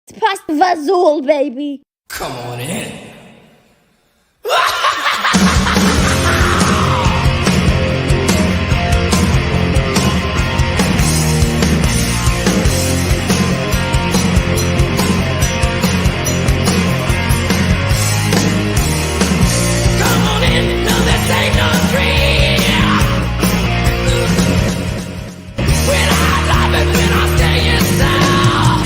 It's past the Vazul, baby. Come on in. Come on in, no, this ain't no dream. When I love it, when I stay inside,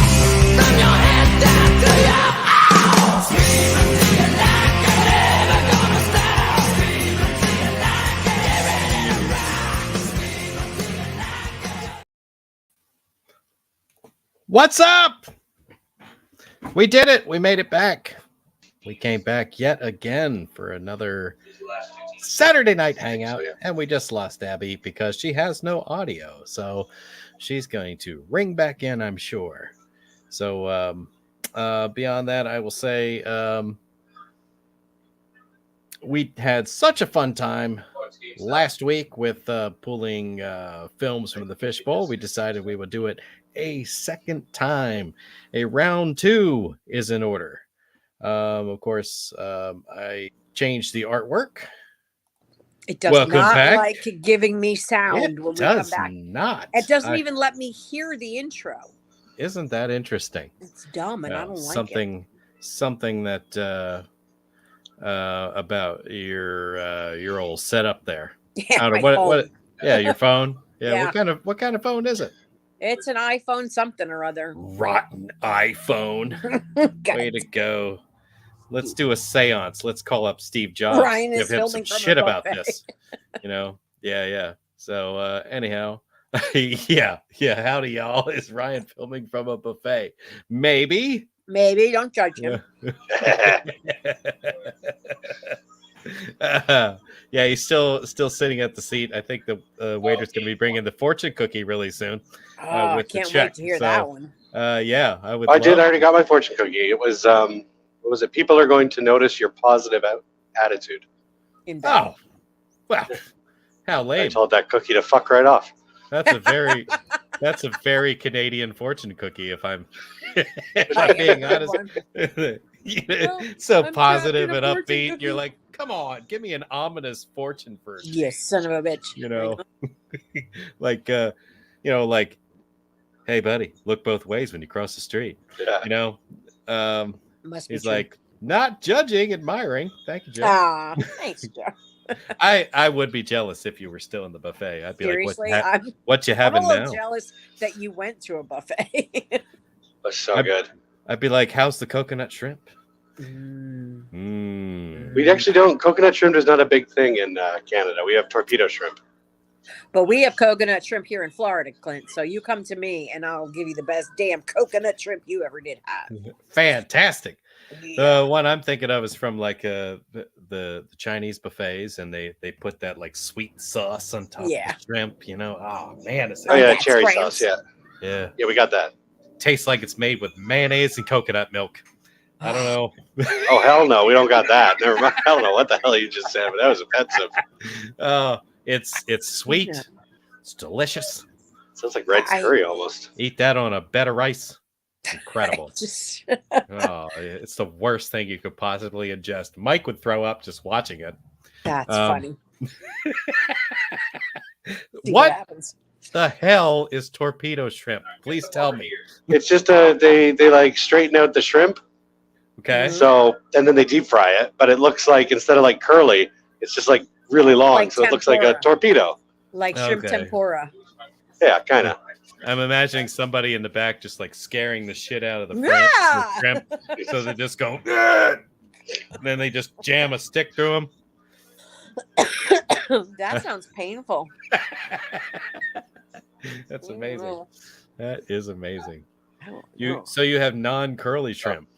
from your head down to your mouth. Scream until you like it, never gonna stop. Scream until you like it, get ready to rock. Scream until you like it. What's up? We did it. We made it back. We came back yet again for another Saturday night hangout, and we just lost Abby because she has no audio. So she's going to ring back in, I'm sure. So beyond that, I will say we had such a fun time last week with pulling films from the fishbowl. We decided we would do it a second time. A round 2 is in order. Of course, I changed the artwork. It does Welcome not back. like giving me sound It when we come does back. not. It doesn't even let me hear the intro. Isn't that interesting? It's dumb, and I don't like it. Something that about your old setup there. Yeah, I don't my know, what phone. yeah, your phone. Yeah, Yeah. what kind of phone is it? It's an iPhone something or other. Rotten iPhone. God. Way to go. Let's do a seance. Let's call up Steve Jobs. Ryan is Give him some filming from a shit about buffet. this. Yeah. So anyhow, yeah. Howdy, y'all. Is Ryan filming from a buffet? Maybe. Maybe don't judge him. Yeah, he's still sitting at the seat. I think the waiter's going to be bringing the fortune cookie really soon. Oh, I with the can't check. wait to hear So, that one. Yeah, I would. I did. I love- already got my fortune cookie. It was what was it? People are going to notice your positive attitude. In bed. Oh, well, how I lame. told that cookie to fuck right off. That's a very Canadian fortune cookie. If I'm, if I I'm am being a good honest, one. so I'm positive crafting a and fortune upbeat. cookie. You're like, come on, give me an ominous fortune first. You son of a bitch. You know, like like, hey buddy, look both ways when you cross the street. Yeah. Must be He's true. like, not judging, admiring. Thank you, Joe. Ah, thanks, Joe. I would be jealous if you were still in the buffet. I'd be Seriously, like, what you I'm having a little now? jealous that you went to a buffet. It was so I- good. I'd be like, how's the coconut shrimp? We actually don't. Coconut shrimp is not a big thing in Canada. We have torpedo shrimp. But we have coconut shrimp here in Florida, Clint. So you come to me and I'll give you the best damn coconut shrimp you ever did have. Fantastic. Yeah. The one I'm thinking of is from like the Chinese buffets, and they put that like sweet sauce on top Yeah. of the shrimp. Oh man, it's Oh yeah, that's cherry France. sauce. Yeah, yeah. yeah, we got that. Tastes like it's made with mayonnaise and coconut milk. I don't know. Oh hell no, we don't got that. Never mind. I don't know what the hell you just said, but that was offensive. It's sweet. Yeah. It's delicious. Sounds like red curry almost. Eat that on a bed of rice. Incredible. Just Oh, it's the worst thing you could possibly ingest. Mike would throw up just watching it. that's Um, funny. See What happens. the hell is torpedo shrimp? Please tell me. It's just they like straighten out the shrimp, Okay. Mhm. so and then they deep fry it. But it looks like instead of like curly, it's just like really long, Like so it looks like a tempura. torpedo. Like shrimp Okay. tempura. Yeah, kind of. I'm imagining somebody in the back just like scaring the shit out of the Yeah. shrimp. So they just go, and then they just jam a stick through them. That sounds painful. That's amazing. Oh, That is amazing. no. So you have non-curly shrimp.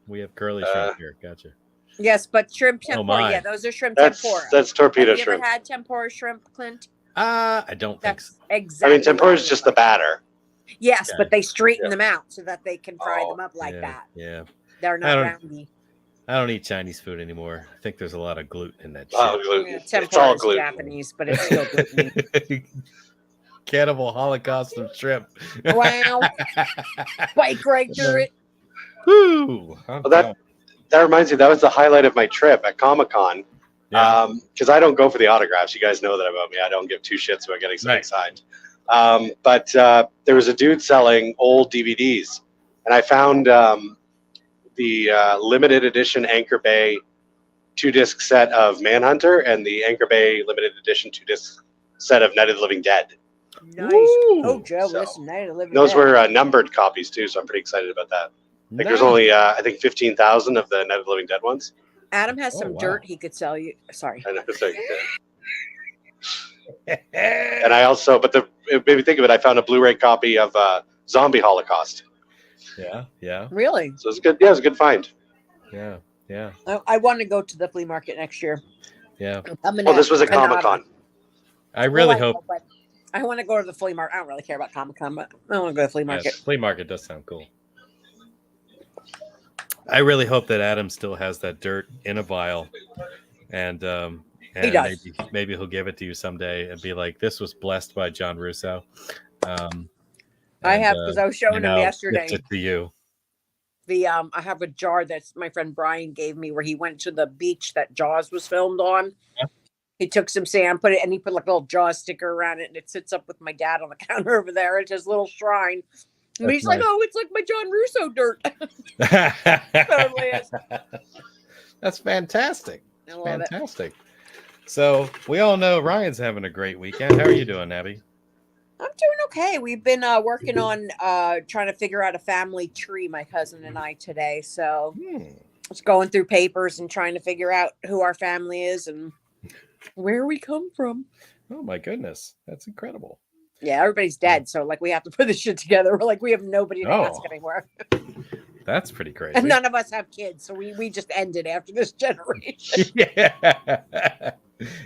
We have curly shrimp here. Gotcha. Yes, but shrimp Oh, tempura. my. Yeah, those are shrimp That's tempura. torpedo Have you shrimp. ever had tempura shrimp, Clint? I don't think That's so. I exactly. mean, tempura is what it just looks the like. batter. Yes, Yeah. but they straighten Yeah. them out so that they can fry Oh, them up like yeah, that. Yeah. They're I not don't- roundy. I don't eat Chinese food anymore. I think there's a lot of gluten in that shit. Oh, gluten. Yeah, It's all tempura is gluten. Japanese, but it's still gluten. Cannibal Holocaust of shrimp. Wow. Bike right through it. Woo! Well, that reminds me, that was the highlight of my trip at Comic-Con. Yeah. Because I don't go for the autographs. You guys know that about me. I don't give two shits about getting something Right. signed. But there was a dude selling old DVDs, and I found the limited edition Anchor Bay 2-disc set of Manhunter and the Anchor Bay limited edition 2-disc set of Night of the Living Dead. Nice. Ooh. Oh, Joe, So, listen, Night of the Living Those Dead. were numbered copies too, so I'm pretty excited about that. Like there's only I think 15,000 of the Night of the Living Dead ones. Adam has Oh, some wow. dirt he could sell you. Sorry. And it's like, and I also, but it made me think of it. I found a Blu-ray copy of Zombie Holocaust, Yeah. Really? so it's good. Yeah, it was a good find. Yeah. I want to go to the flea market next year. Yeah. I'm Oh, this was at Granada. Comic-Con. I really Well, hope. but I want to go to the flea market. I don't really care about Comic-Con, but I want to go to the flea Yeah, market. flea market does sound cool. I really hope that Adam still has that dirt in a vial, and does. maybe he'll give it to you someday and be like, "This was blessed by John Russo." I have, because I was showing him yesterday. Gift it to you. I have a jar that's my friend Brian gave me where he went to the beach that Jaws was filmed on. Yeah. He took some sand, put it, and he put like a little Jaws sticker around it, and it sits up with my dad on the counter over there. It's his little shrine. And That's he's like, nice. "Oh, it's like my John Russo dirt." Totally is. That's fantastic. I love it. Fantastic. So we all know Ryan's having a great weekend. How are you doing, Abby? I'm doing okay. We've been working on trying to figure out a family tree, my cousin and I, today. So just going through papers and trying to figure out who our family is and where we come from. Oh my goodness, that's incredible. Yeah, everybody's dead, so like we have to put this shit together. We're like, we have nobody to ask anymore, That's pretty crazy. and none of us have kids, so we just ended after this generation. Yeah.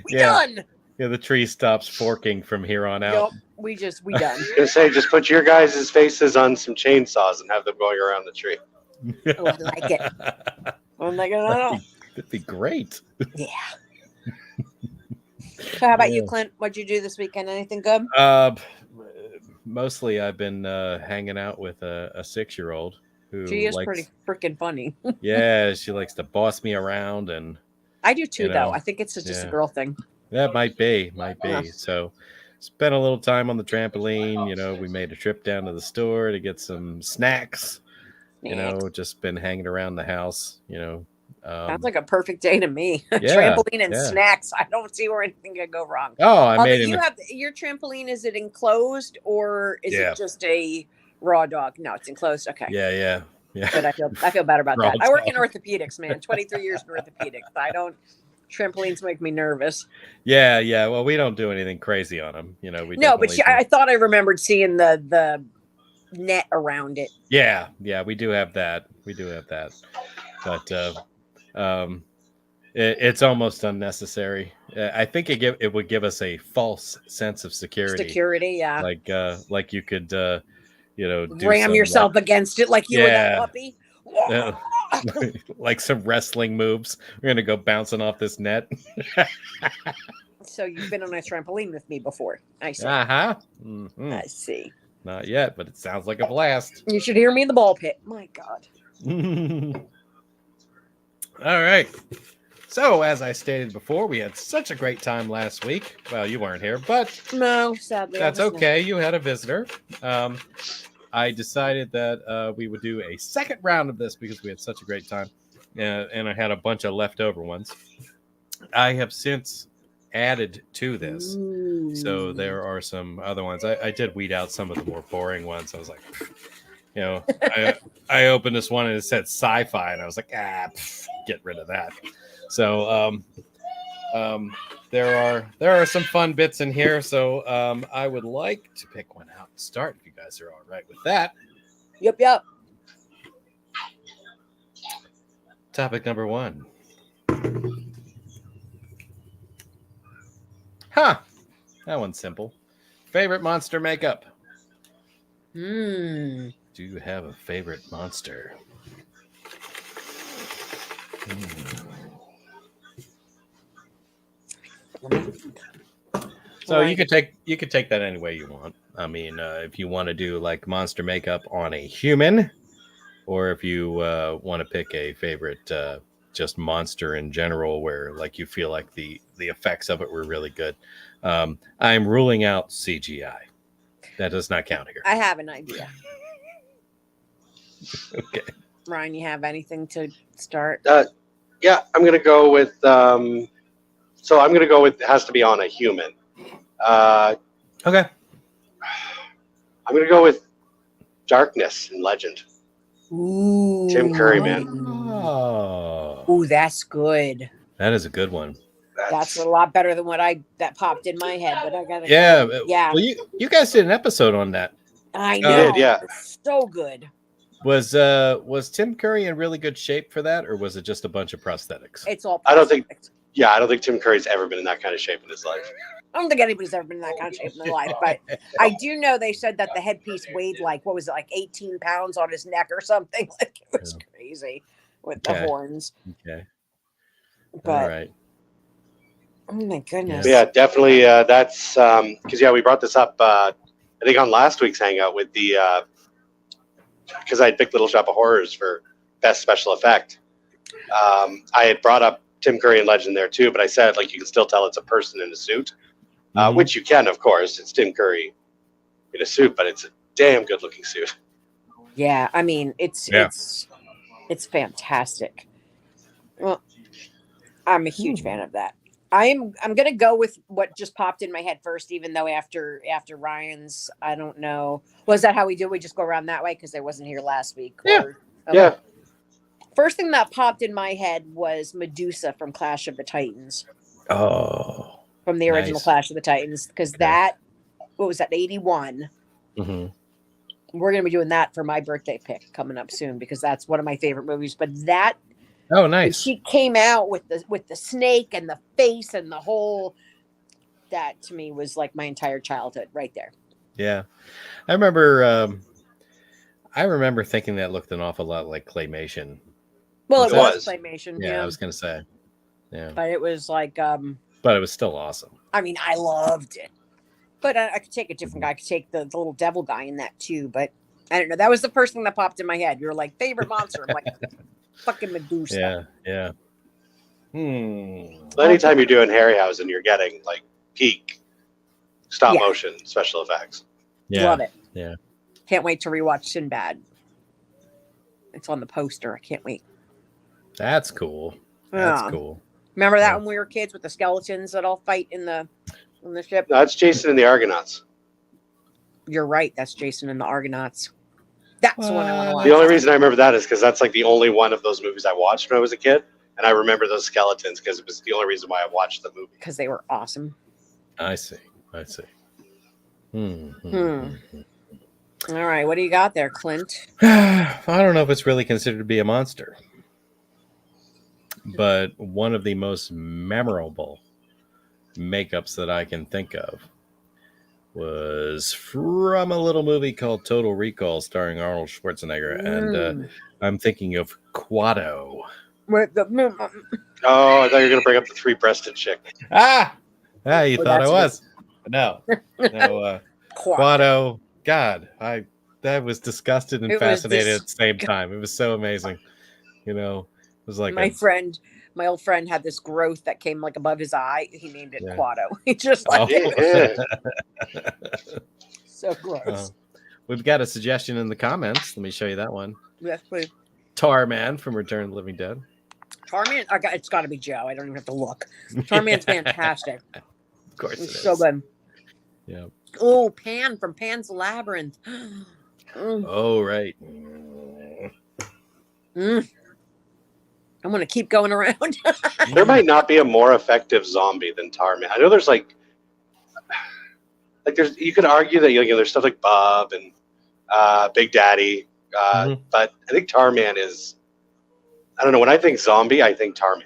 We done. Yeah, the tree stops forking from here on out. Yep, we done. I was gonna say, just put your guys' faces on some chainsaws and have them going around the tree. Oh, I like it. I'm like, no. That'd be great. Yeah. So, how about you, Clint? What'd you do this weekend? Anything good? Mostly I've been hanging out with a 6-year-old who She is likes, pretty freaking funny. yeah, she likes to boss me around, and I do too, You know, though. I think it's just a yeah. girl thing. that might be. Yeah. So spent a little time on the trampoline. We made a trip down to the store to get some snacks. Just been hanging around the house. Sounds like a perfect day to me. Yeah, Trampoline and yeah. snacks. I don't see where anything could go wrong. Oh, I Although made you it. have your trampoline. Is it enclosed or is Yeah. it just a raw dog? No, it's enclosed. Okay. Yeah. But I feel better about Raw that. I work in dog. orthopedics, man. 23 years in orthopedics. Trampolines make me nervous. Yeah. Well, we don't do anything crazy on them. We No, but definitely I thought I remembered seeing the net around it. Yeah, we do have that. But it's almost unnecessary. I think it would give us a false sense of security. Security, yeah. Like you could, do Ram some, yourself against it like you were that Yeah. puppy. like some wrestling moves. We're gonna go bouncing off this net. So you've been on a trampoline with me before. I see. Uh-huh. Mhm. I see. Not yet, but it sounds like a blast. You should hear me in the ball pit. My God. All right. So, as I stated before, we had such a great time last week. Well, you weren't here, but No, sadly. I that's was not. okay. You had a visitor. I decided that we would do a second round of this because we had such a great time, and I had a bunch of leftover ones. I have since added to this. So there are some other ones. I did weed out some of the more boring ones. I was like, I opened this one and it said sci-fi, and I was like, get rid of that. So there are some fun bits in here. So I would like to pick one out and start if you guys are all right with that. Yep. Topic number 1. That one's simple. Favorite monster makeup? Do you have a favorite monster? So you could take that any way you want. I mean, if you want to do like monster makeup on a human, or if you want to pick a favorite just monster in general, where like you feel like the effects of it were really good. I'm ruling out CGI. That does not count here. I have an idea. Okay. Ryan, you have anything to start? Yeah, I'm gonna go with. So I'm gonna go with. It has to be on a human. Okay. I'm gonna go with Darkness and Legend. Ooh. Tim Curry, man. Oh, Ooh, that's good. that is a good one. That's a lot better than what that popped in my head. But I gotta. Yeah. Yeah. Well, you guys did an episode on that. I know. did, yeah. It's so good. Was Tim Curry in really good shape for that, or was it just a bunch of prosthetics? It's all. I don't think- perfect. Yeah, I don't think Tim Curry's ever been in that kind of shape in his life. I don't think anybody's ever been in that kind of shape in their life, but I do know they said that the headpiece weighed like, what was it, like 18 pounds on his neck or something. Like it was crazy with the Okay. horns. Okay. But All right. oh my goodness. But yeah, definitely. That's because we brought this up. I think on last week's hangout with the because I had picked Little Shop of Horrors for best special effect. I had brought up Tim Curry and Legend there too, but I said like you can still tell it's a person in a suit, Mhm. which you can, of course. It's Tim Curry in a suit, but it's a damn good looking suit. Yeah, I mean it's Yeah. it's fantastic. Well, I'm a huge fan of that. I'm gonna go with what just popped in my head first, even though after Ryan's, I don't know. Was that how we do? We just go around that way because I wasn't here last week. Yeah. Okay. Yeah. First thing that popped in my head was Medusa from Clash of the Titans, Oh. from the original Nice. Clash of the Titans, because that, what was that, 81? Hmm. We're going to be doing that for my birthday pick coming up soon because that's one of my favorite movies. But that, Oh, when nice. she came out with the snake and the face and the whole, that to me was like my entire childhood right there. Yeah, I remember. I remember thinking that looked an awful lot like claymation. Well, It it was was. claymation, Yeah, yeah, I was gonna say. Yeah, but it was like, but it was still awesome. I mean, I loved it. But I could take a different guy. I could take the little devil guy in that too. But I don't know. That was the first thing that popped in my head. You were like, favorite monster. I'm like, fucking Medusa. Yeah, yeah. Hmm. Anytime you're doing Harryhausen, you're getting like peak stop Yeah. motion special effects. Yeah. Love it. Yeah. Can't wait to rewatch Sinbad. It's on the poster. I can't wait. That's cool. That's Yeah. cool. Remember that Yeah. when we were kids with the skeletons that all fight in the ship? No, that's Jason and the Argonauts. You're right. That's Jason and the Argonauts. That's the one I want to watch. The only reason I remember that is because that's like the only one of those movies I watched when I was a kid, and I remember those skeletons because it was the only reason why I watched the movie. Because they were awesome. I see. I see. Hmm. All right. What do you got there, Clint? I don't know if it's really considered to be a monster, but one of the most memorable makeups that I can think of was from a little movie called Total Recall starring Arnold Schwarzenegger, and I'm thinking of Quado. With the- Oh, I thought you were gonna bring up the three-breasted chick. You thought I that's was? No, no. Quado. God, that was disgusted and It was fascinated at the same time. It was so amazing. You know, it was like my old friend had this growth that came like above his eye. He named it Yeah. Quado. He just like Yeah. so gross. We've got a suggestion in the comments. Let me show you that one. Yes, please. Tarman from Return of the Living Dead. Tarman, it's got to be Joe. I don't even have to look. Tarman's fantastic. Of course, It's it so is. good. Yeah. Oh, Pan from Pan's Labyrinth. Oh, right. Mm. I'm gonna keep going around. There might not be a more effective zombie than Tarman. I know there's like there's you could argue that there's stuff like Bob and Big Daddy, Mhm. but I think Tarman is. I don't know. When I think zombie, I think Tarman.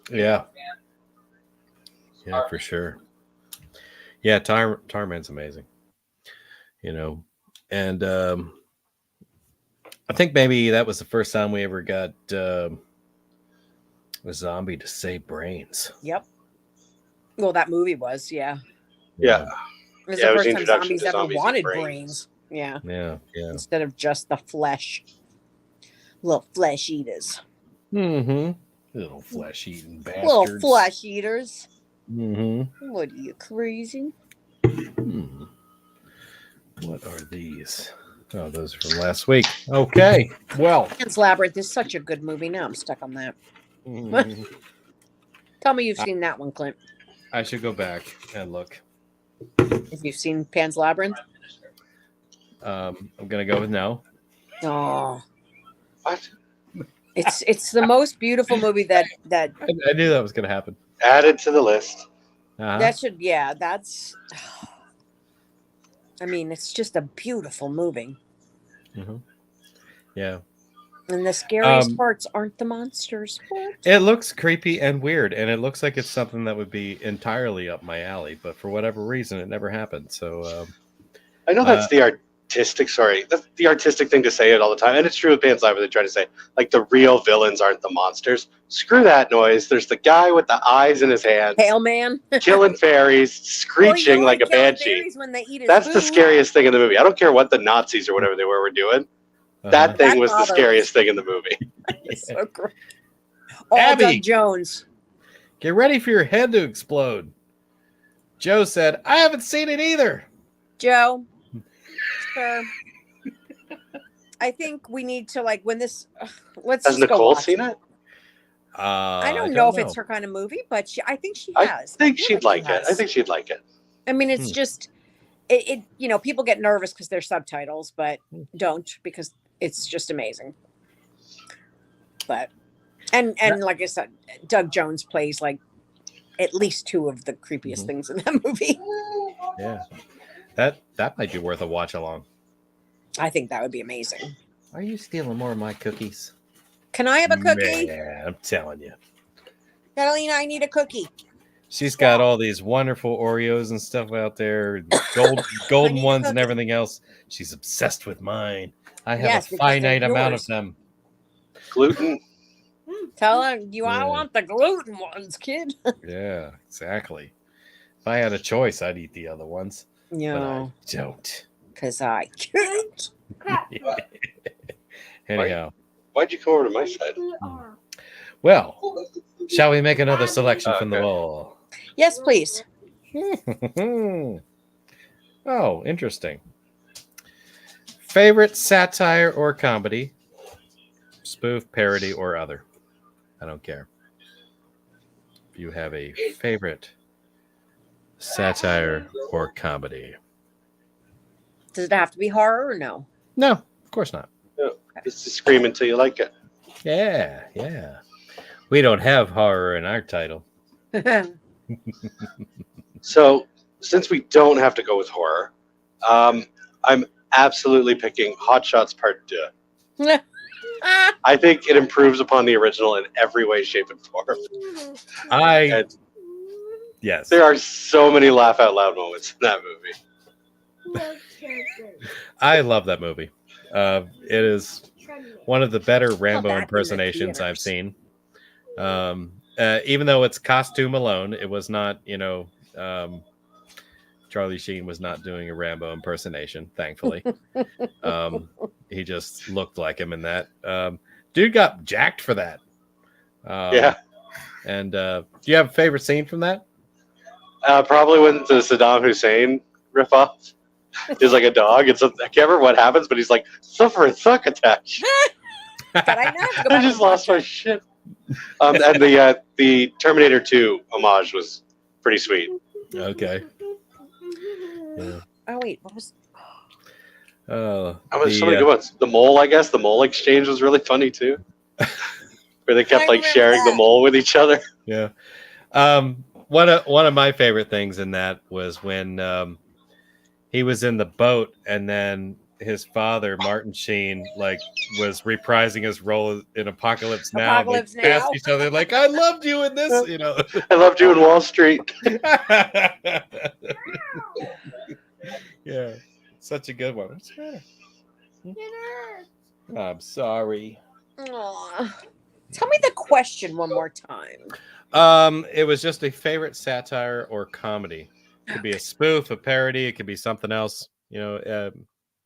Yeah. Yeah, for sure. Yeah, Tarman's amazing. You know, and I think maybe that was the first time we ever got a zombie to save brains. Yep. Well, that movie was, yeah. Yeah. It was Yeah, it the was first the time introduction zombies to ever zombies with wanted brains. brains. Yeah. Yeah, yeah. Instead of just the flesh. Little flesh eaters. Mm-hmm. Little flesh-eating bastards. Little flesh eaters. Mm-hmm. What are you, crazy? Hmm. What are these? Oh, those are from last week. Okay. Well. Pan's Labyrinth is such a good movie. Now I'm stuck on that. Mhm. Tell me you've seen that one, Clint. I should go back and look. If you've seen Pan's Labyrinth. I'm gonna go with no. Oh, What? it's the most beautiful movie that I knew that was gonna happen. Added to the list. Uh-huh. that should that's. I mean, it's just a beautiful movie, Mhm. Yeah. and the scariest Um, parts aren't the monsters. What? It looks creepy and weird, and it looks like it's something that would be entirely up my alley, but for whatever reason, it never happened. So, I know that's the artistic thing to say it all the time, and it's true with Pan's Labyrinth. They try to say like the real villains aren't the monsters. Screw that noise. There's the guy with the eyes in his hand, Pale Man killing fairies, screeching like a banshee. When they eat his That's the food. scariest thing in the movie. I don't care what the Nazis or whatever they were doing. That thing was the bothers. scariest thing in the movie. It's so gross. All Abby. Doug Jones. Get ready for your head to explode. Joe said, I haven't seen it either. Joe, sir, I think we need to when this. Let's Has just go Nicole watch seen it? I don't know if it's her kind of movie, but I think she I has. think feel she'd like she it. has. I think she'd like it. I mean, it's just it. People get nervous because they're subtitles, but don't because it's just amazing. But and like I said, Doug Jones plays like at least two of the creepiest things in that movie. Yeah. That might be worth a watch along. I think that would be amazing. Are you stealing more of my cookies? Can I have a cookie? Man, I'm telling you. Catalina, I need a cookie. She's got all these wonderful Oreos and stuff out there, golden need ones and cookies. everything else. She's obsessed with mine. I have Yes, a because they're finite amount of yours. them. Gluten. Tell her I Yeah. want the gluten ones, kid. Yeah, exactly. If I had a choice, I'd eat the other ones, but I No, don't. because I can't. Anyhow, Why'd you come over to my side? well, shall we make another selection from the Okay. bowl? Yes, please. Oh, interesting. Favorite satire or comedy? Spoof, parody, or other? I don't care. If you have a favorite satire or comedy. Does it have to be horror or no? No, of course not. Just scream until you like it. Yeah, yeah. We don't have horror in our title. So, since we don't have to go with horror, I'm absolutely picking Hot Shots Part 2. I think it improves upon the original in every way, shape, and form. And Yes. there are so many laugh out loud moments in that movie. I love that movie. It is one of the better Rambo back in the impersonations I've theaters. seen. Even though it's costume alone, it was not, Charlie Sheen was not doing a Rambo impersonation, thankfully. He just looked like him in that. Dude got jacked for that. Yeah. And do you have a favorite scene from that? Probably when the Saddam Hussein ripoff is like a dog. I can't remember what happens, but he's like, suffer a succotash. But I know. I have to go I back just and lost watch my shit. And the Terminator 2 homage was pretty sweet. Okay. Yeah. it. Oh wait, what was? Oh, there's so many good ones. The mole, I guess. The mole exchange was really funny too. Where they kept I like remember sharing the that. mole with each other. Yeah. One of my favorite things in that was when he was in the boat and then his father, Martin Sheen, was reprising his role in Apocalypse Now. Apocalypse They passed Now. each other like, I loved you in this, I loved you in Wall Street. Yeah. Such a good one. I'm sorry. Aw. Tell me the question one more time. It was just a favorite satire or comedy. It could be a spoof, a parody. It could be something else. Dealer's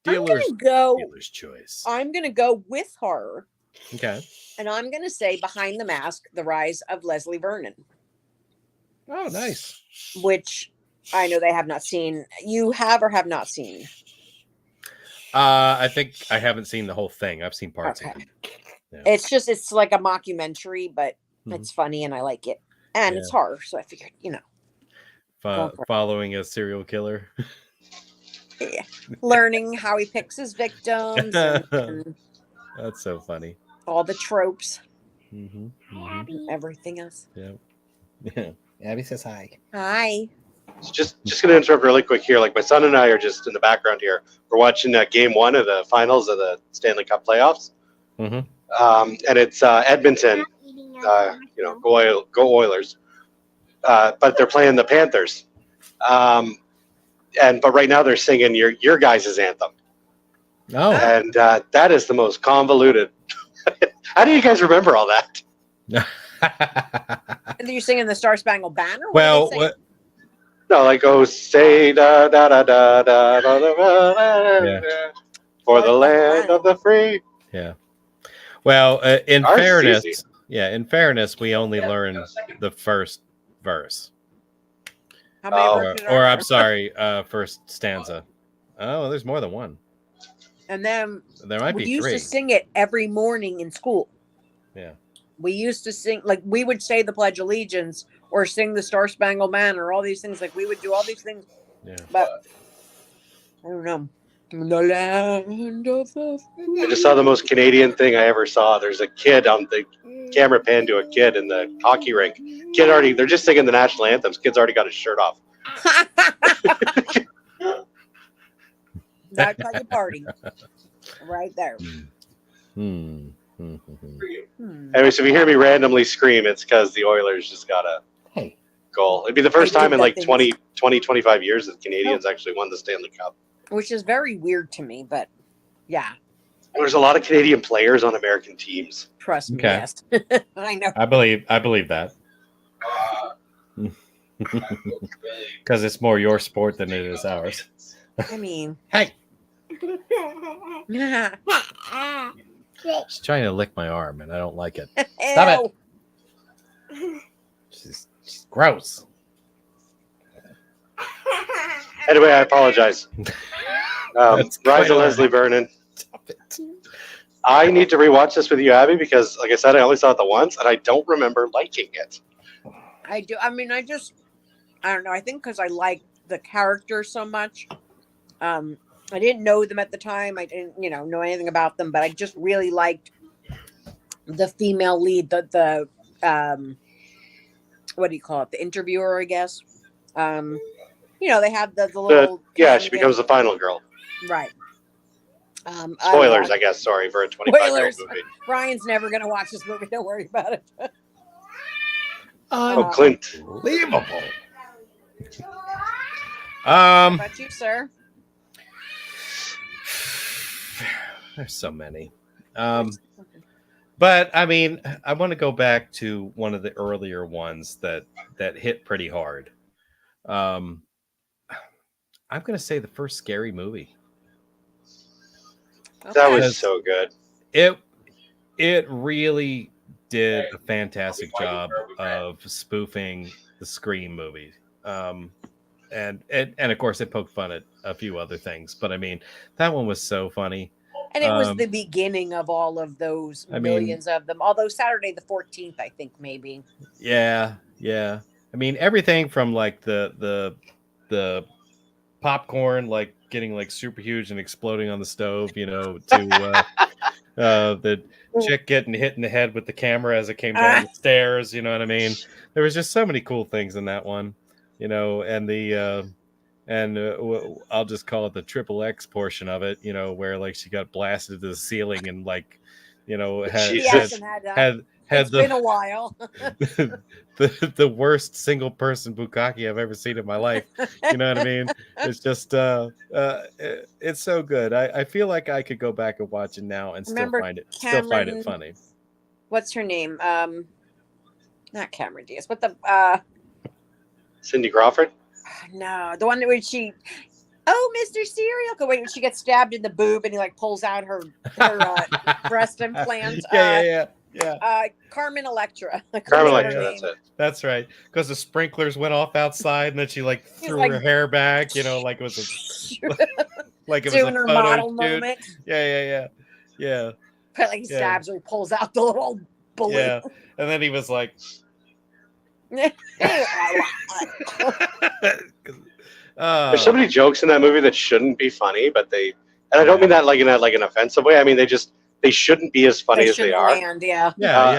I'm gonna go choice. I'm gonna go with horror Okay. And I'm going to say Behind the Mask, The Rise of Leslie Vernon, Oh, nice. which I know they have not seen. You have or have not seen? I think I haven't seen the whole thing. I've seen parts of Okay. it. Yeah. It's like a mockumentary, but Mhm. it's funny and I like it. And Yeah. it's horror, so I figured, go for it. Following a serial killer. Learning how he picks his victims and That's so funny. all the tropes, Mm-hmm. everything else. Yeah. Yeah. Abby says hi. So Hi. just going to interrupt really quick here. Like my son and I are just in the background here. We're watching Game 1 of the finals of the Stanley Cup playoffs. Mm-hmm. And it's Edmonton. Go Oilers. But they're playing the Panthers. But right now they're singing your guys' anthem. Oh. And that is the most convoluted. How do you guys remember all that? And you're singing the Star Spangled Banner? Well, What? No, like say da da da da da da da Yeah. for the land of the free. Yeah. Well, in Ours is fairness, easy. in fairness, we only learn the first verse, How many Oh. verses or are I'm there? sorry, first stanza. Oh, there's more than one. And then There might we be used three. to sing it every morning in school. Yeah. We used to sing, like, we would say the Pledge of Allegiance or sing the Star Spangled Banner, all these things. Like, we would do all these things. Yeah. But I don't know. The land of the I just saw the most Canadian thing I ever saw. There's a kid on the camera pan to a kid in the hockey rink. They're just singing the national anthems. Kid's already got his shirt off. That's how you party. Right there. Hmm. Anyway, so if you hear me randomly scream, it's because the Oilers just got a Hey. goal. It'd be the first They did time in that like thing. 25 years that the Canadians actually won the Stanley Cup. Which is very weird to me, but yeah, There's a lot of Canadian players on American teams. trust me. Okay. Yes. I know. I believe that. Because it's more your sport than it is ours. I mean, Hey, ew. she's trying to lick my arm, and I don't like it. Stop it. She's gross. Anyway, I apologize. That's quite Rise of all right. Leslie Vernon. Stop it. I need to rewatch this with you, Abby, because, like I said, I only saw it the once, and I don't remember liking it. I do. I mean, I don't know. I think because I like the characters so much. I didn't know them at the time. I didn't, know anything about them, but I just really liked the female lead, the what do you call it? The interviewer, I guess. They have the little. She becomes the final girl. right. Spoilers, I guess. Sorry for a 25-year-old Spoilers. movie. Ryan's never going to watch this movie. Don't worry about it. Oh, Clint. Unbelievable. How about you, sir? There's so many. But I mean, I want to go back to one of the earlier ones that hit pretty hard. I'm going to say the first Scary Movie. That Okay. was so good. It really did a fantastic job of spoofing the Scream movie. And of course it poked fun at a few other things, but I mean, that one was so funny. And it was the beginning of all of those I mean- millions of them. Although Saturday the 14th, I think maybe. Yeah. I mean, everything from like the popcorn like getting like super huge and exploding on the stove, to the chick getting hit in the head with the camera as it came down the stairs. You know what I mean? There was just so many cool things in that one, and the I'll just call it the triple X portion of it, where like she got blasted to the ceiling and like, Jesus. had It's been a while. the worst single person bukkake I've ever seen in my life. You know what I mean? It's just it's so good. I feel like I could go back and watch it now and Remember still find it Cameron- funny. What's her name? Not Cameron Diaz, but the Cindy Crawford? no, the one where she Oh, Mr. Serial. Wait, when she gets stabbed in the boob and he like pulls out her breast implant. Yeah. Carmen Electra. Carmen Her Electra, name. that's it. That's right. Because the sprinklers went off outside, and then she like threw her like- hair back. You know, like it was like it was Doing a her photo model shoot. moment. Yeah. But like he Yeah. stabs her, he pulls out the little balloon. Yeah. And then he was like, There's so many jokes in that movie that shouldn't be funny, but they, and I don't mean that like in an offensive way. I mean they shouldn't be as funny as they shouldn't are. land, yeah.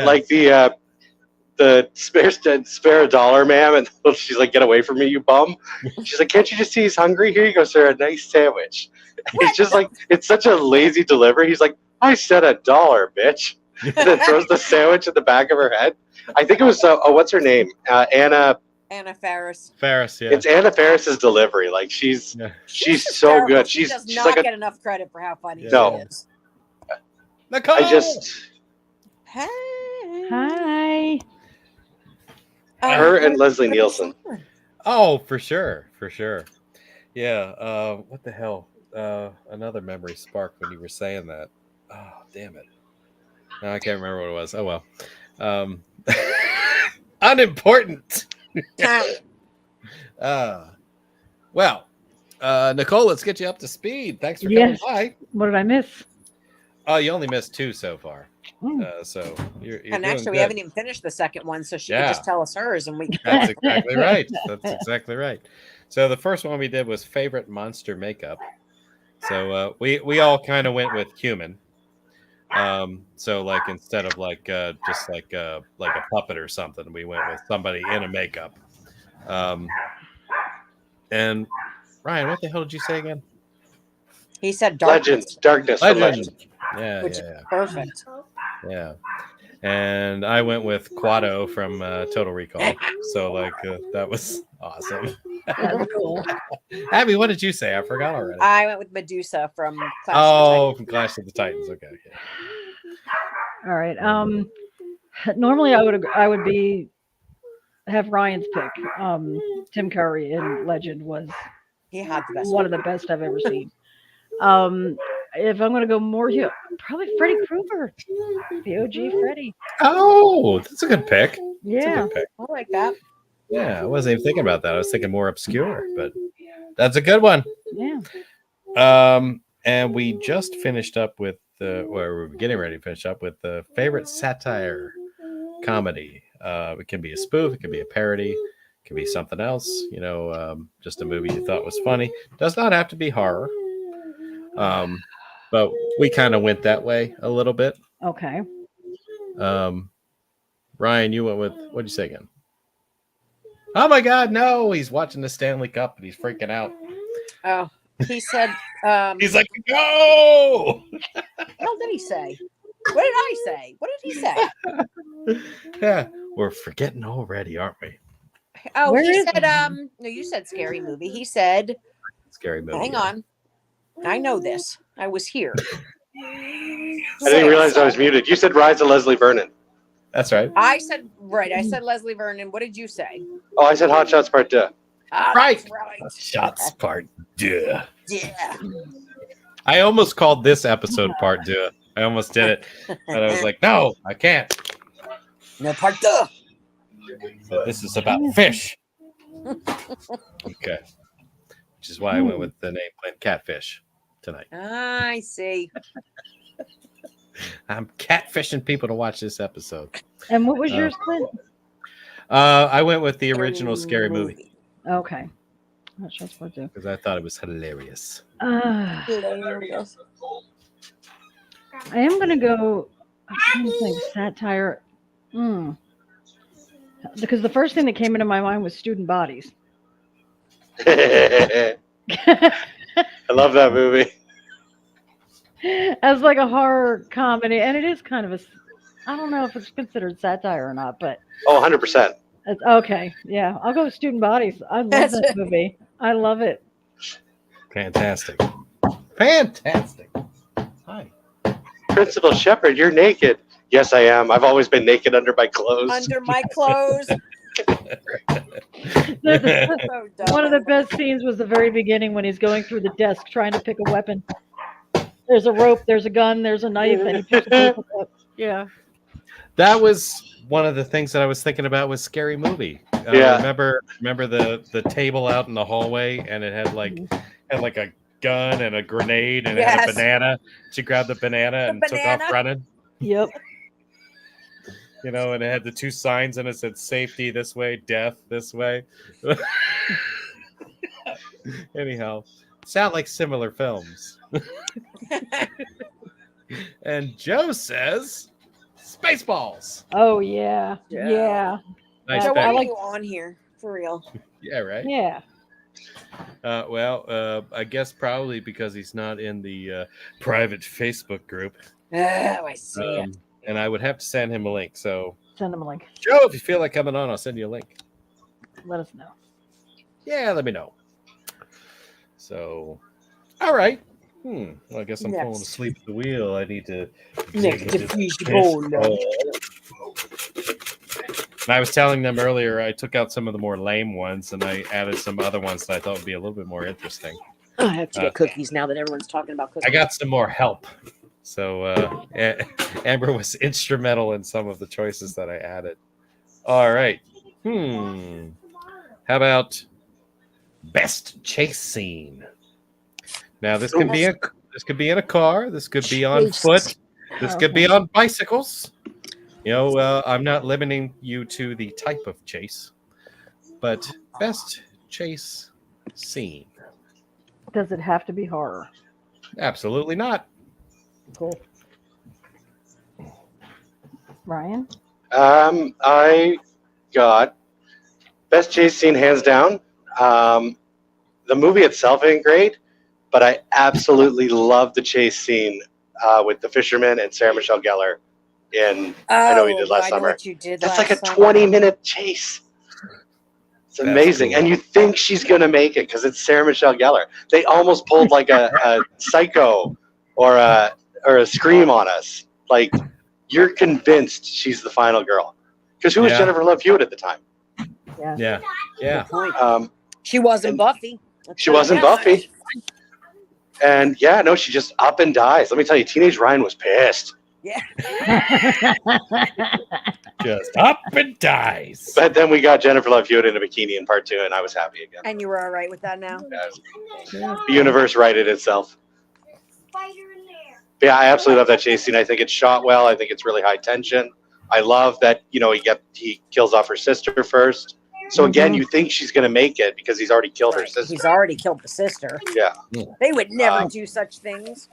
Like the spare a dollar, ma'am, and she's like, "Get away from me, you bum!" She's like, "Can't you just see he's hungry? Here you go, sir, a nice sandwich." It's just like it's such a lazy delivery. He's like, "I said $1, bitch," and then throws the sandwich at the back of her head. I think it was what's her name, Anna. Anna Faris. Faris, yeah. It's Anna Faris's delivery. Like she's so hysterical. good. She She's does she's not like get enough credit for how funny No. she is. Nicole! I just Hey. Hi. her and Leslie Nielsen. Oh, for sure. Yeah. What the hell? Another memory sparked when you were saying that. Oh, damn it. No, I can't remember what it was. Oh well. Unimportant. Well, Nicole, let's get you up to speed. Thanks for coming Yes. by. What did I miss? Oh, you only missed 2 so far. Oh. So you're And doing actually, we good. haven't even finished the second one, so she Yeah. could just tell us hers, and we. That's exactly right. So the first one we did was favorite monster makeup. So we all kind of went with human. So like instead of like just like a puppet or something, we went with somebody in a makeup. And Ryan, what the hell did you say again? He said darkness, Legends, darkness, from Legend. Legend. Yeah, which is yeah, perfect. yeah. And I went with Quado from Total Recall. So like that was awesome. That's cool. Abby, what did you say? I forgot already. I went with Medusa from Clash of the Oh, Titans. from Clash of the Titans. Okay. Yeah. All right. Normally I would have Ryan's pick. Tim Curry in Legend was He had the best one of the best I've ever seen. If I'm gonna go more here, probably Freddy Krueger, the OG Freddy. Oh, that's a good pick. That's a Yeah. good pick. I like that. Yeah, I wasn't even thinking about that. I was thinking more obscure, but that's a good one. Yeah. And we just finished up with we're getting ready to finish up with the favorite satire comedy. It can be a spoof, it can be a parody, it can be something else. You know, just a movie you thought was funny. Does not have to be horror. But we kind of went that way a little bit. Okay. Ryan, you went with what'd you say again? Oh my God, no! He's watching the Stanley Cup and he's freaking out. Oh, he said. He's like, no! What else did he say? What did I say? What did he say? Yeah, we're forgetting already, aren't we? Oh, Where he is said. it? No, you said scary movie. He said. Scary movie. Hang on. I know this. I was here. I didn't realize I was muted. You said Rise of Leslie Vernon. That's right. I said right. I said Leslie Vernon. What did you say? Oh, I said Hot Shots Part 2. Ah, Right. that's right. Shots part deux. Yeah. I almost called this episode part deux. I almost did it, but I was like, no, I can't. No part two. But this is about fish. Okay, which is why I went with the name Catfish tonight. I see. I'm catfishing people to watch this episode. And what was yours, Clint? I went with the original Scary Movie Okay. Not sure what to do. because I thought it was hilarious. Hilarious. I am gonna go. I'm trying to think satire. Because the first thing that came into my mind was Student Bodies. I love that movie. As like a horror comedy, and it is kind of a. I don't know if it's considered satire or not, but Oh, 100%. it's okay. Yeah, I'll go with Student Bodies. I love that movie. I love it. Fantastic. Fantastic. Hi. Principal Shepard, you're naked. Yes, I am. I've always been naked under my clothes. Under my clothes. So dumb. One of the best scenes was the very beginning when he's going through the desk trying to pick a weapon. There's a rope, there's a gun, there's a knife, and he picks it up. Yeah. That was one of the things that I was thinking about with Scary Movie. Yeah. Remember the table out in the hallway, and it had like a gun and a grenade, and it had a Yes. banana. She grabbed the banana and took banana. off running. Yep. You know, and it had the two signs and it said "safety this way, death this way." Anyhow, sound like similar films. And Joe says, "Spaceballs." Oh yeah. Yeah. Yeah. Nice So pick. why are like- you on here for real? Yeah, right. Yeah. I guess probably because he's not in the private Facebook group. Oh, I see it. And I would have to send him a link. So, Send him a link. Joe, if you feel like coming on, I'll send you a link. Let us know. Yeah, let me know. So, all right. Well, I guess I'm falling Next. asleep at the wheel. I need to. Next dig into to fish this bowl. bowl. And I was telling them earlier, I took out some of the more lame ones and I added some other ones that I thought would be a little bit more interesting. I have to get cookies now that everyone's talking about cookies. I got some more help. So Amber was instrumental in some of the choices that I added. All right. How about best chase scene? Now this could be in a car. This could be on foot. This could be on bicycles. You know, I'm not limiting you to the type of chase, but best chase scene. Does it have to be horror? Absolutely not. Cool. Ryan? I got best chase scene hands down. The movie itself ain't great, but I absolutely love the chase scene with the fisherman and Sarah Michelle Gellar. I know you did last I know summer. what you did That's last like a summer. 20-minute chase. It's That's amazing, cool. and you think she's gonna make it because it's Sarah Michelle Gellar. They almost pulled like a Psycho or a Scream on us. Like you're convinced she's the final girl because who was Yeah. Jennifer Love Hewitt at the time? Yeah. Good point. Um, She wasn't Buffy. Let's she put it wasn't that way. Buffy, and yeah, no, she just up and dies. Let me tell you, Teenage Ryan was pissed. Just up and dies. But then we got Jennifer Love Hewitt in a bikini in part 2, and I was happy again. And you were all right with that now? The universe righted itself. But yeah, I absolutely love that chase scene. I think it's shot well. I think it's really high tension. I love that, you know, he kills off her sister first. So again, you think she's going to make it because he's already killed her Right. sister. He's already killed the sister. Yeah. They would never do such things.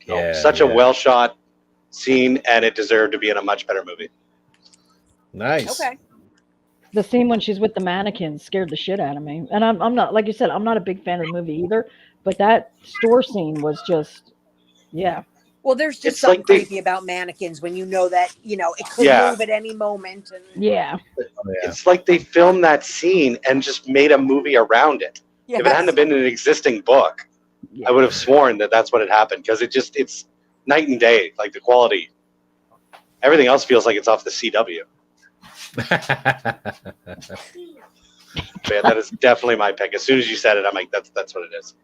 Yeah, Such a well shot scene, and it deserved to be in a much better movie. Nice. Okay. The scene when she's with the mannequins scared the shit out of me. And I'm not, like you said, I'm not a big fan of the movie either. But that store scene was just, yeah. Well, there's just It's something like they- creepy about mannequins when you know that, you know, it could Yeah. move at any moment. And Yeah. It's like they filmed that scene and just made a movie around it. yes. If it hadn't been an existing book, Yeah. I would have sworn that that's what had happened because it's night and day, like the quality. Everything else feels like it's off the CW. But yeah, that is definitely my pick. As soon as you said it, I'm like, that's what it is.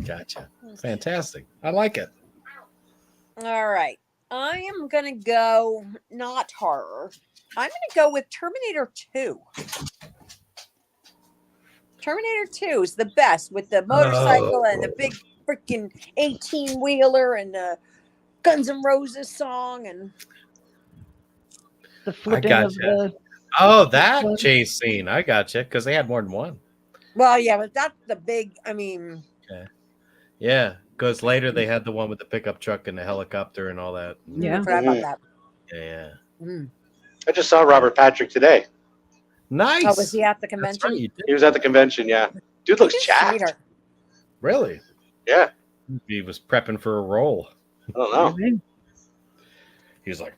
Gotcha. Fantastic. I like it. All right. I am going to go not horror. I'm going to go with Terminator 2. Terminator 2 is the best with the motorcycle and the big freaking 18-wheeler and the Guns N' Roses song. And The flipping gotcha. of the, Oh, that chase scene. I gotcha. Because they had more than one. well, yeah, but that's the big, I mean, Yeah. Because later they had the one with the pickup truck and the helicopter and all that. Yeah. I forgot about that. Yeah. Mm. I just saw Robert Patrick today. Nice. Oh, was he at the That's convention? right, you did. He was at the convention, yeah. Dude looks He's jacked. sweetheart. Really? Yeah. He was prepping for a role. I don't know. He was like,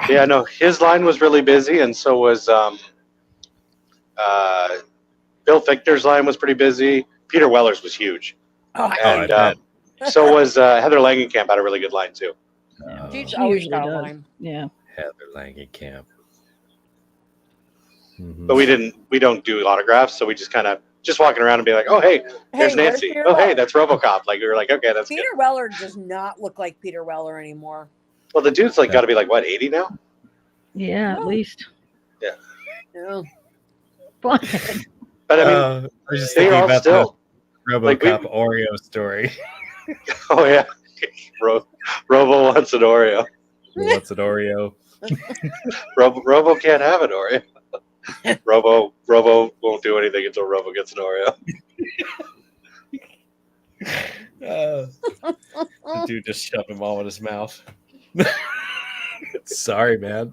Yeah, no, his line was really busy, and so was Bill Fichtner's line was pretty busy. Peter Weller's was huge. Oh, And I so was Heather Langenkamp had a really good line, too. she's She always usually got a does. line. Yeah. Heather Langenkamp. Mhm. but we don't do autographs, so we just kind of just walking around and be like, oh hey, there's Hey, where's Nancy. Peter Oh hey, Weller? that's RoboCop. Like we were like, okay, that's Peter good. Weller does not look like Peter Weller anymore. Well, the dude's like got to be like what 80 now. Yeah, at No. least. No. But I mean, I was just they thinking all about still. the like, RoboCop Oreo story. Oh yeah, Robo wants an Oreo. What's an Oreo? Robo can't have an Oreo. Robo won't do anything until Robo gets an Oreo. The dude just shoved them all in his mouth. Sorry, man.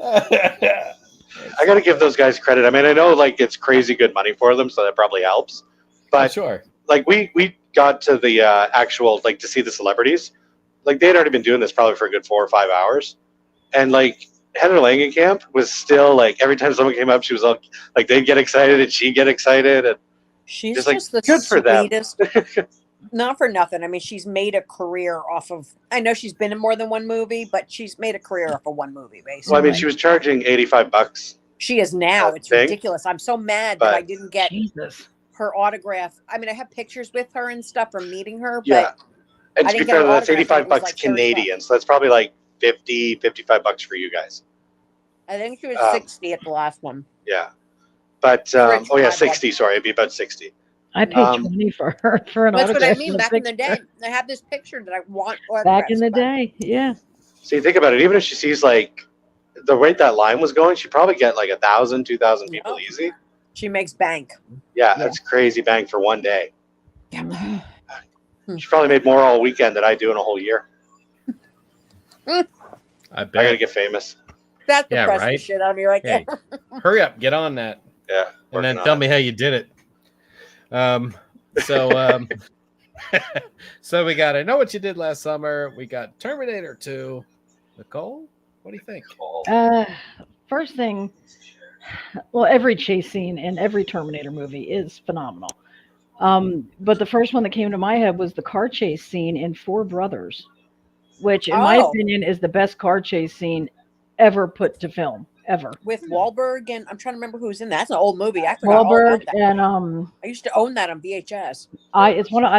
I got to give those guys credit. I mean, I know like it's crazy good money for them, so that probably helps. But sure. like we got to the actual like to see the celebrities. Like they had already been doing this probably for a good 4 or 5 hours, and like Heather Langenkamp was still like every time someone came up, she was like they'd get excited and she'd get excited, and She's Just, like, just the good for them. sweetest. Not for nothing. I mean, she's made a career off of. I know she's been in more than one movie, but she's made a career off of one movie, basically. well, I mean, she was charging $85. She is now. It's thing, ridiculous. I'm so mad that I but- didn't get Jesus. her autograph. I mean, I have pictures with her and stuff from meeting her, Yeah, but and I to be didn't get fair, an that's autograph, it was $85 like $30. Canadian, so that's probably like 50, $55 for you guys. I think she was 60 at the last one. Yeah, but Rich oh yeah, Rod 60. Sorry, it'd be about 60. I paid Um, 20 for her for an That's what I autograph. mean. and a Back in the picture. day, I have this picture that I want. Back in the autographed, but day, yeah. So you think about it, even if she sees like the rate that line was going, she'd probably get like 1,000, 2,000 people Yeah. easy. she makes bank. Yeah, that's crazy bang for one day. Mhm. She probably made more all weekend than I do in a whole year. I I gotta bet. get famous. That's Yeah, depressing right? shit on me right Hey, there. hurry up, get on that, Yeah, and then working tell on me how you did it. So so we got I Know What You Did Last Summer. We got Terminator 2. Nicole, what do you think? First thing, well, every chase scene in every Terminator movie is phenomenal. But the first one that came to my head was the car chase scene in Four Brothers, which, in my Oh. opinion, is the best car chase scene ever put to film, ever. With Wahlberg and I'm trying to remember who's in that. That's an old movie. I forgot all about Wahlberg that. and I used to own that on VHS. I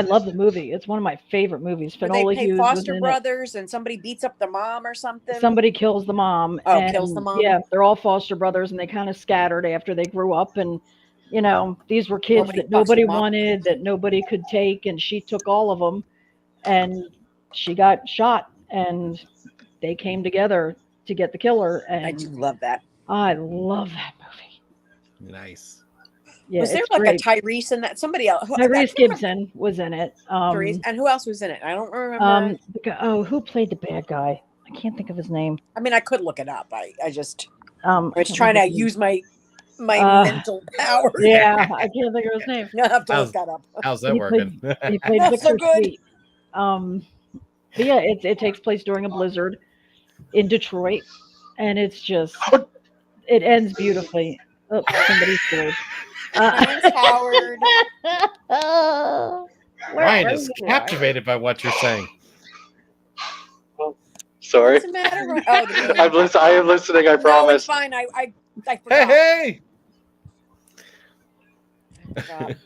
love the movie. It's one of my favorite movies. Where they Finola pay Hughes was foster in it. brothers and somebody beats up their mom or something. Somebody kills the mom. Oh, and, kills the mom? Yeah, they're all foster brothers, and they kind of scattered after they grew up. And you know, these were kids Nobody that fucks nobody them up. wanted, that nobody could take, and she took all of them, and she got shot, and they came together to get the killer. I And do love that. I love that movie. Nice. Yeah, Was there it's like great. a Tyrese in that? Somebody else. Tyrese Gibson was in it. Tyrese, and who else was in it? I don't remember. Who played the bad guy? I can't think of his name. I mean, I could look it up. I was I trying can't to think of use my Uh, mental power. Yeah, I can't think of his name. I have to How's- look that up. How's that He working? He played That's so Victor good. Sweet. But yeah, it takes place during a blizzard in Detroit, and it's just it ends beautifully. Oh, somebody scored. Terrence Howard. Ryan is captivated by what you're saying. Sorry. What's the matter? Oh, the I am listening, I No, it's promise. fine. I Hey, forgot. hey! I forgot. That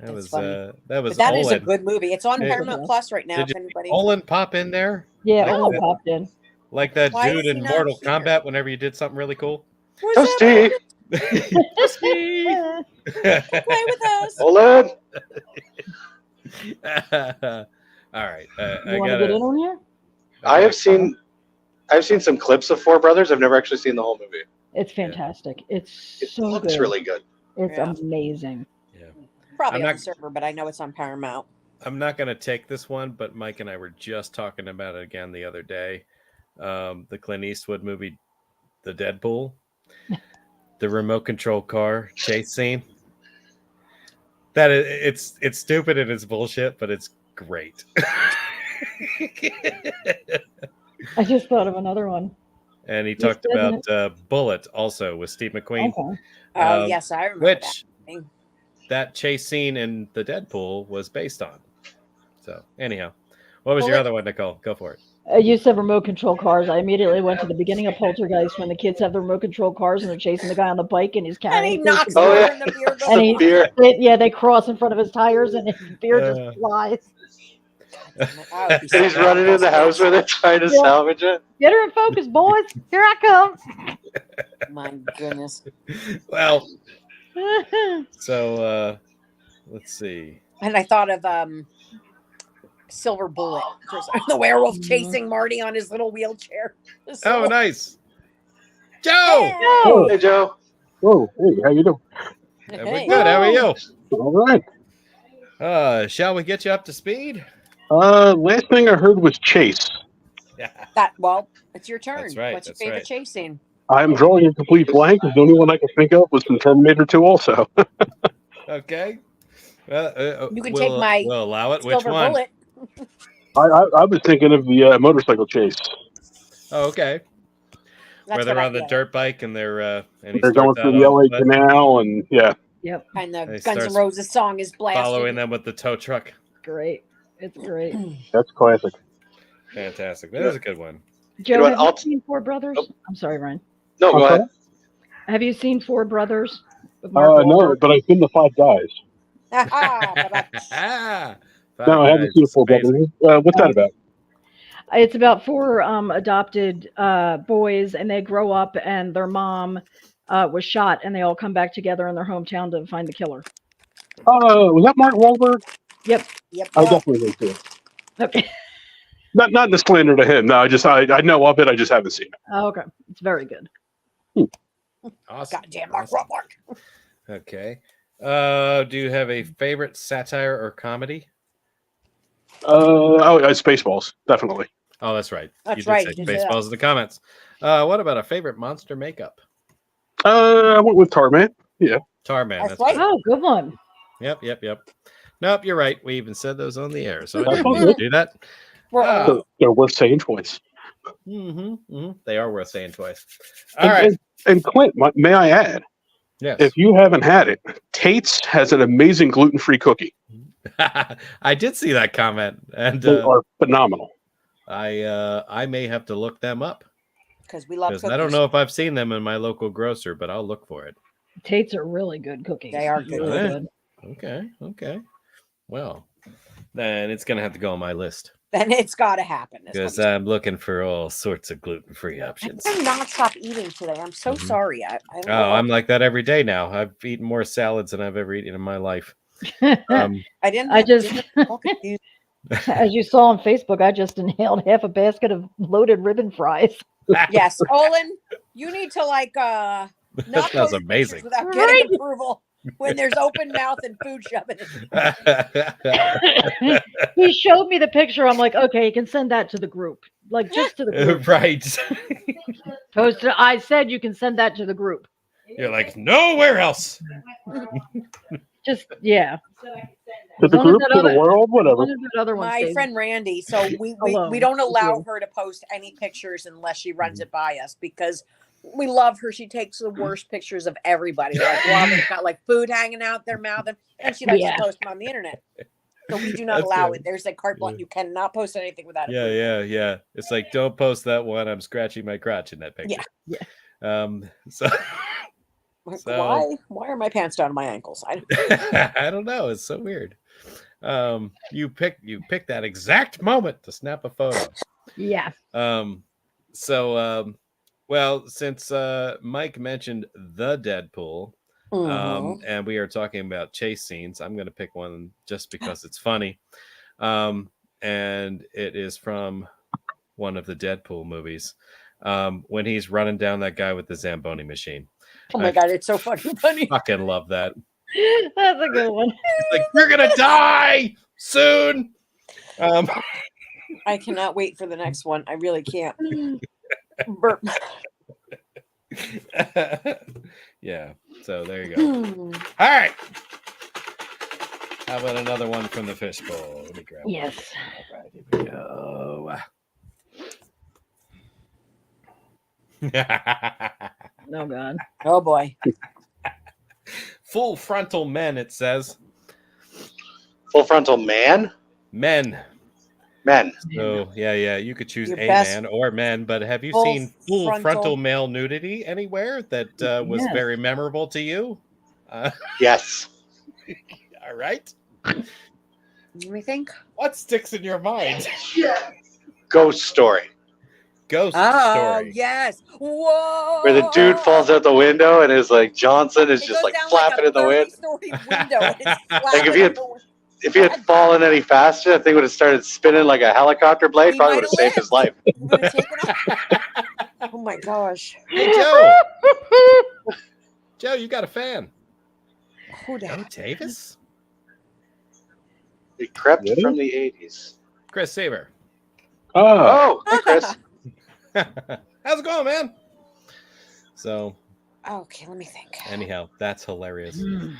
That's was funny. that was But that is a Olin. good movie. It's on Hey. Paramount Plus right now. Did If you anybody. Olin pop in there? Yeah, Like Owen that- popped in. Like that Why dude is in he not Mortal here? Kombat whenever you did something really cool? Where's that? Toasty, Play with us. Olin. All right. You I want to get in gotta. on here? I've seen some clips of Four Brothers. I've never actually seen the whole movie. It's fantastic. It's It so looks good. really good. It's Yeah. amazing. Probably I'm on not- the server, but I know it's on Paramount. I'm not going to take this one, but Mike and I were just talking about it again the other day. The Clint Eastwood movie, The Deadpool, the remote control car chase scene. That it's stupid and it's bullshit, but it's great. I just thought of another one. And he Yes, talked doesn't about Bullet also with Steve McQueen, Okay. Oh, yes, I remember which that. that chase scene in The Deadpool was based on. So anyhow, what was your Bullet- other one, Nicole? Go for it. I used to have remote control cars. I immediately went to the beginning of Poltergeist when the kids have the remote control cars and they're chasing the guy on the bike and he's And carrying he the knocks Oh, over yeah. and the beer goes and he, off. Beer. they cross in front of his tires and his beer just Uh. flies. Damn it, I would be And he's so running in the house with it, trying to Yeah. salvage it. Get her in focus, boys. Here I come. My goodness. Well, so let's see. And I thought of Silver Bullet, the werewolf Mhm. chasing Marty on his little wheelchair. Oh, nice. Joe! Oh, Hey, Joe. Whoa, hey, how you doing? We're Hey. good. How are you? All right. Shall we get you up to speed? Last thing I heard was Chase. Well, it's your turn. That's right, What's your that's favorite right. chase scene? I'm drawing a complete blank. The only one I can think of was from Terminator 2 also. Okay. Well, You can take my We'll allow it. Which Silver one? Bullet. I was thinking of the motorcycle chase. Oh, okay. That's Where they're what on the yeah. dirt bike and they're and he They're going starts through out the on LA foot, Canal, and yeah, yep. And the He Guns N' starts Roses song is blasting. following them with the tow truck. Great. It's great. that's classic. Fantastic. That is a good one. Joe, know what, have you I'll- seen Four Brothers? Nope. I'm sorry, Ryan. No, go Okay. ahead. Have you seen Four Brothers? With Mark No, Wahlberg? but I've been the Five Guys. No, I haven't seen Four Brothers. What's that about? It's about four adopted boys, and they grow up, and their mom was shot, and they all come back together in their hometown to find the killer. Was that Mark Wahlberg? Yep. Yep. I definitely didn't see it. Okay. Not in the slander to him. No, I know of it. I just haven't seen it. Oh, okay. It's very good. Awesome. Goddamn Mark Awesome. Wahlberg. Okay. Do you have a favorite satire or comedy? Spaceballs, definitely. Oh, that's right. That's you did right, say you did say that. Spaceballs in the comments. What about a favorite monster makeup? I went with Tarman. Yeah. Tarman. That's That's right. Oh, good one. Yep. Nope, you're right. We even said those on the air, so I That's didn't all need to good. do that. We're- So they're worth saying twice. They are worth saying twice. All right. And Clint, may I add, Yes. if you haven't had it, Tate's has an amazing gluten-free cookie. I did see that comment, and They are phenomenal. I may have to look them up Because we love because cookies. I don't know if I've seen them in my local grocer, but I'll look for it. Tate's are really good cookies. They are good. Really Yeah. good. Okay. Well, then it's gonna have to go on my list Then it's got to happen. is what because I'm I'm looking for all sorts of gluten-free options. saying. I cannot stop eating today. I'm so Mhm. sorry. I don't Oh, know. I'm like that every day now. I've eaten more salads than I've ever eaten in my life. I didn't. I just, didn't- all confused. as you saw on Facebook, I just inhaled half a basket of loaded ribbon fries. Yes, Olin, you need to not That post sounds pictures amazing. without Right. getting approval when there's open mouth and food shoving. in. He showed me the picture. I'm like, okay, you can send that to the group. Like, just to the group. Right. I said you can send that to the group. You're like, nowhere else. Just, yeah. To the long as group, that to the other- world, whatever. One of the other ones My stays- friend Randy. So we Alone. don't allow Yeah. her to post any pictures unless she runs it by us because we love her. She takes the worst pictures of everybody. Like one of them's got like food hanging out their mouth, and she likes Yeah. to post them on the internet. So we do not That's allow good. it. There's a carte blanche. You cannot post anything without it. Yeah. It's like, don't post that one. I'm scratching my crotch in that picture. Yeah. So Like, So- why are my pants down to my ankles? I don't know. It's so weird. You pick that exact moment to snap a photo. Yeah. Well, since Mike mentioned the Deadpool, Mhm. and we are talking about chase scenes, I'm going to pick one just because it's funny. And it is from one of the Deadpool movies. When he's running down that guy with the Zamboni machine. Oh my god, it's so fucking funny. Fucking love that. That's a good one. He's like, you're going to die soon. I cannot wait for the next one. I really can't. Burp. Yeah. So there you go. All right. How about another one from the fishbowl? Let me grab one. Yes. All right, here we go. Oh, God. Oh boy. Full frontal men, it says. Full frontal man. Men. Men. So yeah, you could choose Your a best man or men, but have you full seen full frontal frontal- male nudity anywhere that was Yes. very memorable to you? Yes. All right. Let me think. What sticks in your mind? Ghost Story, Ghost Oh Story. yes. Whoa. where the dude falls out the window and is like Johnson is It just goes like down flapping like a in the wind. 30-story window and it's Like if he had flapping. if he had fallen any faster, that thing would have started spinning like a helicopter blade. He Probably would might have have saved his life. Would have taken off. Oh my gosh. Hey Joe. Joe, you got a fan. Who the Joe heck? Davis? It crept Really? from the 80s. Chris Saber. Ah, Oh, hey Chris. How's it going, man? So Okay, let me think. anyhow, that's hilarious. Mm.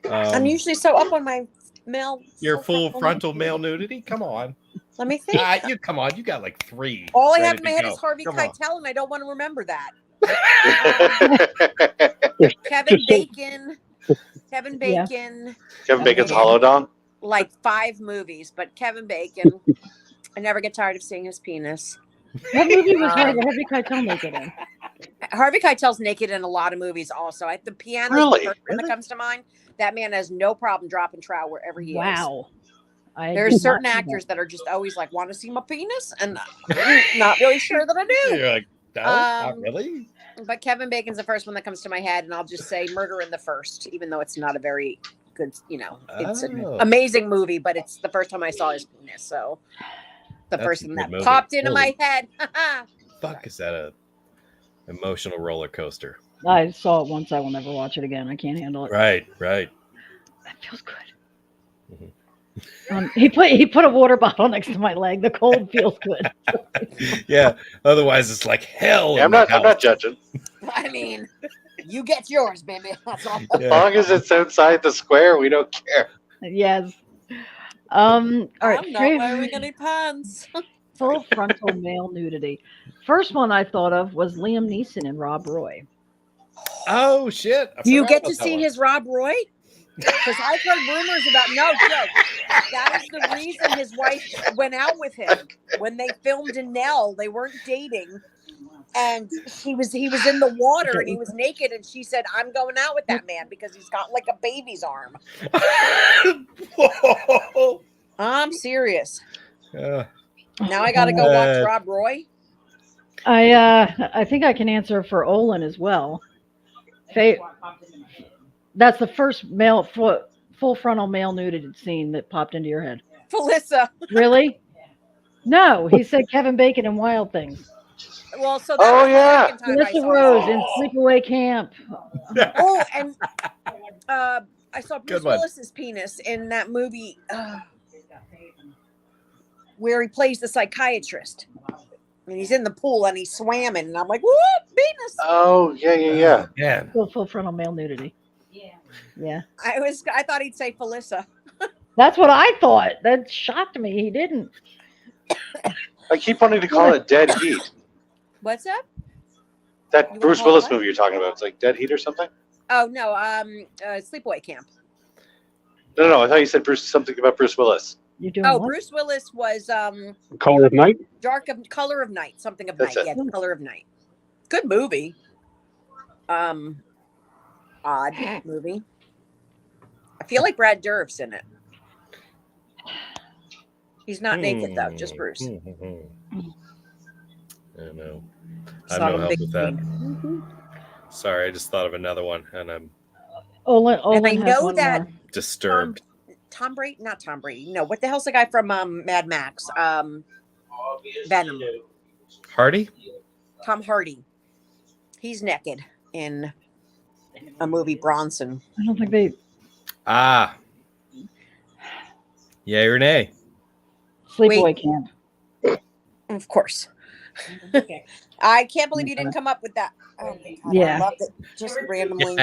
I'm usually so up on my male. Your full frontal male nudity? Come on. Let me think. You come on. You got like 3. All I ready have in my to head go. is Harvey Come on. Keitel, and I don't want to remember that. Just- Kevin just so- Bacon. Kevin Yeah. Bacon. Kevin Bacon's Okay. Hollow Dong. Like 5 movies, but Kevin Bacon. I never get tired of seeing his penis. What movie was Harvey Keitel naked in? Harvey Keitel's naked in a lot of movies. Also, the piano Really? is the first one that comes to mind. That man has no problem dropping trout wherever he is. Wow. There's certain actors that are just always like, want to see my penis, and I'm not really sure that I do. You're like, no, not Um, really. But Kevin Bacon's the first one that comes to my head, and I'll just say Murder in the First, even though it's not a very good, it's an Oh. amazing movie, but it's the first time I saw his penis, so the That's first a thing good that movie. popped into Holy my head. Fuck, is that a emotional roller coaster? I saw it once. I will never watch it again. I can't handle it. Right. That feels good. Mhm. He put a water bottle next to my leg. The cold feels good. Yeah. Otherwise, it's like hell. Yeah, in the I'm not house. judging. I mean, you get yours, baby. That's all. As Yeah. long as it's outside the square, we don't care. Yes. All right. I'm not wearing any pants. Full frontal male nudity. First one I thought of was Liam Neeson and Rob Roy. Oh shit! I Do you forgot get about to that see one. his Rob Roy? Because I've heard rumors about no joke. That is the reason his wife went out with him when they filmed in Nell. They weren't dating, and he was in the water and he was naked, and she said, "I'm going out with that man because he's got like a baby's arm." Whoa. I'm serious. Uh, Now I got to go watch Uh, Rob Roy. I think I can answer for Olin as well. That's the first full frontal male nudity scene that popped into your head. Felissa. Really? No, he said Kevin Bacon in Wild Things. Well, so that Oh, was yeah. the second time I Melissa saw Rose him. in Sleepaway Camp. Oh, and I saw Bruce Good one. Willis's penis in that movie where he plays the psychiatrist. And he's in the pool and he's swimming, and I'm like, "What penis?" Oh, yeah. Man. Full frontal male nudity. Yeah. I thought he'd say Felissa. That's what I thought. That shocked me. He didn't. I keep wanting to call it Dead Heat. What's up? That You Bruce wanna call it Willis what? movie you're talking about. It's like Dead Heat or something? Oh no, Sleepaway Camp. No. I thought you said something about Bruce Willis. You're doing Oh, what? Bruce Willis was Color of Night. Color of Night, something of That's night. it. Yeah, Color of Night. Good movie. Odd movie. I feel like Brad Dourif's in it. He's not naked though, just Bruce. I don't know. I Saw have no him help big with that. screen. Sorry, I just thought of another one, and I'm Olin And I has know one that more. disturbed. Tom Brady, not Tom Brady. No, what the hell's the guy from Mad Max? Venom. Hardy? Tom Hardy. He's naked in a movie, Bronson. I don't think they Ah. Yay or nay? Sleepaway Camp. Of course. I can't believe you didn't come up with that. Oh my God, Yeah. I loved it. Just randomly.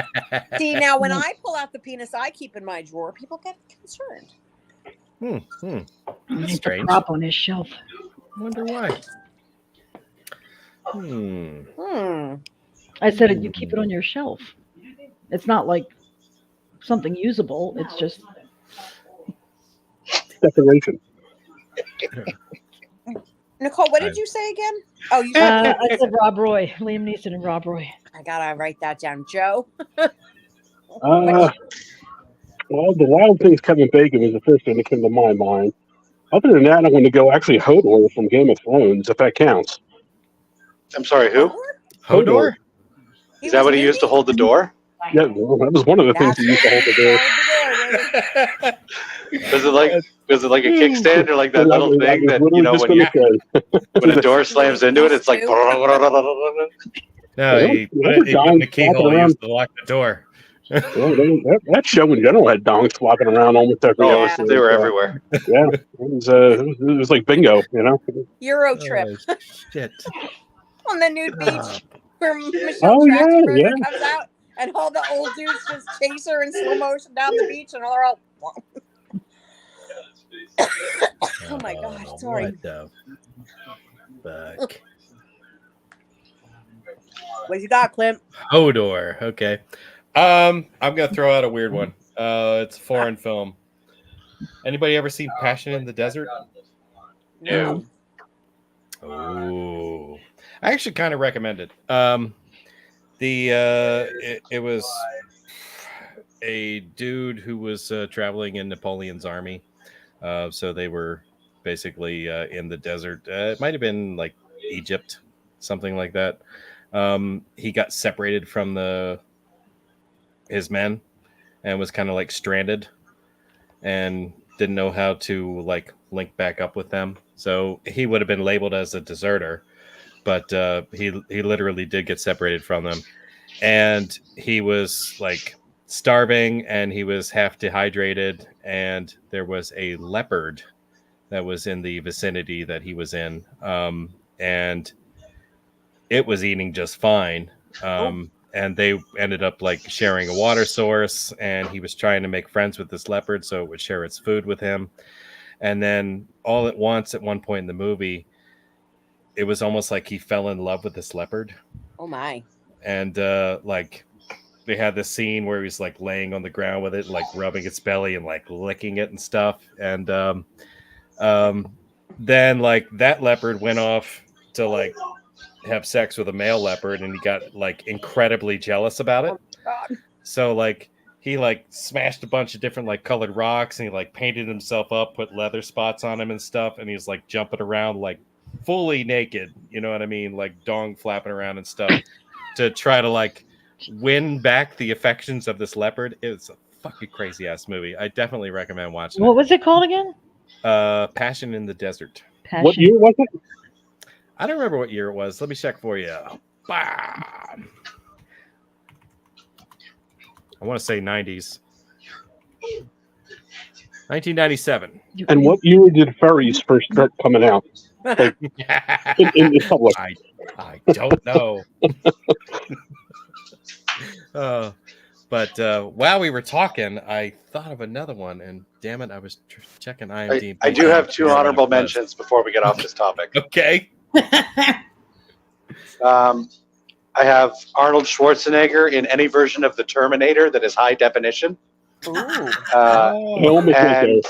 See, now when I pull out the penis I keep in my drawer, people get concerned. That's He's strange. prop on his shelf. Wonder why. I said you keep it on your shelf. It's not like something usable. It's just Decoration. Nicole, what did you say again? Oh, you said I said Rob Roy, Liam Neeson, and Rob Roy. I gotta write that down. Joe. Well, the Wild Things Kevin Bacon was the first thing that came to my mind. Other than that, I'm going to go actually Hodor from Game of Thrones, if that counts. I'm sorry, who? Hodor? Is that what he used to hold the door? Yeah, well, that was one of the things he used to hold the door. Was it like a kickstand or like that I little was thing that literally just when gonna say. when a door slams into it, it's like. No, Yeah, he yeah, put it in Don's the keyhole. flopping He around. used to lock the door. Yeah, that show in general had dongs flopping around almost every Oh, episode. they were everywhere. Yeah, it was like bingo, you know. Euro trip Oh, shit. on the nude beach where Michelle Oh, yeah, Trachtenberger yeah. comes out and all the old dudes just chase her in slow motion down the beach and they're all. Oh my God! Sorry. What the fuck? What you got, Clint? Hodor. Okay. I'm gonna throw out a weird one. It's a foreign film. Anybody ever seen Passion in the Desert? No. Oh, I actually kind of recommend it. It was a dude who was traveling in Napoleon's army. So they were basically in the desert. It might have been like Egypt, something like that. He got separated from his men and was kind of like stranded and didn't know how to like link back up with them. So he would have been labeled as a deserter, but he literally did get separated from them, and he was like starving and he was half dehydrated, and there was a leopard that was in the vicinity that he was in, and it was eating just fine. And they ended up like sharing a water source, and he was trying to make friends with this leopard so it would share its food with him. And then all at once, at one point in the movie, it was almost like he fell in love with this leopard. Oh my! And like they had this scene where he's like laying on the ground with it, like rubbing its belly and like licking it and stuff. And then like that leopard went off to like have sex with a male leopard, and he got like incredibly jealous about it. God. So like he like smashed a bunch of different like colored rocks, and he like painted himself up, put leather spots on him and stuff, and he's like jumping around like fully naked, you know what I mean, like dong flapping around and stuff to try to like win back the affections of this leopard. It's a fucking crazy ass movie. I definitely recommend watching What was it called again? it. Passion in the Desert. Passion. What year was it? I don't remember what year it was. Let me check for you. Bam. I want to say 90s. 1997. And what year did furries first start coming out? Like, in public? I don't know. But while we were talking, I thought of another one, and damn it, I was checking IMDb. I do have two honorable mentions before we get off this topic. Okay. I have Arnold Schwarzenegger in any version of the Terminator that is high definition. Well, And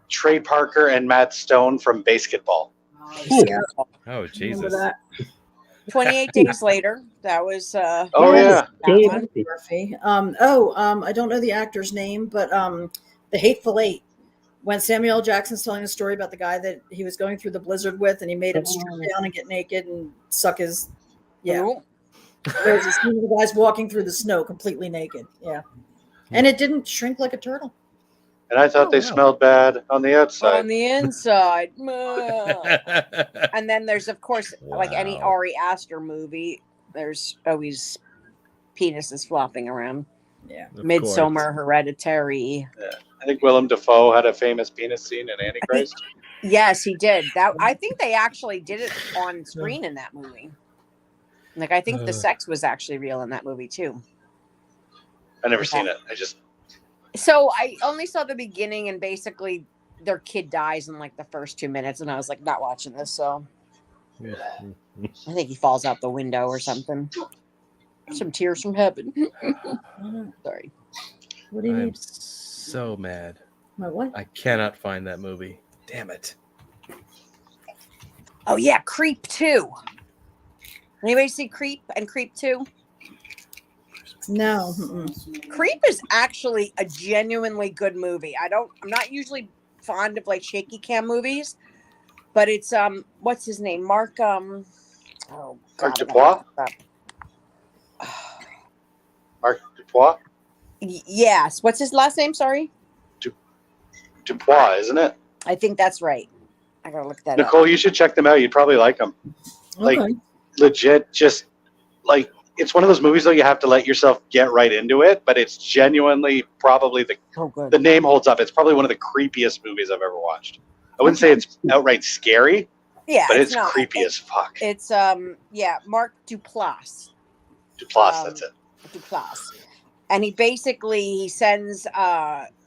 Trey Parker and Matt Stone from Basketball. Oh, Jesus. 28 days later. That was. Oh, that yeah. one. Murphy. I don't know the actor's name, but The Hateful Eight. When Samuel L. Jackson's telling a story about the guy that he was going through the blizzard with, and he made him strip down and get naked and suck his. Yeah. Ooh. There's a scene of the guys walking through the snow completely naked. Yeah. And it didn't shrink like a turtle. And I thought they smelled bad on the outside. On the inside. And then there's, of course, like any Wow. Ari Aster movie, there's always penises flopping around. Yeah. Of Midsummer, course. Hereditary. I think Willem Dafoe had a famous penis scene in Antichrist. Yes, he did. That I think they actually did it on screen in that movie. Like I think the sex was actually real in that movie too. I've never seen it. I just So I only saw the beginning, and basically their kid dies in like the first 2 minutes, and I was like, not watching this. So I think he falls out the window or something. Some tears from heaven. Sorry. What do you I'm mean? so mad. My what? I cannot find that movie. Damn it. Oh yeah, Creep 2. Anybody see Creep and Creep 2? No. Mm-mm. Creep is actually a genuinely good movie. I'm not usually fond of like shaky cam movies, but it's what's his name? Mark oh Mark God, I gotta Dubois? look it up. Mark Dubois? Yes. What's his last name? Sorry. Dubois, isn't it? I think that's right. I gotta look that Nicole, up. you should check them out. You'd probably like them. Like, Okay. legit, just like, it's one of those movies though you have to let yourself get right into it, but it's genuinely probably Oh, good. the name holds up. It's probably one of the creepiest movies I've ever watched. I wouldn't say it's outright scary, Yeah, but it's not. creepy as fuck. It's Mark Duplass. Duplass, that's it. Duplass. And he sends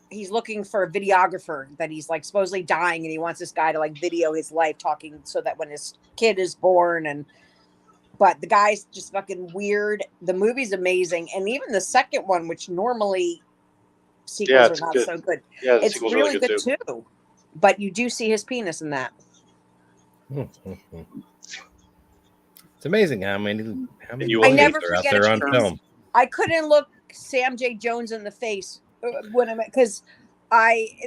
he's looking for a videographer that he's like supposedly dying, and he wants this guy to like video his life, talking so that when his kid is born. But the guy's just fucking weird. The movie's amazing, and even the second one, which normally sequels it's are not good. so good, Yeah, the it's sequel's really good too. But you do see his penis in that. It's amazing how many I movies never are out forget there it on because film. I couldn't look Sam J. Jones in the face when because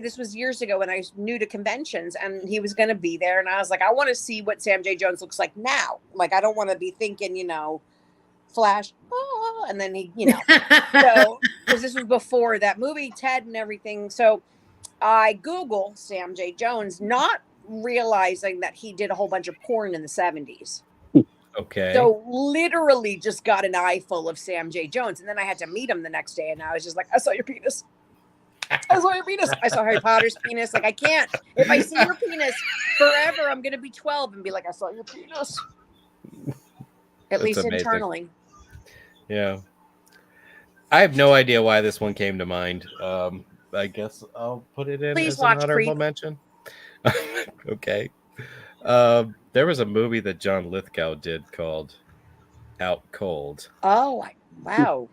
this was years ago when I was new to conventions, and he was going to be there, and I was like, I want to see what Sam J. Jones looks like now. Like, I don't want to be thinking, Flash, and then he, so because this was before that movie, Ted and everything. So I Google Sam J. Jones, not realizing that he did a whole bunch of porn in the 70s. Okay. So literally just got an eye full of Sam J. Jones. And then I had to meet him the next day, and I was just like, I saw your penis. I saw your penis. I saw Harry Potter's penis. Like, I can't. If I see your penis forever, I'm going to be 12 and be like, I saw your penis. At That's least amazing. internally. Yeah. I have no idea why this one came to mind. I guess I'll put it in Please as an watch honorable Creep. mention. Okay. There was a movie that John Lithgow did called Out Cold. Oh, wow.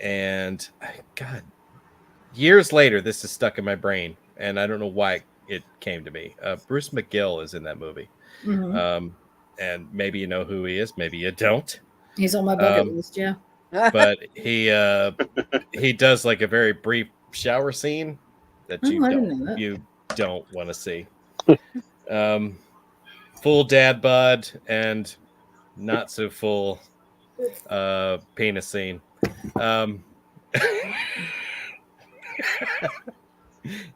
And God, years later, this is stuck in my brain, and I don't know why it came to me. Bruce McGill is in that movie. Mhm. And maybe you know who he is, maybe you don't. He's on my bucket list. Yeah. But he does like a very brief shower scene that Oh, I didn't know that. you don't want to see. Full dad bod and not so full penis scene.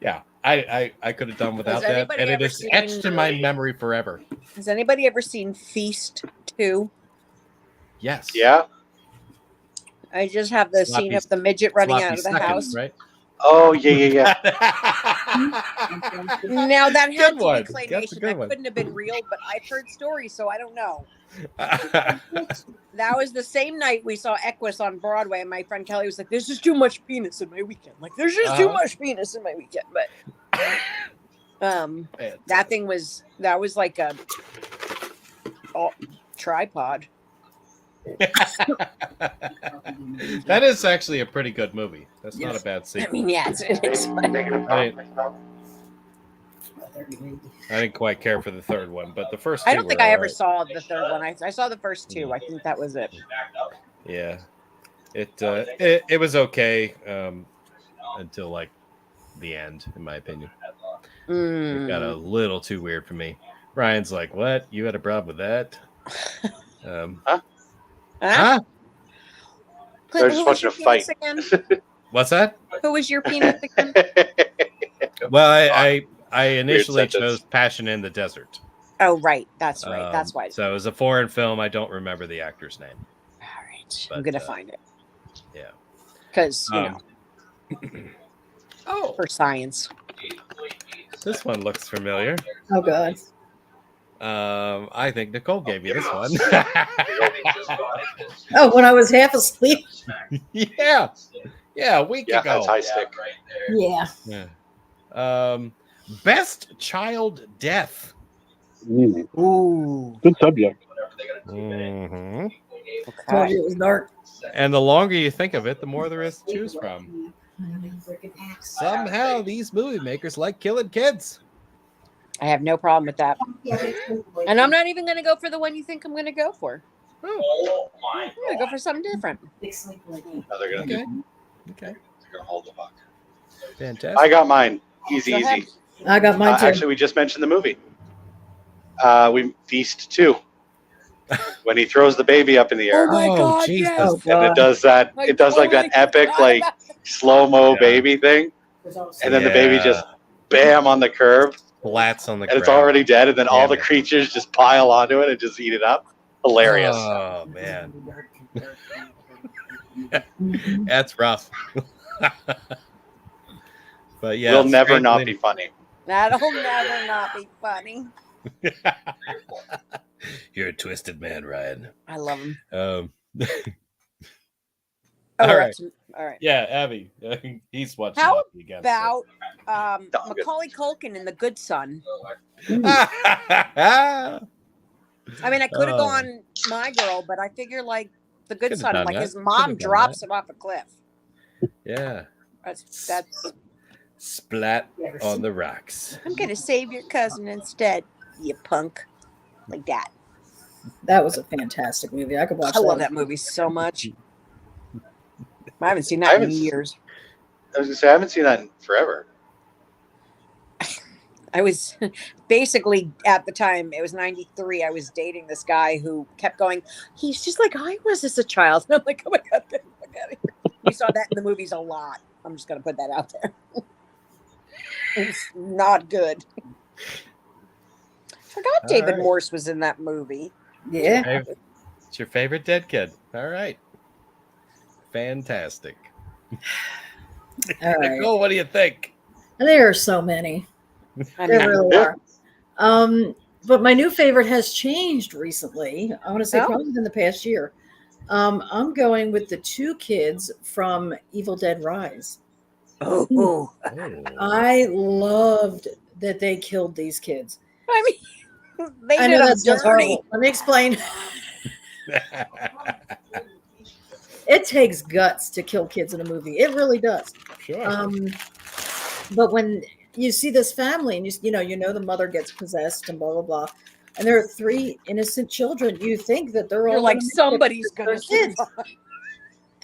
Yeah, I could have done without that, anybody and it ever is seen- etched in my memory forever. Has anybody ever seen Feast 2? Yes. Yeah. I just have the Sloppy- scene of the midget running Sloppy out of the seconds, house. right? Oh, yeah. Now that Good had to one. be That's a claymation. good That one. couldn't have been real, but I've heard stories, so I don't know. That was the same night we saw Equus on Broadway, and my friend Kelly was like, "There's just too much penis in my weekend. Like, there's just too much penis in my weekend." But that was like a tripod. That is actually a pretty good movie. That's not a bad I sequel. mean, yeah, it's I didn't quite care for the third one, but the first two I don't think were I ever alright. saw the third one. I saw the first two. I think that was it. Yeah, it was okay until like the end, in my opinion. It got a little too weird for me. Ryan's like, "What? You had a problem with that?" Huh? They're just watching a fight. What's that? Who was your penis again? Well, I initially sentence. chose Passion in the Desert. Oh, right. That's right. That's why. So it was a foreign film. I don't remember the actor's name. All right. But, I'm going to find it. Yeah. Because, Oh, for science. this one looks familiar. Oh God. I think Nicole gave you this one. Oh, when I was half asleep. Yeah, a week Yeah, ago. that's high stick. Yeah. Yeah. Best child death. Ooh. Good subject. Mm-hmm. Told you it was dark. And the longer you think of it, the more there is to choose from. Somehow these movie makers like killing kids. I have no problem with that. And I'm not even going to go for the one you think I'm going to go for. Oh my! I'm going to go for something different. No, they're gonna do. Okay. They're gonna hold the puck. Fantastic. I got mine. Easy, Go ahead. easy. I got mine too. Actually, we just mentioned the movie. We Feast 2. When he throws the baby up in the air, Oh my Oh, God, Jesus. yes. Oh, and God. it does that. I It does like that totally epic, forgot like about slow mo Yeah. baby thing, and then the baby Yeah. just bam on the curb, Flats on the and it's ground. already dead, and then all Damn the it. creatures just pile onto it and just eat it up. Hilarious. Oh man, that's rough. But yeah, Will never strangling- not be funny. That'll never not be funny. You're a twisted man, Ryan. I love him. Oh, All All right. right. All right. yeah, Abby. He's watching How hockey again. About Dog. Macaulay Culkin in The Good Son. so. I mean, I could have Oh. gone My Girl, but I figure like The Good Could've Son, done like that. his Could've mom done drops that. him off a cliff. Yeah, That's. splat on the rocks. I'm gonna save your cousin instead, you punk. Like that. That was a fantastic movie. I could watch I love that movie so much. I haven't seen that in years. I was gonna say I haven't seen that in forever. I was basically at the time, it was 93. I was dating this guy who kept going, he's just like I was as a child. And I'm like, oh my God, get the fuck out of here. We saw that in the movies a lot. I'm just going to put that out there. It's not good. Forgot David right. Morse was in that movie. Yeah. It's your favorite dead kid. All right. Fantastic. All right. Nicole, what do you think? There are so many. I There mean, really are. But my new favorite has changed recently. I want to say Oh. probably within the past year. I'm going with the two kids from Evil Dead Rise. oh, Oh. I loved that they killed these kids. I mean, they I did know them that sounds dirty. horrible. Let me explain. It takes guts to kill kids in a movie. It really does. Sure. But when you see this family and you know the mother gets possessed and blah blah blah, and there are three innocent children, you think that they're You're all like, gonna make it somebody's because going to they're kids.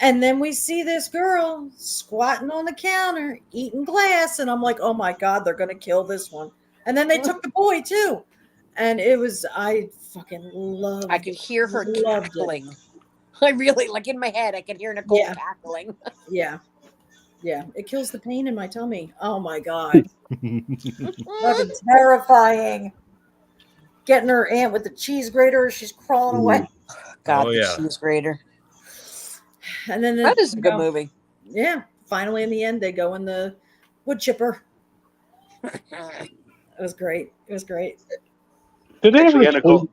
And then we see this girl squatting on the counter eating glass, and I'm like, oh my God, they're gonna kill this one. And then they took the boy too, and I fucking loved. I could hear her Loved it. cackling. I really, like in my head, I can hear Nicole Yeah. cackling. Yeah. It kills the pain in my tummy. Oh my God. Fucking terrifying. Getting her aunt with the cheese grater, she's crawling away. God, Oh, the yeah. cheese grater. And then That is a good you know, movie. Yeah. Finally in the end they go in the wood chipper. It was great. Did they ever Actually, yeah, explain,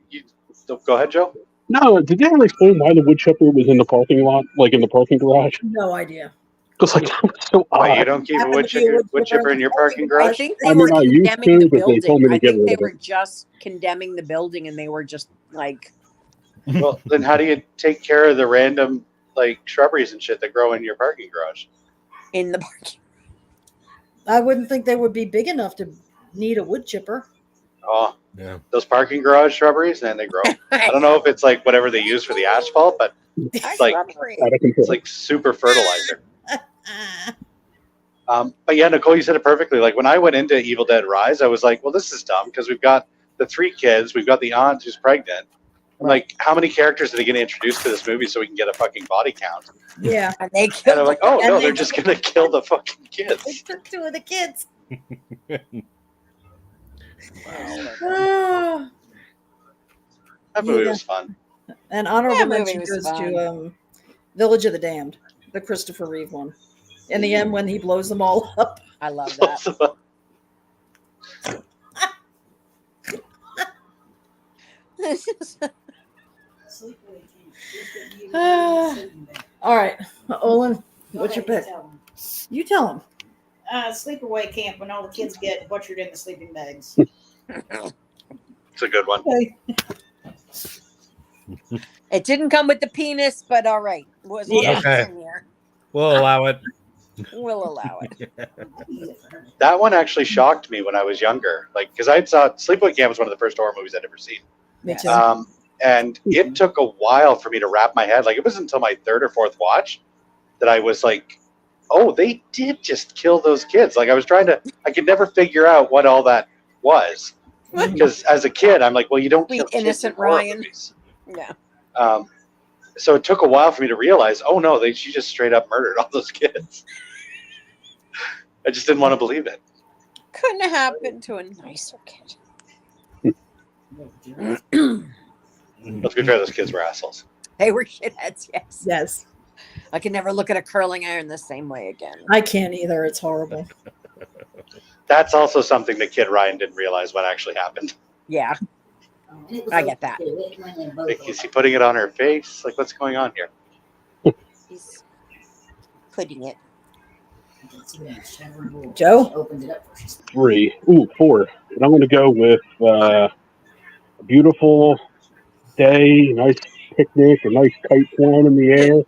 Nicole, go ahead, Joe. no, did they ever explain why the wood chipper was in the parking lot, like in the parking garage? No idea. It's like that was so Why odd. you don't keep a Happened wood to be a chipper, wood chipper in your parking I garage? think I they mean, were I used condemning to, the but they told building. me to I get think rid they of were it. just condemning the building and they were just like, Well, then how do you take care of the random like shrubberies and shit that grow in your parking garage? in the parking. I wouldn't think they would be big enough to need a wood chipper. Oh, Yeah. those parking garage shrubberies, and they grow. I don't know if it's like whatever they use for the asphalt, but like- Out of control. it's like super fertilizer. But yeah, Nicole, you said it perfectly. Like when I went into Evil Dead Rise, I was like, well, this is dumb because we've got the three kids, we've got the aunt who's pregnant. I'm like, how many characters are they going to introduce to this movie so we can get a fucking body count? Yeah. And they And killed I'm like, oh And no, they- they're just going to kill the fucking They kids. took two of the kids. That movie Yeah. was fun. And honorable That movie mention was goes fun. to Village of the Damned, the Christopher Reeve one. In the end, when he blows them all up. I love that. All right, Olin, what's your pick? You tell him. Sleepaway camp when all the kids get butchered in the sleeping bags. It's a good one. Okay. It didn't come with the penis, but all right. Was Yeah. Okay. in here. We'll allow it. We'll allow it. That one actually shocked me when I was younger. Like, because I saw Sleepaway Camp was one of the first horror movies I'd ever seen. Me too. And it took a while for me to wrap my head. Like, it wasn't until my third or fourth watch that I was like, oh, they did just kill those kids. Like, I could never figure out what all that was. Because as a kid, I'm like, well, you don't Sweet kill kids in innocent horror Ryan. movies. Yeah. So it took a while for me to realize, oh no, she just straight up murdered all those kids. I just didn't want to believe it. Couldn't have happened to a nicer kid. Let's be fair, those kids were assholes. They were shitheads, yes. Yes. I can never look at a curling iron the same way again. I can't either. It's horrible. That's also something that Kid Ryan didn't realize what actually happened. Yeah, I get that. Like, is he putting it on her face? Like, what's going on here? He's putting it. Joe? 3. Ooh, 4. And I'm going to go with a beautiful day, nice picnic, a nice kite flying in the air.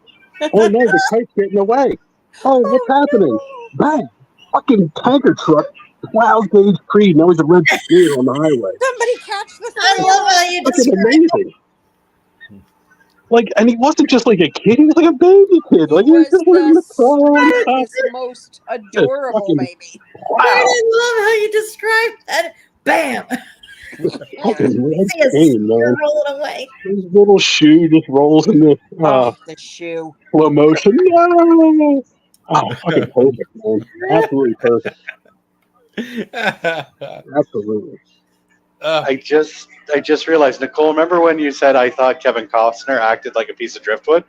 Oh no, the kite's getting away. Oh, what's happening? Bang! Fucking tanker truck plows Gage Creed. Now he's a red steer on the highway. Somebody catch the I love how you Fucking describe amazing. Like, and he wasn't just like a kid; he was like a baby kid. Like, he was just wearing the car and stuff. the most adorable fucking- baby. Wow! I love how you described that. Bam! Fucking red See a stain, man. spear rolling away. His little shoe just rolls in the The shoe. slow motion. No! Oh, fucking perfect, man! Absolutely perfect. Absolutely. I just realized, Nicole, remember when you said I thought Kevin Costner acted like a piece of driftwood?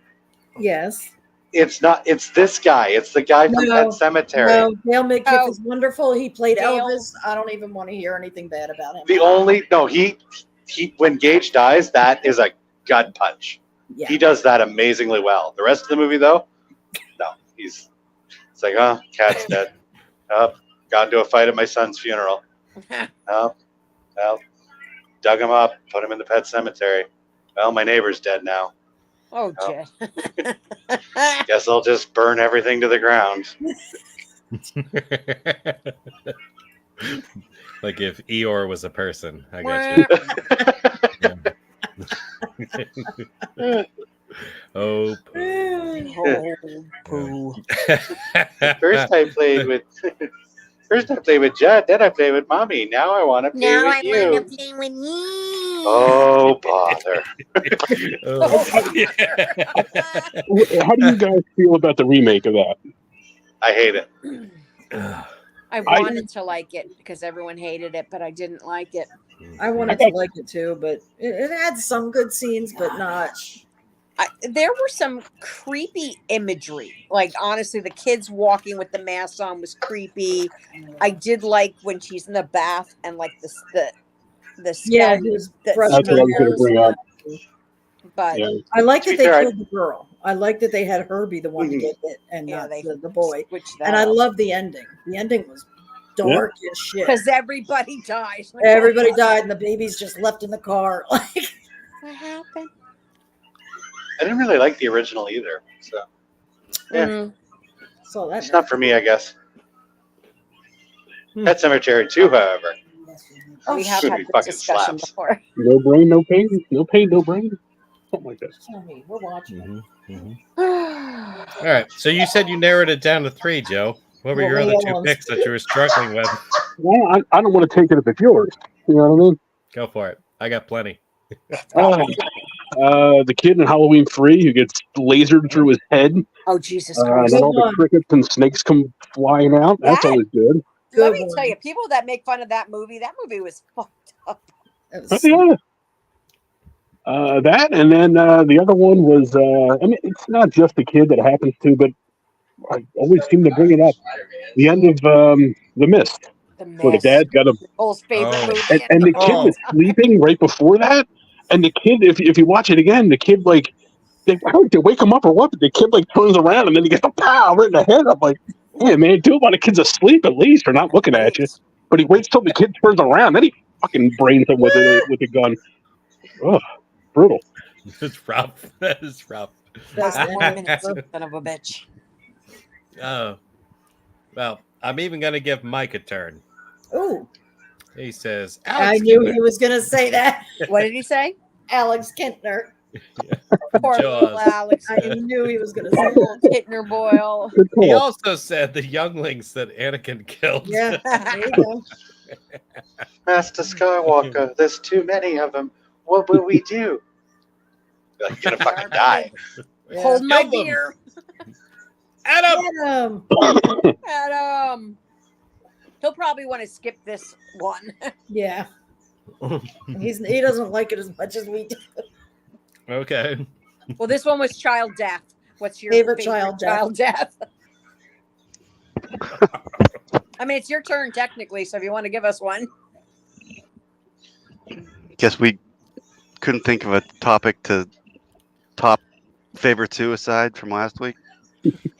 Yes. It's not. It's this guy. It's the guy from No, Pet Cemetery. No, Dale Midkiff Oh. is wonderful. He played Dale. Elvis. I don't even want to hear anything bad about him. He when Gage dies, that is a gut punch. Yeah. He does that amazingly well. The rest of the movie, though, no. It's like, oh, cat's dead. Oh, got into a fight at my son's funeral. Oh, well, dug him up, put him in the pet cemetery. Well, my neighbor's dead now. Oh, Oh. Jet. Guess I'll just burn everything to the ground. Like if Eeyore was a person, I got you. Oh, poo. Oh, poo. First I played with Jet, then I played with Mommy. Now I want to play with you. play with you. Oh, bother. Oh. How do you guys feel about the remake of that? I hate it. I wanted to like it because everyone hated it, but I didn't like it. I wanted to like it too, but it had some good scenes, but not. There were some creepy imagery. Like, honestly, the kids walking with the mask on was creepy. I did like when she's in the bath and like the Yeah, skeleton- he was the brushing That's what I was going to bring up. but Yeah. I like To that be they fair, killed the girl. I like that they had her be the one to get hit and yeah, not they the boy. switched that And I up. love the ending. The ending was dark as shit. because everybody dies. Like, Everybody died and the baby's just left in the car. Like, What happened? I didn't really like the original either. So yeah, Mhm. so that it's not for me, I guess. Pet Cemetery 2, however. We have Should had be this fucking discussion slaps. before. No brain, no pain. No pain, no brain. Something like that. Tell me, we're watching. All right. So you said you narrowed it down to 3, Joe. What were What your were other the 2 other ones? picks that you were struggling with? Well, I don't want to take it if it's yours. You know what I mean? Go for it. I got plenty. The kid in Halloween 3 who gets lasered through his head, Oh, Jesus and Christ. then all the crickets and snakes come flying out. That's That- always good. Let Good me one. tell you, people that make fun of that movie was fucked up. It Oh, was- yeah. That, and then the other one was, I mean, it's not just the kid that it happens to, but I always seem to bring it up. The end of The Mist, The where the Mist. dad's got a, Nicole's favorite Oh. movie. and the kid was sleeping right before that, and the kid, if you watch it again, the kid, like, I don't know if they wake him up or what, but the kid, like, turns around, and then he gets a pow right in the head. I'm like, hey, man, do about a kid's asleep at least, or not looking at you. But he waits till the kid turns around, then he fucking brains him with a gun. Ugh, brutal. It's rough. That is rough. That's Five the more end. minutes, you son of a bitch. Oh. Well, I'm even going to give Mike a turn. Ooh, He says, I Alex knew Kintner. he was going to say that. What did he say? Alex Kintner. Poor little Jaws. Alex. I knew he was going to say Little that. Kittner boy. Good He call. also said the younglings that Anakin killed. Yeah, there you go. Master Skywalker, there's too many of them. What will we do? You're like, gonna fucking die. Yeah. Hold my Kill them. beer. Adam! Adam. He'll probably want to skip this one. Yeah. He doesn't like it as much as we do. Okay. Well, this one was child death. What's your Favorite child death? I mean, it's your turn technically, so if you want to give us one. Guess we couldn't think of a topic to top favorite suicide from last week.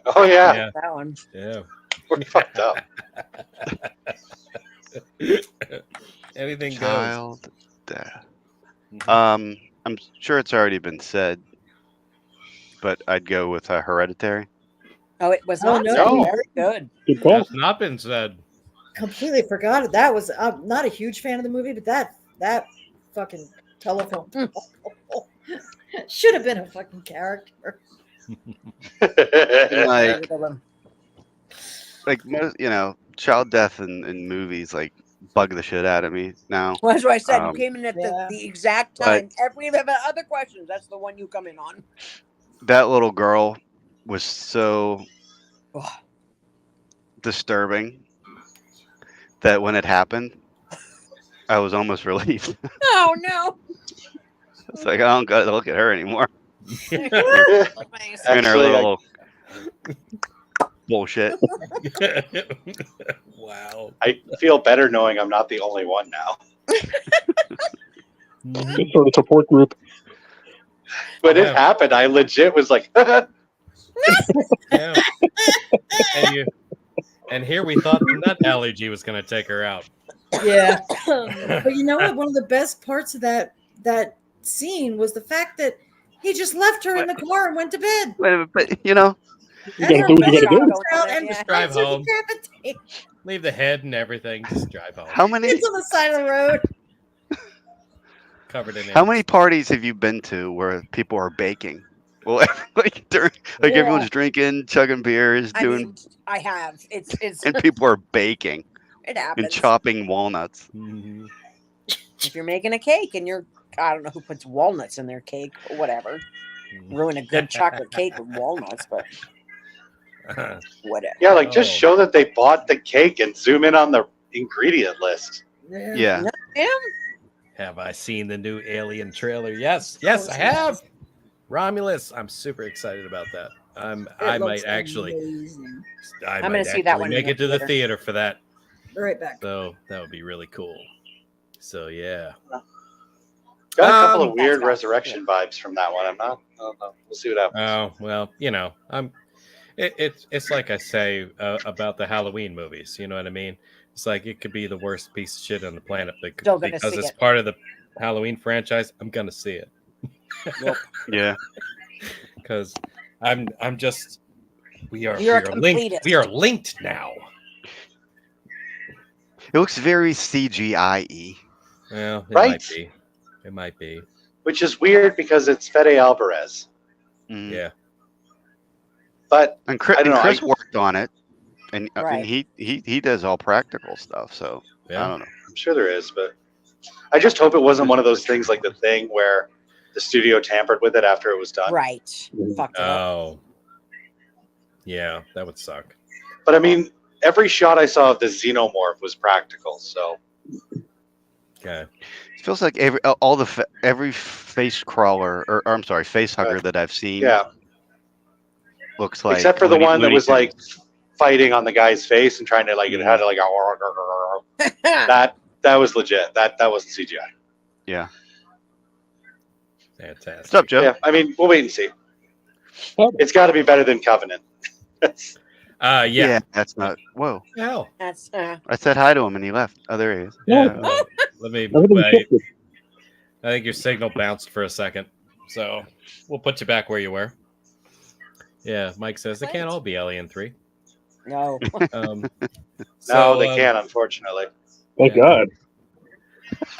Oh yeah, Yeah. That one. Yeah. we're fucked up. Anything goes. Child death. Mhm. I'm sure it's already been said, but I'd go with Hereditary. Oh, it was Oh, not no. so very good. Good call. That's not been said. Completely forgot it. That was, I'm not a huge fan of the movie, but that fucking telephone should have been a fucking character. Like, child death in movies like bug the shit out of me now. Well, that's why I said you Um, came in at Yeah. the exact time. If we have other questions, that's the one you come in on. That little girl was so Ugh. disturbing that when it happened, I was almost relieved. Oh no! It's like I don't got to look at her anymore. Thanks. And her Actually, little bullshit. Wow. I feel better knowing I'm not the only one now. Good sort of support group. When it Yeah. happened, I legit was like, Yeah. And here we thought the nut allergy was going to take her out. Yeah. But you know what? One of the best parts of that scene was the fact that he just left her in the car and went to bed. But You gotta do what you gotta do. Out and Yeah. Drive so home. decapitated. Leave the head and everything. Just drive home. how many It's on the side of the road. Covered in how it. many parties have you been to where people are baking? Well, Yeah. everyone's drinking, chugging beers, I doing, mean, I have. It's and people are baking it and happens. chopping walnuts. Mhm. If you're making a cake and I don't know who puts walnuts in their cake or whatever. Ruin a good chocolate cake with walnuts, but whatever. yeah, like just Oh. show that they bought the cake and zoom in on the ingredient list. Yeah. Yeah. Have I seen the new Alien trailer? Yes, yes, I have. Romulus. I'm super excited about that. I might actually gonna see that one in make the it to the theater. theater for that. Right back. So that would be really cool. So yeah. Got a couple of That's weird got- resurrection vibes from that one. I don't know. We'll see what happens. Oh well, it's like I say about the Halloween movies. You know what I mean? It's like it could be the worst piece of shit on the planet, but Still gonna because see it's it. part of the Halloween franchise, I'm gonna see it Yeah. because I'm just we are You're a linked. completist. We are linked now. It looks very CGI-y. Well, it Right. might be. It might be. Which is weird because it's Fede Alvarez. Mm. Yeah. But And Chris, I don't know, Chris worked on it, and Right. he does all practical stuff. So I Yeah. don't know. I'm sure there is, but I just hope it wasn't one of those things like The Thing where the studio tampered with it after it was done. Right. Fucked it up. Oh. Yeah, that would suck. But I mean, every shot I saw of the xenomorph was practical, so Okay. It feels like every face crawler, or I'm sorry, face hugger that I've seen, yeah. looks like. Except for the Looney- one that Looney was like Tunes. fighting on the guy's face and trying to like it had like that was legit. That wasn't CGI. Yeah. Fantastic. What's up, Joe? Yeah, I mean, we'll wait and see. It's got to be better than Covenant. Yeah. That's not. Whoa! Hell. That's I said hi to him and he left. Oh, there he is. Yeah. Let me. Everything's shifted. I think your signal bounced for a second, so we'll put you back where you were. Yeah, Mike says they can't all be Alien 3. No. Um, No, they can't, unfortunately. Thank Yeah.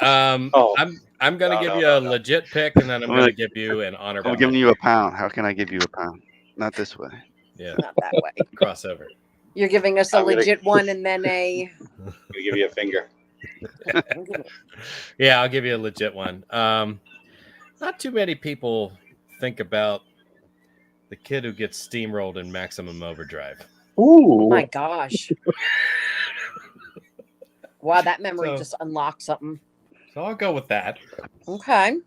God. Oh. I'm gonna No, give no, you no, a no. legit pick, and then I'm I'm gonna gonna- give you an honorable. I'm giving you a pound. How can I give you a pound? Not this way. Yeah, Not that way. crossover. You're giving us a I'm gonna- legit one and then a. I'm gonna give you a finger. Yeah, I'll give you a legit one. Not too many people think about the kid who gets steamrolled in Maximum Overdrive. Ooh. Oh my gosh. Wow, that memory So- just unlocked something. So I'll go with that. Okay.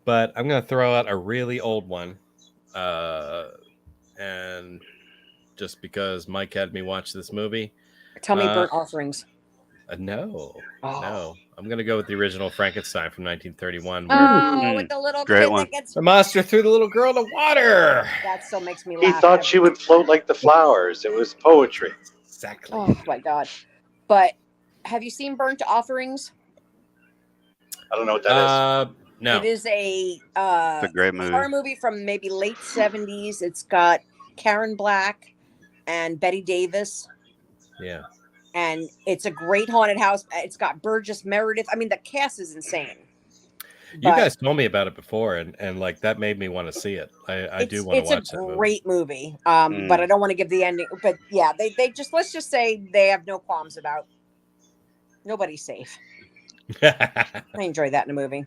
But I'm gonna throw out a really old one, and just because Mike had me watch this movie, Tell me burnt offerings. no, Oh. no, I'm gonna go with the original Frankenstein from 1931, where Oh, with the little Great kid one. that gets. the monster threw the little girl in the water. That still makes me He laugh. thought she would float like the flowers. It was poetry. Exactly. Oh my god. But have you seen Burnt Offerings? I don't know what that is. No. It is a It's a great movie. horror movie from maybe late 70s. It's got Karen Black and Betty Davis, Yeah. and it's a great haunted house. It's got Burgess Meredith. I mean, the cast is insane. You But guys told me about it before, and like that made me want to see it. I do want to watch It's that a movie. great movie. But I don't want to give the ending. But yeah, they just, let's just say they have no qualms about. Nobody's safe. I enjoy that in a movie.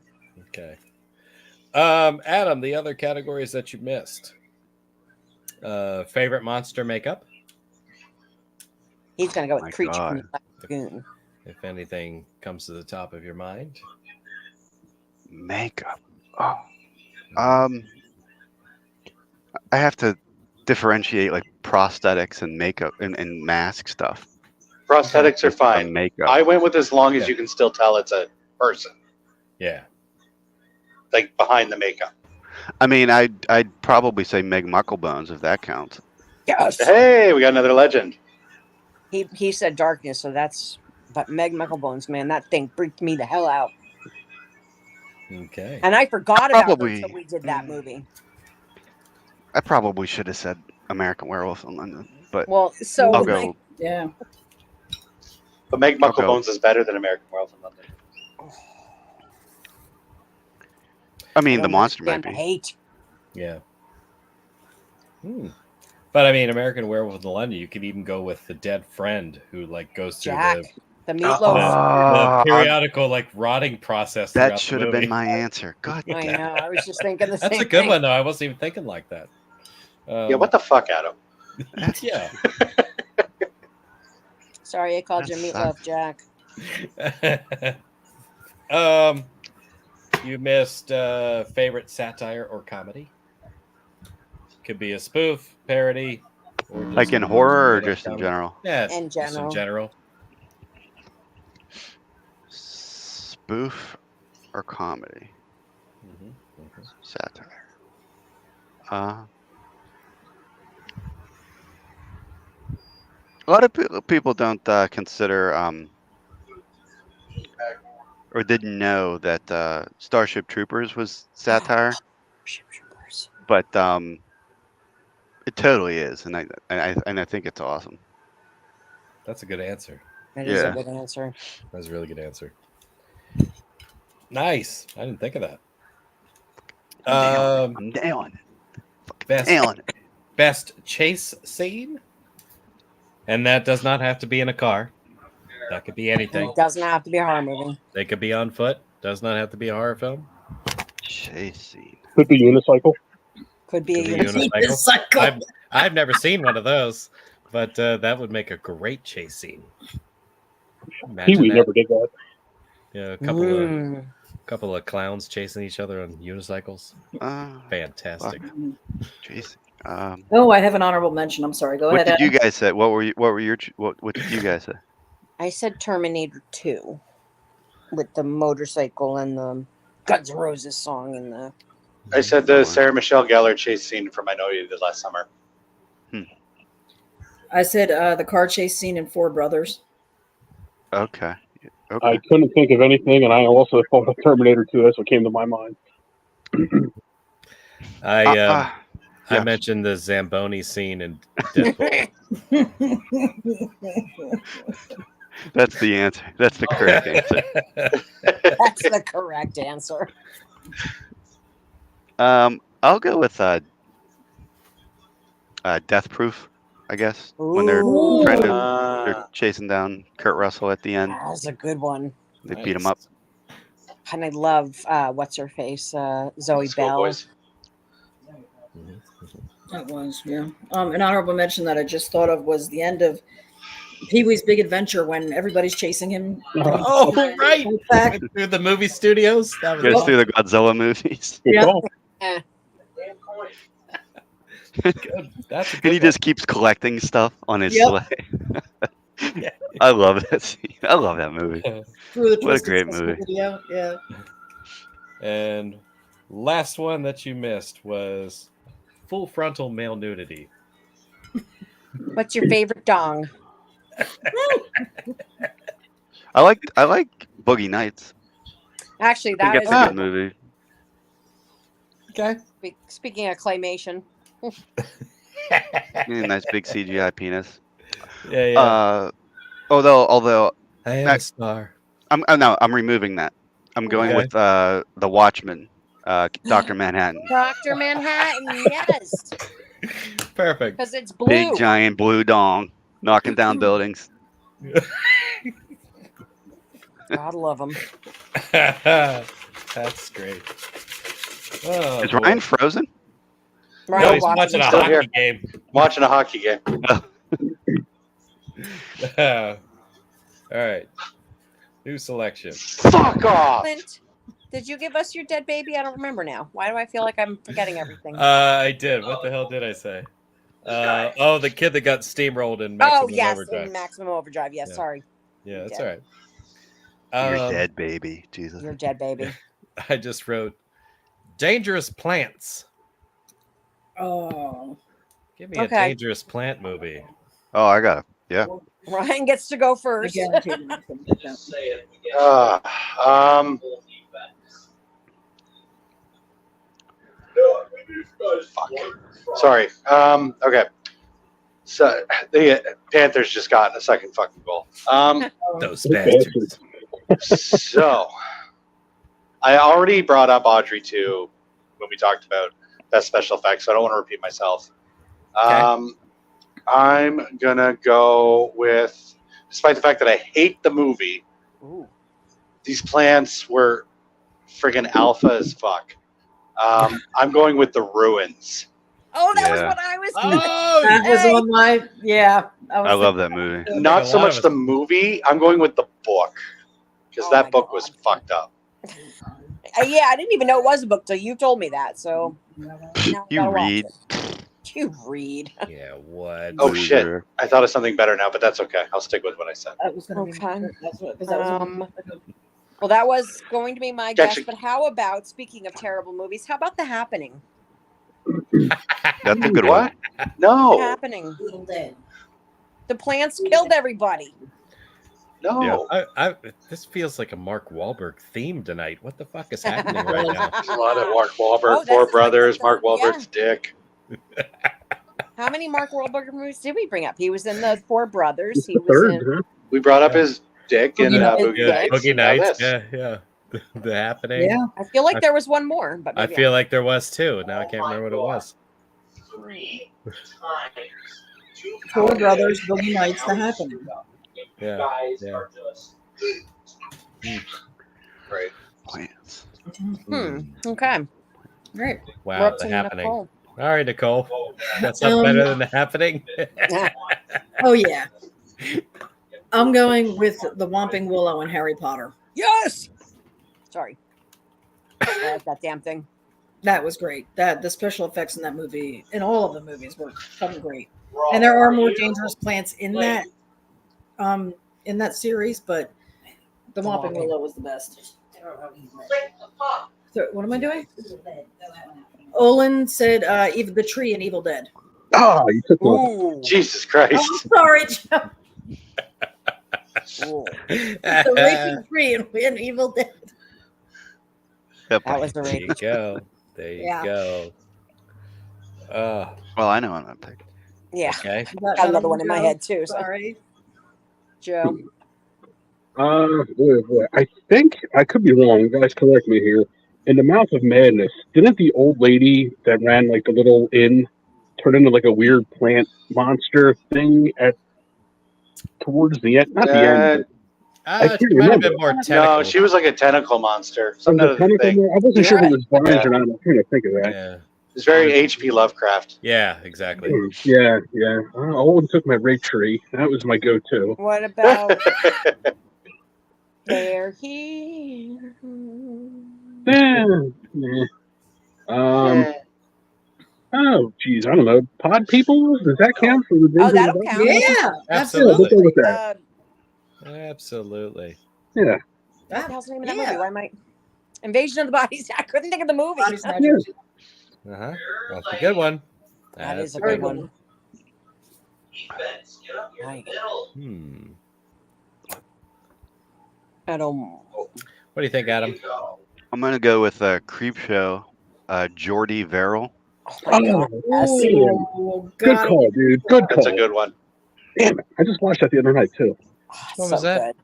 Okay. Adam, the other categories that you missed. Favorite monster makeup, He's gonna go with My Creature from God. the Black Lagoon. if anything comes to the top of your mind. Makeup. Oh. I have to differentiate like prosthetics and makeup and mask stuff. Prosthetics are from fine. Makeup. I went with as long as Yeah. you can still tell it's a person, Yeah. like behind the makeup. I mean, I'd probably say Meg Mucklebones if that counts. Yes. Hey, we got another legend. He said darkness, so that's. But Meg Mucklebones, man, that thing freaked me the hell out, Okay. and I forgot about her Probably- until we did that movie. I probably should have said American Werewolf in London, but Well, so I'll like, go. Yeah. But Meg I'll go. Mucklebones is better than American Werewolf in London. I mean, I the don't monster might understand be. the hate. Yeah. But I mean, American Werewolf in London, you could even go with the dead friend who like goes through Jack, the the, meatloaf. the periodical like rotting process. That throughout the should have movie. been my answer. God, I know. I was just thinking the same That's a good thing. one though. I wasn't even thinking like that. Yeah, what the fuck, Adam? Yeah. Sorry, I called you That meatloaf, Jack. You missed favorite satire or comedy. Could be a spoof, parody, or just like in horror or straight up just in comedy. general? Yeah, In just in general. Spoof or comedy? Satire. A lot of people don't consider or didn't know that Starship Troopers was satire, but it totally is, and I think it's awesome. That's a good answer. That is a Yeah. good answer. That's a really good answer. Nice. I didn't think of that. I'm nailing it. Best Nailing it. best chase scene, and that does not have to be in a car. That could be anything. It doesn't have to be a horror movie. They could be on foot. Does not have to be a horror film. Chase scene. Could be unicycle. Could be Could a be unicycle. I've never seen one of those, but that would make a great chase scene. Imagine Pee-wee that. never did that. Yeah, a Mm. couple of clowns chasing each other on unicycles. Fantastic. Chase. Oh, I have an honorable mention. I'm sorry. Go What ahead. did you Adam. guys say? What were your? What did you guys say? I said Terminator 2 with the motorcycle and the Guns N' Roses song and the. I said the Sarah Michelle Gellar chase scene from I Know You Did last summer. I said the car chase scene in Four Brothers. Okay. I couldn't think of anything, and I also thought of Terminator 2. That's what came to my mind. I I mentioned the Zamboni scene in Deadpool. That's the answer. That's the correct answer. That's the correct answer. I'll go with Death Proof, I guess. When they're Ooh. trying to they're chasing down Kurt Russell at the end. That's a good one. They beat him up. And I love what's her face, Zoe Bell. Boys. That was, yeah. An honorable mention that I just thought of was the end of Pee-wee's Big Adventure when everybody's chasing him. Oh, right. Back. Through the movie studios. That was Goes awesome. through the Godzilla movies. Yeah. Eh. Good. That's a good And he one. just keeps collecting stuff on his Yep. sleigh. I love that scene. I love that movie. Through the What a Twisted great Sister movie. Video. Yeah. And last one that you missed was full frontal male nudity. What's your favorite dong? I like Boogie Nights. Actually, I think that that's a is good movie. Okay. speaking of claymation. Nice big CGI penis. Yeah, yeah. Although I am that- a star. I'm removing that. I'm going Okay. with The Watchmen, Dr. Manhattan. Dr. Manhattan, yes. Perfect. Because it's blue. Big giant blue dong knocking down buildings. God love him. That's great. Oh, Is boy. Ryan frozen? No, he's watching a Still here. hockey game. Watching a hockey game. All right. New selection. Fuck off. Clint, did you give us your dead baby? I don't remember now. Why do I feel like I'm forgetting everything? I did. What the hell did I say? The kid that got steamrolled in Maximum oh, yes, Overdrive. in Maximum Overdrive. Yes, Yeah. sorry. Yeah, that's Yeah. all right. You're dead, baby. Jesus. Your dead baby. I just wrote Dangerous Plants. Oh. Give me a Okay. dangerous plant movie. Oh, I got it. Yeah. Ryan gets to go first. I guarantee I'm not gonna get that. Fuck. Sorry. Okay. So the Panthers just got a second fucking goal. Those bastards. So I already brought up Audrey 2 when we talked about best special effects, so I don't want to repeat myself. I'm gonna go with, despite the fact that I hate the movie, Ooh. these plants were friggin' alpha as fuck. I'm going with The Ruins. Oh, that was Yeah. what I was. Oh, That was on my, yeah. I love that movie. Not so lot much of the movie. I'm going with the book because Oh my that book was God. fucked up. Yeah, I didn't even know it was a book till you told me that. So now I You gotta watch read. it. You read. yeah, what? Oh shit! Loser. I thought of something better now, but that's okay. I'll stick with what I said. That was gonna Okay. be that's what, 'cause that was Well, that was going to be my Gotcha. guess. But how about, speaking of terrible movies, how about The Happening? That's a good What? one. The No, Happening. The plants killed everybody. no. This feels like a Mark Wahlberg theme tonight. What the fuck is happening right now? There's a lot of Mark Wahlberg, Oh, that's Four the Brothers, second Mark one, yeah. Wahlberg's dick. How many Mark Wahlberg movies did we bring up? He was in the Four Brothers. He was Third, in. huh? We brought up his dick in Boogie Nights. Boogie Yeah, Nights. Boogie and now Nights. this. Yeah. The Happening. yeah. I feel like there was one more, but I maybe feel like there was too. Now I can't remember what it was. Four Brothers, Boogie Nights, The Happening. Yeah. Right. Plants. Okay. Right. We're Wow, up The to Happening. Nicole. All right, Nicole. Got something better than The Happening? Oh yeah. I'm going with the Whomping Willow and Harry Potter. Yes. Sorry. I like that damn thing. That was great. That the special effects in that movie, in all of the movies, were fucking great. And there are more dangerous plants in that series, but the Whomping Willow was the best. So what am I doing? Olin said even the tree in Evil Dead. Ah, you took one. Ooh. Jesus Oh, Christ. I'm sorry, Joe. Ooh. The raging tree in Evil Dead. That was the There you rage. go. There you Yeah. go. Oh, Well, I know I'm gonna pick. Yeah. okay. Got another one in my head too. So. Sorry. Joe. Boy. I think I could be wrong. You guys, correct me here. In the Mouth of Madness, didn't the old lady that ran like the little inn turn into like a weird plant monster thing at towards the end? Not the end. I can't She might have remember. been more No, tentacle. she was like a tentacle monster. Was Some it other tentacle thing. more? I wasn't sure if it was vines Yeah. or not. I'm trying to think of that. Yeah. It's very H.P. Lovecraft. Yeah, exactly. Yeah. Owen took my rape tree. That was my go-to. What about They're Here? Yeah. Oh, geez, I don't know. Pod people? Does that count for the? Oh, that'll count. Yeah, Absolutely. Let's go with that. Absolutely. Yeah. What the hell's the name of that movie? Why am I? Invasion of the Bodies. I couldn't think of the movie. Uh-huh. That's a good one. That That's is a good one. Right. I don't. What do you think, Adam? I'm gonna go with Creep Show, Jordy Verrill. Oh, Good call, dude. Good call. That's a good one. Damn it. I just watched that the other night, too. What was that?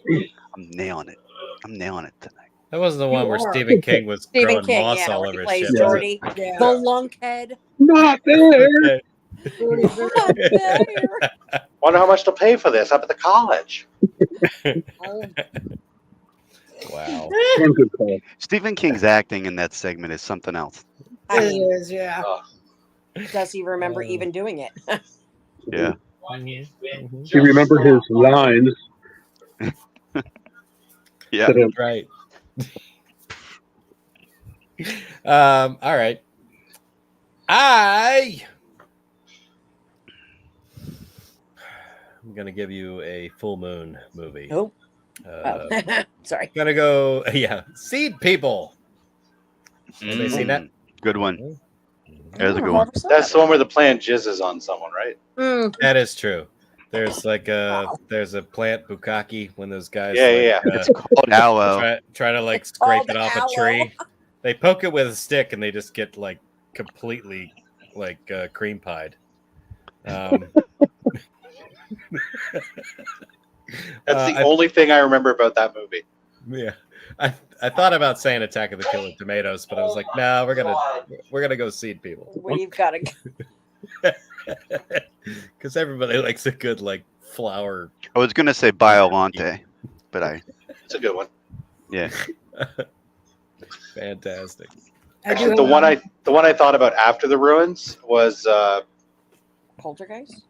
I'm nailing it. I'm nailing it tonight. That wasn't the one You where are. Stephen King was Stephen growing King, moss yeah, all where over he his plays shit. Jordy, Yeah. the lunkhead. Not there. Okay. Wonder how much they'll pay for this up at the college. Wow. One good call. Stephen King's acting in that segment is something else. I It mean, is, yeah. does he remember even doing it? Yeah. He remembered his lines. Yeah. Right. All right. I'm gonna give you a full moon movie. Oh. Sorry. Gonna go. Yeah. Seed People. Anybody seen that? Good one. There's a good one. That's the one where the plant jizzes on someone, right? That is true. There's like there's a plant bukkake when those guys It's called aloe. try to like scrape called it off aloe. a tree. They poke it with a stick and they just get like completely like cream pied. That's the only thing I remember about that movie. Yeah, I thought about saying Attack of the Killer Tomatoes, but I was like, no, we're gonna go Seed People We've got to. because everybody likes a good like flower. I was gonna say Biolante, but It's a good one. yeah. Fantastic. Actually, the one I thought about after the ruins was Poltergeist?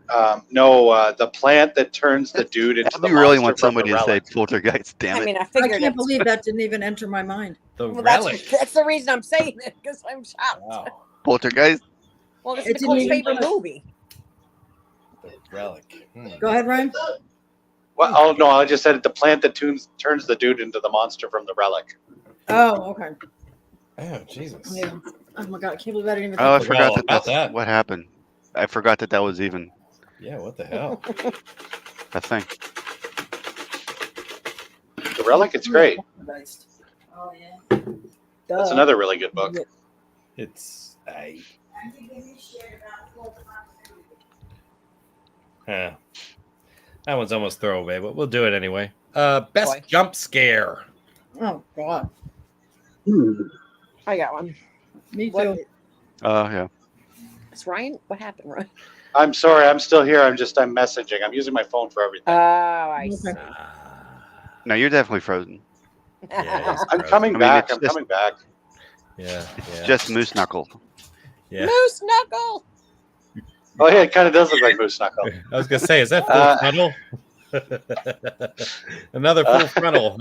the plant that turns the dude into the You really monster want from somebody the to say relic. Poltergeist? Damn I it! mean, I I figured can't it. believe that didn't even enter my mind. The Well, relic. that's the reason I'm saying it because I'm shocked. Wow. Poltergeist. Well, it's It Nicole's didn't even- favorite movie. The relic. Go ahead, Ryan. Well, oh no, I just said the plant that turns the dude into the monster from the relic. Oh, okay. Oh Jesus. Yeah. Oh my god, I can't believe I didn't even. Oh, I think of forgot all that about that's that. what happened. I forgot that was even Yeah. What the hell? a thing. The relic, it's great. Oh yeah. That's another really good book. It's that one's almost throwaway, but we'll do it anyway. Best Boy. jump scare. Oh god. I got one. Me too. What? Yeah. It's Ryan. What happened, Ryan? I'm sorry, I'm still here. I'm messaging. I'm using my phone for everything. Oh, I see. No, you're definitely frozen. Yeah, I'm coming I mean, back. it's I'm just- coming back. Yeah. It's just Moose Knuckle. Yeah. Moose Knuckle. Oh yeah, it kind of does look like Moose Knuckle. I was gonna say, is that full frontal? Another full frontal.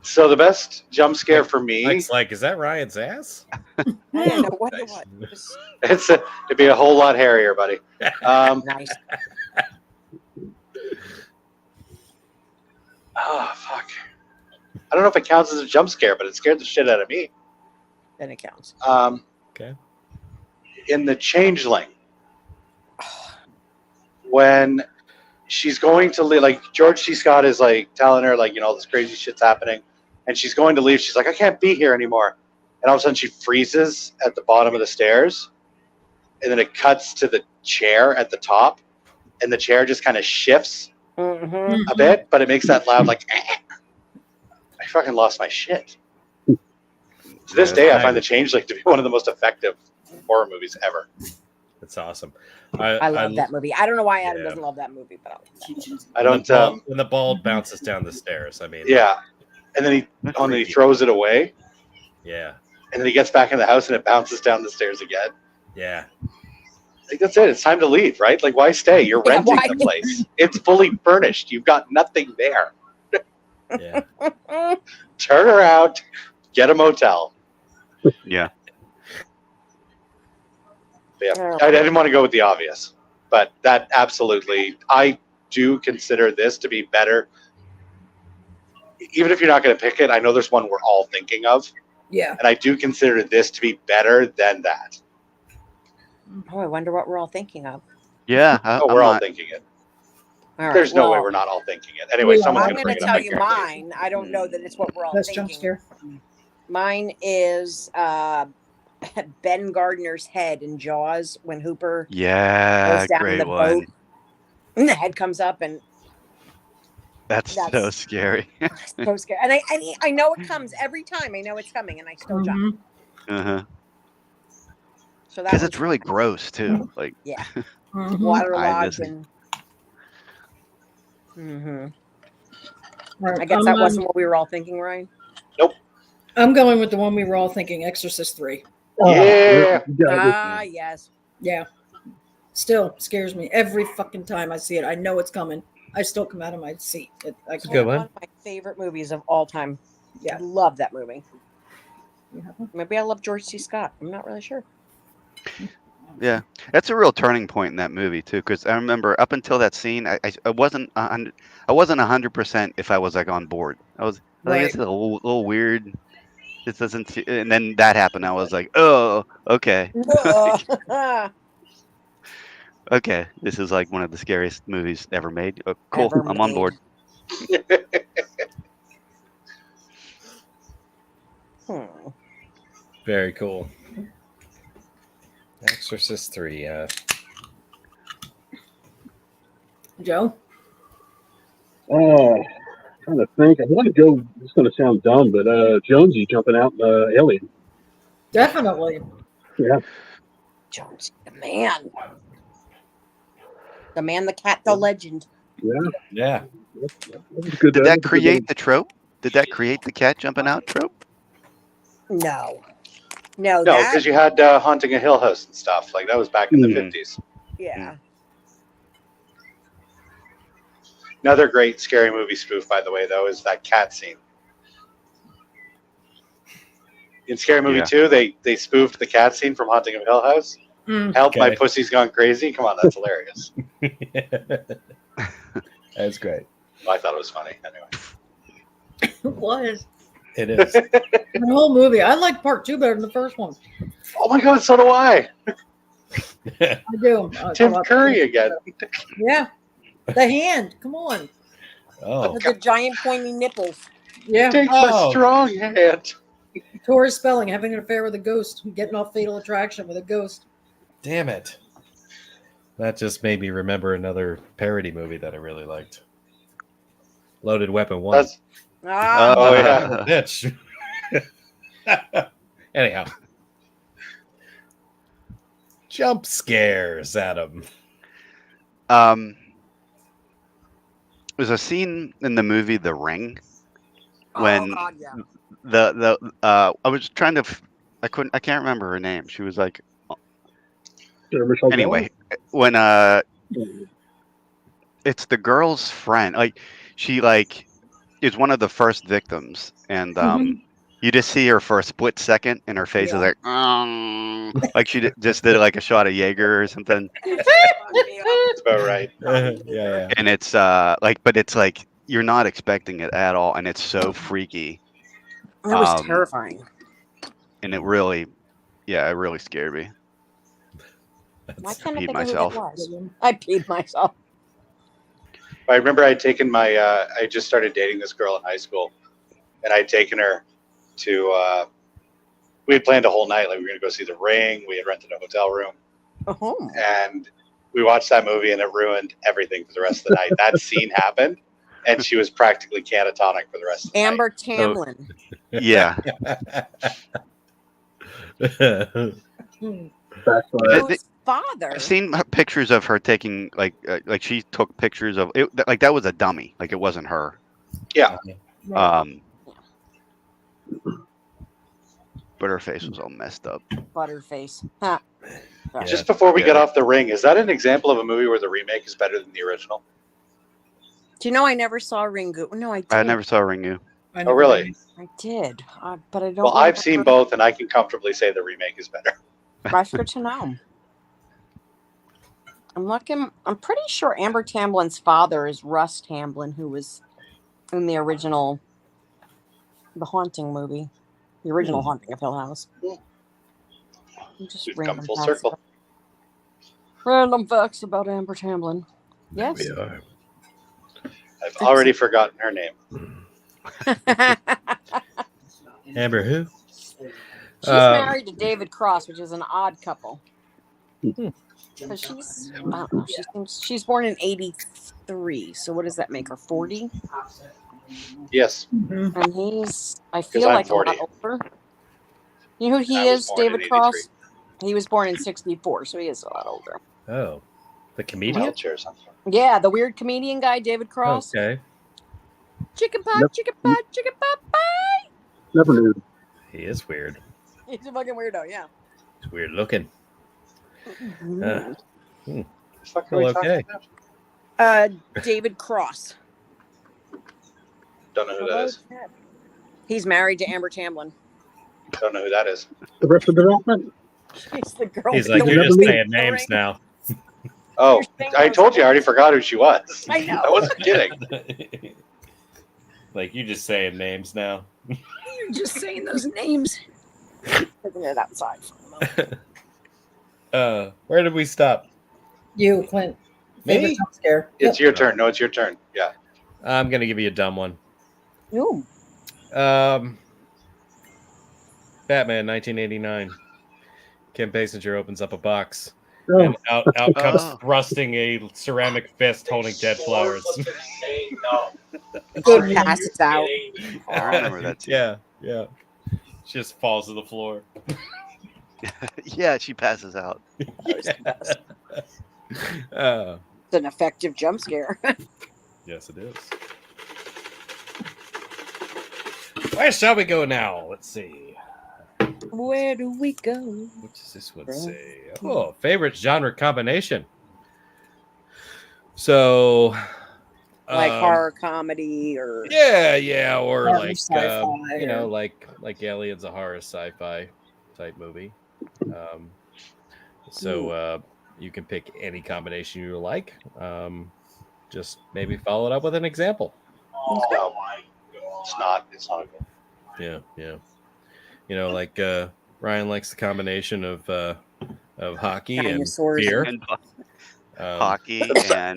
So the best jump scare for me, Mike's like, is that Ryan's ass? I didn't know what it was. it'd be a whole lot hairier, buddy. Nice. Oh fuck! I don't know if it counts as a jump scare, but it scared the shit out of me. Then it counts. Okay. In The Changeling, when she's going to leave, like George C. Scott is like telling her like, this crazy shit's happening, and she's going to leave. She's like, I can't be here anymore. And all of a sudden she freezes at the bottom of the stairs, and then it cuts to the chair at the top, and the chair just kind of shifts a bit, but it makes that loud like, I fucking lost my shit. To this day, I find The Changeling to be one of the most effective horror movies ever. That's awesome. I love that movie. I don't know why Adam doesn't love that movie, but I don't. When the ball bounces down the stairs, I mean. Yeah, and then he throws it away. Yeah. And then he gets back in the house and it bounces down the stairs again. Yeah. Like, that's it. It's time to leave, right? Like, why stay? You're renting the place. It's fully furnished. You've got nothing there. Yeah. Turn around, get a motel. Yeah. Yeah, I didn't want to go with the obvious, but that absolutely, I do consider this to be better. Even if you're not going to pick it, I know there's one we're all thinking of. Yeah. And I do consider this to be better than that. Oh, I wonder what we're all thinking of. Yeah. We're all thinking it. All right, There's no way well, we're not all thinking it. Anyway, someone's I'm going to going bring to it up. tell you mine. I don't know that it's what we're all Best jump thinking. scare. Mine is Ben Gardner's head in Jaws when Hooper Yeah, goes down great the one. boat and the head comes up and That's so scary. so scary. And I know it comes every time. I know it's coming, and I still jump. Uh-huh. So that Because was it's really gross too. Like yeah, Mhm. waterlogged I and. All I right, guess that wasn't what we were all thinking, Ryan. I'm going with the one we were all thinking, Exorcist 3. Yeah. Yes. Yeah. Still scares me every fucking time I see it. I know it's coming. I still come out of my seat. It's a good One one. of my favorite movies of all time. Yeah. I love that movie. Yeah. Maybe I love George C. Scott. I'm not really sure. Yeah, that's a real turning point in that movie too. Because I remember up until that scene, I wasn't 100% if I was like on board. I was like, this is a little weird. This doesn't. And then that happened. I was like, oh, okay, okay. This is like one of the scariest movies ever made. Oh, cool, Ever I'm on made. board. Very cool. Exorcist 3, yeah. Joe? Trying to think. I want to go. It's going to sound dumb, but Jonesy jumping out Alien. Definitely. Yeah. Jonesy, the man. The man, the cat, the legend. Yeah. Yeah. That's good. Did that create the trope? Did that create the cat jumping out trope? No, No, that, because you had Haunting a Hill House and stuff. Like, that was back in the 50s. yeah. Another great scary movie spoof, by the way, though, is that cat scene. In Scary Movie Yeah. 2, they spoofed the cat scene from Haunting of Hill House. Help, my Okay. pussy's gone crazy. Come on, that's hilarious. That's great. Well, I thought it was funny. Anyway. It was. It is. The whole movie. I like part 2 better than the first one. Oh my God, so do I. I do. Tim Curry again. Yeah. The hand. Come on. Oh. With the giant pointy nipples. Yeah. Take my strong hand. Tori Spelling having an affair with a ghost, getting off Fatal Attraction with a ghost. Damn it. That just made me remember another parody movie that I really liked. Loaded Weapon 1. That's, Ah, oh, yeah. Bitch. Anyhow. Jump scares, Adam. There's a scene in the movie The Ring oh, when God, yeah. I was trying to I can't remember her name. She was like Michelle anyway when it's the girl's friend. Like she like is one of the first victims, and you just see her for a split second, and her face is like she just did like a shot of Jaeger or something. That's about right. Yeah. And it's but it's like you're not expecting it at all, and it's so freaky. That was terrifying. And it really scared me. Why can't I peed think myself. of who that was? I peed myself. I remember I had taken my, I just started dating this girl in high school, and I'd taken her to. We had planned a whole night, like we were going to go see The Ring. We had rented a hotel room, Oh. and we watched that movie, and it ruined everything for the rest of the night. That scene happened, and she was practically catatonic for the rest of the Amber night. Tamlin. Yeah. Whose father? I've seen pictures of her taking like she took pictures of it, like that was a dummy, like it wasn't her. Yeah. But her face was all messed up. Butterface. Huh. Sorry. Just before we get off The Ring, is that an example of a movie where the remake is better than the original? Do you know I never saw Ringu? No, I did. I never saw Ringu. Oh, really? I did, but I don't. Well, I've seen remember. both, and I can comfortably say the remake is better. That's good to know. I'm looking. I'm pretty sure Amber Tamblin's father is Russ Tamblin, who was in the original, The Haunting movie, the original Haunting of Hill House. Just We've come random full facts circle. about- Random facts about Amber Tamblin. Yes. We are. I've already forgotten her name. Amber who? She's married to David Cross, which is an odd couple. Because she's, I don't know, she's born in '83. So what does that make her? 40? Yes. And he's, I 'Cause feel I'm like 40. a lot older. You know who he I was is, born in David 83. Cross? He was born in '64, so he is a lot older. Oh, the comedian. Wheelchair or something. Yeah, the weird comedian guy, David Cross. Okay, Chicken pie, Yep. chicken pie, chicken pie. Never knew. he is weird. He's a fucking weirdo, yeah. He's weird looking. The fuck are Well, we talking okay. about? David Cross. Don't know who that is. He's married to Amber Tamblin. Don't know who that is. The rest of the development? He's the girl. He's with like, the you're just ring. saying names now. Oh, You're saying I those told you I already forgot who she was. I know. I wasn't kidding. Like you just saying names now. You're just saying those names. Taking it outside for a moment. Where did we stop? You, Clint. Favorite Me? jump scare. It's your turn. No, it's your turn. Yeah. I'm gonna give you a dumb one. Ooh. Batman, 1989. Kim Basinger opens up a box, Oh, and out comes Oh. thrusting a ceramic fist holding dead flowers. Good passes out. I remember that too. Yeah. She just falls to the floor. Yeah, she passes out. It's an effective jump scare. Yes, it is. Where shall we go now? Let's see. Where do we go? What does this one say? Oh, favorite genre combination. So, Like um, horror comedy or yeah, or Horror, like sci-fi, you know, or- like Aliens, a horror sci-fi type movie. So you can pick any combination you like. Just maybe follow it up with an example. No, it's not. It's not a good. Yeah. You know, like Ryan likes the combination of hockey Dinosaurs. and beer. And Um, hockey and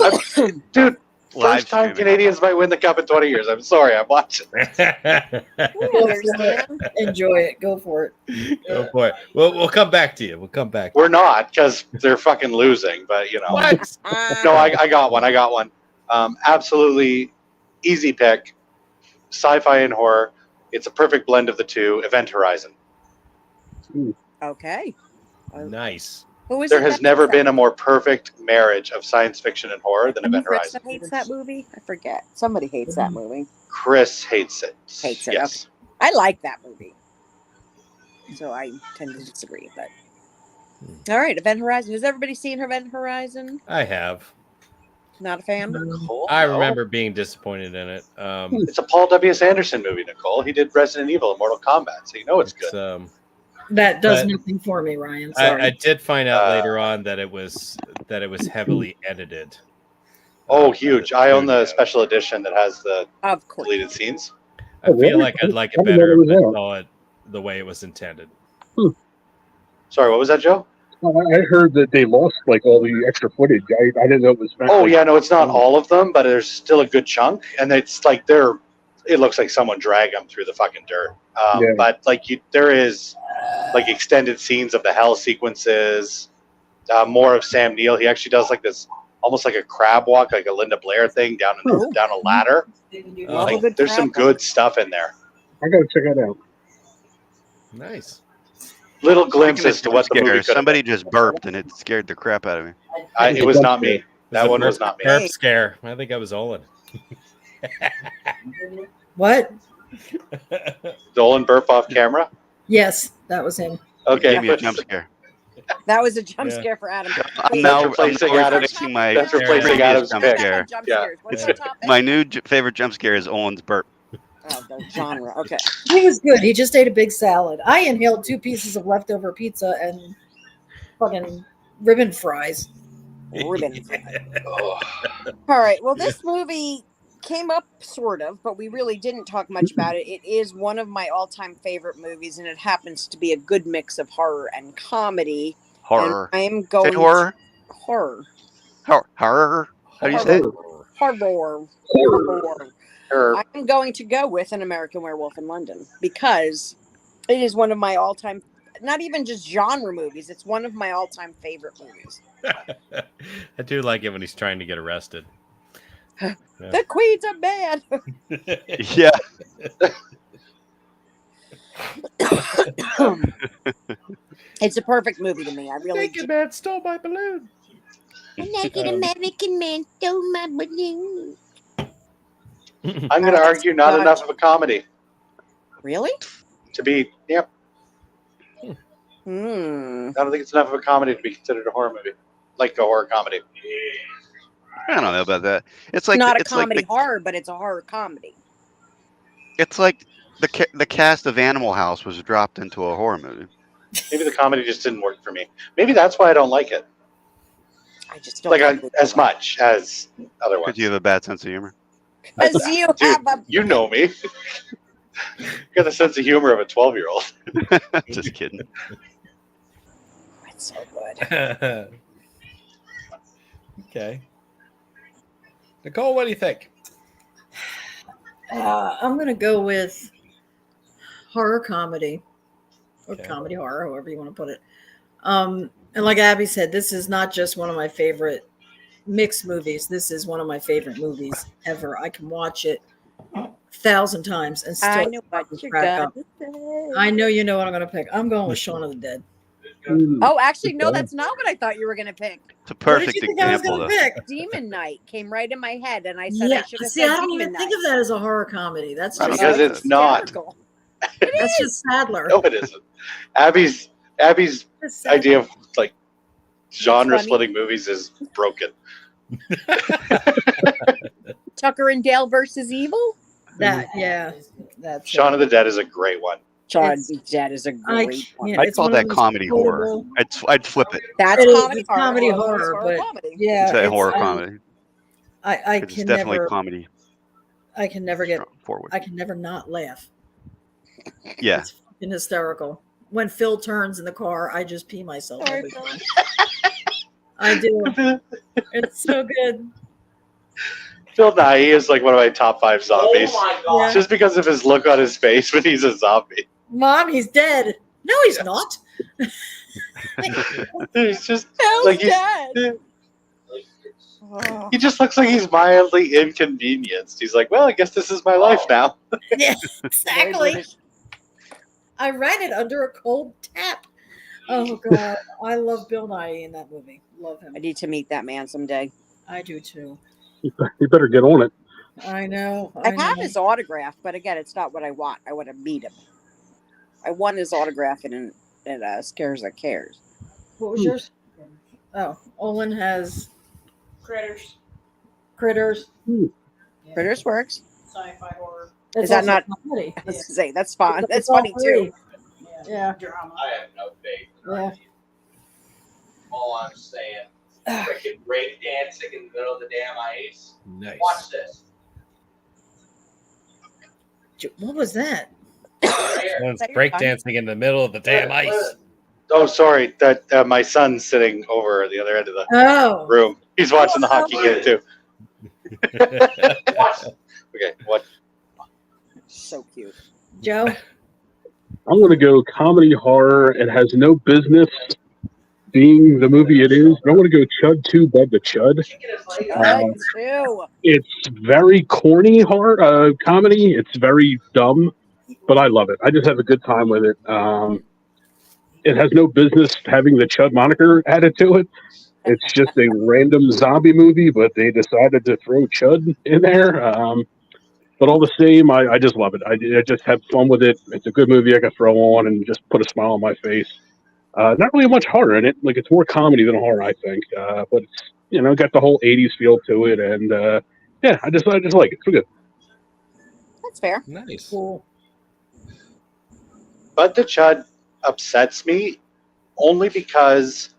Dude, live first time streaming. Canadians might win the cup in 20 years. I'm sorry. I'm watching. I understand. Enjoy it. Go for it. Oh boy. We'll come back to you. We'll come back. We're not because they're fucking losing, but you know. What? No, I got one. I got one. Absolutely easy pick. Sci-fi and horror. It's a perfect blend of the two. Event Horizon. Okay. Nice. Who is There it has that never hates been that? a more perfect marriage of science fiction and horror than Event Chris Horizon. hates that movie. I forget. Somebody hates that movie. Chris hates it. Hates it, Yes. I like that movie, so I tend to disagree. But all right, Event Horizon. Has everybody seen Event Horizon? I have. Not a fan. Nicole, I no. remember being disappointed in it. It's a Paul W.S. Anderson movie, Nicole. He did Resident Evil and Mortal Kombat, so you know it's good. That does But nothing for me, Ryan. Sorry. I did find out later on that it was heavily edited. Oh, huge. I own the studio. special edition that has the Of course. deleted scenes. I feel like I'd like it I didn't know better that if I was out. saw it the way it was intended. Sorry, what was that, Joe? I heard that they lost like all the extra footage. I didn't know it was. Oh, yeah, no, it's not all of them, but there's still a good chunk. And it's like they're it looks like someone dragged him through the fucking dirt. Yeah. But like there is like extended scenes of the hell sequences, more of Sam Neill. He actually does like this, almost like a crab walk, like a Linda Blair thing down a ladder. Love a Like, good there's some crab good stuff in there. I gotta check that out. Nice. Little Speaking glimpses of to what the movie scares, could have somebody just burped and it scared the crap out of me. been. It was not me. That one was not me. Burp scare. I think I was Olin. What? Dolan burp off camera. Yes, that was him. Okay, Gave me a jump scare. That was a jump Yeah. scare for Adam. I'm now replacing Adam's- replacing my that's replacing previous Adam's jump pick. scare. Jump Yeah. scares. What's It's our topic? my new favorite jump scare is Owen's burp. Oh, the genre. Okay. He was good. He just ate a big salad. I inhaled 2 pieces of leftover pizza and fucking ribbon fries. Ribbon. All right. Well, this movie came up sort of, but we really didn't talk much about it. It is one of my all-time favorite movies, and it happens to be a good mix of horror and comedy. Horror. And I am Say going horror. horror. Horror. How do you say it? Horror. Or I'm going to go with An American Werewolf in London because it is one of my all-time, not even just genre movies, it's one of my all-time favorite movies. I do like it when he's trying to get arrested. The Queen's a man. Yeah. It's a perfect movie to me. I really Naked man stole my balloon. A naked American man stole my balloon. I'm going to argue not enough of a comedy Really? to be. Yep. Hmm. I don't think it's enough of a comedy to be considered a horror movie, like a horror comedy. I don't know about that. It's like Not a it's like comedy the, horror, but it's a horror comedy. it's like the cast of Animal House was dropped into a horror movie. Maybe the comedy just didn't work for me. Maybe that's why I don't like it. I just don't Like think it- as much as other ones. Because you have a bad sense of humor. As you Dude, have a you know me. Got the sense of humor of a 12-year-old. Just kidding. It's so good. Okay. Nicole, what do you think? I'm going to go with horror comedy or Okay. comedy horror, however you want to put it. And like Abby said, this is not just one of my favorite mixed movies. This is one of my favorite movies ever. I can watch it 1,000 times and still I know what you're crack gonna up. say. I know you know what I'm going to pick. I'm going with Shaun of the Dead. Oh, actually, no, that's not what I thought you were gonna pick. It's a What did perfect you think I was example, going though. to pick? Demon Night came right in my head, and I said I Yeah, should have see, I said don't Demon even Night. think of that as a horror comedy. That's I don't just know. Because it's not. Hysterical. that's just Sadler. No, it isn't. Abby's It's Sadler. idea of like genre funny. splitting movies is broken. Tucker and Dale versus Evil. That, yeah, that's Shaun of the Dead is a great one. Shaun It's- of the Dead is a I great one. can't- I'd it's call one of that those comedy horror. quotable- I'd flip it. That's It is, comedy it's horror. comedy It's horror, but comedy. yeah, It's a horror um, comedy. I It's can definitely never, comedy I can never get, forward. I can never not laugh. Yeah. It's fucking hysterical. When Phil turns in the car, I just pee myself Sorry, every Phil. time. I do. It's so good. Phil Nye is like one of my top 5 zombies. Yeah. Just because of his look on his face when he's a zombie. Mom, he's dead. No, he's not. He's just Phil's like he's, dead. Oh. he just looks like he's mildly inconvenienced. He's like, well, I guess this is my life now. Yeah, Very exactly. British. I ran it under a cold tap. Oh God, I love Bill Nye in that movie. Love him. I need to meet that man someday. I do too. You better get on it. I know. I have know. his autograph, but again, it's not what I want. I want to meet him. I won his autograph in Scares That Cares. What was yours? Oh, Olin has Critters, Critters. Critters works. sci-fi horror, It's Is that also not- comedy. I was gonna say that's fun. That's It's all funny three. too. Yeah. drama. I have no faith. Yeah. All I'm saying, freaking break dancing in the middle of the damn ice. Nice. Watch this. What was that? Right here. One's Is that your son? breakdancing in the middle of the damn ice. Oh, sorry. That my son's sitting over at the other end of the Oh. room. He's watching the hockey game too. Watch. Okay, what? So cute. Joe? I'm going to go comedy horror. It has no business being the movie it is. But I'm going to go Chud 2, Bud the Chud. Two. It's very corny horror comedy. It's very dumb, but I love it. I just have a good time with it. It has no business having the Chud moniker added to it. It's just a random zombie movie, but they decided to throw Chud in there. But all the same, I just love it. I just have fun with it. It's a good movie I can throw on and just put a smile on my face. Not really much horror in it. Like, it's more comedy than horror, I think. But it's, got the whole 80s feel to it. And yeah, I just like it. It's good. That's fair. Nice. Cool. Bud the Chud upsets me only because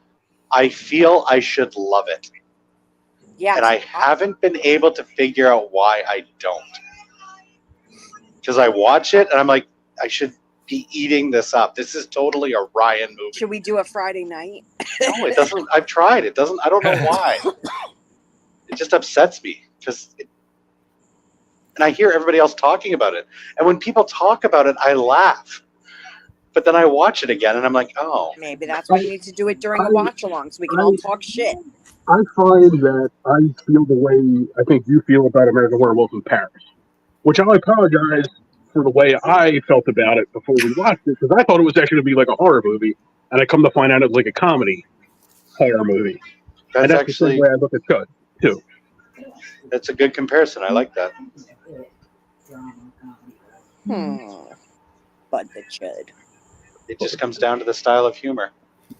I feel I should love it. Yeah. And I haven't been able to figure out why I don't. Because I watch it and I'm like, I should be eating this up. This is totally a Ryan movie. Should we do a Friday night? No, it doesn't. I've tried. It doesn't. I don't know why. It just upsets me and I hear everybody else talking about it. And when people talk about it, I laugh. But then I watch it again and I'm like, oh. Maybe that's why we need to do it during a watch along so we can all talk shit. I find that I feel the way I think you feel about American Werewolf in Paris, which I apologize for the way I felt about it before we watched it, because I thought it was actually going to be like a horror movie, and I come to find out it was like a comedy horror movie. That's and that's actually the same way I look at Chud, too. That's a good comparison. I like that. Bud the Chud. It just comes down to the style of humor.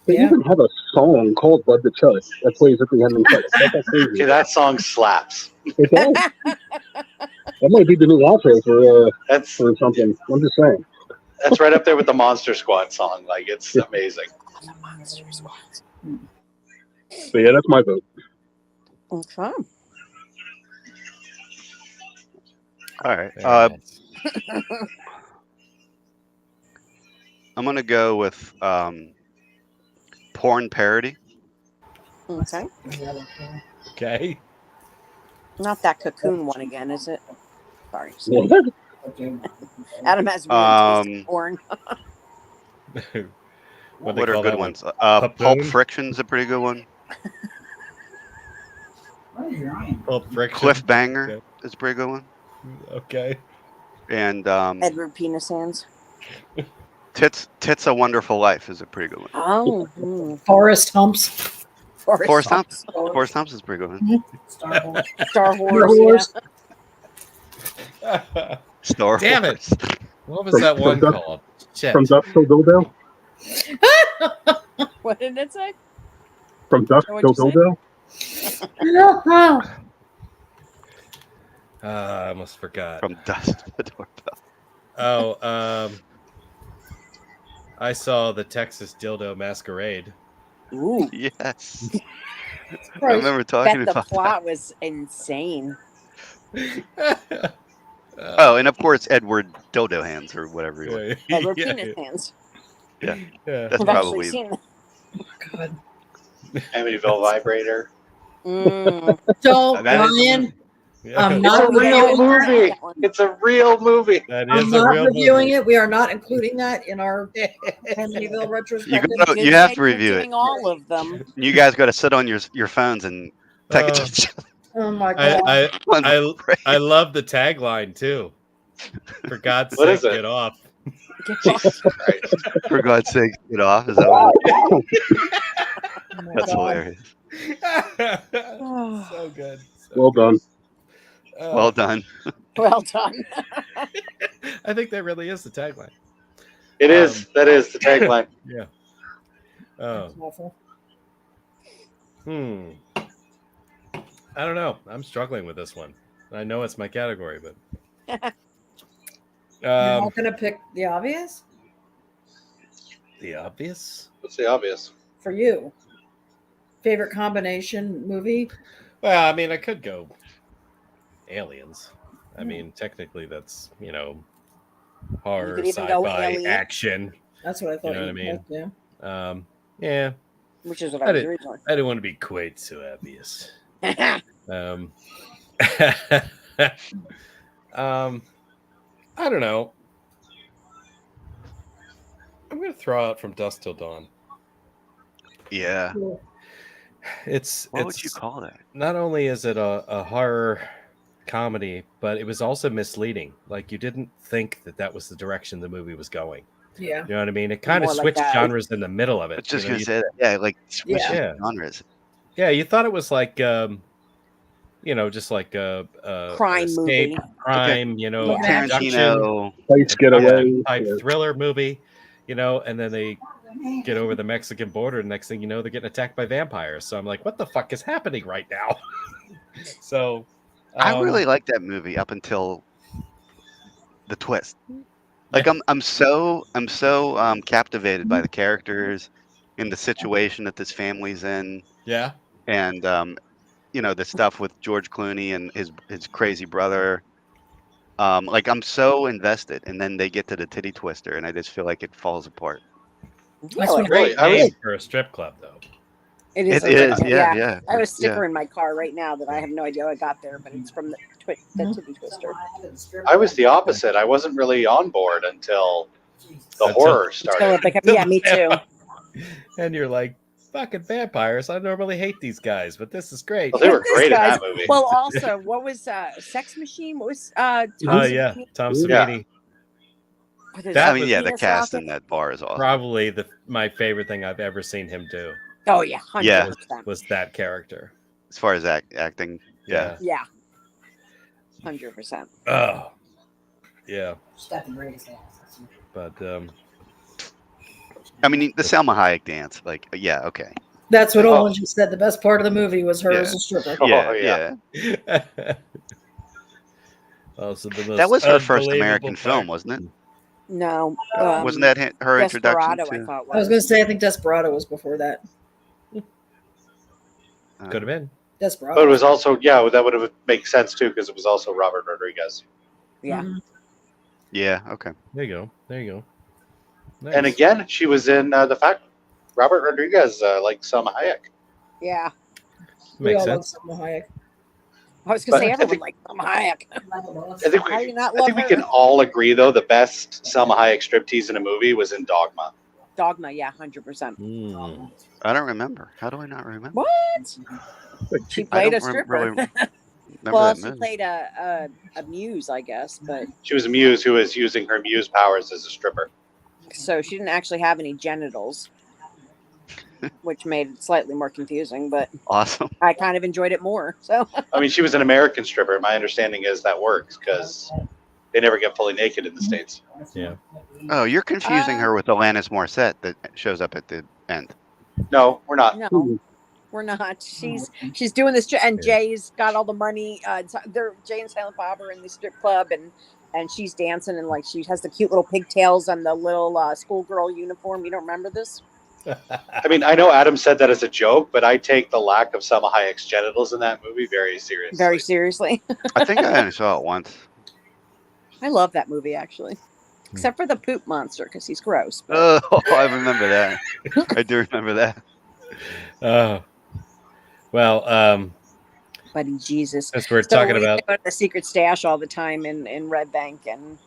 They even have a song called Bud the Chud that plays at the end of the credits. Okay, that song slaps. It does. That might be the new outro for something. I'm just saying. That's right up there with the Monster Squad song. Like, it's amazing. The Monster Squad. So yeah, that's my vote. Okay. All right. I'm gonna go with porn parody. Okay. Okay. Not that Cocoon one again, is it? Sorry. What? Adam has one taste of porn. What are good ones? Pulp Papoon? Friction's a pretty good one. Pulp Friction. Cliffbanger is a pretty good one. Okay. And Edward Penis Hands. Tits a Wonderful Life is a pretty good one. Oh. Forest Humps. Forrest Thompson. Forrest Thompson's a pretty good one. Star Wars. Yeah. Star Damn Wars. it. What was that one called? Shit. From Dusk Till Dildo? What did it say? From Dusk Till Dildo? I almost forgot. From Dusk to the Doorbell. Oh, I saw the Texas Dildo Masquerade. Ooh. Yes. I remember talking Bet the about plot was insane. Oh, and of course Edward Dildo Hands or whatever. Edward Penis Hands. Yeah. Yeah. That's I've probably. actually seen that. God. Amityville Vibrator. Don't, That is- Ryan. Yeah. I'm It's not a real reviewing movie. that. It's a real movie. That I'm is a not real reviewing movie. it. We are not including that in our Amityville retrospective. You have to review it. Doing all of them. You guys got to sit on your phones and take it to each other. Oh my god. I love the tagline too. For God's What sake, is it? get off. For God's sake, get off. Is that what That's God. hilarious. So good. Well done. Well done. Well done. I think that really is the tagline. It is. That is the tagline. Yeah. Oh. Awful. I don't know. I'm struggling with this one. I know it's my category, but You're not gonna pick the obvious the obvious. What's the obvious? for you. Favorite combination movie? Well, I mean, I could go Aliens. I mean, technically, that's horror, could even go sci-fi, Alien. action. That's what I thought. You know what I mean? Yeah. Yeah. Which is what I was originally. I didn't want to be quite so obvious. I don't know. I'm gonna throw out From Dusk Till Dawn. Yeah. It's What would you call that? Not only is it a horror comedy, but it was also misleading. Like you didn't think that was the direction the movie was going. Yeah. You know what I mean? It kind of More like switched that. genres in the middle of it. It's just you know, gonna you- say that. Yeah, like switches Yeah. genres. Yeah, you thought it was like just like a Crime escape, movie. crime, Like abduction, Tarantino. Place getaway. type thriller movie, and then they get over the Mexican border, and next thing you know, they're getting attacked by vampires. So I'm like, what the fuck is happening right now? So I really liked that movie up until the twist. Like I'm so captivated by the characters and the situation that this family's in, yeah. and the stuff with George Clooney and his crazy brother. Like I'm so invested, and then they get to the titty twister, and I just feel like it falls apart. Really? Great I was- name for a strip club, though. It is. It is, yeah. I have a sticker Yeah. in my car right now that I have no idea how I got there, but it's from the titty twister. I was the opposite. I wasn't really on board until the horror started. Yeah, me too. And you're like, fucking vampires. I normally hate these guys, but this is great. Well, they were This great in guy's- that movie. Well, also, what was Sex Machine? What was Oh yeah, Tom Yeah. Savini. I mean, was yeah, the Venus cast Rocket? in that bar is awesome. Probably my favorite thing I've ever seen him do Oh yeah, 100%. Yeah. was that character. As far as acting, yeah. Yeah, 100%. Oh, yeah. Stephen Ray's ass. But I mean, the Selma Hayek dance, like, yeah, okay, That's what Oh. Olin just said. The best part of the movie was her Yeah. as a stripper. Oh, yeah. also the most That was her first unbelievable American film, part- wasn't it? No, Wasn't that her introduction Desperado? I to? thought I was going to say, I think Desperado was before that. Could have been. Desperado. But it was also, yeah, that would have make sense too, because it was also Robert Rodriguez. Yeah. Mhm. Yeah, okay. There you go. There you go. Nice. And again, she was in the fact Robert Rodriguez, like Selma Hayek. Yeah. We Makes all love sense. Salma Hayek. I was going But to say I everyone think- like Salma Hayek. I think How do you we, not I love think we her? can all agree, though, the best Selma Hayek striptease in a movie was in Dogma. Dogma, yeah, 100%. Mm. I don't remember. How do I not remember? What? She I played don't a stripper. really remember Well, that she movie. played a muse, I guess, but She was a muse who was using her muse powers as a stripper. so she didn't actually have any genitals, which made it slightly more confusing. But Awesome. I kind of enjoyed it more. So I mean, she was an American stripper. My understanding is that works because they never get fully naked in the States. Yeah. Oh, you're confusing Uh, her with Alanis Morissette that shows up at the end. No, we're not. no, we're not. She's doing this, and Jay's got all the money. They're Jay and Silent Bob are in the strip club, and she's dancing, and like she has the cute little pigtails and the little schoolgirl uniform. You don't remember this? I mean, I know Adam said that as a joke, but I take the lack of Selma Hayek's genitals in that movie very seriously. Very seriously. I think I only saw it once. I love that movie actually, except for the poop monster because he's gross. But Oh, I remember that. I do remember that. Well, Buddy Jesus. as we're So talking we about go to the secret stash all the time in Red Bank, and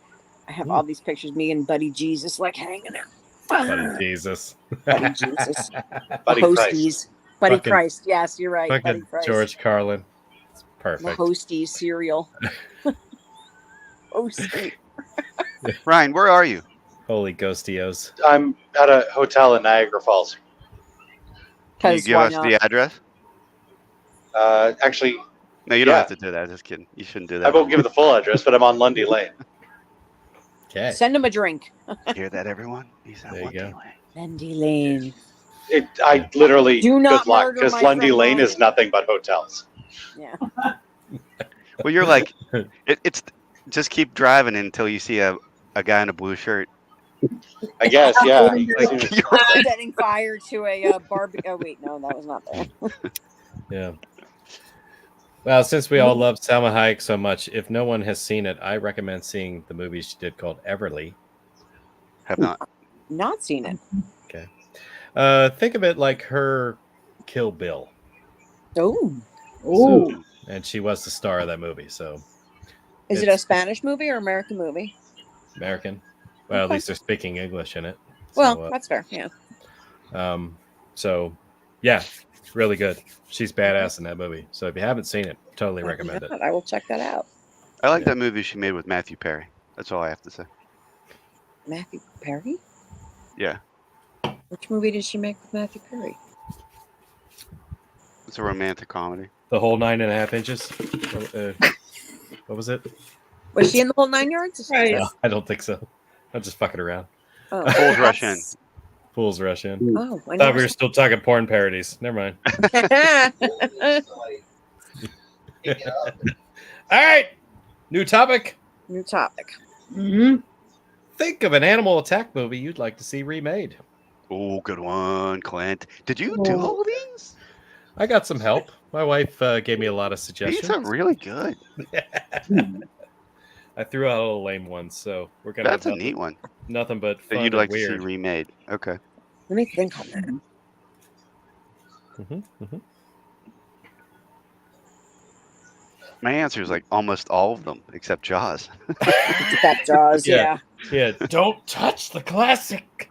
I have all these pictures of me and Buddy Jesus like hanging out. Buddy Jesus. Buddy Jesus. Buddy The Christ. hosties. Buddy Fucking- Christ. Yes, you're right. Buddy Fucking Christ. George Carlin. It's The perfect. hosties cereal. Hostie. Ryan, where are you? Holy ghostios. I'm at a hotel in Niagara Falls. Can you 'Cause give why us not? the address? Actually, No, you don't Yeah. have to do that. Just kidding. You shouldn't do that. I won't give the full address, but I'm on Lundy Lane. Okay. Send him a drink. Hear that, everyone? He's at There you Lundy go. Lane. Lundy Lane. I literally, Do not good luck, murder because my Lundy friend Lane is Ryan. nothing but hotels. Yeah. Well, you're like, it's just keep driving until you see a guy in a blue shirt. I guess, yeah. Like, you're Setting fire to a barbecue. Oh, wait. No, that was not there. Yeah. Well, since we all love Salma Hayek so much, if no one has seen it, I recommend seeing the movie she did called Everly. have not. Not seen it. Think of it like her Kill Bill. Oh. Ooh. And she was the star of that movie. So Is it a Spanish movie or American movie? American. Well, at Okay. least they're speaking English in it. Well, So, that's fair. Yeah. so yeah, really good. She's badass in that movie. So if you haven't seen it, totally recommend it. I will check that out. I like that movie she made with Matthew Perry. That's all I have to say. Matthew Perry? Yeah, Which movie did she make with Matthew Perry? it's a romantic comedy. The whole 9.5 inches. What was it? Was she in the whole 9 yards? Right. No, I don't think so. I'm just fucking around. Oh, Fools Rush In. Fools rush in. Oh, I Thought we were still talking porn parodies. Never mind. All right. New topic. New topic. Mm-hmm. Think of an animal attack movie you'd like to see remade. Oh, good one, Clint. Did you do all these? I got some help. My wife gave me a lot of suggestions. These are really good. I threw out all the lame ones, so we're gonna. That's have a neat one Nothing but fun that you'd and like to weird. see remade. Okay. Let me think on that. My answer is like almost all of them except Jaws. Except Jaws, yeah. Yeah. Don't touch the classic.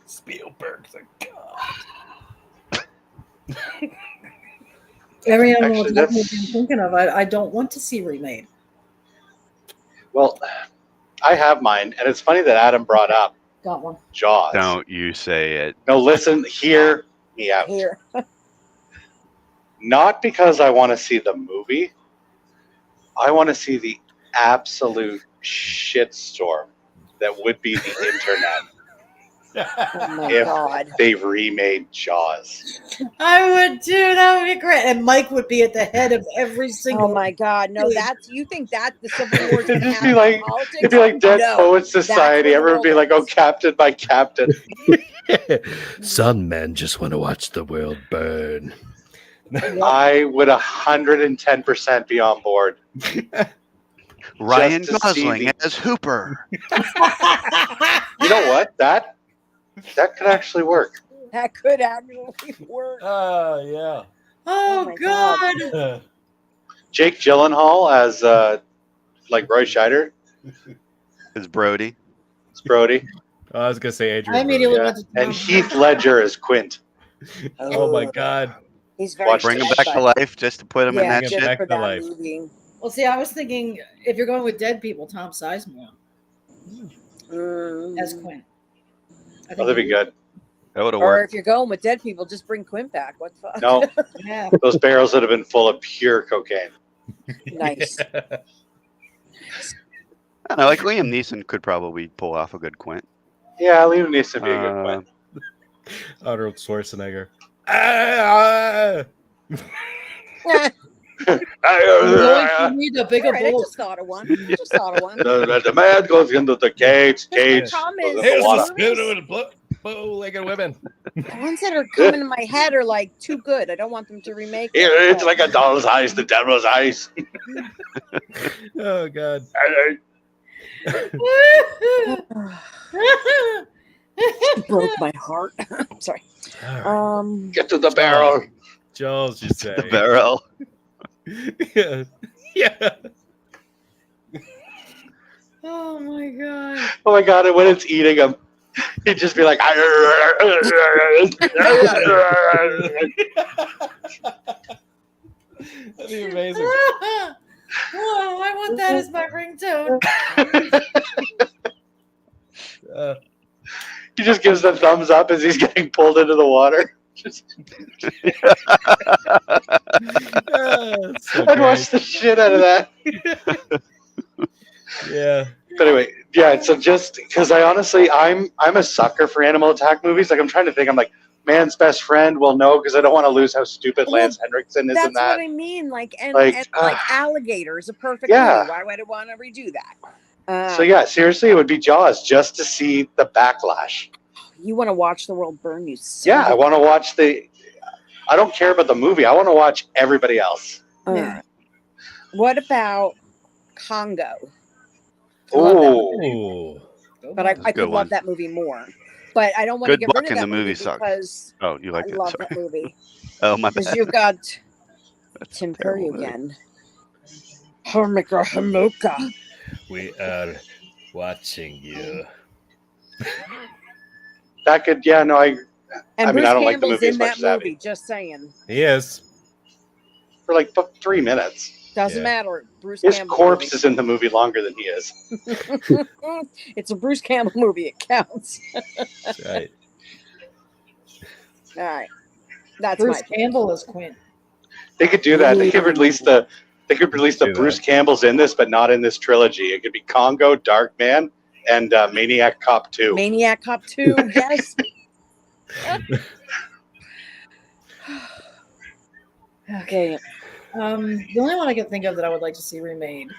Spielberg's a god. Every animal Actually, attack that's- movie I'm thinking of, I don't want to see remade. Well, I have mine, and it's funny that Adam brought up Got one. Jaws. Don't you say it. No, listen, hear me out. Here. Not because I want to see the movie. I want to see the absolute shitstorm that would be the internet Oh my if god. they remade Jaws. I would do that. Would be great. And Mike would be at the head of every single. Oh my god. No, that's you think that the Civil War is It'd gonna just be happen like in politics? it'd be like Dead No. Poets Society. where the Everyone would be world like, "Oh, is. captain by captain." Some men just want to watch the world burn. I would 110% be on board. Ryan Just to see Gosling the- as Hooper. You know what? That could actually work. That could actually work. Yeah. Oh, my God. Jake Gyllenhaal as like Roy Scheider. As Brody. It's Brody. I was gonna say Adrian. I immediately Yeah. went to And Heath Ledger as Quint. Oh my god. He's very Watch Bring him sad, back to but- life just to put him in Yeah, that Bring him just shit. back for to that life. movie. Well, see, I was thinking if you're going with dead people, Tom Sizemore as Quinn. I Oh, that'd be good. That would have Or worked. if you're going with dead people, just bring Quint back. What the fuck? No, Yeah. those barrels would have been full of pure cocaine. Nice. I don't know, like Liam Neeson could probably pull off a good Quint. Yeah, Liam Neeson would be a good Quint. Arnold Schwarzenegger. Ah! You need a bigger All right, I bowl. just thought of one. Just thought of one. The man goes into the cage. Cage. Problem goes is- in Here's the the water. spoon of bow-legged women. The ones that are coming in my head are like too good. I don't want them to remake it. It's like a doll's eyes, the devil's eyes. Oh god. broke my heart. Sorry. All right. Get to the barrel. Joel's just say. The barrel. Yeah. Yeah. Oh my god. Oh my god! And when it's eating them, he'd just be like, That'd be amazing. Oh, I want that as my ringtone. he just gives the thumbs up as he's getting pulled into the water. I'd watch the shit out of that. Yeah. But anyway, yeah. So just because I'm a sucker for animal attack movies. Like I'm trying to think. I'm like, man's best friend. Well, no, because I don't want to lose how stupid Lance Henriksen is That's in that. what I mean. Like, and Like, like Alligator is a perfect yeah. movie. Why would I want to redo that? So yeah, seriously, it would be Jaws just to see the backlash. You want to watch the world burn? You son Yeah, of I a- want to watch I don't care about the movie. I want to watch everybody else. What about Congo? Oh, But I That's a could good love one. that movie more. But I don't want to Good get luck rid of in that the movie movie sucks. because Oh, you like I it? love Sorry. that movie. Oh, my Because bad. you've got That's a Tim Curry terrible movie. again. Homika Hamoka. We are watching you. That could, yeah, no, And I mean, Bruce I don't like the Campbell's movie as in much that as Abby. movie. Just saying. He is. For like 3 minutes. Doesn't Yeah. matter. Bruce His Campbell corpse is in the movie longer than he is. movie. It's a Bruce Campbell movie. It counts. That's right. All right. That's Bruce my Campbell is Quint. They could do that. They could release the Do Bruce that. Campbell's in this, but not in this trilogy. It could be Congo, Darkman, and Maniac Cop 2. Maniac Cop 2. Yes. Okay. The only one I can think of that I would like to see remade.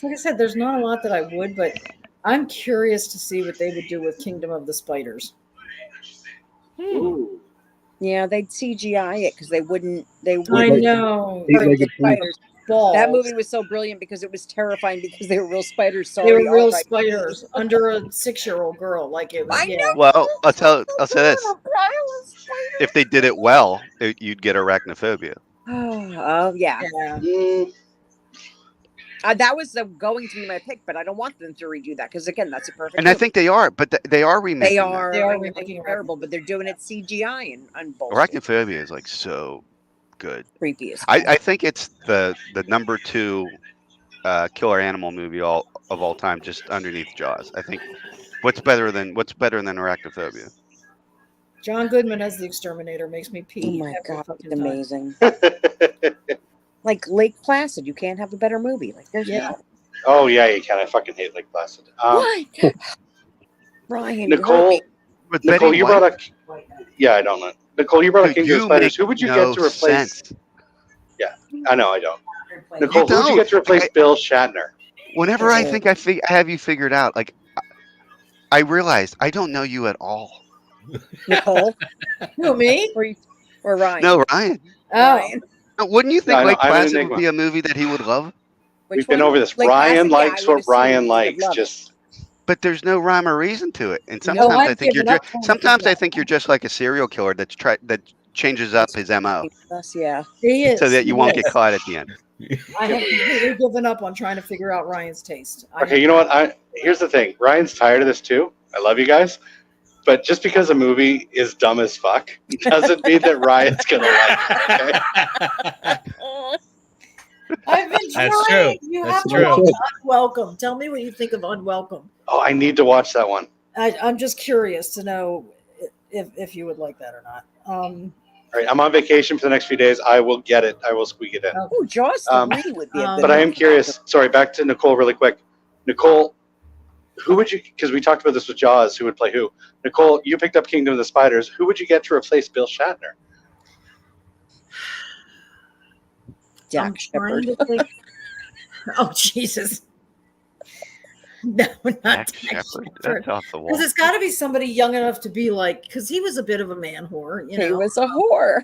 Like I said, there's not a lot that I would, but I'm curious to see what they would do with Kingdom of the Spiders. Ooh. Yeah, they'd CGI it because they wouldn't. They I wouldn't. know. hurt the Eight-legged spiders. Balls. That movie was so brilliant because it was terrifying because they were real spiders. Sorry, They were real all right. spiders under a 6-year-old girl. Like it was. I yeah. know. Well, I'll say this: if they did it well, you'd get arachnophobia. Oh yeah. Yeah. Mm, That was going to be my pick, but I don't want them to redo that because again, that's a perfect. And I movie. think they are, but they are remaking. they that. are. They are I know, remaking it. terrible, but they're doing it CGI and bullshit. Arachnophobia is like so good. Creepy as I think it's the number 2 killer animal movie of all time, just underneath Jaws. I think what's better than Arachnophobia? John Goodman as the exterminator makes me pee. Oh my every god, fucking it's time. amazing. Like Lake Placid, you can't have a better movie. Like there's Yeah. oh, yeah, you can. I fucking hate Lake Placid. what? Ryan, Nicole, With Nicole, Betty you White? brought a. Yeah, I don't know. Nicole, you brought a Dude, Kingdom of you Spiders. make Who would you no get to replace? sense. I know, I don't. Nicole, who would you don't. get to replace Bill Shatner? Whenever I think I have you figured out, like I realized I don't know you at all. Nicole Who, me? or Ryan? No, Ryan. Oh. Ryan. Wouldn't you think No, I know, Lake I'm an Placid would enigma. be a movie that he would love? Which We've been one? over this. Lake Ryan Placid? Yeah, I likes would what assume Ryan he would likes. love it. Just But there's no rhyme or reason to it. And No, sometimes I I've think you're given up just trying to sometimes figure I out think you're just like a serial killer that changes up his MO Us, yeah. He is. so that you won't Yes. get caught at the end. I have completely given up on trying to figure out Ryan's taste. okay. You know what? Here's the thing. Ryan's tired of this too. I love you guys, but just because a movie is dumb as fuck doesn't mean that Ryan's gonna like it. Okay? I've been That's trying. true. You That's have to true. watch Unwelcome. Tell me what you think of Unwelcome. Oh, I need to watch that one. I'm just curious to know if you would like that or not. All right, I'm on vacation for the next few days. I will get it. I will squeak it in. Oh, Jaws 3 would be a good But I one. am curious. Sorry, back to Nicole really quick. Nicole, who would you? Because we talked about this with Jaws. Who would play who? Nicole, you picked up Kingdom of the Spiders. Who would you get to replace Bill Shatner? I'm Jack trying Shepherd. to think. Oh Jesus! No, not Jack Jack Shepherd, Shepherd. that's off the wall. Because it's got to be somebody young enough to be like, because he was a bit of a man whore. You know, He was a whore.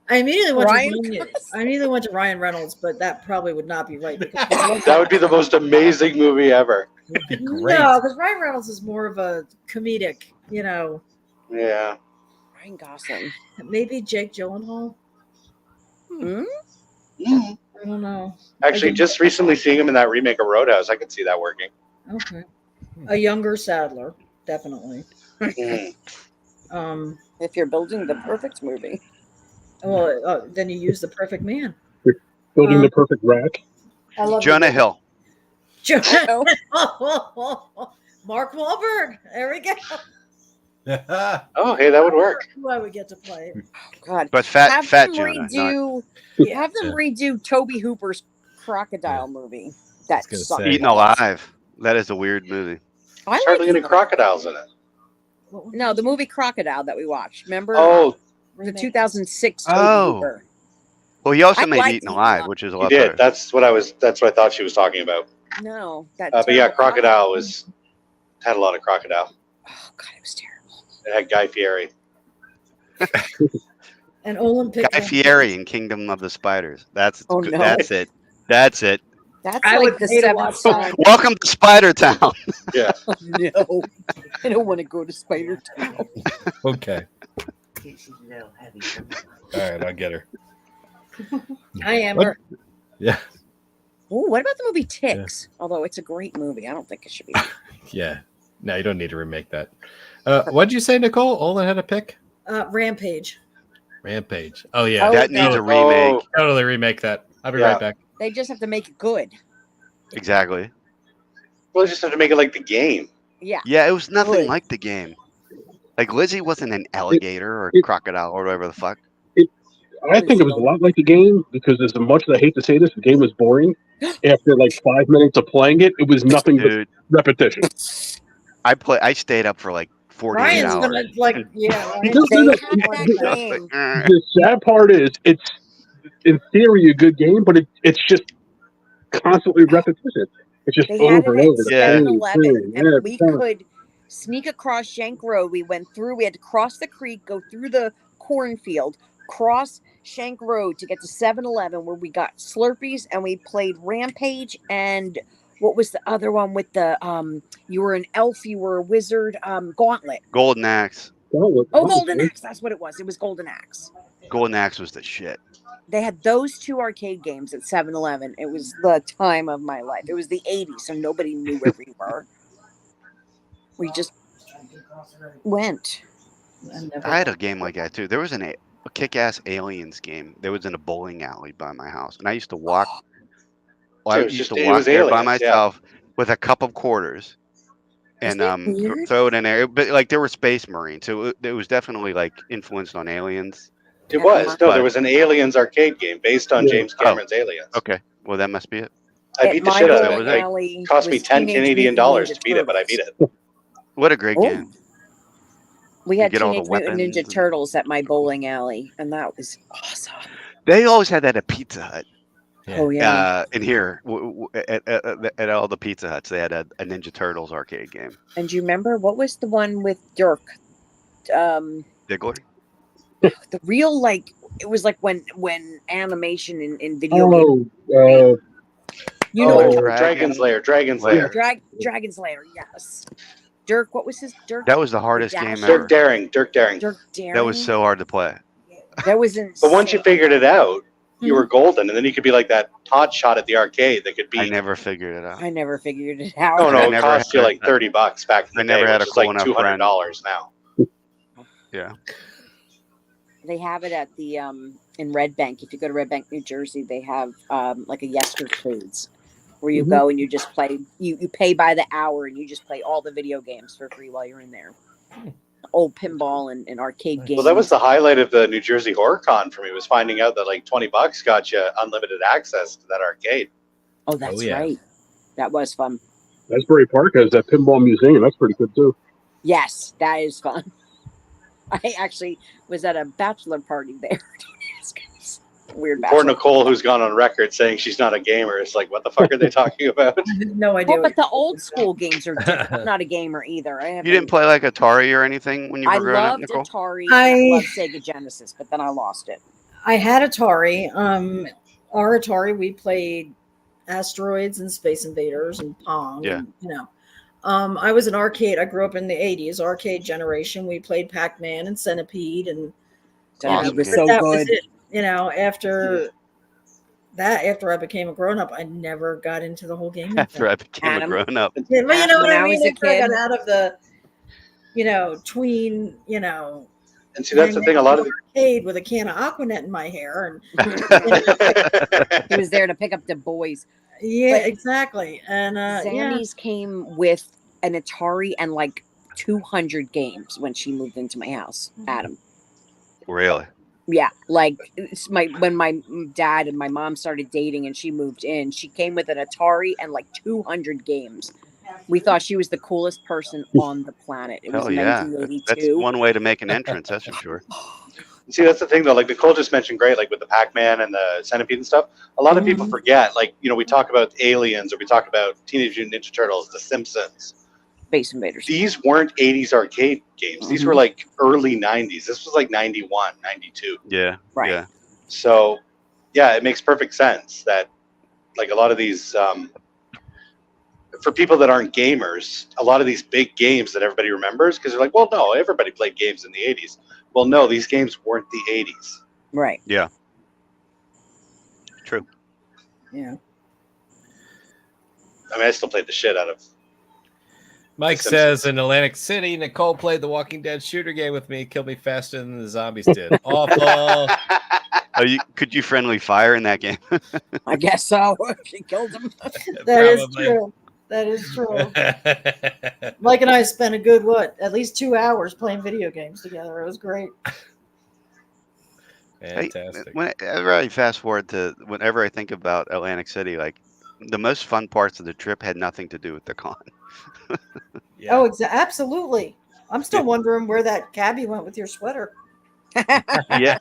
I immediately went Ryan to Ryan Reynolds, but that probably would not be right. Because That would be the most amazing movie ever. It would be great. no, because Ryan Reynolds is more of a comedic. You know, Yeah. Ryan Gosling. maybe Jake Gyllenhaal. Hmm? I don't know. Actually, just recently seeing him in that remake of Roadhouse, I could see that working. Okay, a younger Sadler, definitely. Mm. If you're building the perfect movie. Well, then you use the perfect man. Building the perfect rack. I love Jonah Hill. Jonah. Mark Wahlberg. There we go. Oh, hey, that would work. Who I would get to play. God. But fat Have Jonah. them redo, have them redo Toby Hooper's Crocodile movie. That gonna sucked. say. Eaten Alive. That is a weird movie. I There's like hardly any Eaten Alive. crocodiles in it. No, the movie Crocodile that we watched. Remember? Oh, The 2006 Toby Oh. Hooper. Well, he also I made liked Eaten Eaten Alive, Alive. which is a he lot did. better. That's what I thought she was talking about. No, that. But yeah, terrible Crocodile had a lot of crocodile. Oh God, it was terrible. It had Guy Fieri. And Olympic. Guy Fieri in Kingdom of the Spiders. That's Oh, good. no. That's it. That's it. That's I like would the pay to seventh watch song. Welcome to Spider Town. Yeah. No, I don't want to go to Spider Town. Okay. All right, I'll get her. I am. What? Yeah. Oh, what about the movie Ticks? Although it's a great movie, I don't think it should be. Yeah. No, you don't need to remake that. What'd you say, Nicole? Olin had a pick? Rampage. Rampage. Oh, yeah. Oh, That needs a remake. Totally remake that. I'll be Yeah. right back. They just have to make it good. Exactly. Well, just have to make it like the game. Yeah. Yeah, it was nothing Good. like the game. Like Lizzie wasn't an alligator or crocodile or whatever the fuck. I think it was a lot like the game because, as much as I hate to say this, the game was boring. After like 5 minutes of playing it, it was nothing Dude, but repetition. I stayed up for like 48 Ryan's hours. gonna like, yeah. Ryan's Because They the, have that game. the sad part is, it's in theory a good game, but it's just constantly repetition. It's just They had over it and at over. Yeah. 7-Eleven, and Yeah, we yeah. could sneak across Shank Road. We went through. We had to cross the creek, go through the cornfield, cross Shank Road to get to 7-Eleven, where we got Slurpees, and we played Rampage. And what was the other one with the you were an elf, you were a wizard, Gauntlet. Golden Axe. Oh, Golden Axe. That's what it was. It was Golden Axe. Golden Axe was the shit. They had those two arcade games at 7-Eleven. It was the time of my life. It was the 80s, so nobody knew where we were. We just went. I had a game like that too. There was a kick-ass aliens game. There was in a bowling alley by my house, and I used to walk. Well, So I it was used just- to it walk was there by aliens, yeah. myself with a cup of quarters, and weird? throw it in there. But like there were space marines, so it was definitely like influenced on aliens. It was. No, But- there was an Aliens arcade game based on James Cameron's Aliens. Okay, well that must be it. I At beat the my shit out of bowling it. Like, alley cost me was 10 Teenage Canadian Mutant dollars Ninja to beat it, but I beat it. What a great Oh. game! We had get all the Teenage Mutant weapons Ninja and- Turtles at my bowling alley, and that was awesome. They always had that at Pizza Hut. Yeah. Oh yeah. In here, at all the Pizza Huts, they had a Ninja Turtles arcade game. And do you remember what was the one with Dirk? Diggler. The real like it was like when animation in video games. Oh, You know, Oh, what Dragon's Lair. Dragon's Lair. Lair. Dragon's Lair. Yes. Dirk. What was his Dirk? That was the hardest Dash. game ever. Dirk Daring. Dirk Daring. Dirk Daring. That was so hard to play. That was insane. But once you figured it out, you Hmm. were golden, and then you could be like that hot shot at the arcade that could I beat. never figured it out. I never figured it out. Oh no, I it never cost you had like that. $30 back in the I never day, had which a is like cool enough $200 now. Yeah. They have it at the in Red Bank. If you go to Red Bank, New Jersey, they have like a Yesterfoods where you go and you just play. You pay by the hour and you just play all the video games for free while you're in there. Old pinball and arcade games. Well, that was the highlight of the New Jersey Horror Con for me, was finding out that like $20 got you unlimited access to that arcade. Oh, that's Oh, yeah. right. That was fun. Asbury Park has that pinball museum. That's pretty good too. Yes, that is fun. I actually was at a bachelor party there. Weird Poor bachelor. Nicole, who's gone on record saying she's not a gamer, is like, what the fuck are they talking about? I have no idea. Well, what but the old school games are different. I'm not a gamer either. I have You didn't play like Atari or anything when you I were growing up, loved Nicole? Atari. I- I loved Sega Genesis, but then I lost it. I had Atari. Our Atari, we played Asteroids and Space Invaders and Pong. Yeah. And, you know, I was an arcade. I grew up in the '80s, arcade generation. We played Pac-Man and Centipede, and Awesome It was game. so that was good. it. You know, after I became a grown-up, I never got into the whole game. After I became Adam. a grown up. Yeah, but you know what When I I mean? was a After I got kid. out of the, tween, And see, that's the thing. A lot of the, arcade with a can of Aquanet in my hair, and He was there to pick up the boys. yeah, But- exactly. And yeah, Sammy's came with an Atari and like 200 games when she moved into my house. Adam. Really? Yeah, like when my dad and my mom started dating and she moved in, she came with an Atari and like 200 games. We thought she was the coolest person on the planet. It was Hell yeah. That's 1982. one way to make an entrance, that's for sure. see, that's the thing though. Like Nicole just mentioned, great, like with the Pac-Man and the Centipede and stuff. A lot of people forget, like, we talk about Aliens or we talk about Teenage Mutant Ninja Turtles, The Simpsons. Space Invaders. These weren't 80s arcade games. These were like early 90s. This was like 91, 92. Yeah. Right. Yeah. So, yeah, it makes perfect sense that, like, a lot of these, for people that aren't gamers, a lot of these big games that everybody remembers, because they're like, well, no, everybody played games in the 80s. Well, no, these games weren't the 80s. Right. Yeah. True. yeah. I mean, I still played the shit out of. Mike The says in Atlantic City, Nicole played the Walking Dead shooter game with me. Killed me faster than the zombies did. Awful. Could you friendly fire in that game? I guess so. She killed him. That is Probably. true. That is true. Mike and I spent a good at least 2 hours playing video games together. It was great. Fantastic. Whenever I fast forward to whenever I think about Atlantic City, like the most fun parts of the trip had nothing to do with the con. Yeah. Oh, absolutely. I'm still wondering where that cabbie went with your sweater. Yeah,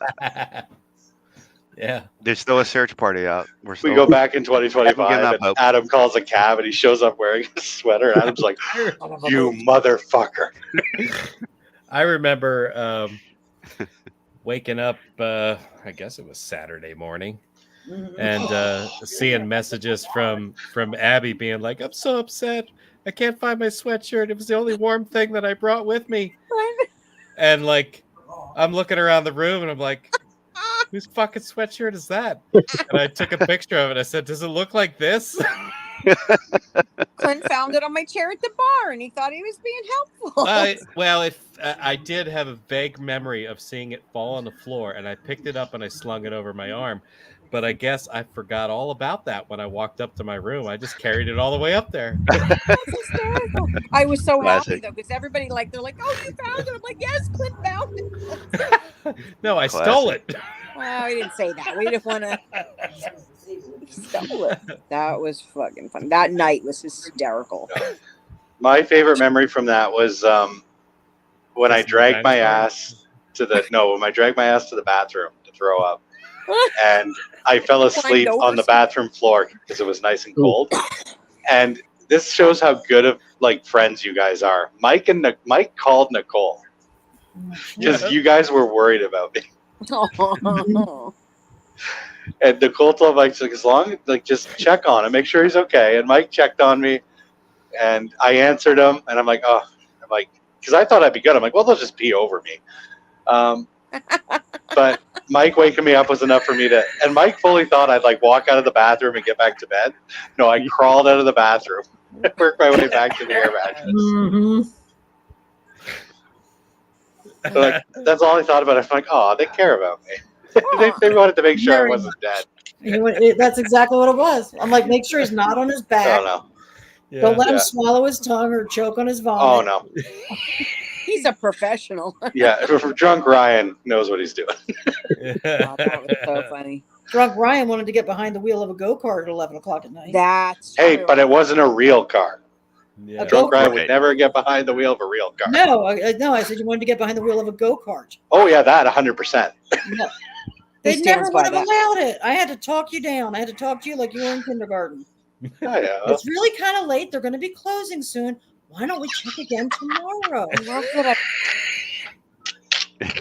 Yeah. there's still a search party out. We go back in Haven't 2025, given up and hope. Adam calls a cab, and he shows up wearing a sweater. And Adam's like, "You motherfucker!" I remember waking up, I guess it was Saturday morning, and seeing messages from Abby being like, "I'm so upset. I can't find my sweatshirt. It was the only warm thing that I brought with me." And like, I'm looking around the room and I'm like, whose fucking sweatshirt is that? And I took a picture of it. I said, does it look like this? Clint found it on my chair at the bar, and he thought he was being helpful. I did have a vague memory of seeing it fall on the floor, and I picked it up and I slung it over my arm. But I guess I forgot all about that when I walked up to my room. I just carried it all the way up there. That's hysterical. I was so happy Classic. though, because everybody they're like, "Oh, you found it!" I'm like, "Yes, Clint found it." No, I stole it. Well, we didn't say that. We didn't want to. Stole it. That was fucking fun. That night was hysterical. My favorite memory from that was when I dragged my ass to the bathroom to throw up, and I fell asleep on the bathroom floor because it was nice and cold. And this shows how good of like friends you guys are. Mike called Nicole because you guys were worried about me. And Nicole told Mike, like, as long like just check on him, make sure he's okay. And Mike checked on me, and I answered him, and I'm like, because I thought I'd be good. I'm like, well, they'll just pee over me. But Mike waking me up was enough for me to. And Mike fully thought I'd like walk out of the bathroom and get back to bed. No, I crawled out of the bathroom and worked my way back to the air mattress. Mm-hmm. Like, that's all I thought about. I'm like, oh, they care about me. they wanted to make sure I wasn't dead. That's exactly what it was. I'm like, make sure he's not on his back. Oh no. Yeah. Don't let him swallow his tongue or choke on his vomit. Oh no. He's a professional. Yeah, drunk Ryan knows what he's doing. Oh, that was so funny. Drunk Ryan wanted to get behind the wheel of a go-kart at 11 o'clock at night. That's Hey, true. but it wasn't a real car. Yeah. Drunk Ryan Okay. would never get behind the wheel of a real car. No, I said you wanted to get behind the wheel of a go-kart. Oh yeah, that 100%. No. He They never stands by would have that. allowed it. I had to talk you down. I had to talk to you like you were in kindergarten. Oh, yeah. It's really kind of late. They're going to be closing soon. Why don't we check again tomorrow?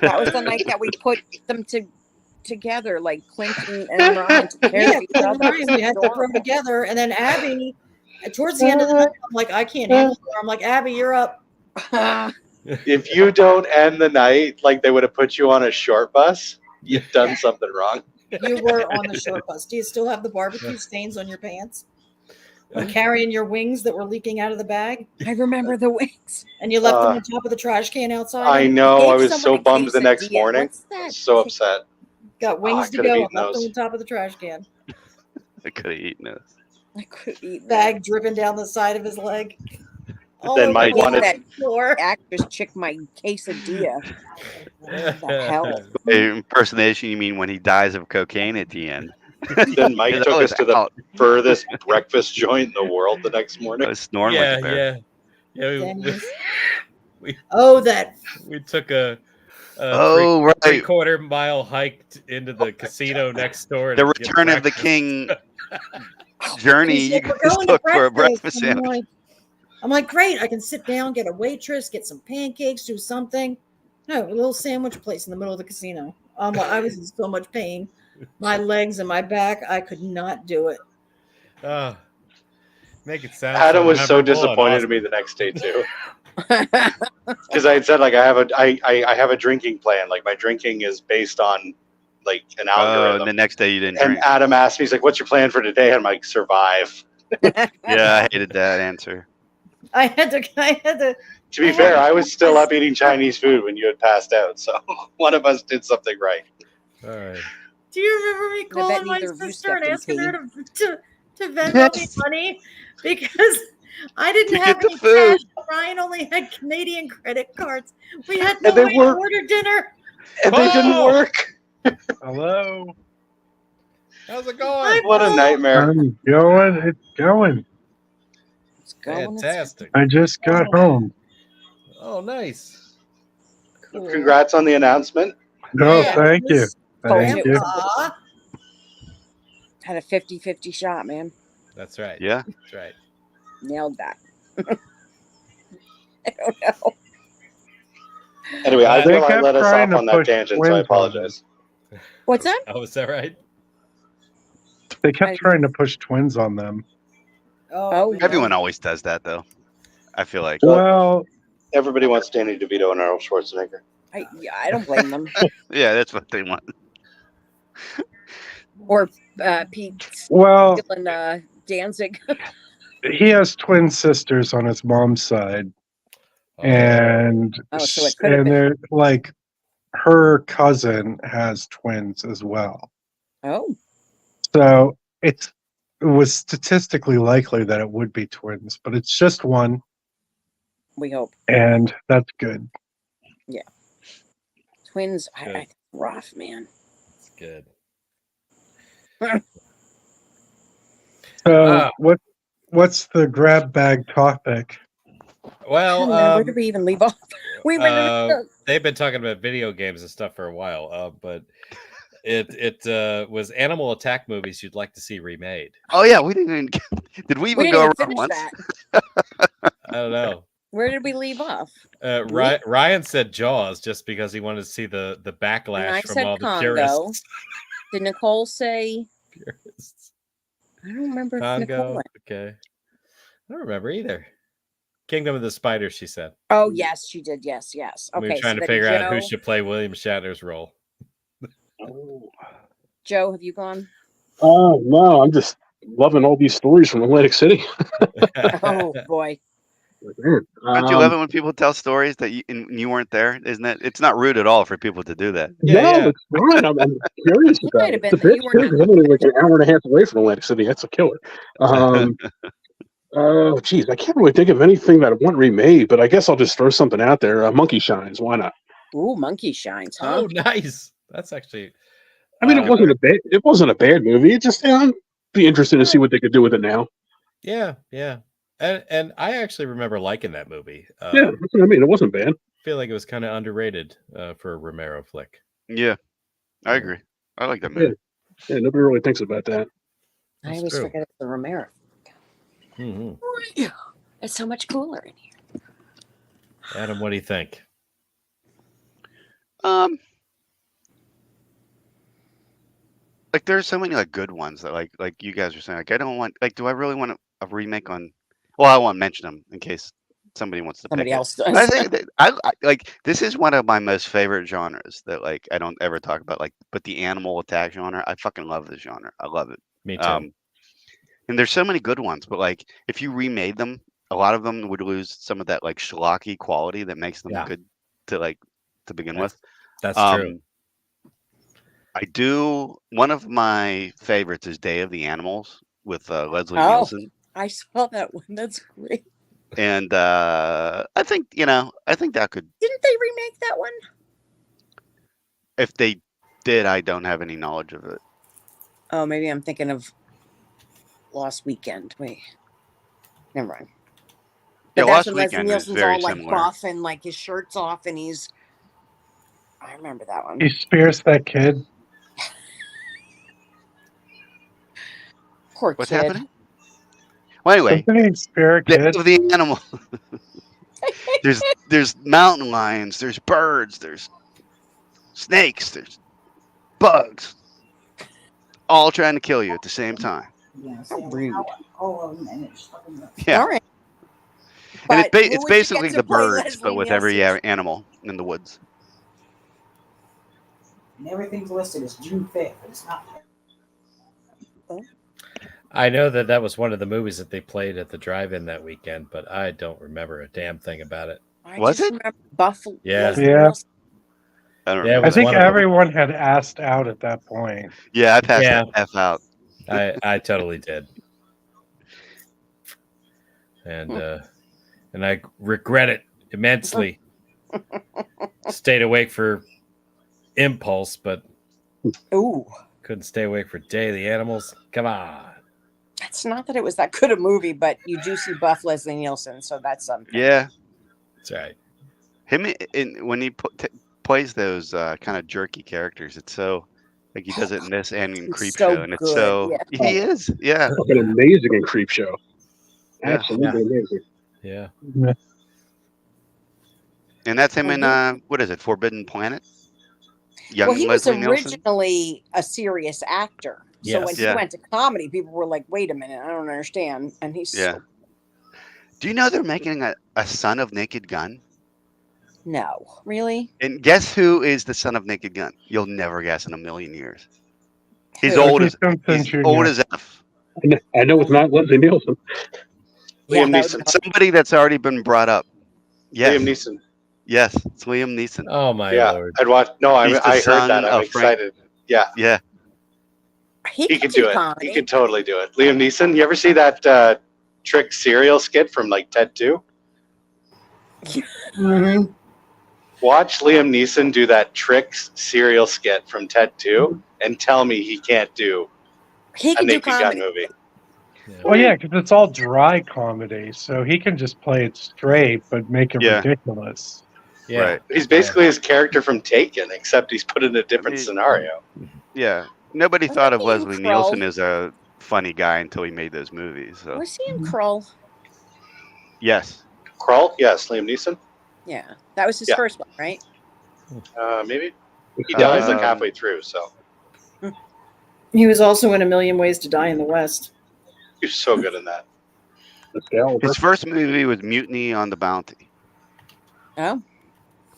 That was the night that we put them together, like Clint and Ryan took care Yeah, of each Clint other. and Ryan, we had to throw together. And then Abby, towards the end of the night, I'm like, I can't handle her. I'm like, Abby, you're up. If you don't end the night like they would have put you on a short bus, you've done something wrong. You were on the short bus. Do you still have the barbecue stains on your pants? From carrying your wings that were leaking out of the bag? I remember the wings. And you left them on top of the trash can outside? I know. Gave I was so someone a bummed the next quesadilla. morning. What's that? So upset. Got wings I to could've go. eaten And left them those. on top of the trash can. I could have eaten those. I could eat Bag dripping down the side of his leg. Then Mike Gave wanted. that actress chick my quesadilla. What the hell? By impersonation, you mean when he dies of cocaine at the end? Then Mike Because took I us was to the out. furthest breakfast joint in the world the next I morning. was snoring like a bear. Denny's. we Oh, that. we took a Oh, right. 3/4 mile hike into the casino next door. The to get Return of the breakfast. King journey. He You said, "We're guys going to look for a breakfast." breakfast I'm sandwich. like, great. I can sit down, get a waitress, get some pancakes, do something. No, a little sandwich place in the middle of the casino. I was in so much pain. My legs and my back, I could not do it. Make it sound. Adam was so memorable and disappointed awesome. in me the next day too, because I had said like I have a drinking plan. Like my drinking is based on like an Oh, algorithm. and the next day you didn't And drink. Adam asked me, he's like, "What's your plan for today?" And I'm like, "Survive." Yeah, I hated that answer. I had to. To be fair, I was still up eating Chinese food when you had passed out, so one of us did something right. All right. Do you remember me I bet calling my neither of you sister and stepped in asking her pee. to Venmo me money because I didn't To have get the any food. cash. Ryan only had Canadian credit cards. We had And no they way to worked. order dinner. And they didn't Oh! work. Hello. How's it going? What a nightmare. I'm going. It's going. It's going. Fantastic. I just got home. Oh, nice. Cool. Congrats on the announcement. No, Yeah. thank you. Told Thank you. you. Aw. Had a 50-50 shot, man. That's right. Yeah. That's right. Nailed that. I don't know. Anyway, I They feel I kept let us trying off to on that push tangent, so I twins on apologize. What's that? Oh, is that right? They kept trying to push twins on them. Oh, man. Everyone always does that, though. I feel like. Well, Everybody wants Danny DeVito and Arnold Schwarzenegger. I don't blame them. Yeah, that's what they want. Or Pete well, and Danzig. he has twin sisters on his mom's side, and Oh, so it could have and been. they're like her cousin has twins as well. Oh, So it was statistically likely that it would be twins, but it's just one, we hope. and that's good. Yeah. Twins, Good. I rough, man. It's good. So what's the grab bag topic? Well, where did we even leave off? We were in the they've been talking about video games and stuff for a while, but it was animal attack movies you'd like to see remade. Oh yeah, we didn't even. Did we even go around finish once? that. I don't know. Where did we leave off? Ryan said Jaws just because he wanted to see the And backlash I from said all the Congo. purists. Did Nicole say? Purists. I don't remember. If Congo. Nicole went. Okay. I don't remember either. Kingdom of the Spiders, she said. Oh yes, she did. Yes. Okay. We were trying to then figure out who Joe- should play William Shatner's role. Joe, have you gone? Oh no, I'm just loving all these stories from Atlantic City. Oh boy. Don't you love it when people tell stories that you weren't there? Isn't it? It's not rude at all for people to do that. No, it's fine. I'm curious It about might it. have It's a been that bit you were scary. I'm only like an hour and a half away from Atlantic City. That's a killer. Oh, geez, I can't really think of anything that I want remade, but I guess I'll just throw something out there. Monkey Shines, why not? Ooh, Monkey Shines, huh? Oh, nice. That's actually. I mean, it wasn't a bad movie. It just, I'd be interested to see what they could do with it now. Yeah. And I actually remember liking that movie. Yeah, that's what I mean. It wasn't bad. I feel like it was kind of underrated for a Romero flick. Yeah, I agree. I like that movie. Yeah, nobody really thinks about that. I always forget it's the Romero. Mm-hmm. It's so much cooler in here. Adam, what do you think? Like there's so many like good ones that like you guys are saying. Like I don't want. Like, do I really want a remake on? Well, I won't mention them in case somebody wants to. Somebody pick else it. does. I think that I like this is one of my most favorite genres that like I don't ever talk about. Like, but the animal attack genre, I fucking love this genre. I love it. Me too. And there's so many good ones, but like if you remade them, a lot of them would lose some of that like schlocky quality that makes them good to begin with. That's true. I do. One of my favorites is Day of the Animals with Leslie Nielsen. I saw that one. That's great. And I think that could. Didn't they remake that one? If they did, I don't have any knowledge of it. Oh, maybe I'm thinking of Lost Weekend. Wait, never mind. Yeah, But that's Lost when Leslie Weekend is Nielsen's very all like similar. buff and like his shirt's off, and he's. I remember that one. He spears that kid. Poor What's kid. happening? Well, anyway, Somebody spear a Day kid. of the Animal. there's mountain lions, there's birds, there's snakes, there's bugs, all trying to kill you at the same time. Rude. Yeah. All right. And But who it's would you basically get to the play birds, Leslie but with every Nielsen? animal in the woods. And everything's listed as June 5th, but it's not. I know that was one of the movies that they played at the drive-in that weekend, but I don't remember a damn thing about it. I Was just it? remember Buffalo. Yeah. Leslie Yeah. Nielsen. I don't Yeah, it remember. I was think one of them. everyone had asked out at that point. Yeah, I passed Yeah. that F out. I totally did. And I regret it immensely. Stayed awake for Impulse, but Ooh, couldn't stay awake for Day of the Animals. Come on. it's not that it was that good a movie, but you do see Buff Leslie Nielsen, so that's something. Yeah, That's right. him when he plays those kind of jerky characters, it's so like he does it in this and in He's Creep so Show, and it's good, so yeah. he is, yeah. Fucking amazing in Creep Show. Yeah. Absolutely amazing. Yeah. And that's him in Mhm. what is it, Forbidden Planet? Young Well, he was Leslie Nielsen. originally a serious actor. So Yes. when he Yeah. went to comedy, people were like, wait a minute, I don't understand. And he's Yeah. Do you know they're making a son of Naked Gun? no, really? And guess who is the son of Naked Gun? You'll never guess in a million years. He's Who? old as Simpson he's Jr. old as F. I know it's not Leslie Nielsen. Yeah, Liam that Neeson. would- Somebody that's already been brought up. Yes. Liam Neeson. Yes, it's Liam Neeson. Oh my Yeah, lord. I'd watch. No, He's the I heard son that. I'm of Frank- excited. Yeah, Yeah. he he could could do it. comedy. He could totally do it. Liam Neeson. You ever see that Trick cereal skit from like Ted 2? Mm-hmm. Watch Liam Neeson do that Trick cereal skit from Ted 2 and tell me he can't do He a could do Naked Gun comedy. movie. Well, yeah, because it's all dry comedy, so he can just play it straight but make it Yeah. ridiculous. Yeah. Right. He's basically his character from Taken, except he's put in a different mean- scenario. Yeah. Nobody I thought of think Ian Leslie Kroll- Nielsen as a funny guy until he made those movies. So Was he in Krull? yes. Krull? Yes, Liam Neeson. Yeah, that was his Yeah. first one, right? Maybe he dies like Um, halfway through, so He was also in A Million Ways to Die in the West. he's so good in that. His first movie was Mutiny on the Bounty. Oh,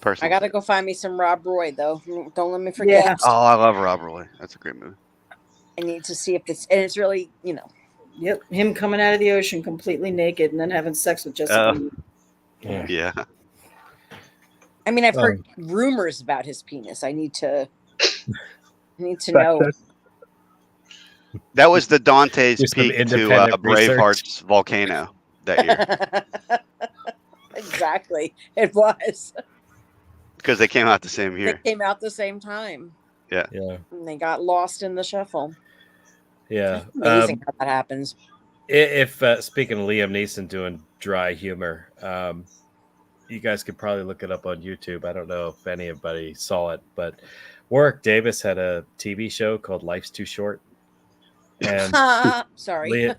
Personally. I gotta go find me some Rob Roy though. Don't let me forget. Yeah. Oh, I love Rob Roy. That's a great movie. I need to see if it's really, Yep, him coming out of the ocean completely naked and then having sex with Jessica. Biel. Yeah. Yeah. I mean, I've heard rumors about his penis. I need to know. That was the Dante's Do some peak to independent research. Braveheart's volcano that year Exactly, it was. because they came out the same They year. came out the same time, Yeah. and they got lost in the shuffle. Yeah. Amazing how that happens. If speaking of Liam Neeson doing dry humor, you guys could probably look it up on YouTube. I don't know if anybody saw it, but Warwick Davis had a TV show called Life's Too Short. And Sorry, Liam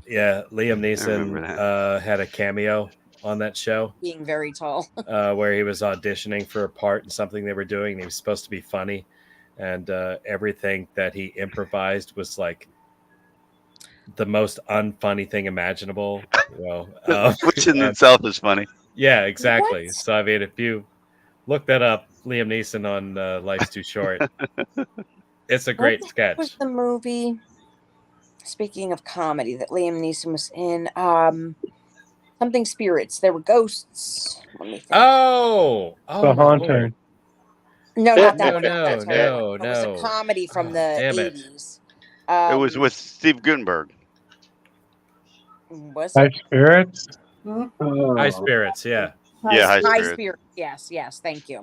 Neeson remember that. had a cameo on that show being very tall. where he was auditioning for a part in something they were doing. And he was supposed to be funny, and everything that he improvised was like the most unfunny thing imaginable. Which in and- itself is funny. yeah, exactly. What? So I mean, if you look that up, Liam Neeson on Life's Too Short, it's a great What sketch. was the movie? Speaking of comedy, that Liam Neeson was in, something spirits. There were ghosts. Let me think. Oh, The my Haunting. Lord. No, not that. No, one. That's right. no, It was no. a comedy from the Damn it. 80s. It was with Steve Gutenberg. Was High it? Spirits. High Spirits, yeah. Yeah, High High Spirit. Spirit. Yes, thank you.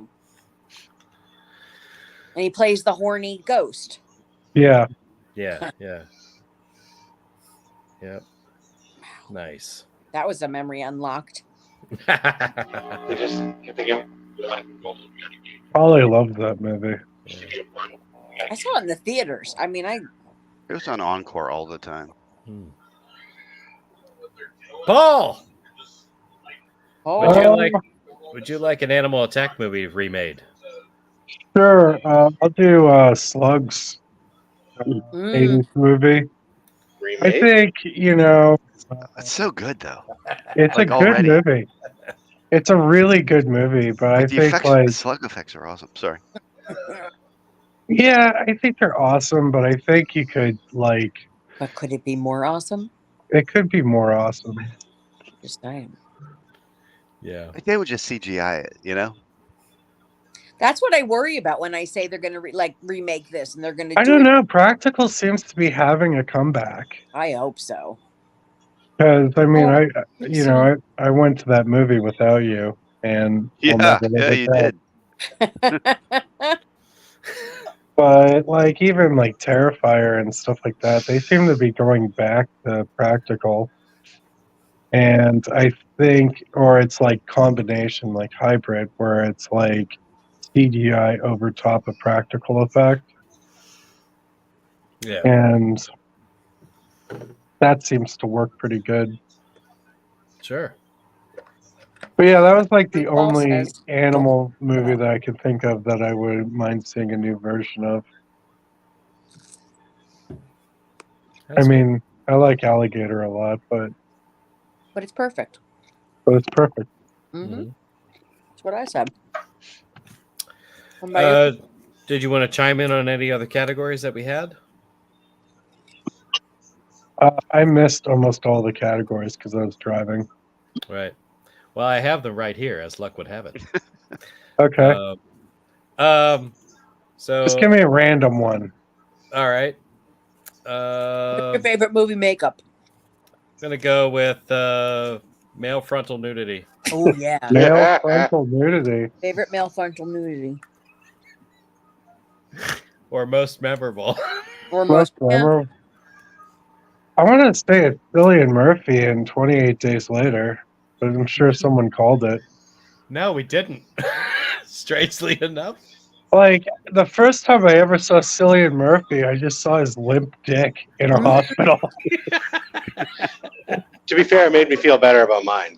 And he plays the horny ghost. Yeah. Yeah. Yep. Nice. That was a memory unlocked. Probably loved that movie. I saw it in the theaters. I mean, It was on Encore all the time. Paul, oh, would you like an Animal Attack movie remade? Sure. I'll do Slugs. 80s movie. I Remake? think, It's so good though. it's Like a good already. movie. It's a really good movie, but I But the think effects, like the slug effects are awesome. Sorry. yeah, I think they're awesome, but I think you could like but could it be more awesome? It could be more awesome. Just saying. Yeah. Like they would just CGI it, you know? That's what I worry about when I say they're going to remake this and they're going to I do don't it. know. Practical seems to be having a comeback. I hope so. Because I mean, Oh, I went to that movie without you, and I'll Yeah, never yeah, live you it did. But like even like Terrifier and stuff like that, they seem to be going back to practical. And I think, or it's like combination, like hybrid, where it's like CGI over top of practical effect. Yeah. And that seems to work pretty good. Sure. But yeah, that was like the Paul only says, animal movie that I could think of that I would mind seeing a new version of. That's I mean, I like Alligator a lot, but but it's perfect. it's perfect. Mm-hmm. That's what I said. What about you? Did you want to chime in on any other categories that we had? I missed almost all the categories because I was driving. Right. Well, I have them right here, as luck would have it. Okay. So Just give me a random one. All right. What's your favorite movie makeup? Gonna go with male frontal nudity. Oh yeah. Male frontal nudity. Favorite male frontal nudity. Or most memorable. Or Most most memorable. I want to say it's Cillian Murphy in 28 Days Later, but I'm sure someone called it. No, we didn't. Strangely enough. Like, the first time I ever saw Cillian Murphy, I just saw his limp dick in a hospital. To be fair, it made me feel better about mine.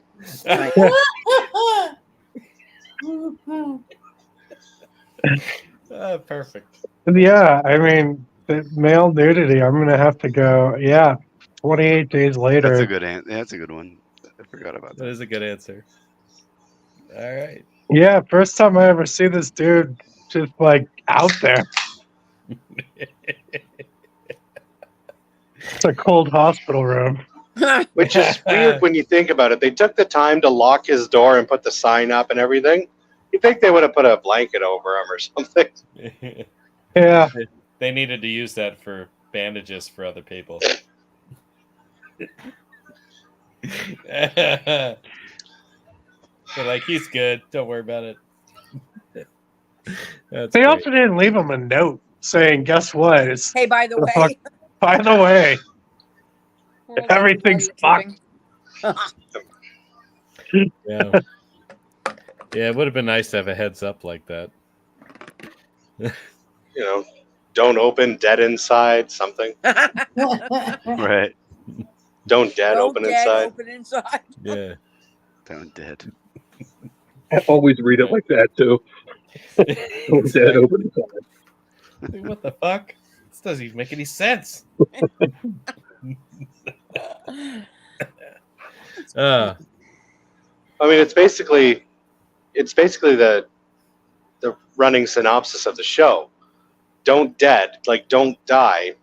Perfect. Yeah, I mean, the male nudity, I'm going to have to go, 28 Days Later. That's a good that's a good one. I forgot about that. That is a good answer. All right. Yeah, first time I ever see this dude just, like, out there. It's a cold hospital room. Which is weird when you think about it. They took the time to lock his door and put the sign up and everything. You think they would have put a blanket over him or something? Yeah. They needed to use that for bandages for other people. They're like, he's good. Don't worry about it. They also didn't leave him a note saying, guess what? It's, Hey, by the way. by the way, everything's fucked. Yeah. Yeah, it would have been nice to have a heads up like that. You know, don't open, dead inside, something. Right. Don't dead, open inside. Open inside. Yeah. Don't dead. I always read it like that too. Don't dead, open inside. Like, what the fuck? This doesn't even make any sense. I mean, it's basically the running synopsis of the show. Don't dead, like don't die.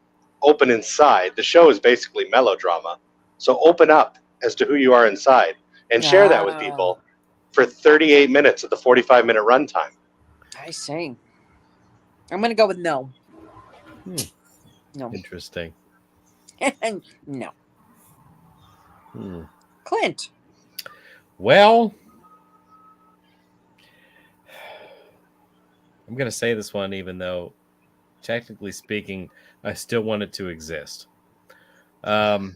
Open inside. The show is basically melodrama. So open up as to who you are inside and share that with people for 38 minutes of the 45-minute runtime. I see. I'm going to go with no. No. Interesting. No. Clint. Well, I'm going to say this one, even though, technically speaking, I still want it to exist. I'll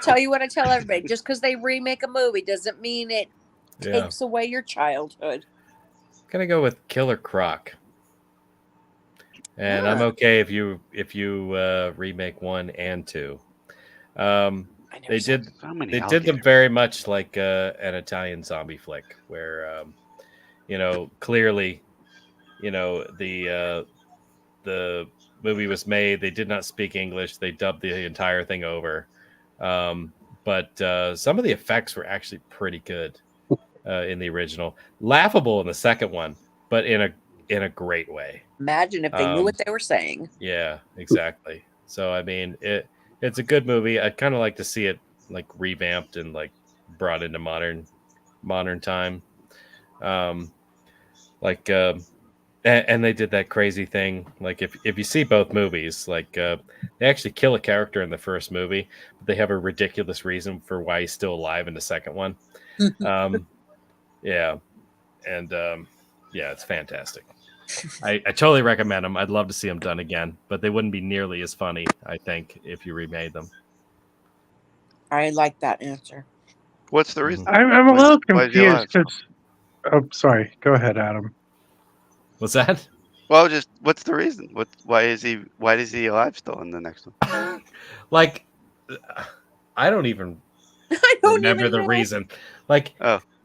tell you what I tell everybody. Just because they remake a movie doesn't mean it takes away your childhood. I'm going to go with Killer Croc. And I'm okay if you remake 1 and 2. They did them very much like an Italian zombie flick, where clearly, the movie was made. They did not speak English. They dubbed the entire thing over, but some of the effects were actually pretty good in the original. Laughable in the second one, but in a great way. Imagine if they knew what they were saying. Yeah, exactly. So I mean, It's a good movie. I'd kind of like to see it like revamped and like brought into modern time. And they did that crazy thing. Like if you see both movies, like they actually kill a character in the first movie, but they have a ridiculous reason for why he's still alive in the second one. Yeah, and yeah, it's fantastic. I totally recommend them. I'd love to see them done again, but they wouldn't be nearly as funny, I think, if you remade them. I like that answer. What's the reason? I'm a little Why is he alive? confused. Oh, sorry. Go ahead, Adam. What's that? Well, just what's the reason? Why is he alive still in the next one? Like, I don't even remember the reason. Like,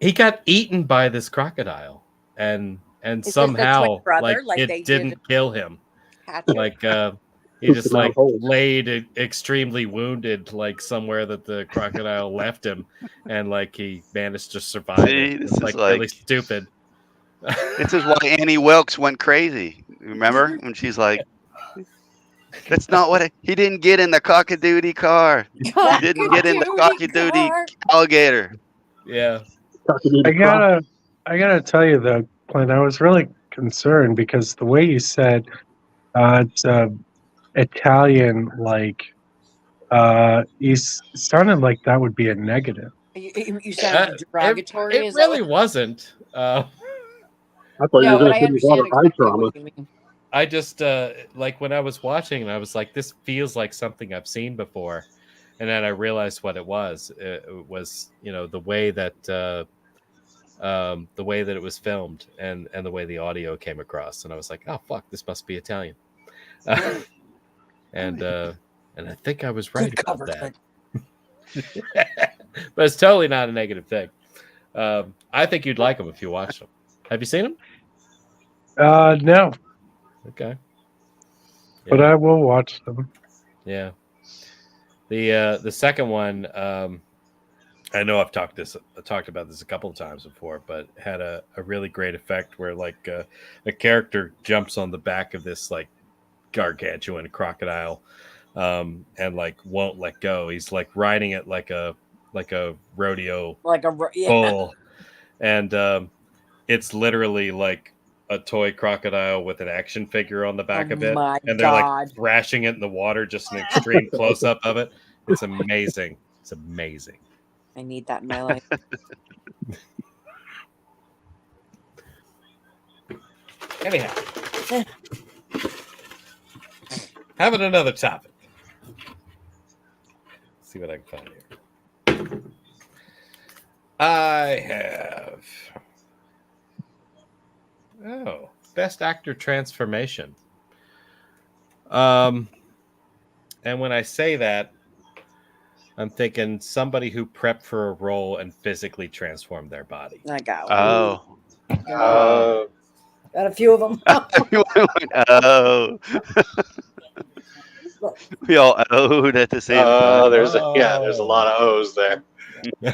he got eaten by this crocodile, and Is this the somehow twin brother, like like they it did didn't kill him. Patrick? Like he just like laid extremely wounded like somewhere that the crocodile left him, and like he managed to survive. See, it. this It's is like like- really stupid. This is why Annie Wilkes went crazy. Remember when she's like, "That's not what he didn't get in the cock-a-doodle car. He didn't get in the cock-a-doodle alligator." Yeah. I gotta tell you though, Clint, I was really concerned because the way you said it's Italian, like you sounded like that would be a negative. You sounded derogatory. It is that really what- wasn't. I thought you No, were going but to I say a lot understand of eye exactly trauma. what you mean. I just like when I was watching and I was like, this feels like something I've seen before. And then I realized what it was. It was, you know, the way that it was filmed and the way the audio came across. And I was like, oh fuck, this must be Italian. And I think I was right about that. But it's totally not a negative thing. I think you'd like them if you watch them. Have you seen them? No, Okay. but I will watch them. Yeah. The second one, I know I've talked about this a couple of times before, but had a really great effect where like a character jumps on the back of this like gargantuan crocodile, and like won't let go. He's like riding it like a rodeo bull, and it's literally like a toy crocodile with an action figure on the back of it, my and they're God. like thrashing it in the water, just an extreme close up of it. It's amazing. It's amazing. I need that in my life. Anyhow, having another topic. Let's see what I can find here. I have best actor transformation. And when I say that, I'm thinking somebody who prepped for a role and physically transformed their body. I got Oh. Got a few of them. Oh. We all owed at the same time. There's a lot of O's there. Yeah.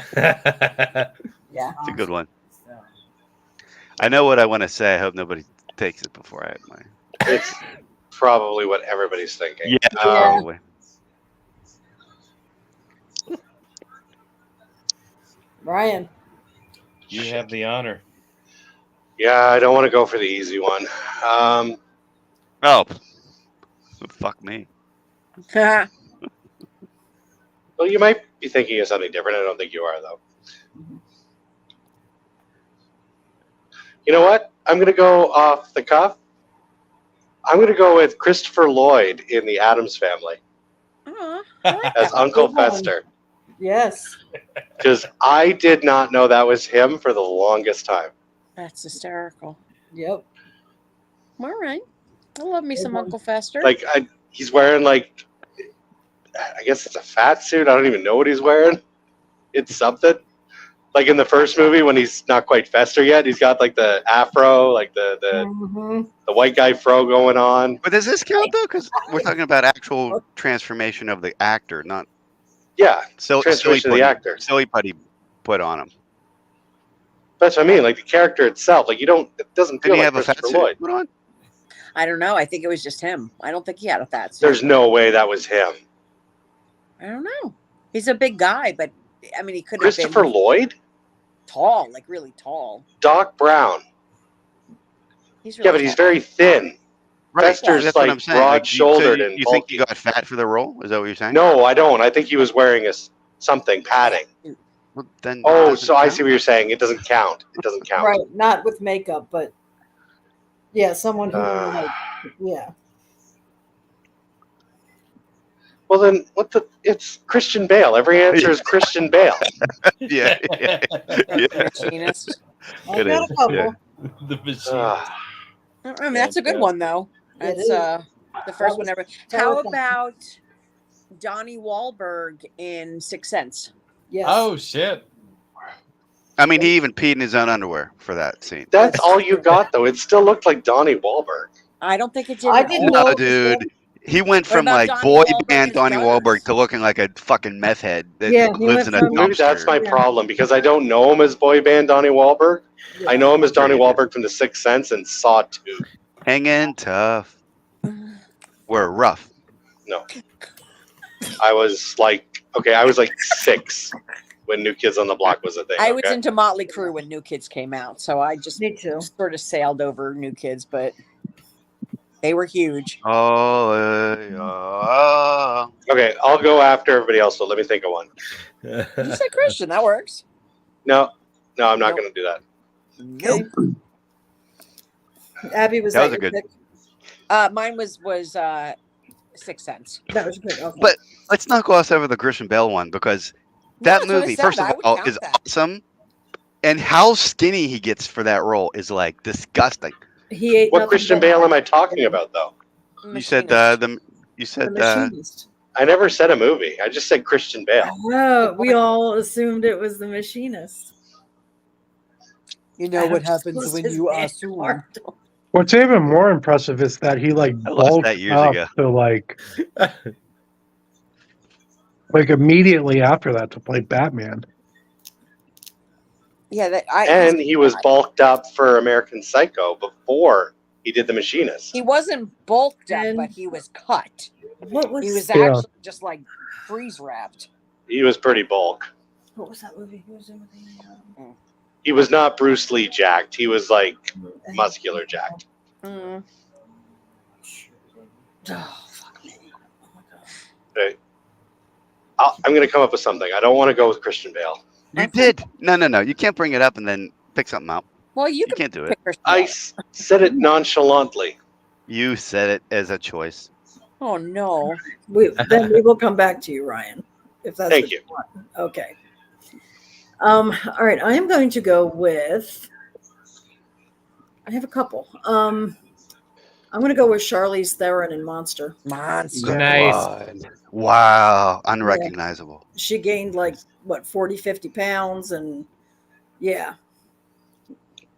It's a good one. I know what I want to say. I hope nobody takes it before I have my. It's probably what everybody's thinking. Yeah, probably. Ryan. You have the honor. Yeah, I don't want to go for the easy one. Oh, fuck me. Well, you might be thinking of something different. I don't think you are, though. You know what? I'm going to go off the cuff. I'm going to go with Christopher Lloyd in The Addams Family as Uncle Good one. Fester. Yes. Because I did not know that was him for the longest time. That's hysterical. Yep. All right. I love me some Uncle Fester. Like, he's wearing, like, I guess it's a fat suit. I don't even know what he's wearing. It's something. Like in the first movie when he's not quite Fester yet, he's got like the afro, like the white guy fro going on. But does this count though? Because we're talking about actual transformation of the actor, not transformation of the actor. Silly putty put on him. That's what I mean. Like the character itself, like it doesn't feel Did he like have a fat Christopher suit Lloyd. put on? I don't know. I think it was just him. I don't think he had a fat suit. There's no way that was him. I don't know. He's a big guy, but I mean, he could have Christopher been Lloyd, tall, like really tall. Doc Brown. He's Yeah, but he's very thin. Right. Fester's That's what like I'm saying. Like, broad-shouldered so and you think bulky. he got fat for the role? Is that what you're saying? No, I don't. I think he was wearing something padding. Well, then it Oh, doesn't so I count. see what you're saying. It doesn't count. It doesn't count. Right, not with makeup, but yeah, someone who like, yeah. Well, then what the? It's Christian Bale. Every answer is Christian Bale. Yeah. Machinist. I It got is, a couple. yeah. The machine. Ah, I mean, that's a good one though. It That's is. the first one was ever. How terrifying. about Donnie Wahlberg in Sixth Sense? Yes. Oh shit! I mean, he even peed in his own underwear for that scene. that's all you got, though. It still looked like Donnie Wahlberg. I don't think it did. I at didn't all. know. No, dude. He went What from about like Donnie boy Wahlberg band as Donnie Gus? Wahlberg to looking like a fucking meth head that Yeah, he lives in went a from- Maybe dumpster. that's my Yeah. problem because I don't know him as boy band Donnie Wahlberg. Yeah. I know him as Donnie Sure you Wahlberg from The Sixth Sense and Saw 2. Hanging tough. We're rough. No, I was like 6 when New Kids on the Block was a thing. I was okay? into Motley Crue when New Kids came out, so I just Me too. sort of sailed over New Kids, but they were huge. Oh, Okay, I'll go after everybody else. So let me think of one. You said Christian, that works. No, I'm not Nope. going to do that. Nope. Abby, was That that, was a your good- pick? Mine was Sixth Sense. That was your pick. Okay. But let's not gloss over the Christian Bale one because that that's what I movie, said. first I of would all, count is that. awesome. And how skinny he gets for that role is like disgusting. he ate What nothing Christian but- Bale am I talking about, though? You said Machinist. you The said machinist. I never said a movie. I just said Christian Bale. Oh, we all assumed it was the machinist. You know what happens This when is you bad assume. art. What's even more impressive is that he like I lost bulked that years up ago. to like immediately after that to play Batman. Yeah, And he was bulked up for American Psycho before he did The Machinist. He wasn't bulked up, And- but he was cut. What was He was Yeah. actually just like freeze wrapped. He was pretty bulk. what was that movie? Who was in with the, He was not Bruce Lee jacked. He was like muscular jacked. Mm. Oh, fuck me. Oh my god. Right. I'm going to come up with something. I don't want to go with Christian Bale. you did. No. You can't bring it up and then pick something up. Well, you You can can't do it. pick Christian I Bale. said it nonchalantly. You said it as a choice. Oh no. Then we will come back to you, Ryan. If that's Thank what you. want. Okay. All right. I am going to go with. I have a couple. I'm going to go with Charlize Theron in Monster. Monster. Nice. Wow, unrecognizable. She gained like what 40, 50 pounds, and yeah,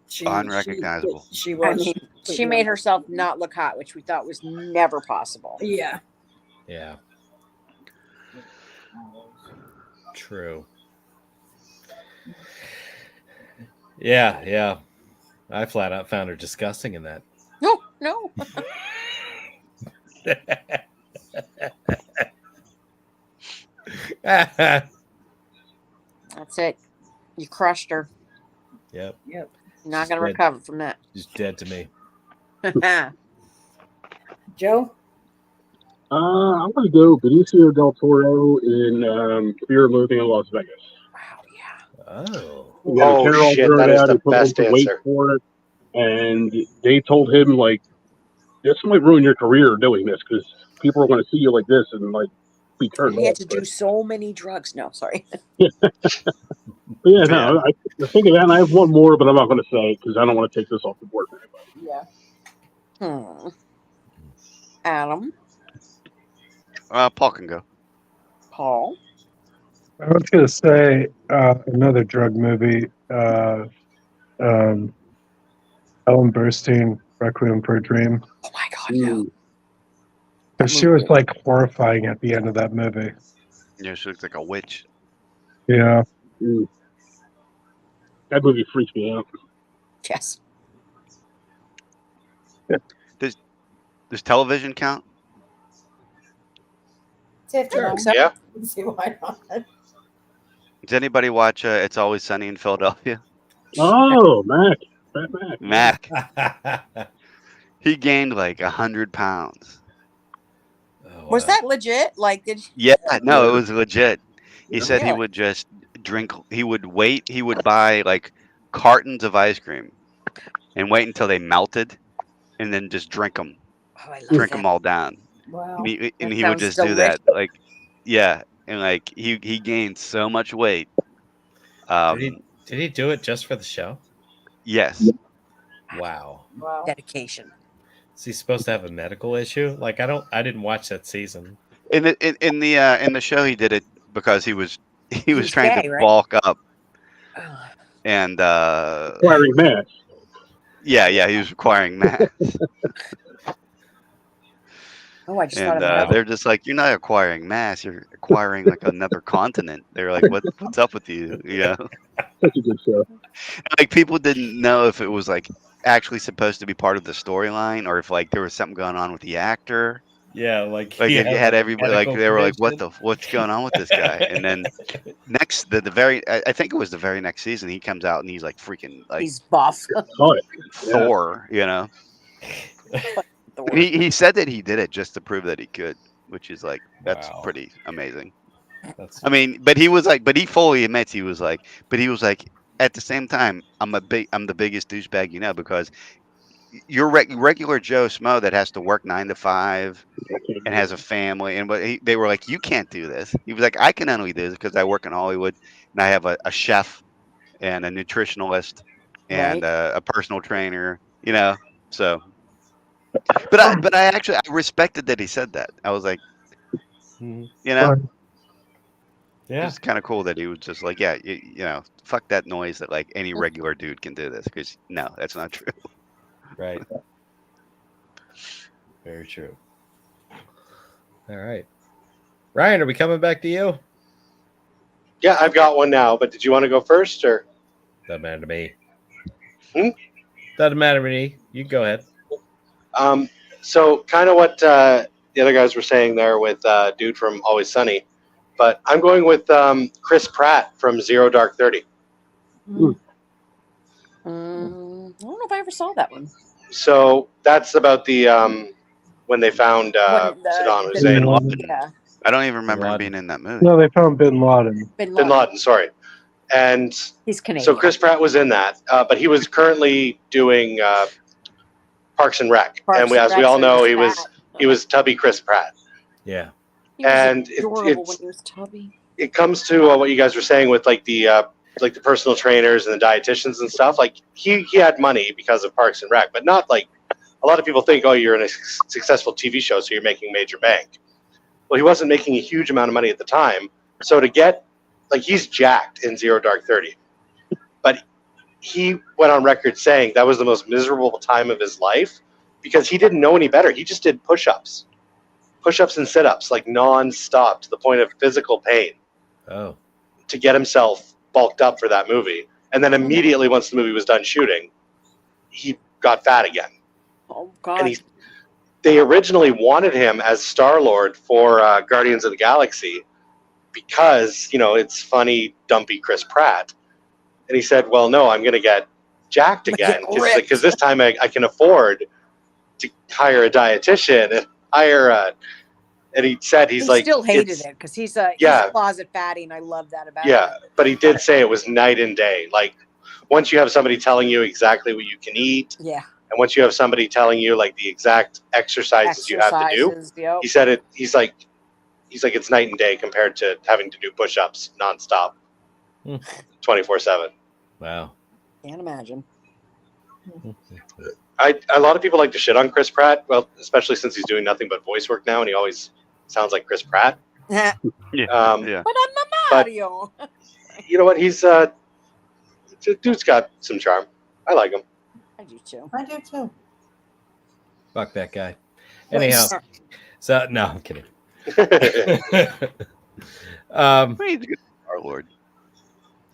she Unrecognizable. She I was. mean, she made herself not look hot, which we thought was never possible. Yeah. Yeah. True. Yeah. I flat out found her disgusting in that. No. That's it. You crushed her. Yep. Yep. Not gonna Dead. recover from that. She's dead to me. Joe. I'm going to go Benicio del Toro in Fear and Loathing in Las Vegas. Wow, yeah. Oh. He had a Oh, Carol shit, girl that is out the who put on best some weight answer. for it, and they told him like, "This might ruin your career doing this because people are going to see you like this and like be turned He had off." to do so many drugs. No, sorry. But yeah, no, I think of that, and I have one more, but I'm not going to say it because I don't want to take this off the board for anybody. Yeah. Adam, Paul can go. Paul. I was going to say another drug movie. Ellen Burstyn, Requiem for a Dream. Oh my God, no. Because she was like horrifying at the end of that movie. Yeah, she looks like a witch. Yeah. That movie freaks me out. Yes. Does television count? Sure. Yeah. See why not? Does anybody watch It's Always Sunny in Philadelphia? Oh, Mac. Mac. Mac. He gained like 100 pounds. Was that legit? Like, did Yeah, no, it was legit. He said he Really? would just drink. He would wait. He would buy like cartons of ice cream and wait until they melted, and then just drink them. Oh, I love Drink that. them all down. Wow. And That he would sounds just do that. Like, yeah, and like he gained so much weight. Did he do it just for the show? Yes. Wow. Wow. Dedication. Is he supposed to have a medical issue? Like I didn't watch that season. In the show, he did it because he was He's trying gay, to right? bulk up, Oh, and Acquiring mass. yeah, he was acquiring mass. Oh, I just thought And of that. they're just like, you're not acquiring mass, you're acquiring like another continent. They're like, what's up with you? You know, Such a good show. like people didn't know if it was like actually supposed to be part of the storyline or if like there was something going on with the actor. Yeah, like Like he if you had a everybody like medical they were like, condition. what's going on with this guy? And then I think it was the very next season, he comes out and he's like freaking like He's buff. Oh, Thor, you know. He said that he did it just to prove that he could, which is like that's Wow. pretty amazing. That's I mean, but he fully admits he was like at the same time, I'm the biggest douchebag you know, because you're regular Joe Schmo that has to work 9 to 5 and has a family, and they were like, you can't do this. He was like, I can only do this because I work in Hollywood and I have a chef and a nutritionalist and a personal trainer, you know. So, but I actually respected that he said that. I was like, you know. Yeah. It's kind of cool that he was just like, yeah, you know, fuck that noise that like any regular dude can do this, because no, that's not true. Right. Very true. All right. Ryan, are we coming back to you? Yeah, I've got one now, but did you want to go first or? Doesn't matter to me. Hmm? Doesn't matter to me. You go ahead. So kind of what the other guys were saying there with dude from Always Sunny, but I'm going with Chris Pratt from Zero Dark 30. I don't know if I ever saw that one. So that's about the when they found Saddam Hussein. Yeah. I don't even remember him being in that movie. No, they found Bin Laden. Bin Bin Laden, sorry. And He's Canadian. so Chris Pratt was in that, but he was currently doing Parks and Rec, and as we all know, he was Tubby Chris Pratt. Yeah. He was and adorable when he was tubby. It comes to what you guys were saying with like the personal trainers and the dietitians and stuff. Like he had money because of Parks and Rec, but not like a lot of people think, oh, you're in a successful TV show, so you're making major bank. Well, he wasn't making a huge amount of money at the time, so to get like he's jacked in Zero Dark 30, but he went on record saying that was the most miserable time of his life because he didn't know any better. He just did push-ups and sit-ups like non-stop to the point of physical pain. Oh. To get himself bulked up for that movie. And then immediately once the movie was done shooting, he got fat again. Oh, God. And they originally wanted him as Star-Lord for Guardians of the Galaxy because, you know, it's funny, dumpy Chris Pratt. And he said, well, no, I'm going to get jacked again because this time I can afford to hire a dietitian and hire and he said he still hated it because he's a closet fatty, and I love that about him. Yeah, but he did say it was night and day. Like once you have somebody telling you exactly what you can eat, yeah, and once you have somebody telling you like the exact exercises you have to do, yep. he said it. He's like it's night and day compared to having to do push-ups nonstop, 24/7. Wow. Can't imagine. A lot of people like to shit on Chris Pratt. Well, especially since he's doing nothing but voice work now, and he always sounds like Chris Pratt. Yeah. But I'm a Mario. You know what? He's dude's got some charm. I like him. I do too. I do too. Fuck that guy. Anyhow. So no, I'm kidding. He's a good Star-Lord.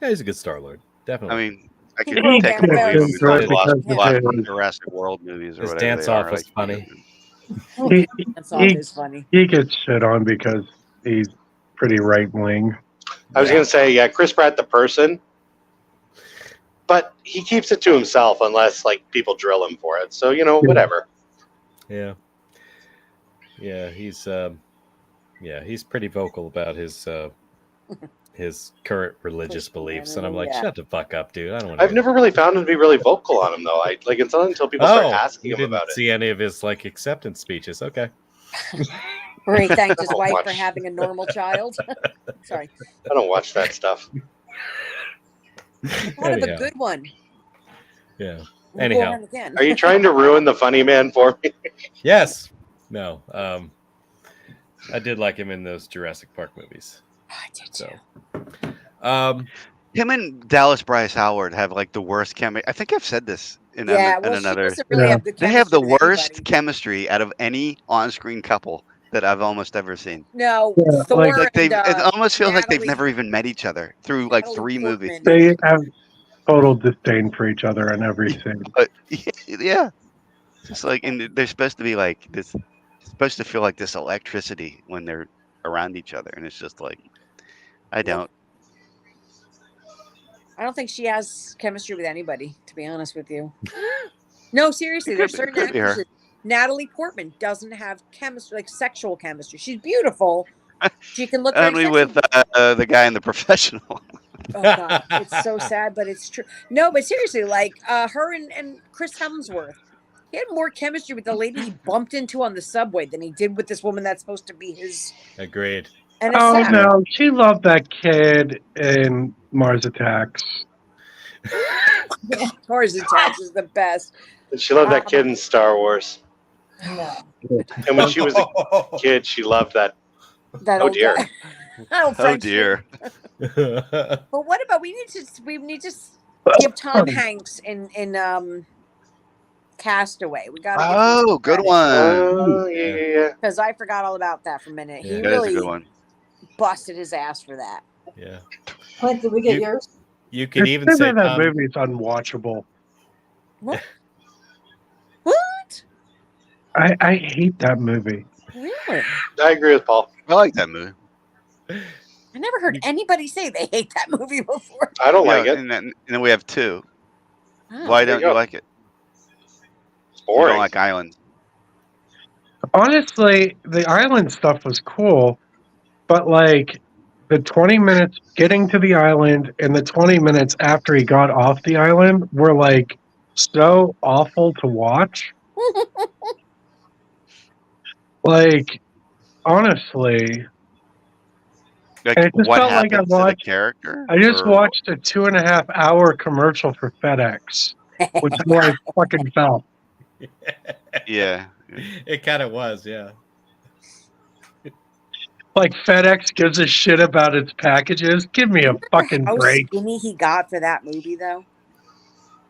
Yeah, he's a good Star-Lord. Definitely. I mean, I He could broke take down him away very from slowly. the last Jurassic World movies or His whatever. dance they off are. was Like, funny. That's all is funny. He gets shit on because he's pretty right wing. I was going to say, yeah, Chris Pratt, the person, but he keeps it to himself unless like people drill him for it. So, you know, whatever. Yeah. Yeah, he's pretty vocal about his current religious beliefs, and I'm like, shut the fuck up, dude. I don't want. I've never really found him to be really vocal on him, though. It's not until people start asking you him didn't about it. see any of his like acceptance speeches. Okay. Where he thanked his I don't wife watch- for having a normal child. Sorry. I don't watch that stuff. Thought of a good one. Yeah. We'll Anyhow, go on again. Are you trying to ruin the funny man for me? yes. No. I did like him in those Jurassic Park movies. I did too. Him and Dallas Bryce Howard have like the worst chemistry. I think I've said this in, Yeah, in well, she another. doesn't really have good They have the chemistry with worst chemistry out of any on-screen couple that I've almost ever seen. No, Yeah, Thor like- Like they've, and, it almost feels like they've Natalie- never even met each other through like Natalie 3 movies. Portman. They have total disdain for each other in everything. But yeah, just like, and they're supposed to be like this, supposed to feel like this electricity when they're around each other, and it's just like, I don't. I don't think she has chemistry with anybody, to be honest with you. No, seriously, It there's could be- certain could be her. actresses. Natalie Portman doesn't have chemistry, like sexual chemistry. She's beautiful. She can look very Only sexy. with the guy in The Professional. Oh god, it's so sad, but it's true. No, but seriously, like her and Chris Hemsworth, he had more chemistry with the lady he bumped into on the subway than he did with this woman that's supposed to be his. Agreed. And it's Oh sad. no, she loved that kid in Mars Attacks. Mars Attacks is the best. And she loved that kid in Star Wars. No, And when she was a kid, she loved that. that Oh old dear. guy. That old Oh French dear. But what about we need to give Tom Hanks in Castaway. We got Oh, good one. Oh, yeah. because I forgot all about that for a minute. Yeah. He That is a really good one. busted his ass for that. Yeah. Clint, did we get You- yours? You could even Consider say that Tom, movie's unwatchable. What? I hate that movie. Really? I agree with Paul. I like that movie. I never heard anybody say they hate that movie before. I don't like it. And then we have 2. Oh. Why There don't you you go. like it? It's You boring. don't like Island. Honestly, the island stuff was cool, but like the 20 minutes getting to the island and the 20 minutes after he got off the island were like so awful to watch. Like, honestly, Like, And it just what felt like I happens to the watched- character? I just Or- watched a 2.5 hour commercial for FedEx, which is where I fucking felt. Yeah. it kind of was, yeah. Like FedEx gives a shit about its packages. Give me a fucking How break. skinny he got for that movie, though,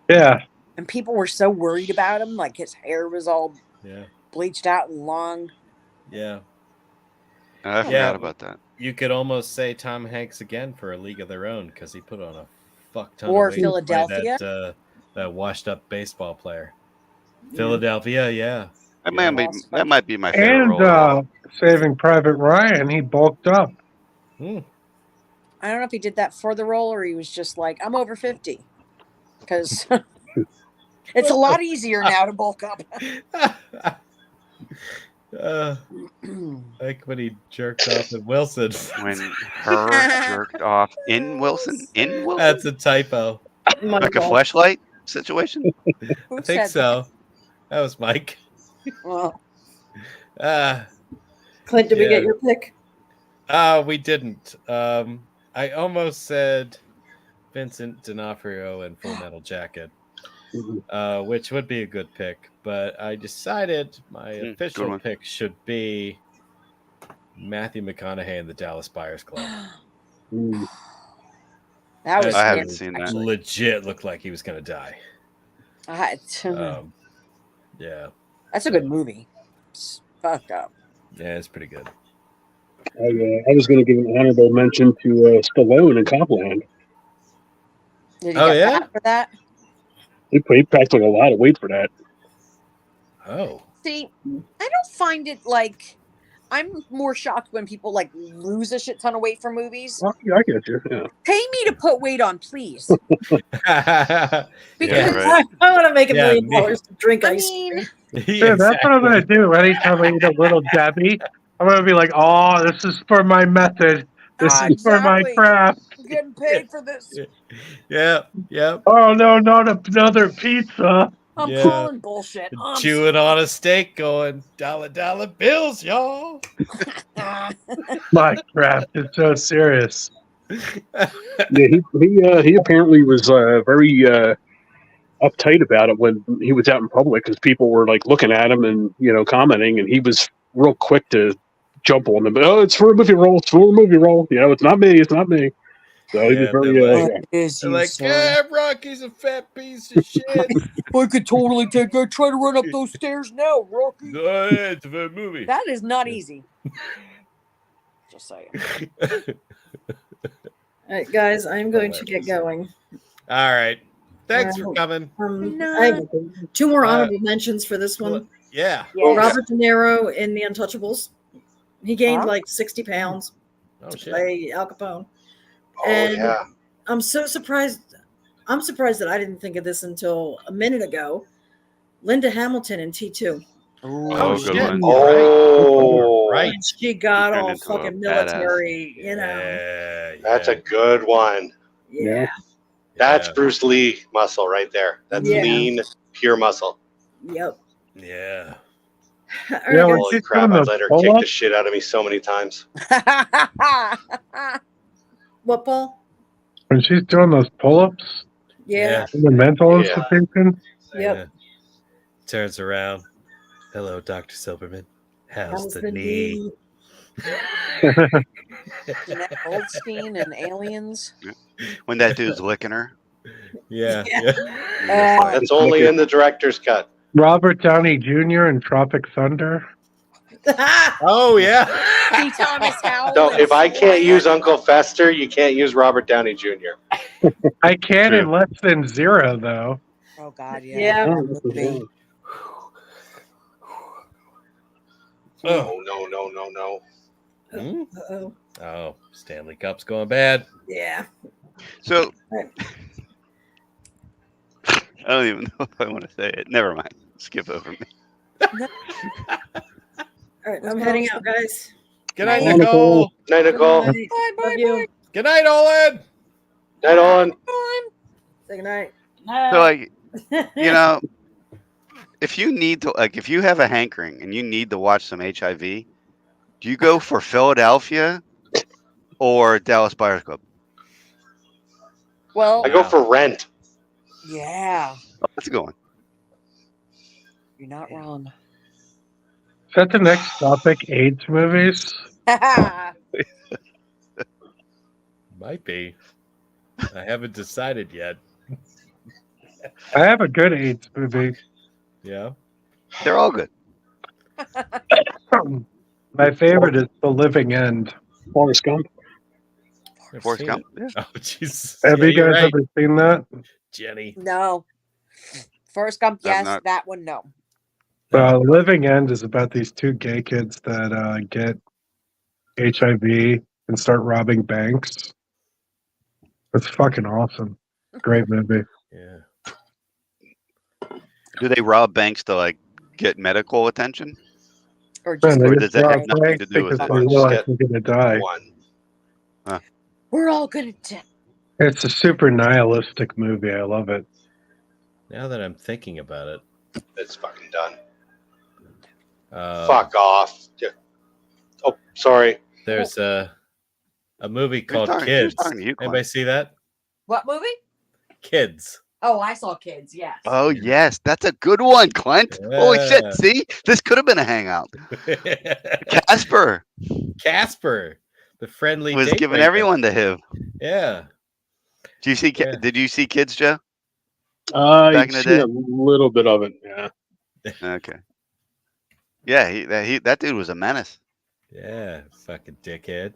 Yeah. and people were so worried about him. Like his hair was all Yeah. bleached out and long. Yeah. I forgot Yeah. about that. You could almost say Tom Hanks again for A League of Their Own because he put on a fuck ton Or of weight to play Philadelphia. that washed up baseball player. Philadelphia, yeah. That Yeah. might be my favorite And role. Saving Private Ryan, he bulked up. Hmm. I don't know if he did that for the role or he was just like, I'm over 50. Because it's a lot easier now to bulk up. Like when he jerked off at Wilson. When her jerked off in Wilson? In Wilson? That's a typo. Like a fleshlight situation? I think so. That was Mike. Well, Clint, did we yeah. get your pick? We didn't. I almost said Vincent D'Onofrio in Full Metal Jacket, which would be a good pick, but I decided my good official one. pick should be Matthew McConaughey in the Dallas Buyers Club. that was I haven't scary, seen that. actually. Legit looked like he was going to die. Yeah. That's a good movie. It's fucked up. Yeah, it's pretty good. I was going to give an honorable mention to Stallone and Copland. Did you Oh, get yeah? that for that? He packed like a lot of weight for that. Oh. See, I don't find it like I'm more shocked when people like lose a shit ton of weight from movies. Oh, yeah, I get you. Yeah. Pay me to put weight on, please. Yeah, Because right. I want to make $1 Yeah, million me- to drink I ice mean, cream. Yeah, that's what I'm gonna do. Anytime I eat a little Debbie, I'm gonna be like, "Oh, this is for my method. This is for my exactly. craft." I'm getting paid for this. Yeah, yeah. Oh no, not another pizza. I'm Yeah. calling bullshit. Chewing on a steak, going dollar bills, y'all. My craft is so serious. Yeah, he apparently was very uptight about it when he was out in public because people were like looking at him and commenting, and he was real quick to jump on them. Oh, it's for a movie role. It's for a movie role. It's not me. It's not me. So he was Yeah, very. they're like, yeah, Rocky's a fat piece of shit. I could totally try to run up those stairs now, Rocky. It's a good movie. That is not easy. Just saying. All right, guys, I'm going to get going. All right. Thanks for coming. I have 2 more honorable mentions for this one. Yeah. Robert De Niro in The Untouchables. He gained like 60 pounds Oh, to shit. play Al Capone. Oh, And yeah. I'm so surprised. I'm surprised that I didn't think of this until a minute ago. Linda Hamilton in T2. Oh, good shit. one. Oh, Right. And she got Turned all into a fucking badass. military, Yeah, that's a good one. Yeah. That's Bruce Lee muscle right there. That's Yeah. lean, pure muscle. Yep. Yeah. All right, Yeah, guys. when Holy she's crap! doing I'd those let her kick the pull-ups, shit out of me so many times. What, Paul? when she's doing those pull-ups Yeah. in the mental Yeah. institution. Yep. Yeah. Turns around. Hello, Dr. Silverman. How's How's the the knee? Jeanette Goldstein and Aliens. When that dude's licking her. Yeah. Yeah. That's only in the director's cut. Robert Downey Jr. in Tropic Thunder. Oh, yeah. C. Thomas Howell. No, and if I can't Swan. use Uncle Fester, you can't use Robert Downey Jr. I can True. in Less Than Zero, though. Oh God, yeah. Yeah. That movie. No, no, no, no, no. Hmm? Uh-oh. Oh, Stanley Cup's going bad. Yeah. So Right. I don't even know if I want to say it. Never mind. Skip over me. All right, I'm heading out, guys. Good night, Night. Nicole. Night, Nicole. Bye, Bye, Love you. Good night, Olin. Night on. Say goodnight. So like, if you need to, like, if you have a hankering and you need to watch some HIV, do you go for Philadelphia or Dallas Buyers Club? Well, I go for Rent. yeah, Oh, that's a good one. you're not wrong. Is that the next topic? AIDS movies? Might be. I haven't decided yet. I have a good AIDS movie. Yeah. They're all good. My favorite is The Living End. Forrest Gump. I've Forrest seen Gump. it. Yeah. Oh, Jesus. Have Yeah, you you're guys right, ever seen that? Jenny. No. First Gump, I'm yes. not. That one, no. The Living End is about these 2 gay kids that get HIV and start robbing banks. It's fucking awesome. Great movie. Yeah. Do they rob banks to like get medical attention? Or Man, just they Or just does that rob have nothing banks to do with because it? they Just realize get they're gonna die. one. we're all gonna die. It's a super nihilistic movie. I love it. Now that I'm thinking about it. It's fucking done. Fuck. Fuck off. Yeah. Oh, sorry. There's a movie Who's called talking- Kids. who's talking to you, Clint? Anybody see that? What movie? Kids. Oh, I saw Kids. Yes. Oh yes, that's a good one, Clint. Holy shit! Yeah. See, this could have been a hangout. Casper Casper, the friendly was date giving breaker. everyone the HIV. Yeah. Do you see? Yeah. Did you see Kids, Joe? Back Back in the seen day? a little bit of it. Yeah. Okay. Yeah, that dude was a menace. Yeah. Fucking dickhead.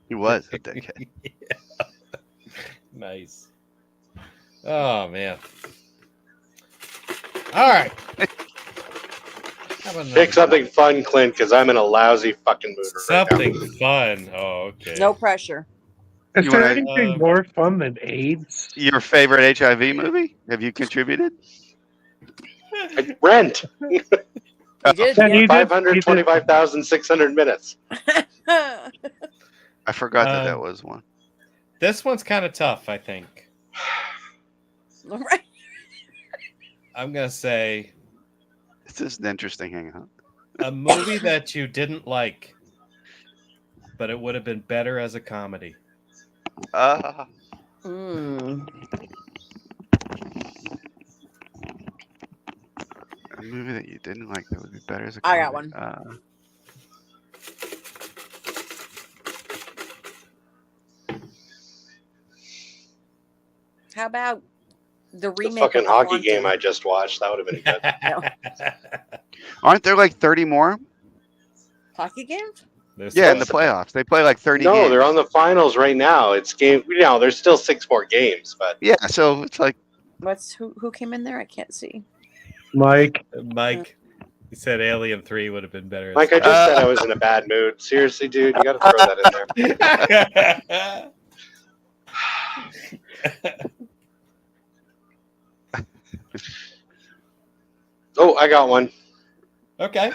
He was a dickhead. Yeah. Nice. Oh man. All right. Pick something fun, Clint, because I'm in a lousy fucking mood right now. Something fun. Oh, okay. No pressure. Is You there wanna- anything more fun than AIDS? Your favorite HIV movie? Have you contributed? Rent. You did. Then you did- 525,600 minutes. I forgot that Um, was one. This one's kind of tough, I think. Right. I'm gonna say This is an interesting hangout. a movie that you didn't like, but it would have been better as a comedy. Mm. A movie that you didn't like that would be better as a I comedy. got one. How about the The remake fucking of The hockey Haunting? game I just watched. That would have been good. Aren't there like 30 more? Hockey games? Yeah, in the playoffs. They play like 30 No, games. they're on the finals right now. It's game. You know, there's still 6 more games, but Yeah, so it's like Who came in there? I can't see. Mike. Mike, he said Alien 3 would have been better. Mike, I just said I was in a bad mood. Seriously, dude, you got to throw that in there. Oh, I got one. Okay.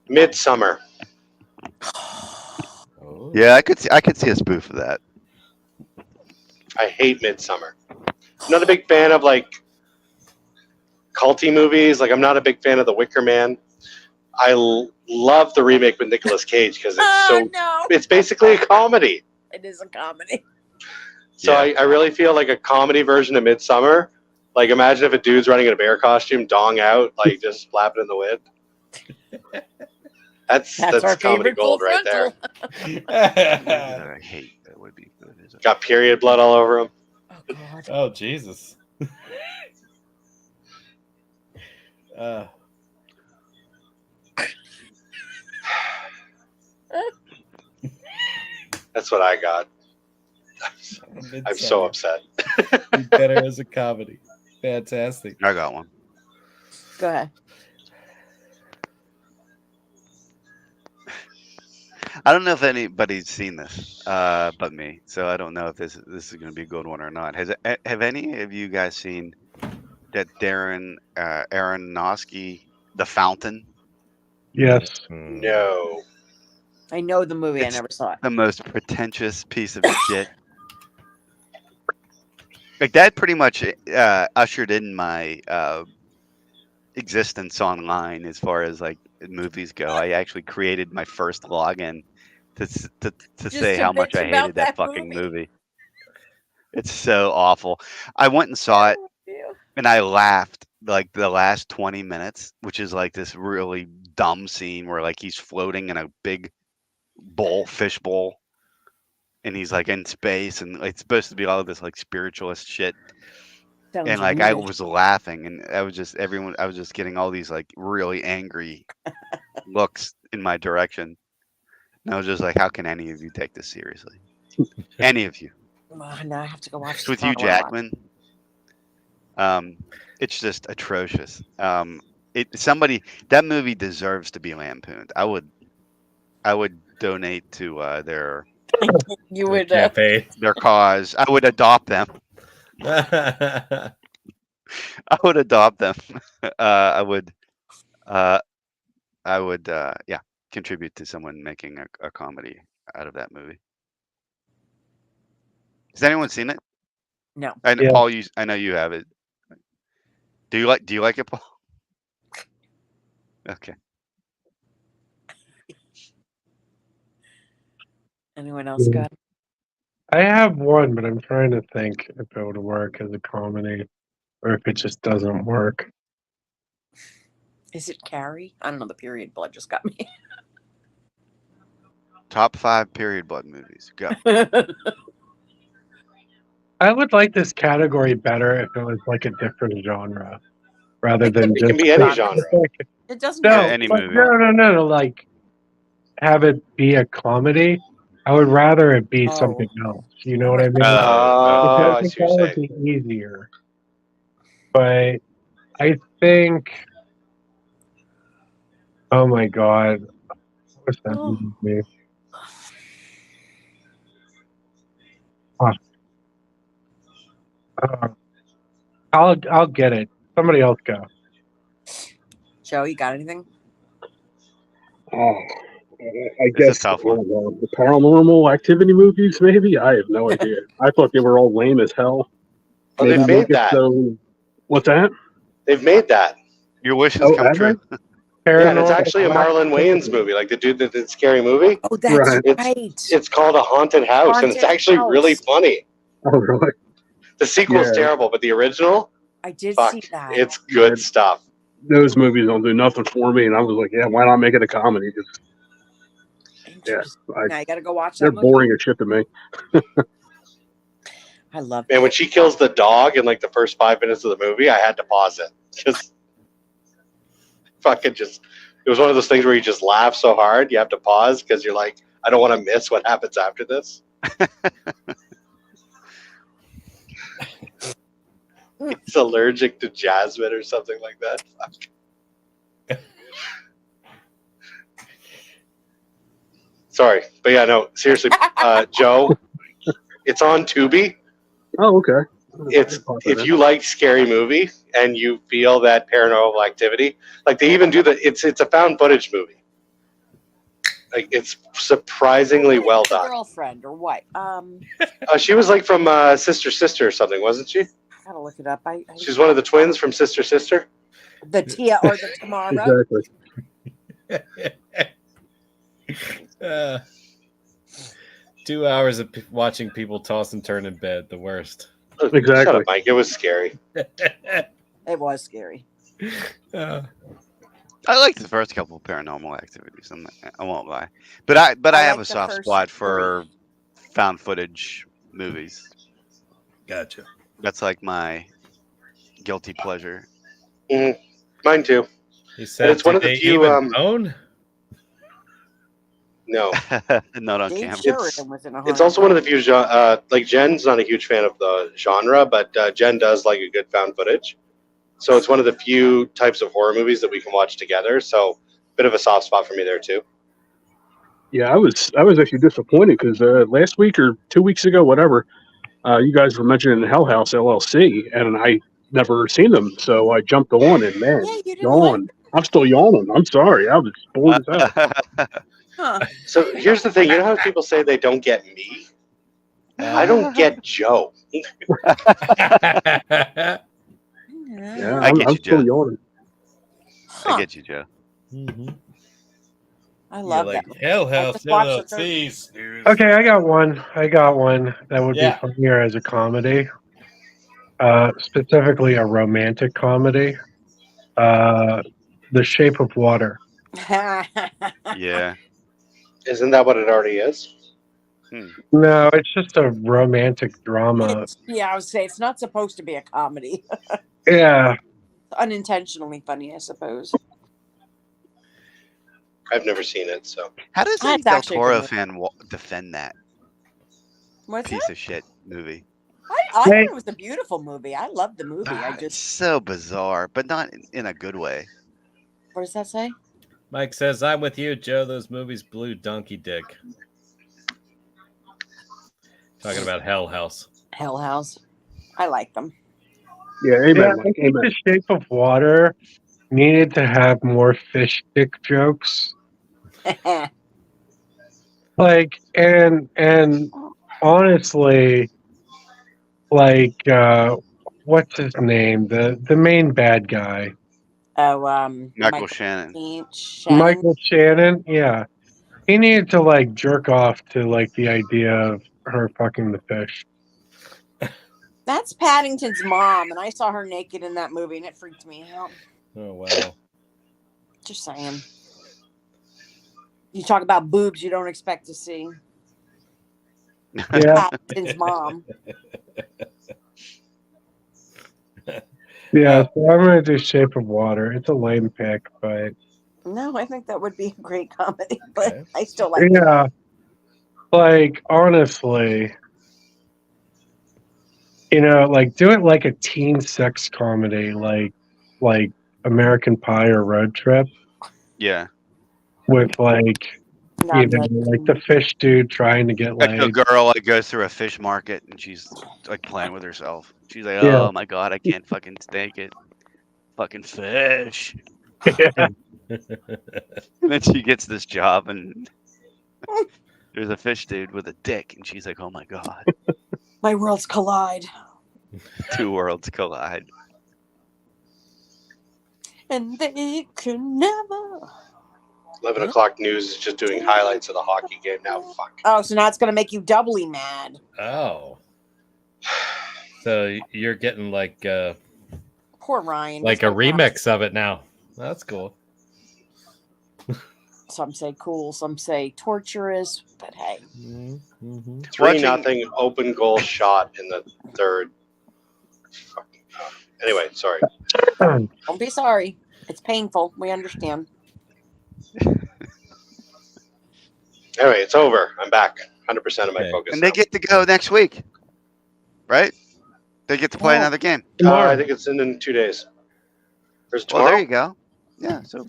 Midsummer. yeah, I could see a spoof of that. I hate Midsummer. I'm not a big fan of like culty movies. Like I'm not a big fan of The Wicker Man. I love the remake with Nicolas Cage because it's no. it's basically a comedy. It is a comedy. So I really feel like a comedy version of Midsummer. Like imagine if a dude's running in a bear costume, dong out, like just flapping in the wind. That's our comedy favorite gold Full right there. That I hate. That would be good. Got period blood all over him. Oh God. Oh Jesus. That's what I got. I'm so upset. Better as a comedy. Fantastic. I got one. Go ahead. I don't know if anybody's seen this, but me. So I don't know if this is going to be a good one or not. Have any of you guys seen that Darren Aronofsky, The Fountain? Yes. No. I know the movie. I It's never saw it. The most pretentious piece of shit. Like that pretty much ushered in my existence online as far as like movies go. I actually created my first login to say to how much bitch I about hated that that fucking movie. movie. It's so awful. I went and saw it and I laughed like the last 20 minutes, which is like this really dumb scene where like he's floating in a big fish bowl, and he's like in space, and it's supposed to be all of this like spiritualist shit. Sounds And like I weird. was laughing, and I was just getting all these like really angry looks in my direction. And I was just like, how can any of you take this seriously? Any of you? Oh, now I have to go watch. It's with this. I Hugh don't wanna watch Jackman. It's just atrocious. That movie deserves to be lampooned. I would donate to their it. You would. Cafe. their cause. I would adopt them. I would adopt them. I would contribute to someone making a comedy out of that movie. Has anyone seen it? No. I know, Yeah. Paul, I know you have it. Do you like it, Paul? Okay. Anyone else got? I have one, but I'm trying to think if it would work as a comedy or if it just doesn't work. Is it Carrie? I don't know. The period blood just got me. Top 5 period blood movies. Go. I would like this category better if it was like a different genre rather than It just can be any genre. It doesn't. No, Yeah, any like, movie. no, like have it be a comedy. I would rather it be Oh. something else. You know what I mean? Oh, I Because see what that you're would saying. be easier. But I think Oh my god. What's that Oh. movie? Oh. I'll get it. Somebody else go. Joe, you got anything? Oh, I It's a guess tough one. the Paranormal Activity movies. Maybe I have no idea. I thought they were all lame as hell. Oh, Maybe they've make made it that. so. What's that? They've made that. Your wishes Oh, come have true. they? Yeah, and it's Paranormal actually a Marlon Wayans movie, like the dude that did Scary Movie. Oh, that's Right. right. It's called A Haunted House, and it's Haunted actually really House. funny. Oh, really? The sequel's Yeah. terrible, but the original, I did fuck, see that. it's good stuff. Those movies don't do nothing for me, and I was like, yeah, why not make it a comedy? Just, yeah, Interesting. Now you got to go watch they're that movie. boring as shit to me. I love Man, when she kills the dog in like the first 5 minutes of the movie, I had to pause it. Just fucking just. It was one of those things where you just laugh so hard you have to pause because you're like, I don't want to miss what happens after this. He's allergic to jasmine or something like that. Fuck. Sorry, but yeah, no, seriously, Joe, it's on Tubi. Oh, okay. It's if you like scary movie and you feel that Paranormal Activity, like they even do it's a found footage movie. Like it's surprisingly well the done. girlfriend or what? She was like from Sister Sister or something, wasn't she? I gotta look it up. She's one of the twins from Sister Sister. The Tia or the Tamara. Exactly. 2 hours of watching people toss and turn in bed. The worst. Exactly. Shut up, Mike. It was scary. It was scary. Uh, I like the first couple of Paranormal Activities. I won't lie, but I have like a the soft first spot for found footage movies. gotcha. That's like my guilty pleasure. Mine too. He said, it's one of the "Do they few, even own?" No, Not on Dave camera. Sheridan was in a it's also one of the few. Like Jen's not a huge fan of the genre, but Jen does like a good found footage. So it's one of the few types of horror movies that we can watch together. So bit of a soft spot for me there too. Yeah, I was actually disappointed because last week or 2 weeks ago, whatever, you guys were mentioning Hell House LLC, and I never seen them, so I jumped on and man, Yeah, you didn't yawn. I'm still yawning. I'm sorry, I was bored as hell. Huh. So here's the thing. You know how people say they don't get me? I don't get Joe. Yeah, I get I'm you, still Joe. yawning. Huh. I get you, Joe. I love like, that. Hell I House just watched the third- LLC. Okay, I got one that would Yeah. be funnier as a comedy. Specifically a romantic comedy. The Shape of Water. Yeah. Isn't that what it already is? No, it's just a romantic drama. Yeah, I would say it's not supposed to be a comedy. Yeah. Unintentionally funny, I suppose. I've never seen it, so. How does That's any Del actually a Toro good fan defend that What's piece that? of shit movie? I thought it was a beautiful movie. I loved the movie. I It's just so bizarre, but not in a good way. what does that say? Mike says, "I'm with you, Joe. Those movies blew donkey dick." Talking about Hell House. Hell House. I like them. Yeah, amen. Yeah, I Mike, think amen. The Shape of Water needed to have more fish stick jokes. Like and honestly, like what's his name? The main bad guy. Oh, Michael Shannon. Shannon. Michael Shannon, yeah. He needed to like jerk off to like the idea of her fucking the fish. That's Paddington's mom, and I saw her naked in that movie, and it freaked me out. Oh wow. Just saying. You talk about boobs you don't expect to see. Yeah. Paddington's mom. Yeah, so I'm gonna do Shape of Water. It's a lame pick, but No, I think that would be a great comedy, but I still like it. yeah. Like honestly, you know, like do it like a teen sex comedy, like American Pie or Road Trip. Yeah. with like Not even like- like the fish dude trying to get Like the laid. girl like goes through a fish market and she's like playing with herself. She's like, Yeah. "Oh my god, I can't fucking take it, fucking fish." Yeah. And then she gets this job and there's a fish dude with a dick, and she's like, "Oh my god, My worlds collide. two worlds collide." And they can never. 11 o'clock news is just doing highlights of the hockey game now. Fuck. Oh, so now it's going to make you doubly mad. Oh. So you're getting like Poor Ryan. a remix of it now. That's cool. Some say cool, some say torturous, but hey. 3-0 open goal shot in the third. Fucking hell. Anyway, sorry. Don't be sorry. It's painful. We understand. Anyway, it's over. I'm back. 100% of my focus. And they get to go next week, right? They get to play another game. I think it's in 2 days. There's Well, tomorrow. there you go. Yeah. So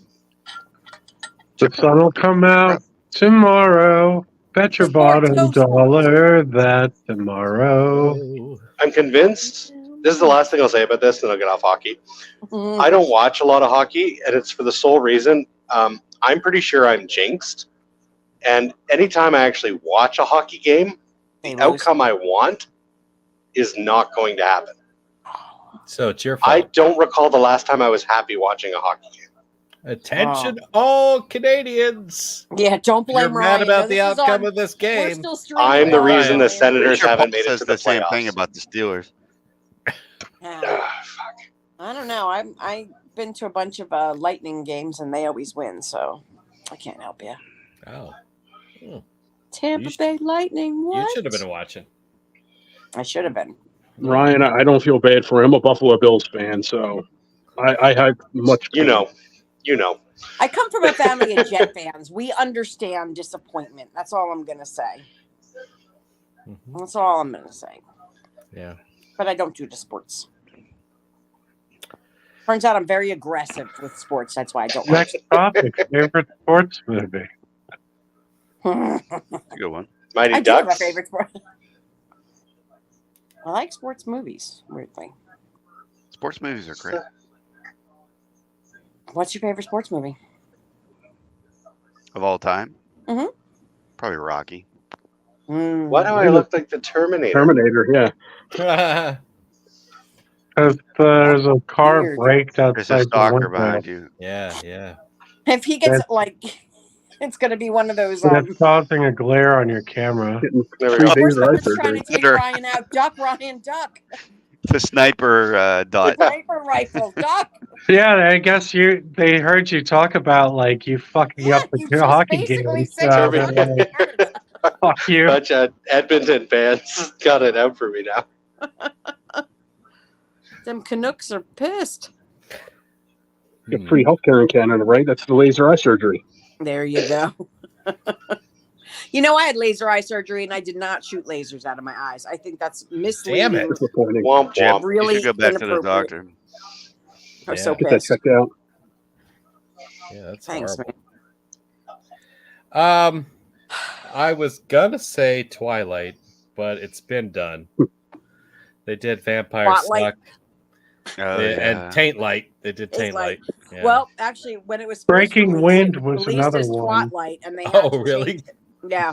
The sun will come out tomorrow. Bet your bottom dollar that tomorrow. I'm convinced. This is the last thing I'll say about this, then I'll get off hockey. I don't watch a lot of hockey, and it's for the sole reason I'm pretty sure I'm jinxed. And anytime I actually watch a hockey game, the outcome I want is not going to happen. So it's your fault. I don't recall the last time I was happy watching a hockey game. Attention, all Canadians. Yeah, don't blame You're Ryan. mad about No, the this is outcome on- of this We're game. still streaming I'm the live. reason the Senators Sure haven't Paul made it says to the the same playoffs. thing about the Steelers. Yeah. I don't know. I've been to a bunch of Lightning games, and they always win, so I can't help you. Oh. Tampa Bay Lightning. What? You should have been watching. I should have been. Ryan, I don't feel bad for him. I'm a Buffalo Bills fan, so I have much. You know. I come from a family of Jet fans. We understand disappointment. That's all I'm gonna say. That's all I'm gonna say. Yeah. But I don't do the sports. Turns out I'm very aggressive with sports. That's why I don't. Next topic: favorite sports movie. Good one. Mighty I do have a Ducks. favorite sport. I like sports movies. Weirdly. Sports movies are great. What's your favorite sports movie? Of all time, Mm-hmm. probably Rocky. Why do I look like the Terminator? Terminator, yeah. Because there's a car Weird. braked There's a outside the stalker window. behind you. Yeah. If he gets like, it's gonna be one of those. That's causing a glare on your camera. There we go. Of course, someone's trying to take Under- Ryan out. Duck, Ryan, duck. The sniper dot. Sniper rifle, duck. Yeah, I guess they heard you talk about like you fucking up the hockey game. So they're like, fuck you. Bunch of Edmonton fans got it out for me now. Them Canucks are pissed. Get free healthcare in Canada, right? That's the laser eye surgery. There you go. You know, I had laser eye surgery and I did not shoot lasers out of my eyes. I think that's misleading. Damn it. Disappointing. Womp Yeah, womp. Really you should go back to the inappropriate. doctor. I'm so Get that pissed. checked out. Yeah, that's Thanks, horrible. man. I was gonna say Twilight, but it's been done. They did Vampire Spotlight. Suck Oh, and Taint Light. They did Taint Light. Yeah. Well, actually, when it was supposed to Breaking release, Wind it was released another as one. Twatlight, and they had Oh, to really? change it. Yeah,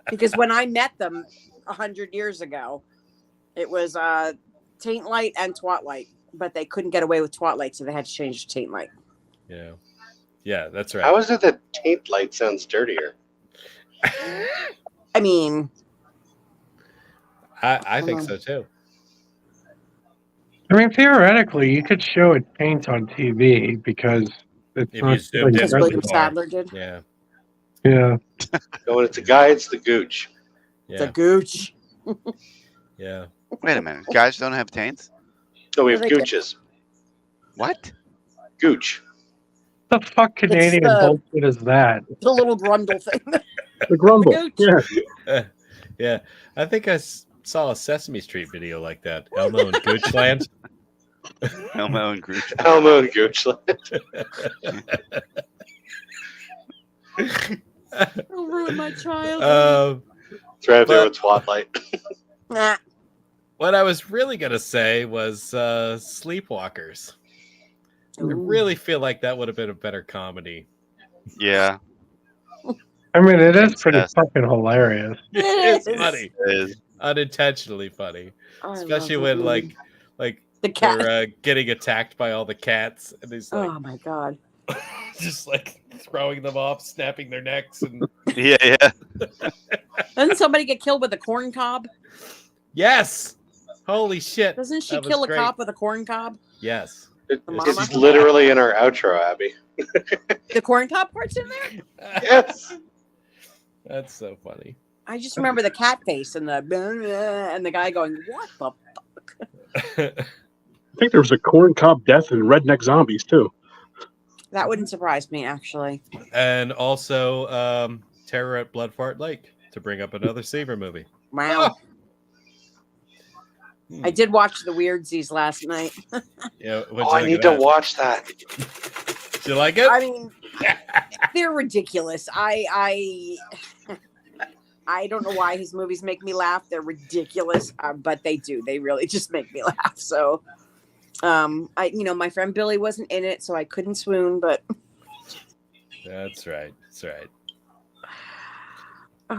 because when I met them 100 years ago, it was Taint Light and Twatlight, but they couldn't get away with Twatlight, so they had to change it to Taint Light. Yeah, that's right. How is it that Taint Light sounds dirtier? I mean, I think so too. I mean, theoretically, you could show it paint on TV because it's If not you zoomed like- in because really William far. Sadler did Yeah. Yeah. Going it's a guy, it's the gooch. the Yeah. gooch. Yeah. Wait a minute. Guys don't have taints? No, we have They did. gooches. What? Gooch. What the fuck Canadian the- bullshit is that? The little grundle thing. The grumble. gooch. Yeah. Yeah. I think I saw a Sesame Street video like that. Elmo and Goochland. Elmo and Groot. Elmo and Gooch. Don't ruin my child. It's right up there But- with Twilight. Nah. What I was really gonna say was Sleepwalkers. I really feel like that would have been a better comedy. Yeah. I mean, it is pretty Yes. fucking hilarious. It's is. funny, It is. unintentionally funny, I love especially that when movie. like The cat. they're getting attacked by all the cats, and he's like Oh my god. just like throwing them off, snapping their necks, and Yeah, yeah. Doesn't somebody get killed with a corn cob? yes, holy shit! Doesn't she that was kill a great. cop with a corn cob? Yes. It's literally in our outro, Abby. The corn cob part's in there? Yes. That's so funny. I just remember the cat face and the guy going, "What the fuck?" I think there was a corn cob death in Redneck Zombies too. That wouldn't surprise me, actually. And also Terror at Bloodfart Lake, to bring up another Seaver movie. Wow. I did watch the Weirdsies last night. Yeah, Oh, I need to watch that. Do you like it? I mean, they're ridiculous. I don't know why his movies make me laugh. They're ridiculous, but they do. They really just make me laugh. So, my friend Billy wasn't in it, so I couldn't swoon. But That's right. That's right.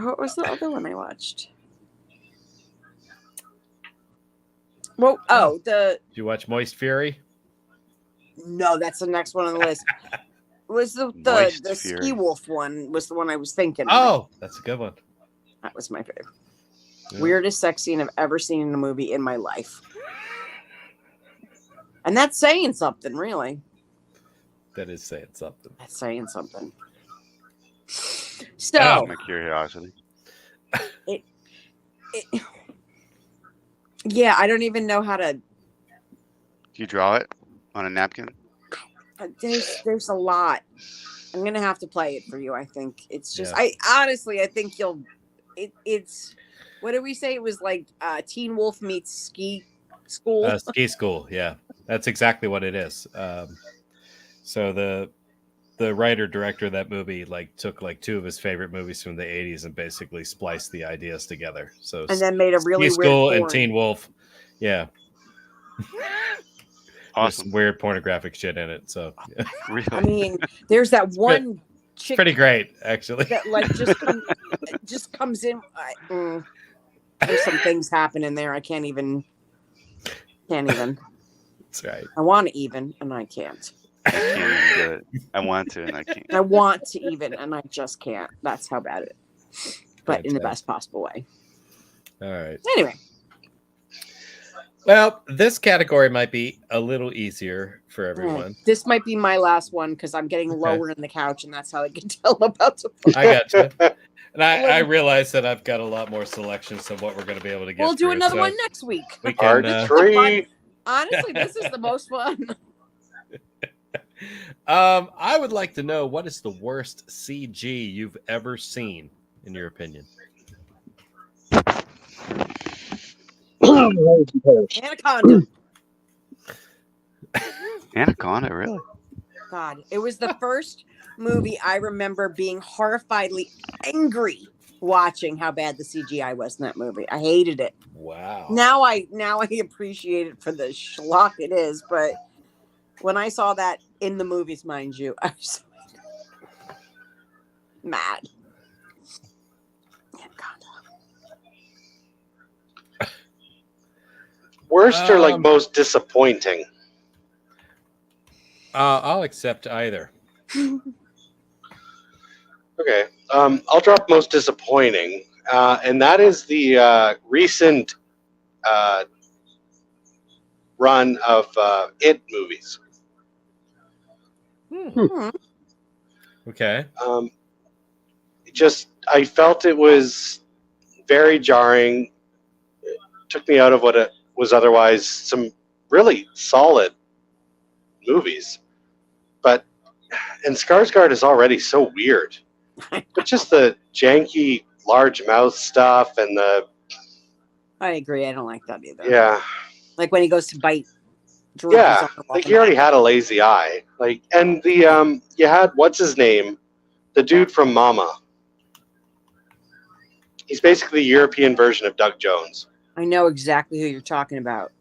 what was the other one I watched? Well, Did you watch Moist Fury? no, that's the next one on the list. Was the Moist the Fury. Ski Wolf one was the one I was thinking. Oh, that's a good one. That was my favorite. Yeah. Weirdest sex scene I've ever seen in a movie in my life. And that's saying something, really. That is saying something. That's saying something. So, Out of my curiosity. yeah, I don't even know how to. Do you draw it on a napkin? There's a lot. I'm gonna have to play it for you. I think it's just. Yeah. I think you'll. It's. What did we say? It was like Teen Wolf meets Ski School. Ski School, yeah, that's exactly what it is. So the writer director of that movie took two of his favorite movies from the 80s and basically spliced the ideas together. So And then made a really Ski weird School and porn. Teen Wolf, yeah. There's Awesome. some weird pornographic shit in it. So yeah. Really? I mean, there's that one chick pretty great, actually. that just comes in. There's some things happening there. I can't even. That's right. I want to even, and I can't. I can't even do it. I want to, and I can't. I want to even, and I just can't. That's how bad it is. But in the best possible way. All right. Anyway, Well, this category might be a little easier for everyone. this might be my last one because I'm getting lower in the couch, and that's how I can tell about the. I got you. And I realize that I've got a lot more selections of what we're going to be able to get. We'll do through, another so one next week. We can, Part 3. Honestly, this is the most fun. I would like to know, what is the worst CG you've ever seen, in your opinion? Anaconda. Anaconda, really? God, it was the first movie I remember being horrifiedly angry watching how bad the CGI was in that movie. I hated it. Wow. Now I appreciate it for the schlock it is, but when I saw that in the movies, mind you, I was mad. Worst or most disappointing? I'll accept either. Okay. I'll drop most disappointing. And that is the recent run of It movies. Okay. I felt it was very jarring. It took me out of what it was otherwise some really solid movies. And Skarsgård is already so weird. But just the janky large mouth stuff and I agree. I don't like that either. yeah. Like when he goes to bite. Drew Yeah, like he already had a lazy eye. And the you had what's his name The dude from Mama. He's basically the European version of Doug Jones. I know exactly who you're talking about.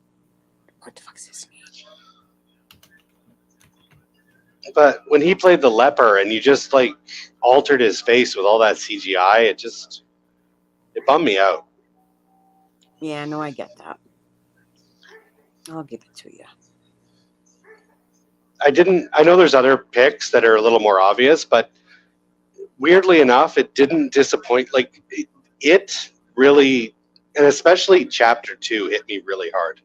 What the fuck is his name? But when he played the leper and you just like altered his face with all that CGI, it bummed me out. Yeah, no, I get that. I'll give it to you. I know there's other picks that are a little more obvious, but weirdly enough, it didn't disappoint. Like it really, and especially chapter 2 hit me really hard.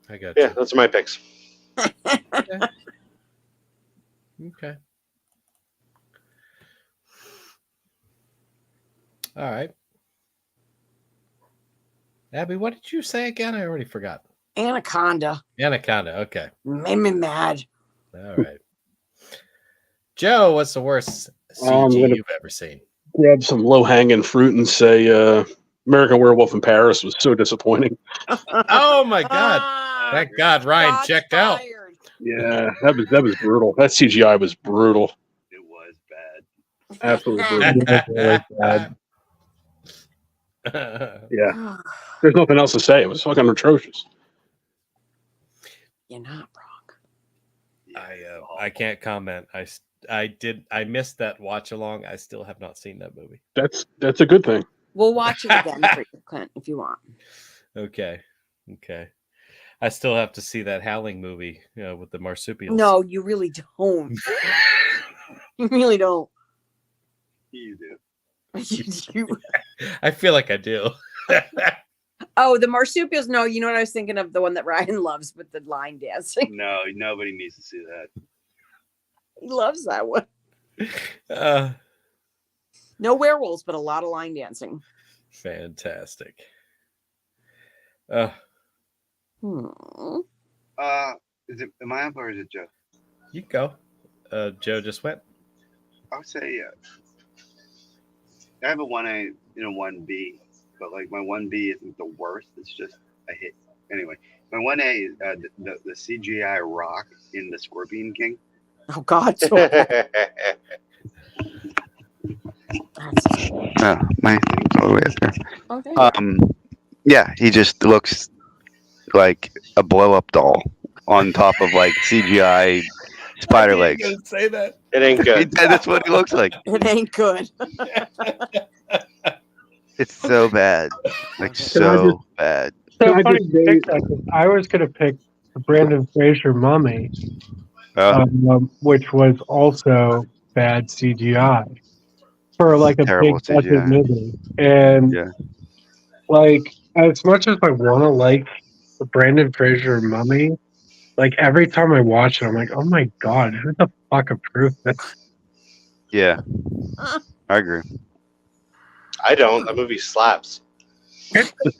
I got Yeah, those are my picks. Okay. All right. Abby, what did you say again? I already forgot. Anaconda. Anaconda. Okay. Made me mad. All right. Joe, what's the worst I'm CG gonna- you've ever seen? Grab some low hanging fruit and say American Werewolf in Paris was so disappointing. Oh my God! Thank God Ryan checked out. Yeah, that was brutal. That CGI was brutal. It was bad. Absolutely brutal. It was really bad. Yeah, there's nothing else to say. It was fucking atrocious. You're not wrong. I can't comment. I missed that watch along. I still have not seen that movie. That's a good thing. We'll watch it again for you, Clint, if you want. Okay. I still have to see that Howling movie with the marsupials. No, you really don't. You really don't. You do. I feel like I do. Oh, the marsupials. No, you know what I was thinking of? The one that Ryan loves with the line dancing. No, nobody needs to see that. He loves that one. Uh, No werewolves, but a lot of line dancing. Fantastic. Hmm. Is it am I up or is it Joe? You go. Joe just went. I would say I have a 1A and a 1B, but like my 1B isn't the worst. It's just a hit. Anyway, my 1A is the CGI rock in the Scorpion King. Oh God. So My all the way up there. Okay. Yeah, he just looks like a blow up doll on top of like CGI spider legs. Say that. It ain't good. That's what he looks like. It ain't good. It's so bad. Like I so bad. So funny you picked that, 'cause I was going to pick the Brandon Fraser Mummy, which was also bad CGI for like a Terrible big budget CGI. movie. And like, as much as I want to like the Brandon Fraser Mummy, like every time I watch it, I'm like, oh my God, who the fuck approved this? Yeah, I agree. I don't. That movie slaps.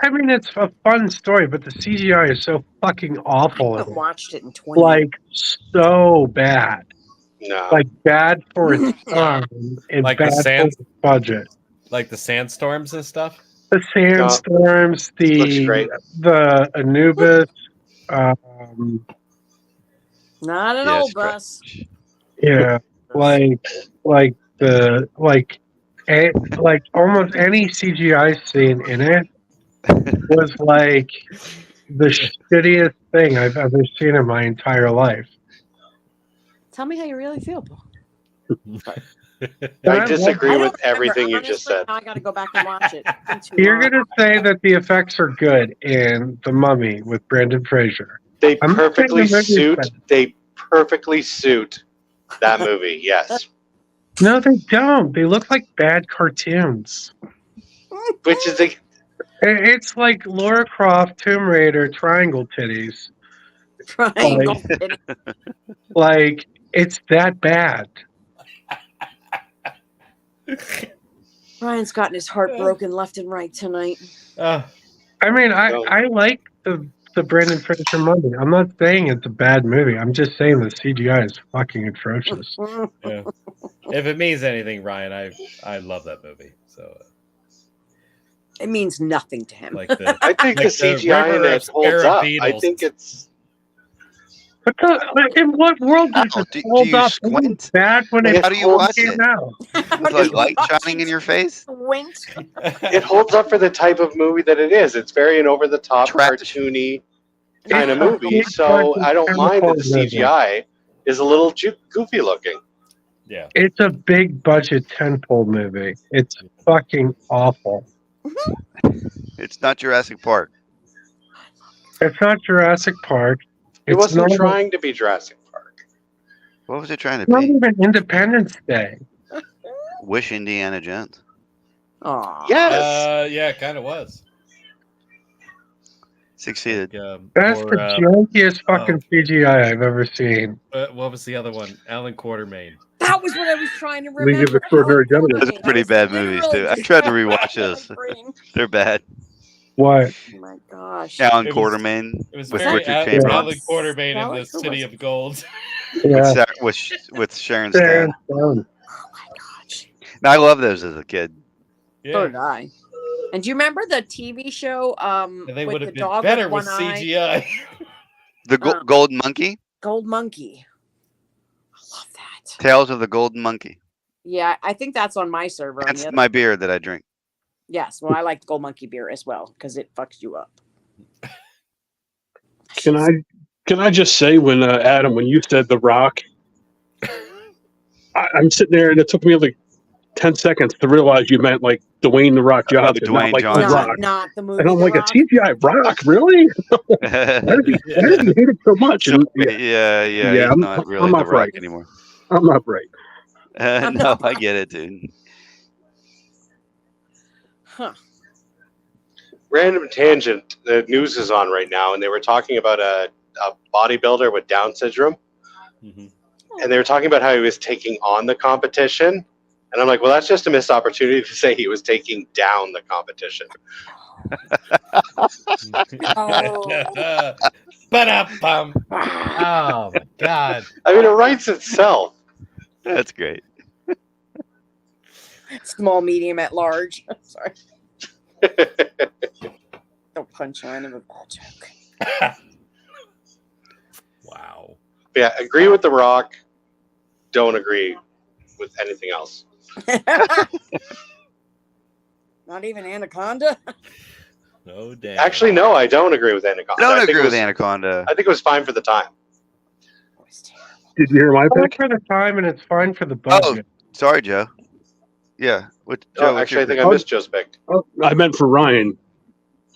I mean, it's a fun story, but the CGI is so fucking awful. I in it. watched it in 20. Like, so bad. No. Like, bad for its time and Like the bad for Sands- its budget. Like the sandstorms and stuff. The sandstorms, looks great. the Anubis, Not an Yeah, old it's bus. yeah, like almost any CGI scene in it was like the shittiest thing I've ever seen in my entire life. Tell me how you really feel, Paul. I disagree I with don't remember. everything you just Honestly, said. Now I got to go back and watch it. It's been too You're long. gonna say that the effects are good in The Mummy with Brendan Fraser. They I'm not saying perfectly the movie's suit. bad. They perfectly suit that movie. Yes, No, they don't. They look like bad cartoons. which is a It's like Laura Croft, Tomb Raider, triangle titties. Triangle. Like, it's that bad. Ryan's gotten his heart broken left and right tonight. I mean, I like the Brendan Fraser Mummy. I'm not saying it's a bad movie. I'm just saying the CGI is fucking atrocious. Yeah. If it means anything, Ryan, I love that movie. So It means nothing to him. like the I think like the CGI in River it of holds Spirit up. I Beetles. think it's But in what world does Ow, it do hold you up? squint? Bad when Like, it How do you watch came it? out. With like light shining in your face? Wink. It holds up for the type of movie that it is. It's very an over-the-top, Trash. cartoony kind of It's a movie. big So budget I don't mind that the tentpole movie. CGI is a little goofy looking. Yeah. It's a big budget tentpole movie. It's fucking awful. It's not Jurassic Park. It's not Jurassic Park. It It's wasn't not, trying to be Jurassic Park. What was it trying to it's not be? even Independence Day. Wish Indiana Jones. Aw. Yes. Yeah, it kind of was. Succeeded. That's or, the junkiest fucking oh. CGI I've ever seen. What was the other one? Alan Quartermain. That was what I was trying to remember. League of Extraordinary Gentlemen. Those are pretty bad movies too. I tried to rewatch those. They're bad. What? Oh my gosh. Alan It was- Quartermain It was with very Richard Chamberlain. Alan Quartermain in Spell the it, or City was of Gold. Yeah. With Sharon Sharon Stone. Stone. Oh my gosh. Now, I love those as a kid. So Yeah. did I. And do you remember the TV show And they with would the have been dog better with with one eye? CGI. The Golden Monkey. Gold Monkey. I love that. Tales of the Golden Monkey. Yeah, I think that's on my server. On That's the other. my beer that I drink. Yes, well, I like Gold Monkey beer as well because it fucks you up. Can I just say when Adam, when you said The Rock, I'm sitting there and it took me like 10 seconds to realize you meant like Dwayne The Rock Johnson, Dwayne not like Johnson. The Rock. Not the movie. And I'm The like, Rock. a CGI Rock, really? Why did he hate it so much? And, yeah, Yeah, he's I'm- not really I'm The not Rock right. anymore. I'm not right. No, I get it, dude. Huh. Random tangent. The news is on right now, and they were talking about a bodybuilder with Down syndrome, and they were talking about how he was taking on the competition. And I'm like, well, that's just a missed opportunity to say he was taking down the competition. Oh. Ba-da-bum. Oh my god. I mean, it writes itself. That's great. Small, medium, at large. Sorry. No punchline of a bad joke. Wow. Yeah, agree with The Rock. Don't agree with anything else. Not even Anaconda. No damn. Actually, no, I don't agree with Anaconda. I don't think agree it with was- Anaconda. I think it was fine for the time. Did you hear my Fine pick? for the time and it's fine for the Oh, budget. sorry, Joe. Yeah. What, Joe, Oh, what's actually, I your think pick? I missed Joe's pick. Oh, I meant for Ryan.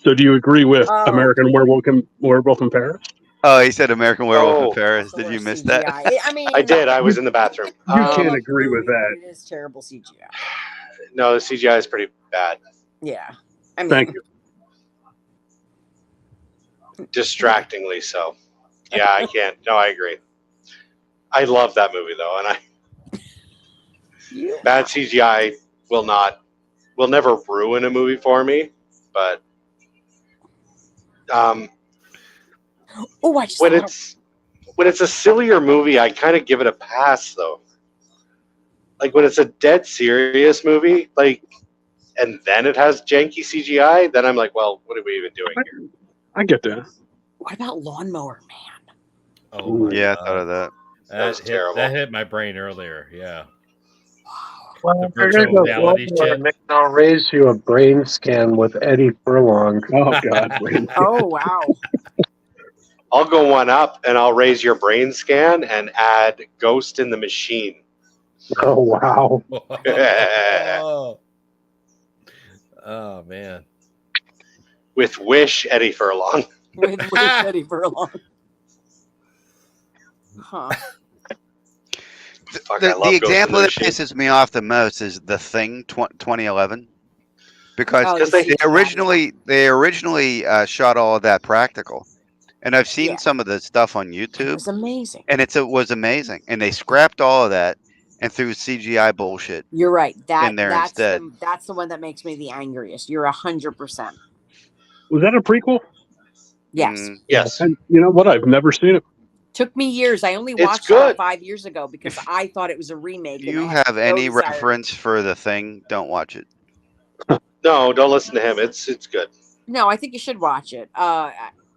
So do you agree with Oh. American Werewolf in Paris? Oh, he said American Werewolf Oh. in Paris. Did you miss that? CGI. I mean, I did. I was in the bathroom. You can't agree with that. It is terrible CGI. No, the CGI is pretty bad. Yeah. I mean, Thank you. Distractingly so. Yeah, I can't. No, I agree. I love that movie though, and bad CGI will never ruin a movie for me, but Oh, I just when thought it's a sillier movie, I kind of give it a pass though. Like when it's a dead serious movie, like, and then it has janky CGI, then I'm like, well, what are we even doing here? I get that. what about Lawnmower Man? Oh my Yeah, I God. thought of that. That was hit, terrible. That hit my brain earlier. Yeah. Well, The there is virtual a reality one where chip. I'll raise you a brain scan with Eddie Furlong. Oh, God. Oh, wow. I'll go one up and I'll raise your brain scan and add Ghost in the Machine. Oh, wow. Oh. Oh man. With Wish Eddie Furlong. With Eddie Furlong. Huh. Fuck, I The love Ghost in example the that Machine. pisses me off the most is The Thing 2011. Because Oh, Because the they- they originally shot all of that practical. And I've seen Yeah. some of the stuff on It YouTube, was amazing. and it was amazing. And they scrapped all of that and threw CGI bullshit. You're right. That in there that's instead. that's the one that makes me the angriest. You're 100%. Was that a prequel? Yes. Mm, Yes. And you know what? I've never seen it. Took me years. I only It's watched good. it 5 years ago because I thought it was a remake. If and you I had have no any desire- reference for The Thing, don't watch it. No, don't listen to him. It's good. No, I think you should watch it.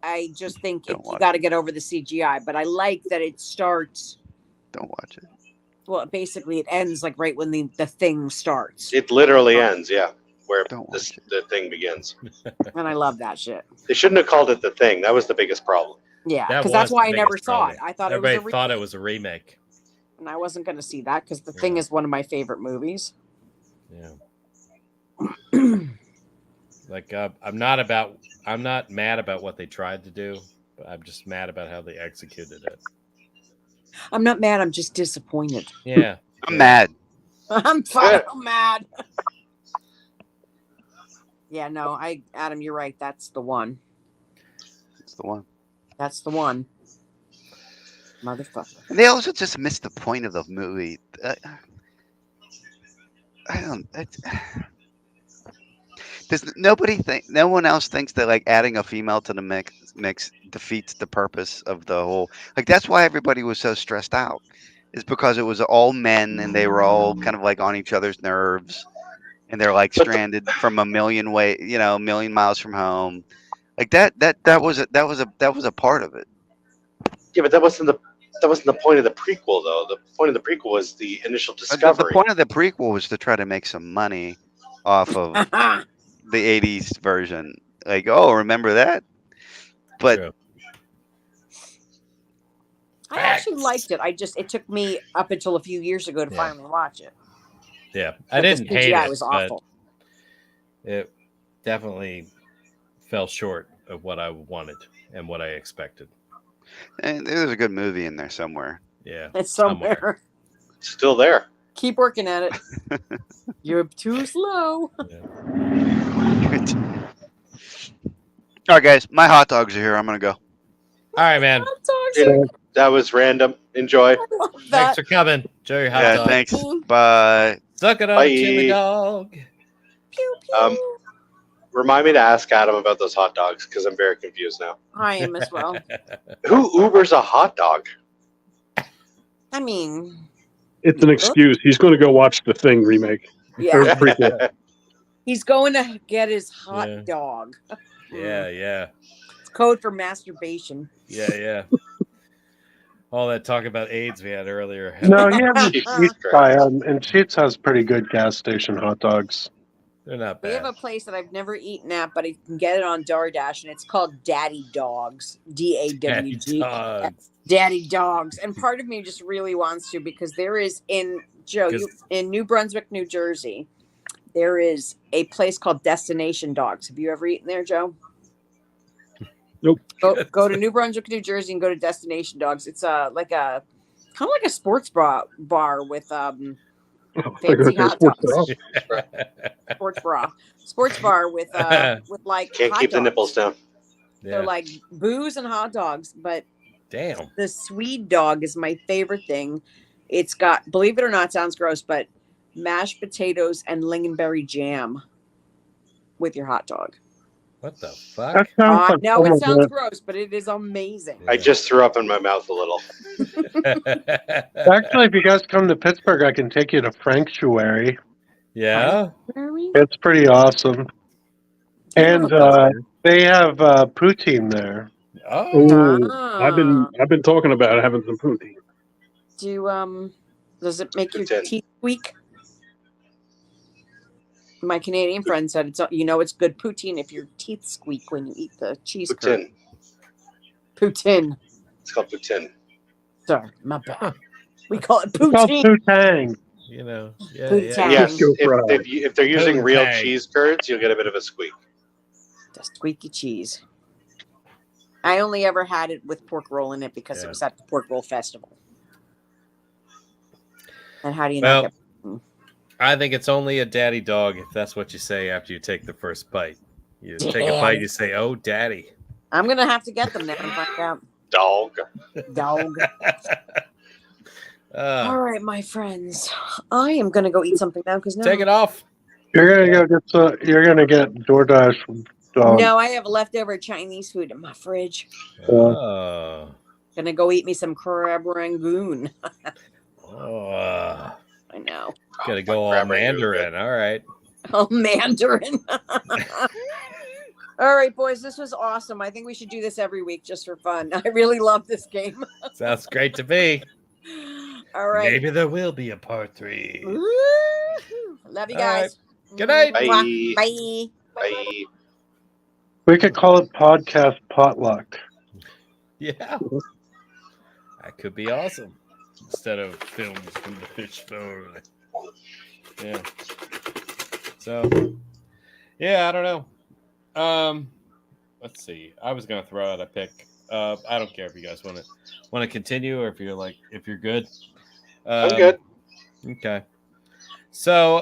I just think Don't you watch got to get over the CGI. But I like that it starts. Don't watch it. Well, basically, it ends like right when the thing starts, It literally ends, yeah, where Don't the thing begins. and I love that shit. They shouldn't have called it The Thing. That was the biggest problem. Yeah, That because that's was why the I never biggest saw problem. it. I thought Everybody it was a thought it was a remake. and I wasn't going to see that because the thing is one of my favorite movies. Yeah. Like I'm not mad about what they tried to do, but I'm just mad about how they executed it. I'm not mad. I'm just disappointed. Yeah. I'm mad. I'm fucking mad. Yeah, no, Adam, you're right. That's the one. It's the one. That's the one. Motherfucker. And they also just missed the point of the movie. No one else thinks that like adding a female to the mix defeats the purpose of the whole. Like that's why everybody was so stressed out. Is because it was all men and they were all kind of like on each other's nerves, and they're like stranded from a million miles from home. Like that was a part of it. Yeah, but that wasn't the point of the prequel, though. The point of the prequel was the initial discovery. The point of the prequel was to try to make some money off of the 80s version. Like, oh, remember that? But True. I actually liked it. It took me up until a few years ago to finally watch it. Yeah, But I the didn't hate CGI it, was but awful. it definitely fell short of what I wanted and what I expected. and there's a good movie in there somewhere. Yeah, It's somewhere. Still there. Keep working at it. You're too slow. All right, guys, my hot dogs are here. I'm gonna go. All right, man. That was random. Enjoy. Thanks for coming. Enjoy your hot Yeah, dog. thanks. Bye. Suck it up, Bye. chili dog. Remind me to ask Adam about those hot dogs because I'm very confused now. I am as well. Who Ubers a hot dog? I mean, It's an excuse. He's going to go watch the Thing remake. Or yeah. prequel. He's going to get his hot Yeah. dog. Yeah. It's code for masturbation. Yeah. All that talk about AIDS we had earlier. No, he has Jesus Sheets Christ. by and Sheets has pretty good gas station hot dogs. They're not We have bad. a place that I've never eaten at, but I can get it on DoorDash, and it's called Daddy Dogs. DAWG. Dogs. Daddy Dogs. And part of me just really wants to because there is in in New Brunswick, New Jersey, there is a place called Destination Dogs. Have you ever eaten there, Joe? Nope. Go to New Brunswick, New Jersey, and go to Destination Dogs. It's like a kind of like a sports bar with fancy hot dogs. Sports bar with like Can't hot keep the dogs. nipples down. So like booze and hot dogs, but Damn. the Swede dog is my favorite thing. It's got, believe it or not, sounds gross, but mashed potatoes and lingonberry jam with your hot dog. What the fuck? That sounds like No, some it of sounds the- gross, but it is amazing. I just threw up in my mouth a little. Actually, if you guys come to Pittsburgh, I can take you to Franctuary. Yeah. It's pretty awesome. And they have poutine there. Ooh, Ah. I've been talking about having some poutine. Does it make your Poutine. teeth squeak? My Canadian friend said it's good poutine if your teeth squeak when you eat the cheese curd. Poutine. Poutine. It's called poutine. Sorry, my bad. We call it It's called poutine. poutang. You know. Yeah. Poutine. Yes, Go if, fry. if they're using real Poutine. cheese curds, you'll get a bit of a squeak. The squeaky cheese. I only ever had it with pork roll in it because it Yeah. was at the pork roll festival. And how do you Well, know? I think it's only a daddy dog if that's what you say after you take the first bite. You take a Daddy. bite, you say, "Oh, daddy." I'm gonna have to get them now and find out. Dog. Dog. Uh, All right, my friends. I am gonna go eat something now because take it off. You're gonna go get you're gonna get DoorDash dog. No, I have leftover Chinese food in my fridge. Oh. Gonna go eat me some crab rangoon. Oh. I know. Gotta go all Crab rangoon. Mandarin. All right. Oh, Mandarin. All right, boys, this was awesome. I think we should do this every week just for fun. I really love this game. Sounds great to me. All right. Maybe there will be a part 3. Woo-hoo. Love you All right. guys. Good night. Mwah. Bye. Bye. Bye. We could call it podcast potluck. Yeah. That could be awesome. Instead of films from the fishbone. Yeah. So, yeah, I don't know. Let's see. I was gonna throw out a pick. I don't care if you guys want to continue or if you're good. I'm good. Okay. So,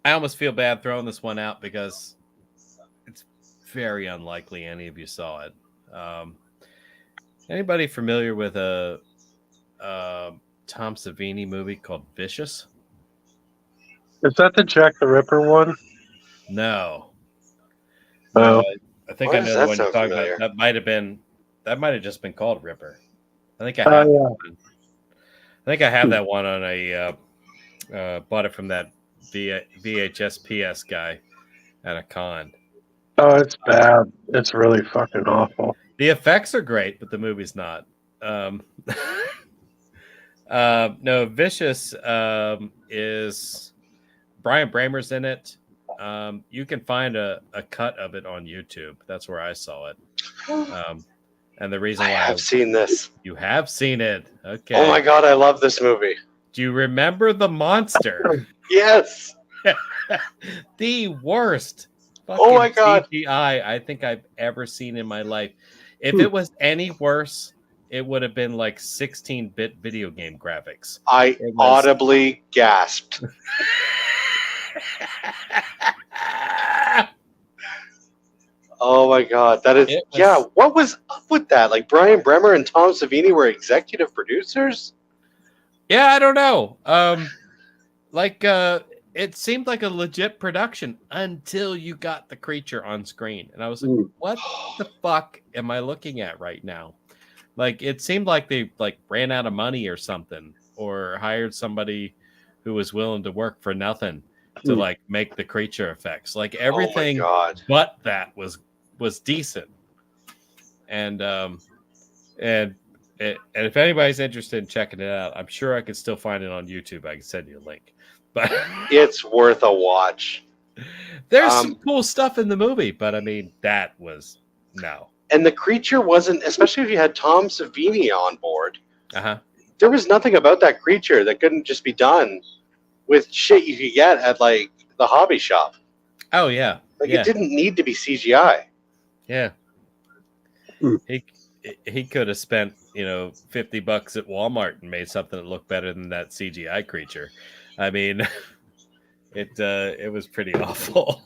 I almost feel bad throwing this one out because it's very unlikely any of you saw it. Anybody familiar with a Tom Savini movie called Vicious? Is that the Jack the Ripper one? No. Oh. I think Why I does know that the one you're sound talking familiar? about. That might have just been called Ripper. I think I Oh, have. yeah. I think I have that one on a bought it from that VHS PS guy at a con. Oh, it's bad. It's really fucking awful. The effects are great, but the movie's not. No, Vicious is Brian Bramer's in it. You can find a cut of it on YouTube. That's where I saw it. And the reason I why have seen this. you have seen it. Okay. Oh my god, I love this movie. Do you remember the monster? Yes. The worst. Oh my God. CGI I think I've ever seen in my life. If it was any worse, it would have been like 16-bit video game graphics. I It was- audibly gasped. Oh my god, that is It was- yeah. What was up with that? Like Brian Bremer and Tom Savini were executive producers. Yeah, I don't know. It seemed like a legit production until you got the creature on screen, and I was like, "What the fuck am I looking at right now?" Like, it seemed like they ran out of money or something, or hired somebody who was willing to work for nothing to make the creature effects. Like everything, Oh my god. but that was decent. And if anybody's interested in checking it out, I'm sure I could still find it on YouTube. I can send you a link. But It's worth a watch. there's some cool stuff in the movie, but I mean, that was no. And the creature wasn't, especially if you had Tom Savini on board, Uh-huh. there was nothing about that creature that couldn't just be done with shit you could get at like the hobby shop. Oh yeah. Like yeah. it didn't need to be CGI. Yeah. He could have spent, $50 at Walmart and made something that looked better than that CGI creature. I mean, it was pretty awful.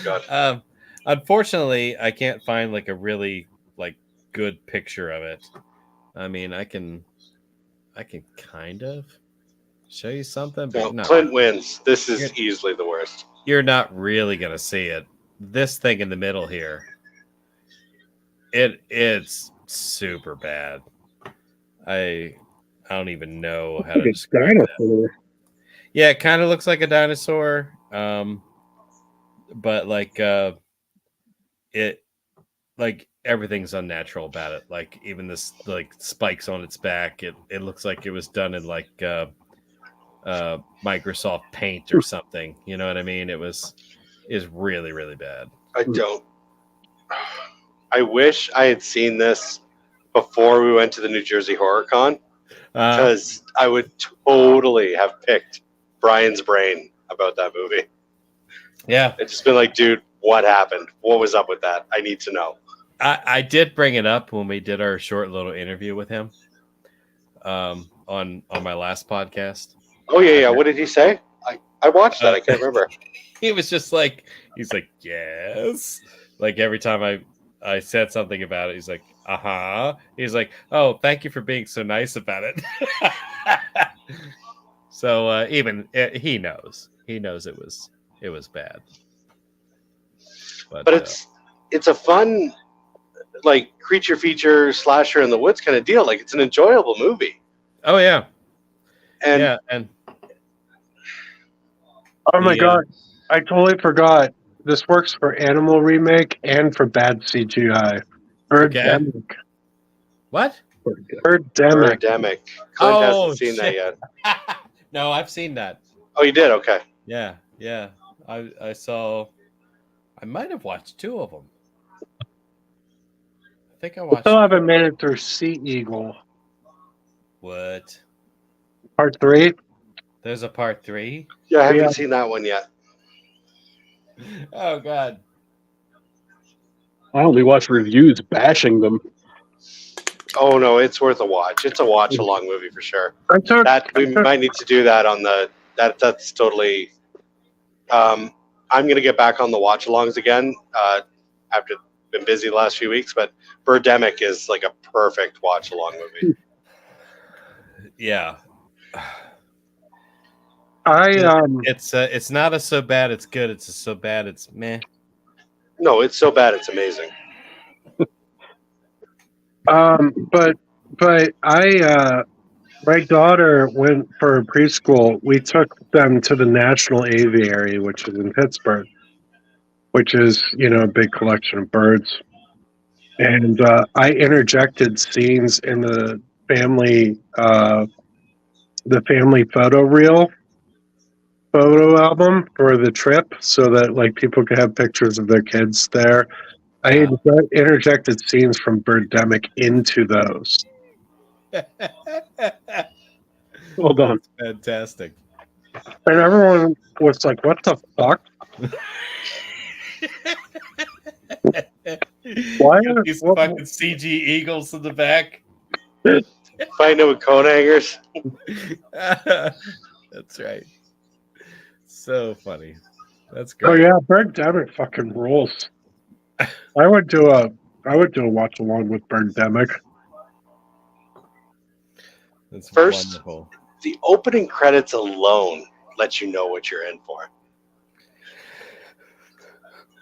God. Unfortunately, I can't find a really good picture of it. I mean, I can kind of show you something, but no. Clint wins. This is easily the worst. You're not really gonna see it. This thing in the middle here, it's super bad. I don't even know how to describe that. Yeah, it kind of looks like a dinosaur, but everything's unnatural about it. Like even this spikes on its back, it looks like it was done in Microsoft Paint or something. You know what I mean? Is really, really bad. I don't. I wish I had seen this before we went to the New Jersey Horror Con, because I would totally have picked Brian's brain about that movie. Yeah. It's just been like, dude, what happened? What was up with that? I need to know. I did bring it up when we did our short little interview with him on my last podcast. Oh, yeah. What did he say? I watched that. I can't remember. He was just he's like, yes. Like every time I said something about it, he's like, uh-huh. He's like, oh, thank you for being so nice about it. So even he knows it was bad. But it's a fun creature feature slasher in the woods kind of deal. Like it's an enjoyable movie. Oh yeah. And oh my god. I totally forgot. This works for Animal Remake and for bad CGI. Birdemic. What? Birdemic. Birdemic. Clint Oh, hasn't seen that shit. yet. No, I've seen that. Oh, you did? Okay. Yeah, yeah. I saw. I might have watched 2 of them. I think I I watched. still haven't made it through Sea Eagle. What? Part 3? There's a part 3. Yeah, I haven't Yeah. seen that one yet. Oh God. I only watch reviews bashing them. Oh no, it's worth a watch. It's a watch along movie for sure. We might need to do that on the that's totally. I'm gonna get back on the watch alongs again after been busy the last few weeks, but Birdemic is like a perfect watch along movie. Yeah. It's not a so bad it's good. It's a so bad it's meh. No, it's so bad it's amazing. But my daughter went for preschool. We took them to the National Aviary, which is in Pittsburgh, which is a big collection of birds. And I interjected scenes in the family photo album for the trip, so that like people could have pictures of their kids there. I interjected scenes from Birdemic into those. Hold on. Fantastic. And everyone was like, what the fuck? Why are these fucking CG eagles in the back? Fighting with coat hangers. That's right. So funny. That's Oh great. yeah, Birdemic fucking rules. I would do a watch along with Birdemic. That's First, wonderful. the opening credits alone lets you know what you're in for.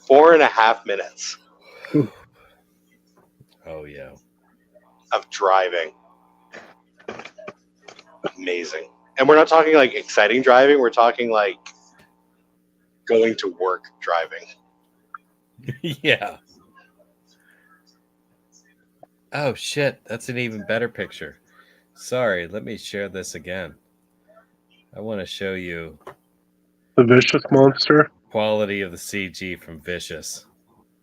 4.5 minutes. Oh yeah. Of driving. Amazing. And we're not talking like exciting driving, we're talking like going to work driving. Yeah. Oh shit, that's an even better picture. Sorry, let me share this again. I want to show you the Vicious monster. Quality of the CG from Vicious.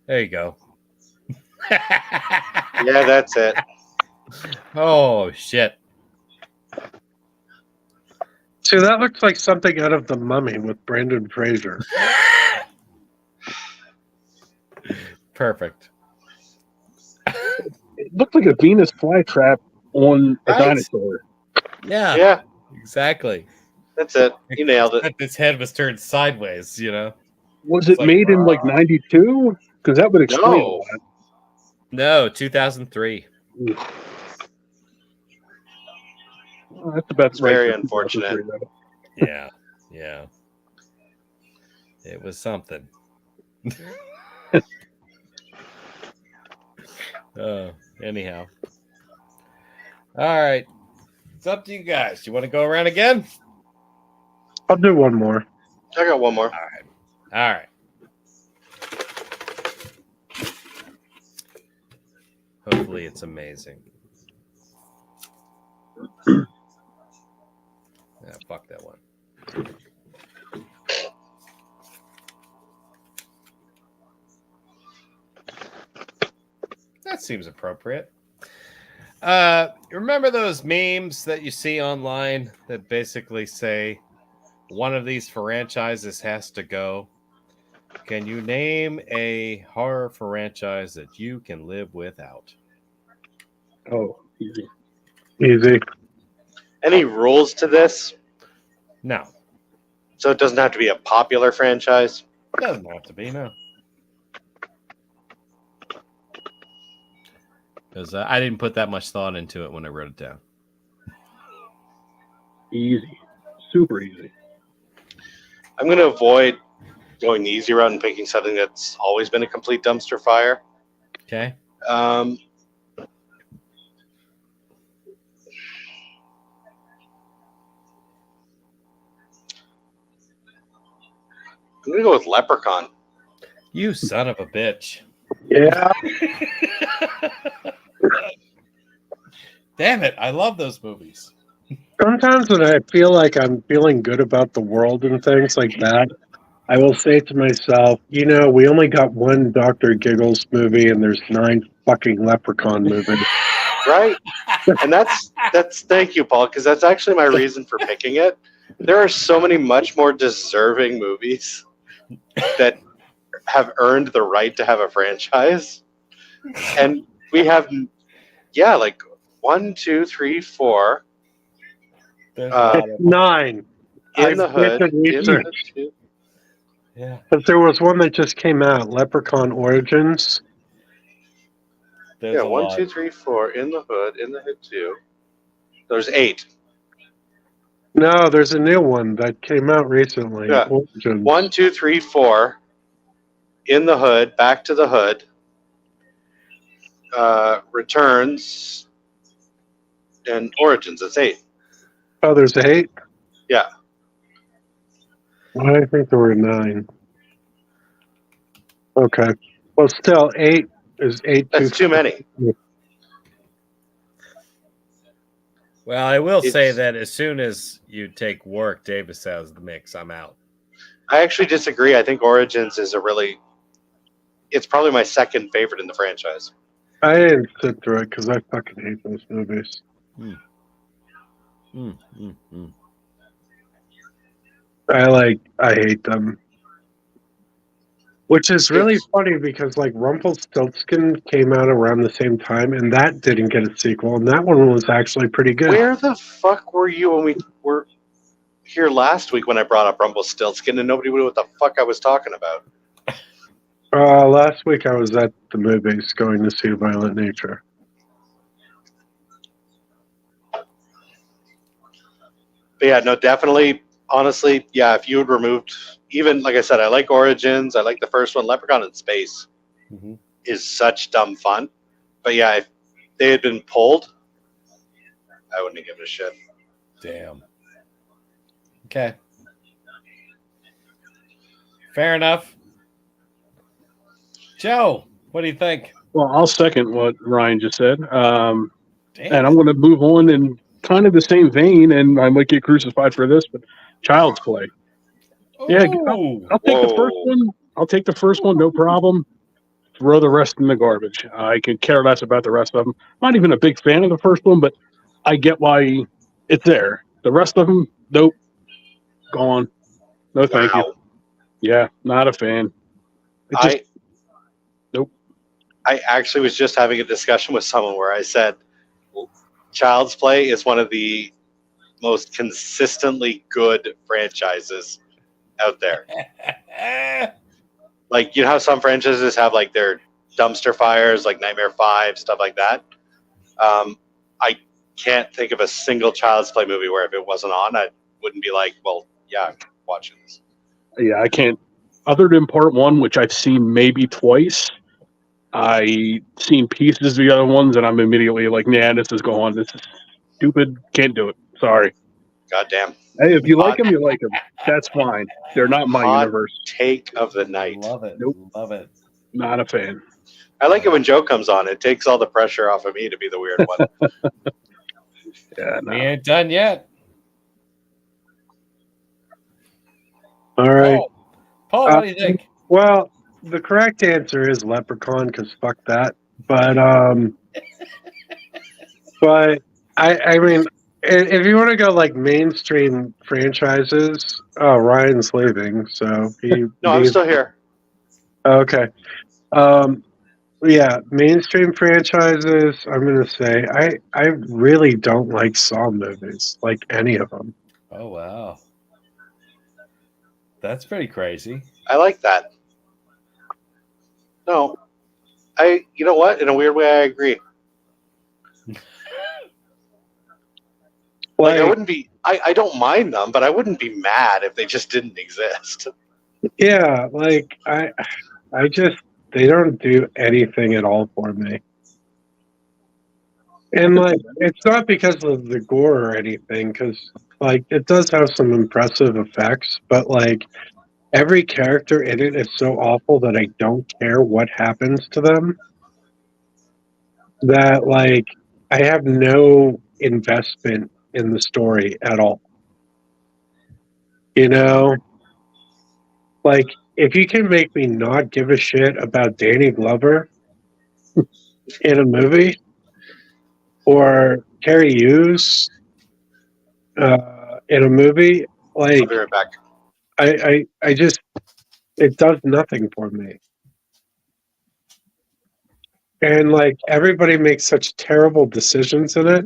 There you go. Yeah, that's it. Oh shit. See, that looks like something out of The Mummy with Brendan Fraser. Perfect. It looked like a Venus flytrap on a dinosaur. Yeah. Yeah. Exactly. That's it. You nailed it. Its head was turned sideways, you know. Was it made in like 92? Because that would explain No. that. No, 2003. Well, that's about It's very unfortunate. Yeah. Yeah. It was something. Anyhow. All right. It's up to you guys. Do you want to go around again? I'll do one more. I got one more. All right. Hopefully it's amazing. Yeah, fuck that one. That seems appropriate. Remember those memes that you see online that basically say one of these franchises has to go? Can you name a horror franchise that you can live without? Oh, easy. Easy. Any rules to this? No. So it doesn't have to be a popular franchise? Doesn't have to be, no. Because I didn't put that much thought into it when I wrote it down. Easy. Super easy. I'm going to avoid going the easy route and picking something that's always been a complete dumpster fire. Okay. I'm gonna go with Leprechaun. You son of a bitch. Yeah. Damn it. I love those movies. Sometimes when I feel like I'm feeling good about the world and things like that, I will say to myself, you know, we only got one Dr. Giggles movie and there's 9 fucking Leprechaun movies. Right? And that's thank you, Paul, because that's actually my reason for picking it. There are so many much more deserving movies that have earned the right to have a franchise. And we have, yeah, like 1, 2, 3, 4. It's 9. In the Hood. did research. Yeah. But there was one that just came out, Leprechaun Origins. There's Yeah, a 1, lot. 2, 3, 4. In the Hood 2. There's 8. No, there's a new one that came out recently. Yeah. Origins. 1, 2, 3, 4. In the Hood, Back to the Hood. Returns and Origins. That's 8. Oh, there's 8? Yeah. Why do I think there were 9? Okay. Well, still, 8 is 8. That's too many. Well, I will say It's- that as soon as you take Warwick Davis out of the mix, I'm out. I actually disagree. I think Origins is it's probably my second favorite in the franchise. I didn't sit through it because I fucking hate those movies. I hate them. Which is really funny because like Rumpelstiltskin came out around the same time and that didn't get a sequel and that one was actually pretty good. Where the fuck were you when we were here last week when I brought up Rumpelstiltskin and nobody knew what the fuck I was talking about? Last week I was at the movies going to see Violent Nature. But yeah, no, definitely, honestly, yeah, if you had removed, even, like I said, I like Origins, I like the first one, Leprechaun in Space is such dumb fun. But yeah, if they had been pulled, I wouldn't have given a shit. Damn. Okay. Fair enough. Joe, what do you think? Well, I'll second what Ryan just said. And I'm going to move on in kind of the same vein, and I might get crucified for this, but Child's Play. Yeah, I'll take the first one. I'll take the first one, no problem. Throw the rest in the garbage. I could care less about the rest of them. Not even a big fan of the first one, but I get why it's there. The rest of them, nope. Gone. No, thank you. Yeah, not a fan. Nope. I actually was just having a discussion with someone where I said Child's Play is one of the most consistently good franchises out there. Like, you know how some franchises have like their dumpster fires, like Nightmare 5, stuff like that? I can't think of a single Child's Play movie where if it wasn't on, I wouldn't be like, well, yeah, I'm watching this. Yeah, I can't. Other than part one, which I've seen maybe twice, I seen pieces of the other ones, and I'm immediately like, nah, this is going. This is stupid. Can't do it. Sorry. Goddamn. Hey, if you like them, you like them. That's fine. They're not my Hot universe. take of the night. Love it. Nope. Love it. Not a fan. I like it when Joe comes on. It takes all the pressure off of me to be the weird one. Yeah, We ain't done yet. All right. Paul, what do you think? Well, the correct answer is Leprechaun because fuck that. But but I mean, if you want to go like mainstream franchises, Ryan's leaving, so he. No, I'm still here. Okay. Yeah, mainstream franchises. I'm gonna say I really don't like Saw movies, like any of them. Oh, wow. That's pretty crazy. I like that. No, you know what? In a weird way, I agree. Like, I wouldn't be. I don't mind them, but I wouldn't be mad if they just didn't exist. Yeah, like I just they don't do anything at all for me. And like it's not because of the gore or anything, because like it does have some impressive effects, but like every character in it is so awful that I don't care what happens to them. That like I have no investment in the story at all. You know, like if you can make me not give a shit about Danny Glover in a movie or Carrie Hughes in a movie, like I'll be right back. I just it does nothing for me. And like everybody makes such terrible decisions in it.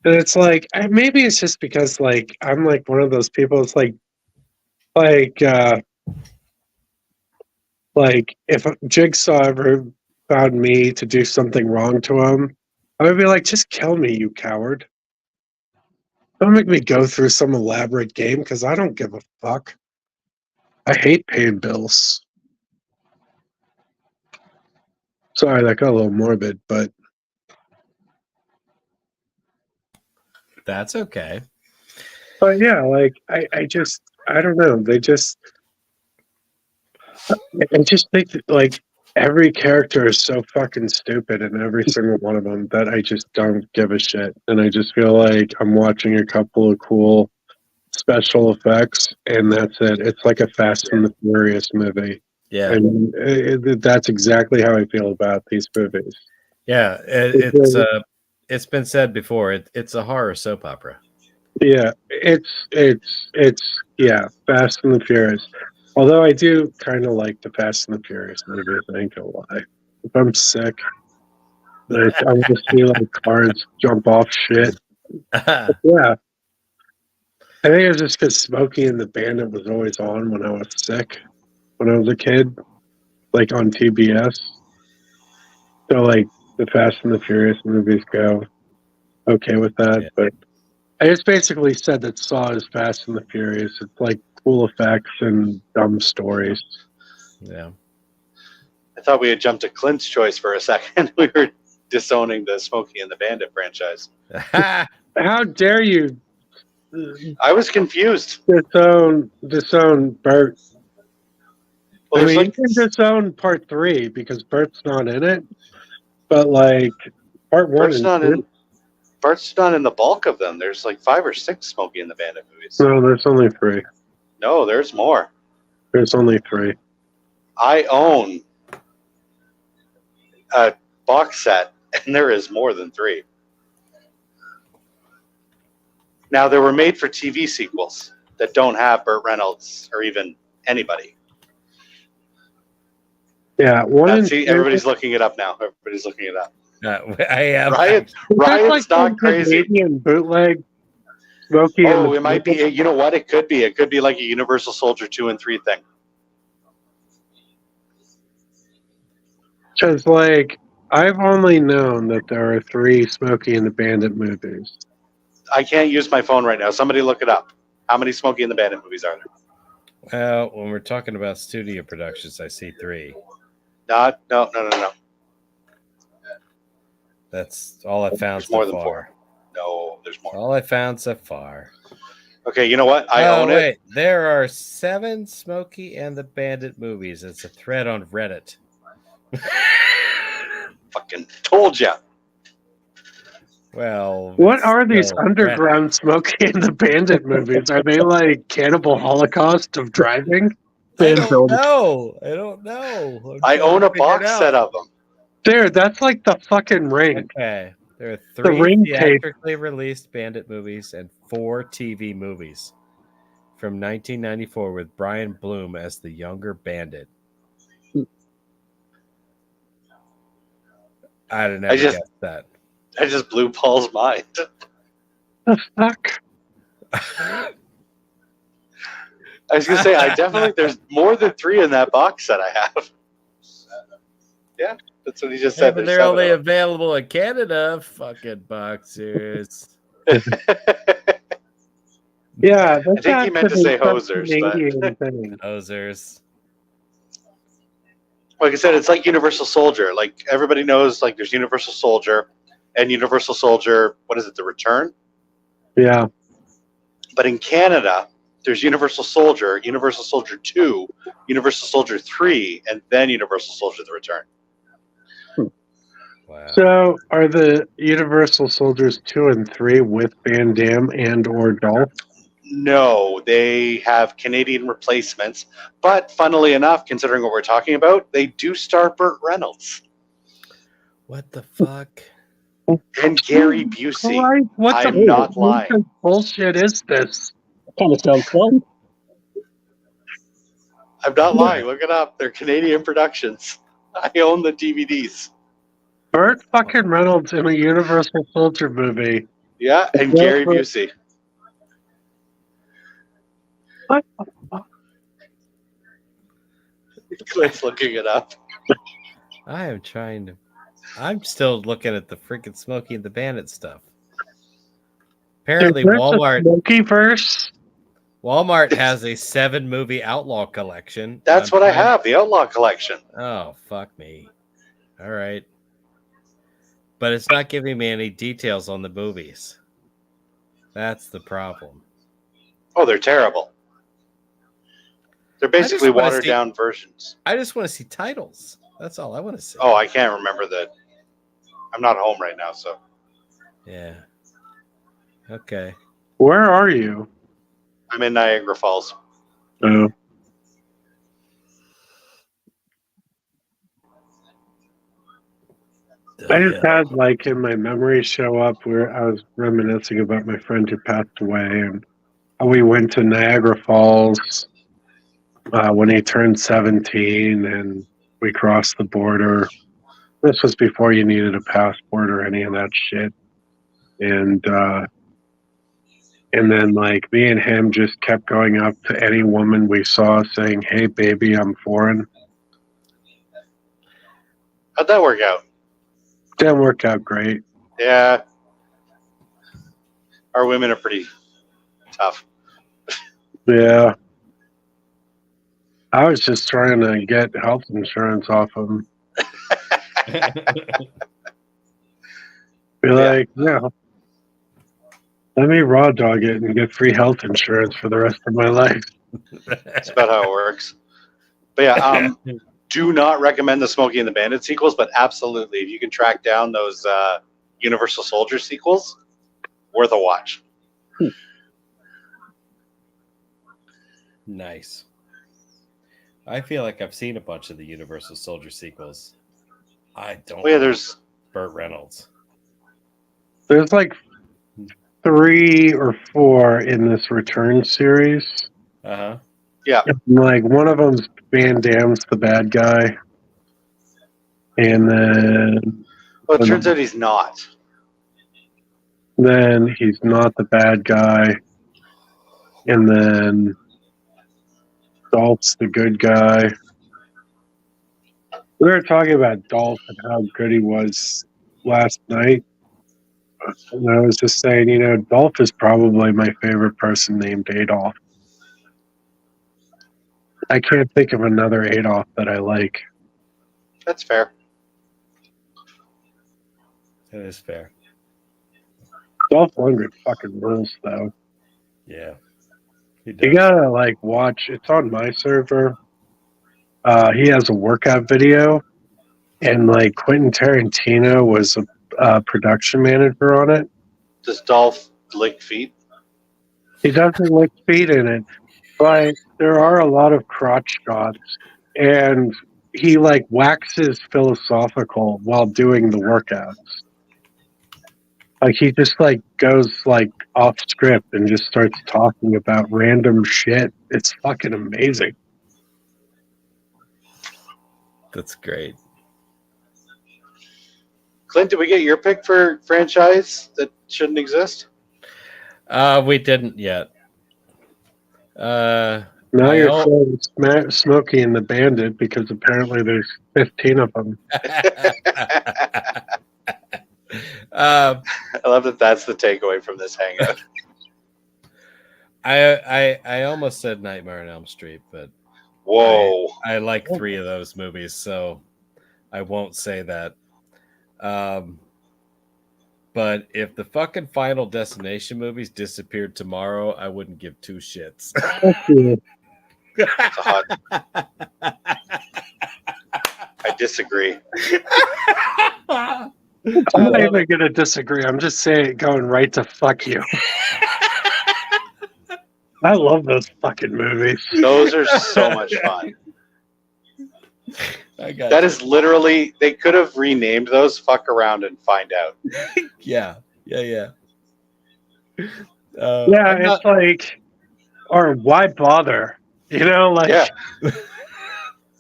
And it's like maybe it's just because like I'm like one of those people. It's like if Jigsaw ever found me to do something wrong to him, I would be like, just kill me, you coward. Don't make me go through some elaborate game because I don't give a fuck. I hate paying bills. Sorry, that got a little morbid, but That's okay. But yeah, like I don't know. I just think that, like every character is so fucking stupid in every single one of them that I just don't give a shit. And I just feel like I'm watching a couple of cool special effects and that's it. It's like a Fast and the Furious movie. Yeah. And that's exactly how I feel about these movies. Yeah, it's been said before. It's a horror soap opera. Yeah, it's Fast and the Furious. Although I do kind of like the Fast and the Furious movies, I ain't gonna lie. If I'm sick, I want to see like cars jump off shit. Yeah, I think it was just because Smokey and the Bandit was always on when I was sick, when I was a kid, like on TBS. So like the Fast and the Furious movies go okay with that, but I just basically said that Saw is Fast and the Furious. It's like cool effects and dumb stories. Yeah. I thought we had jumped to Clint's choice for a second. We were disowning the Smokey and the Bandit franchise. How dare you? I was confused. Disown Bert. Well, I mean, like, you can disown part 3 because Bert's not in it, but like part 1 Bert's not in the bulk of them. There's like 5 or 6 Smokey and the Bandit movies. No, there's only 3. No, there's more. There's only 3. I own a box set, and there is more than 3. Now, there were made-for-TV sequels that don't have Burt Reynolds or even anybody. Yeah, everybody's looking it up now. Everybody's looking it up. I am. Ryan's like not crazy. Canadian bootleg Smokey. Oh, it might be. You know what? It could be. It could be like a Universal Soldier 2 and 3 thing. Because, like, I've only known that there are 3 Smokey and the Bandit movies. I can't use my phone right now. Somebody look it up. How many Smokey and the Bandit movies are there? When we're talking about studio productions, I see 3. No. That's all I found There's more so than far. 4. No, there's more. All I found so far. Okay, you know what? I own it. There are 7 Smokey and the Bandit movies. It's a thread on Reddit. Fucking told ya. Well, What are these still underground Smokey and the Bandit movies? Are they like Cannibal Holocaust of driving? I don't know. I own a box set of them. There, that's like the fucking Ring. Okay. There are The 3 Ring tape. theatrically released Bandit movies and 4 TV movies from 1994 with Brian Bloom as the younger Bandit. I'd have never guessed that. I just blew Paul's mind. The fuck? I was gonna say there's more than 3 in that box set I have. Yeah, that's what he just said. But There's they're 7 only of them. available in Canada. Fucking boxers. Yeah, I think he meant to say hosers, but hosers. Like I said, it's like Universal Soldier. Like everybody knows, like there's Universal Soldier and Universal Soldier. What is it? The Return. Yeah. But in Canada, there's Universal Soldier, Universal Soldier 2, Universal Soldier 3, and then Universal Soldier: The Return. Wow. So, are the Universal Soldiers 2 and 3 with Van Damme and or Dolph? No, they have Canadian replacements, but funnily enough, considering what we're talking about, they do star Burt Reynolds What the fuck? and Gary Busey. Right? What I'm the not lying. what bullshit is this? Kind of sounds fun. I'm not lying. Look it up. They're Canadian productions. I own the DVDs. Burt fucking Reynolds in a Universal Soldier movie. Yeah, and Yeah, Gary but- Busey. What the fuck? Clint's looking it up. I am trying to. I'm still looking at the freaking Smokey and the Bandit stuff. Apparently, There's a Walmart Smokeyverse? has a 7-movie Outlaw collection. That's what I have, the Outlaw Collection. Oh, fuck me. All right. But it's not giving me any details on the movies. That's the problem. Oh, they're terrible. They're basically just wanna watered see- down versions. I just want to see titles. That's all I want to see. Oh, I can't remember that. I'm not home right now, so. Yeah. Okay. Where are you? I'm in Niagara Falls. Oh. I just had like in my memory show up where I was reminiscing about my friend who passed away, and we went to Niagara Falls when he turned 17, and we crossed the border. This was before you needed a passport or any of that shit, and then like me and him just kept going up to any woman we saw, saying, "Hey, baby, I'm foreign." How'd that work out? Didn't work out great. Yeah. Our women are pretty tough. Yeah. I was just trying to get health insurance off him. Be like, yeah, let me raw dog it and get free health insurance for the rest of my life. That's about how it works. But yeah, do not recommend the Smokey and the Bandit sequels, but absolutely, if you can track down those Universal Soldier sequels, worth a watch. Nice. I feel like I've seen a bunch of the Universal Soldier sequels. I don't. Oh, yeah, know there's Burt Reynolds. There's like 3 or 4 in this Return series. Uh-huh. Yeah. Like one of them's Van Damme's the bad guy. And then Well, it turns out he's not. Then he's not the bad guy. And then Dolph's the good guy. We were talking about Dolph and how good he was last night. And I was just saying, you know, Dolph is probably my favorite person named Adolf. I can't think of another Adolf that I like. That's fair. That is fair. Dolph Lundgren fucking rules, though. Yeah. You gotta like watch. It's on my server. He has a workout video, and like Quentin Tarantino was a production manager on it. Does Dolph lick feet? He doesn't lick feet in it, but there are a lot of crotch shots, and he like waxes philosophical while doing the workouts. Like he just like goes like off script and just starts talking about random shit. It's fucking amazing. That's great. Clint, did we get your pick for franchise that shouldn't exist? We didn't yet. Now I you're al- throwing Smokey and the Bandit because apparently there's 15 of them. I love that that's the takeaway from this hangout. I almost said Nightmare on Elm Street, but Whoa. I like 3 of those movies, so I won't say that. But if the fucking Final Destination movies disappeared tomorrow, I wouldn't give two shits. I disagree. I'm not even going to disagree. I'm just saying, going right to fuck you. I love those fucking movies. Those are so much fun. I got That you. is literally, they could have renamed those Fuck Around and Find Out. Yeah. Yeah, I'm it's like, or why bother? You know, like, Yeah.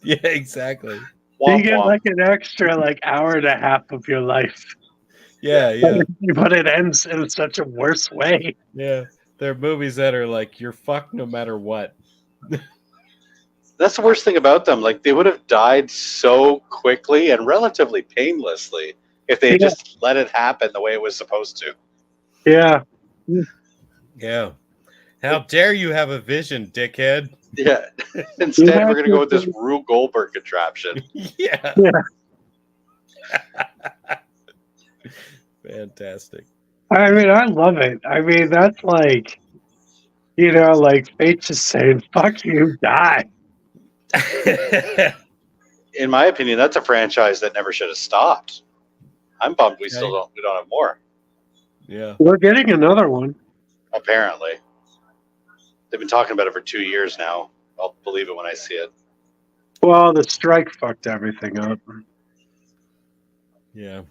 Yeah, exactly. you get like an extra like hour and a half of your life. Yeah, yeah, But it ends in such a worse way. yeah. There are movies that are like you're fucked no matter what. That's the worst thing about them. Like, they would have died so quickly and relatively painlessly if they had just let it happen the way it was supposed to. Yeah. Yeah. How dare you have a vision, dickhead? Yeah. Instead, we're going to go with this Rube Goldberg contraption. Yeah. Fantastic. I mean, I love it. I mean, that's like, you know, like fate just saying, fuck you, die. In my opinion, that's a franchise that never should have stopped. I'm bummed we don't have more. Yeah. We're getting another one. Apparently. They've been talking about it for 2 years now. I'll believe it when I see it. Well, the strike fucked everything up. Yeah.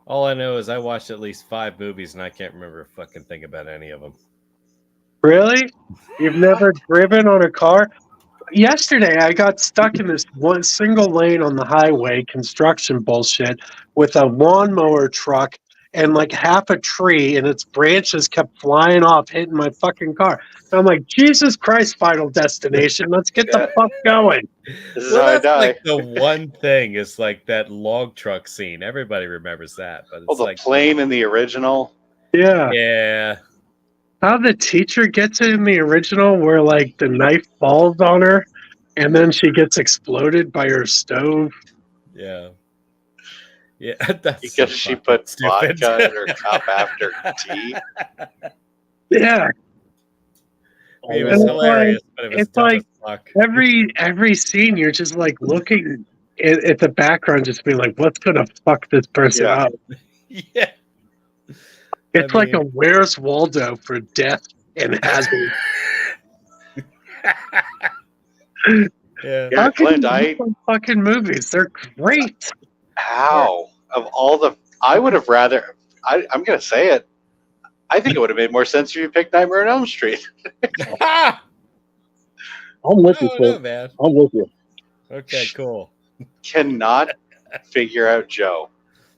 All I know is I watched at least 5 movies and I can't remember a fucking thing about any of them. Really? You've never driven on a car? Yesterday, I got stuck in this one single lane on the highway, construction bullshit, with a lawnmower truck and like half a tree, and its branches kept flying off, hitting my fucking car. And I'm like, Jesus Christ, Final Destination, let's get the fuck going. This is how I That's die. like the one thing is like that log truck scene. Everybody remembers that, but it's Oh, the like plane in the original. Yeah. yeah, How the teacher gets it in the original, where like the knife falls on her, and then she gets exploded by her stove. yeah, yeah. That's Because so she fucking put stupid. vodka in her cup after tea. Yeah. It And was it's hilarious, but it was it's dumb like as fuck. every scene, you're just like looking at the background, just being like, "What's gonna fuck this person Yeah. up?" Yeah, It's I like a mean- Where's Waldo for death and hazard. yeah. Yeah, How can Clint, you I make those fucking movies? They're great. how of all the I would have rather I'm gonna say it. I think it would have made more sense if you picked Nightmare on Elm Street. Ah! I'm with you, Oh, no, Clint. man. I'm with you. Okay, cool. Cannot figure out Joe.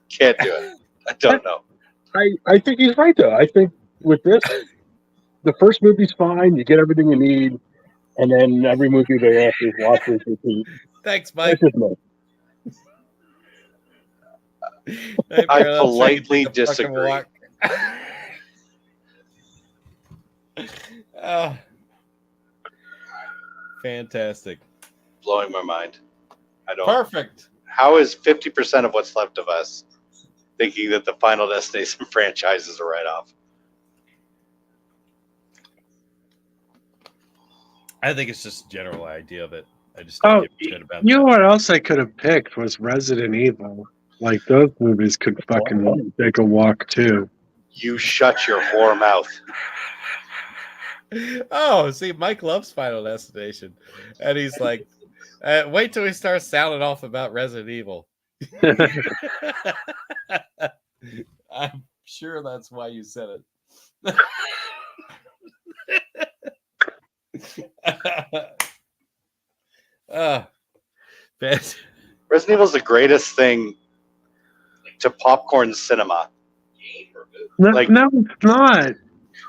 Can't do it. I don't know. I think he's right though. I think with this, the first movie's fine. You get everything you need, and then every movie thereafter is watch and repeat. Thanks, Mike. That's just me. I politely Take the fucking disagree. walk. Oh, fantastic. Blowing my mind. I don't. Perfect. How is 50% of what's left of us thinking that the Final Destination franchise is a write-off? I think it's just a general idea of it. I just Oh, don't give a shit about you know what else I could have picked was Resident Evil. Like those movies could fucking take a walk too. You shut your whore mouth. Oh, see, Mike loves Final Destination, and he's like, "Wait till he starts sounding off about Resident Evil." I'm sure that's why you said it. Resident Evil is the greatest thing to popcorn cinema. No, Like- no, it's not.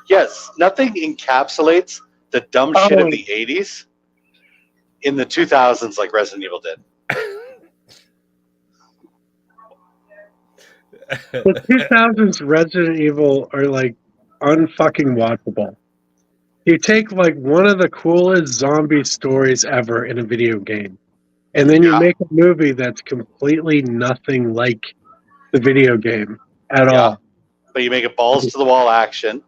Yes, nothing encapsulates the dumb shit Oh. of the 80s in the 2000s like Resident Evil did. The 2000s Resident Evil are like unfucking watchable. You take like one of the coolest zombie stories ever in a video game, and then you Yeah. make a movie that's completely nothing like the video game, at all. But you make it balls to the wall action.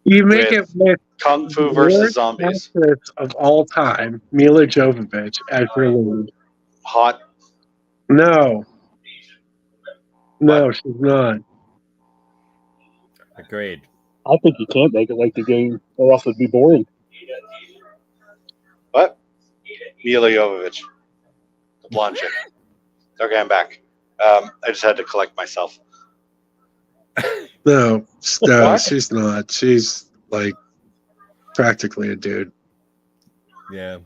You make with it with Kung Fu the versus worst zombies. actress of all time, Mila Jovovich, as your lead. Hot. No, she's not. Agreed. I think you can't make it like the game, or else it'd be boring. What? Mila Jovovich. The blonde chick. Okay, I'm back. I just had to collect myself. No, What? she's not. She's like practically a dude. Yeah.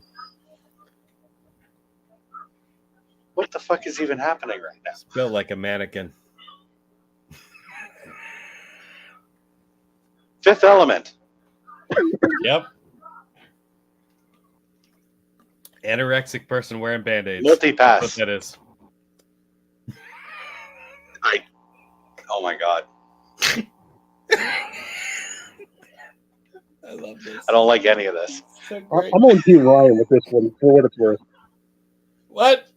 What the fuck is even happening right now? It's built like a mannequin. Fifth Element. Yep. Anorexic person wearing band-aids. Multi-pass. That's what that is. Oh my god. I love this. I don't like any of this. So I'm great. on Team Ryan with this one, for what it's worth. What?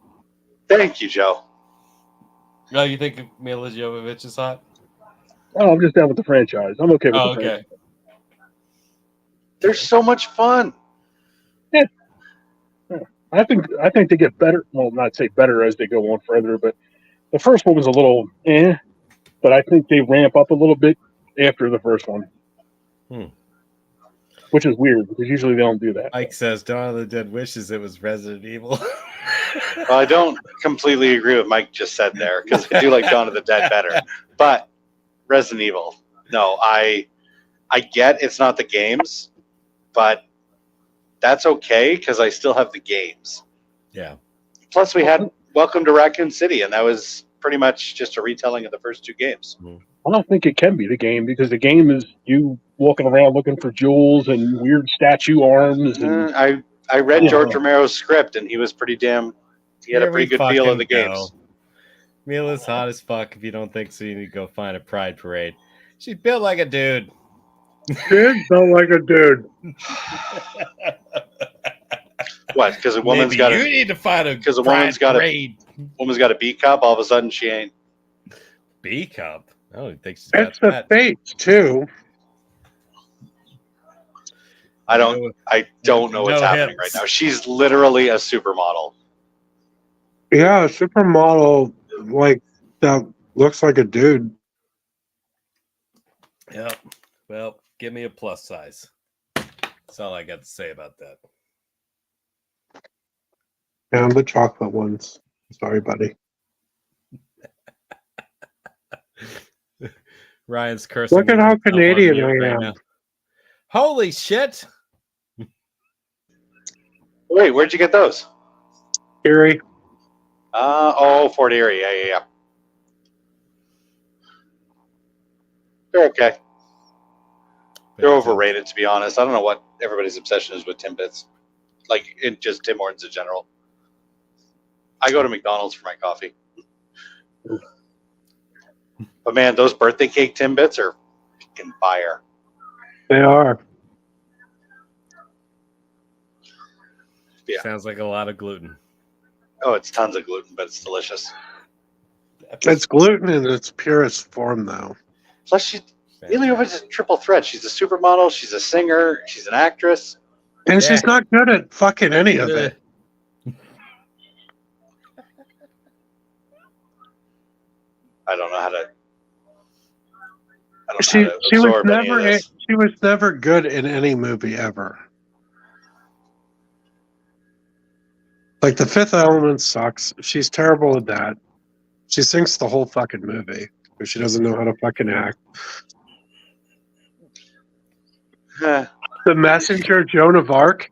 Thank you, Joe. No, you think Mila Jovovich is hot? Oh, I'm just down with the franchise. I'm okay with Oh, the okay. franchise. They're so much fun. I think they get better. Well, not say better as they go on further, but the first one was a little but I think they ramp up a little bit after the first one. Which is weird because usually they don't do that. Mike says Dawn of the Dead wishes it was Resident Evil. Well, I don't completely agree with Mike just said there because I do like Dawn of the Dead better. But Resident Evil, no, I get it's not the games, but that's okay because I still have the games. Yeah. Plus, we had Welcome to Raccoon City, and that was pretty much just a retelling of the first two games. I don't think it can be the game because the game is you walking around looking for jewels and weird statue arms. And, I read George Romero's script, and he was pretty damn. He had a Here pretty we good feel of the fucking games. go. Mila's hot as fuck. If you don't think so, you need to go find a pride parade. She's built like a dude. Dude, don't like a dude. What? Because a woman's Maybe got you need to find a because a pride woman's got parade. woman's got a B cup. All of a sudden, she ain't. B cup. I don't think she's got It's the that. face too. I don't know what's No happening hips. right now. She's literally a supermodel. Yeah, a supermodel like that looks like a dude. Yep. Well, give me a plus size. That's all I got to say about that. And the chocolate ones. Sorry, buddy. Ryan's cursing. Look at how himself on Canadian mute I right am. now. Holy shit! Wait, where'd you get those? Erie. Fort Erie. Yeah. They're okay. They're overrated, to be honest. I don't know what everybody's obsession is with Timbits. Like, in just Tim Hortons in general. I go to McDonald's for my coffee. But man, those birthday cake Timbits are fucking fire. They are. Yeah. Sounds like a lot of gluten. Oh, it's tons of gluten, but it's delicious. It's gluten in its purest form, though. Plus, Mila Jovovich is a triple threat. She's a supermodel, she's a singer, she's an actress. And she's not good at fucking any of it. I don't know how to. She was absorb any of never this. she was never good in any movie ever. Like The Fifth Element sucks. She's terrible at that. She sinks the whole fucking movie because she doesn't know how to fucking act. The Messenger, Joan of Arc.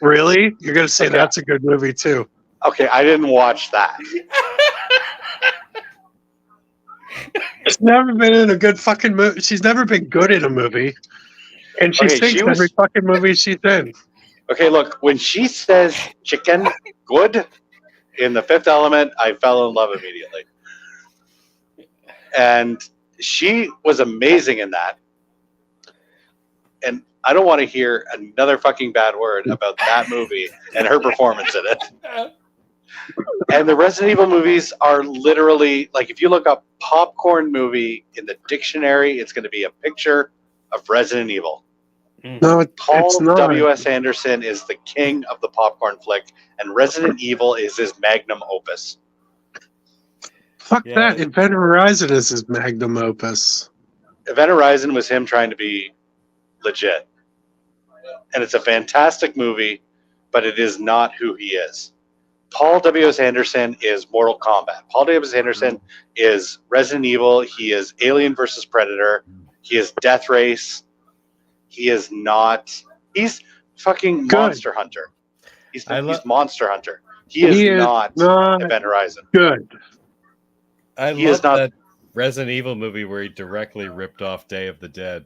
Really? You're gonna say that's a good movie too? Okay, I didn't watch that. She's never been in a good fucking movie. She's never been good in a movie, and she Okay, sings she was- every fucking movie she's in. Okay, look, when she says chicken good in The Fifth Element, I fell in love immediately. And she was amazing in that. And I don't want to hear another fucking bad word about that movie and her performance in it. And the Resident Evil movies are literally like, if you look up popcorn movie in the dictionary, it's going to be a picture of Resident Evil. No, it's Paul not. W.S. Anderson is the king of the popcorn flick, and Resident Evil is his magnum opus. Fuck Yeah. that. Event Horizon is his magnum opus. Event Horizon was him trying to be legit. And it's a fantastic movie, but it is not who he is. Paul W.S. Anderson is Mortal Kombat. Paul W.S. Anderson is Resident Evil. He is Alien versus Predator. He is Death Race. He is not. He's fucking Good. Monster Hunter. He's Monster Hunter. He He is is not not Event Horizon. Good. I He love is not- that Resident Evil movie where he directly ripped off Day of the Dead.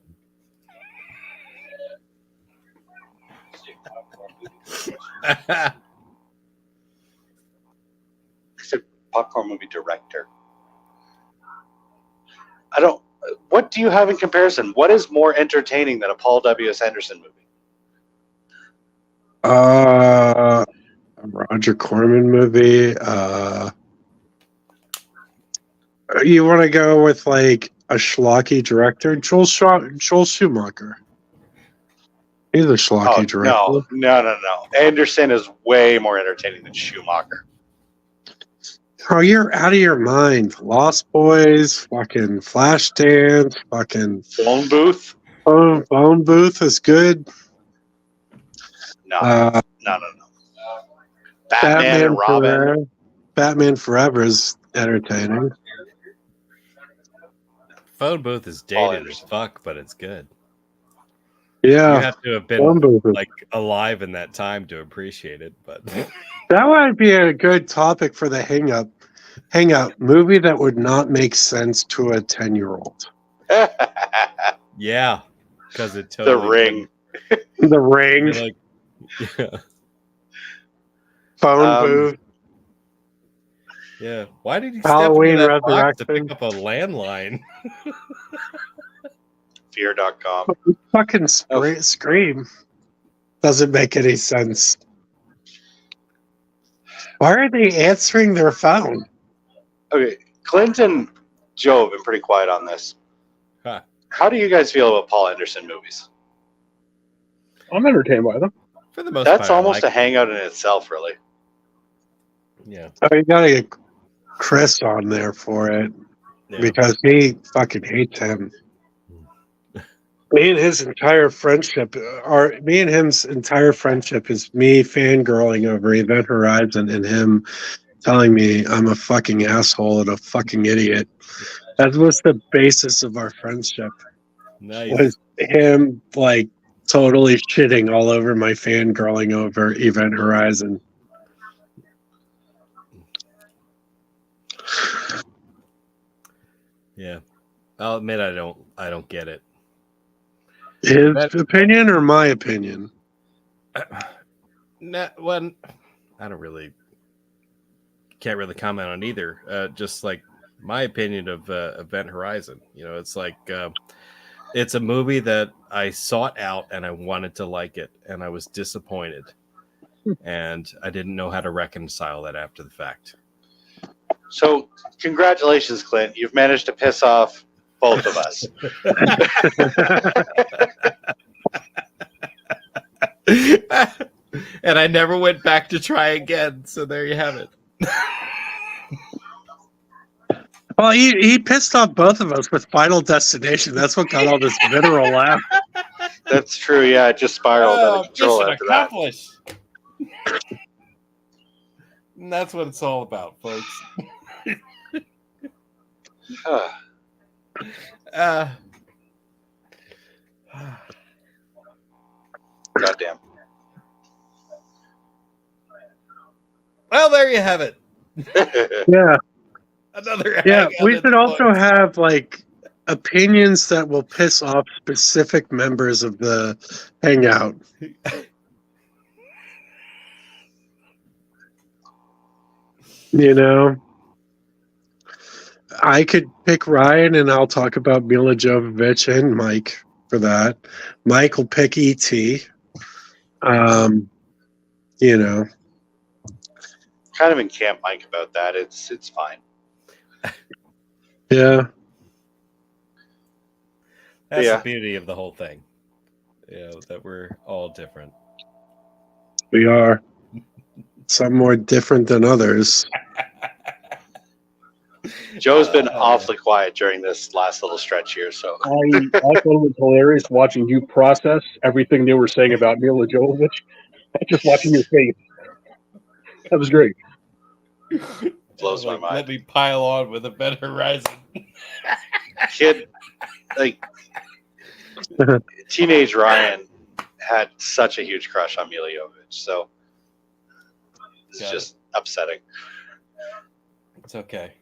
He's a popcorn movie director. I don't. What do you have in comparison? What is more entertaining than a Paul W.S. Anderson movie? A Roger Corman movie. You want to go with like a schlocky director? Joel Schumacher. He's a schlocky director. No. Anderson is way more entertaining than Schumacher. Oh, you're out of your mind. Lost Boys, fucking Flashdance, fucking Phone Booth. Phone Booth is good. No. Uh, No. Batman and Robin. Forever. Batman Forever is entertaining. Phone Booth is dated as fuck, but it's good. Yeah, You have to have Phone been Booth is- like alive in that time to appreciate it, but That might be a good topic for the hangout movie that would not make sense to a 10-year-old. yeah, because it The totally Ring. The Ring, You're like, yeah, Phone Booth. yeah. Why did he Halloween step into that box to Resurrection. pick up a landline? Fear.com. Fucking Scream doesn't make any sense. Why are they answering their phone? Okay, Clint and Joe have been pretty quiet on this. Huh. How do you guys feel about Paul Anderson movies? I'm entertained by them. For the most That's part, I almost like a hangout in itself, really. it. Yeah, Oh, you gotta get Chris on there for it yeah. because he fucking hates him. Me and his entire friendship, me and him's entire friendship is me fangirling over Event Horizon and him telling me I'm a fucking asshole and a fucking idiot. That was the basis of our friendship. Nice. Was him like totally shitting all over my fangirling over Event Horizon. Yeah, I'll admit I don't get it. His That- opinion or my opinion? When I don't really can't really comment on either. Just like my opinion of Event Horizon, it's like it's a movie that I sought out and I wanted to like it, and I was disappointed, and I didn't know how to reconcile that after the fact. So, congratulations, Clint. You've managed to piss off both of us. And I never went back to try again. So there you have it. Well, he pissed off both of us with Final Destination. That's what got all this literal laugh. That's true. Yeah, it just spiraled out of control mission after that. accomplished. And that's what it's all about, folks. Goddamn. Well, there you have it. Yeah. Another Yeah, hangout we in should the also books. have like opinions that will piss off specific members of the hangout. You know, I could pick Ryan and I'll talk about Mila Jovovich and Mike for that. Mike will pick E.T. You know, kind of in camp Mike about that. It's fine. Yeah. That's Yeah. the beauty of the whole thing. That we're all different. We are. Some more different than others. Joe's been awfully quiet during this last little stretch here, so I thought it was hilarious watching you process everything they were saying about Mila Jovovich. Just watching your face. That was great. blows my mind. Let me pile on with Event Horizon. Kid, like teenage Ryan had such a huge crush on Mila Jovovich, so it's Got just upsetting. It's okay.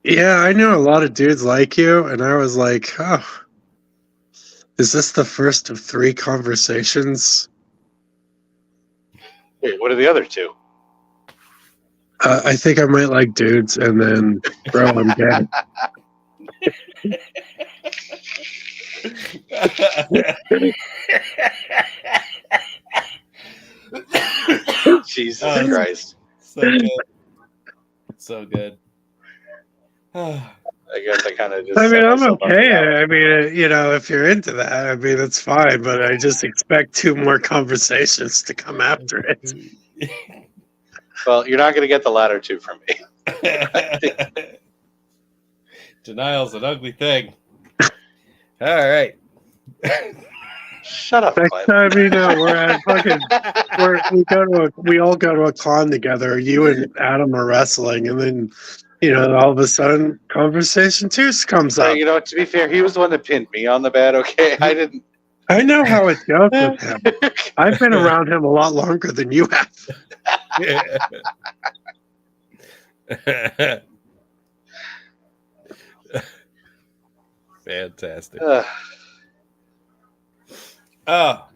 Yeah, I know a lot of dudes like you, and I was like, oh, is this the first of 3 conversations? Wait, what are the other 2? I think I might like dudes, and then, bro, I'm gay. Jesus Christ. So good. So good. I guess I kind of just. I mean, set I'm myself up for okay. that. I mean, if you're into that, I mean, it's fine, but I just expect 2 more conversations to come after it. Well, you're not going to get the latter 2 from me. Denial's an ugly thing. All right. Shut up, Next Clint. time, we're at fucking, we all go to a con together. You and Adam are wrestling, and then, all of a sudden, conversation 2 comes up. Hey, to be fair, he was the one that pinned me on the bed. Okay, I didn't. I know how it goes with him. I've been around him a lot longer than you have. Fantastic. Ugh. Oh.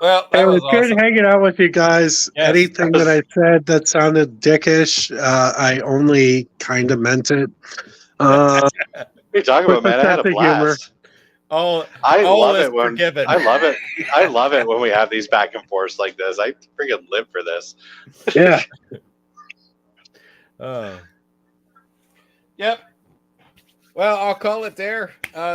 Well, It that was was good awesome. hanging out with you guys. Yes, Anything that I said that sounded dickish, I only kind of meant it. What are you talking about, with man? a I had a sense of humor. blast. Oh, I all love is it when forgiven. I love it. I love it when we have these back and forths like this. I freaking live for this. Yeah. Yep. Well, I'll call it there.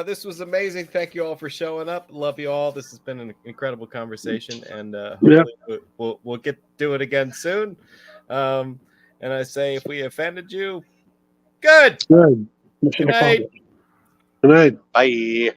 This was amazing. Thank you all for showing up. Love you all. This has been an incredible conversation, and hopefully we'll get to do it again soon. And I say, if we offended you, good. Good. Good night. Good night. Bye.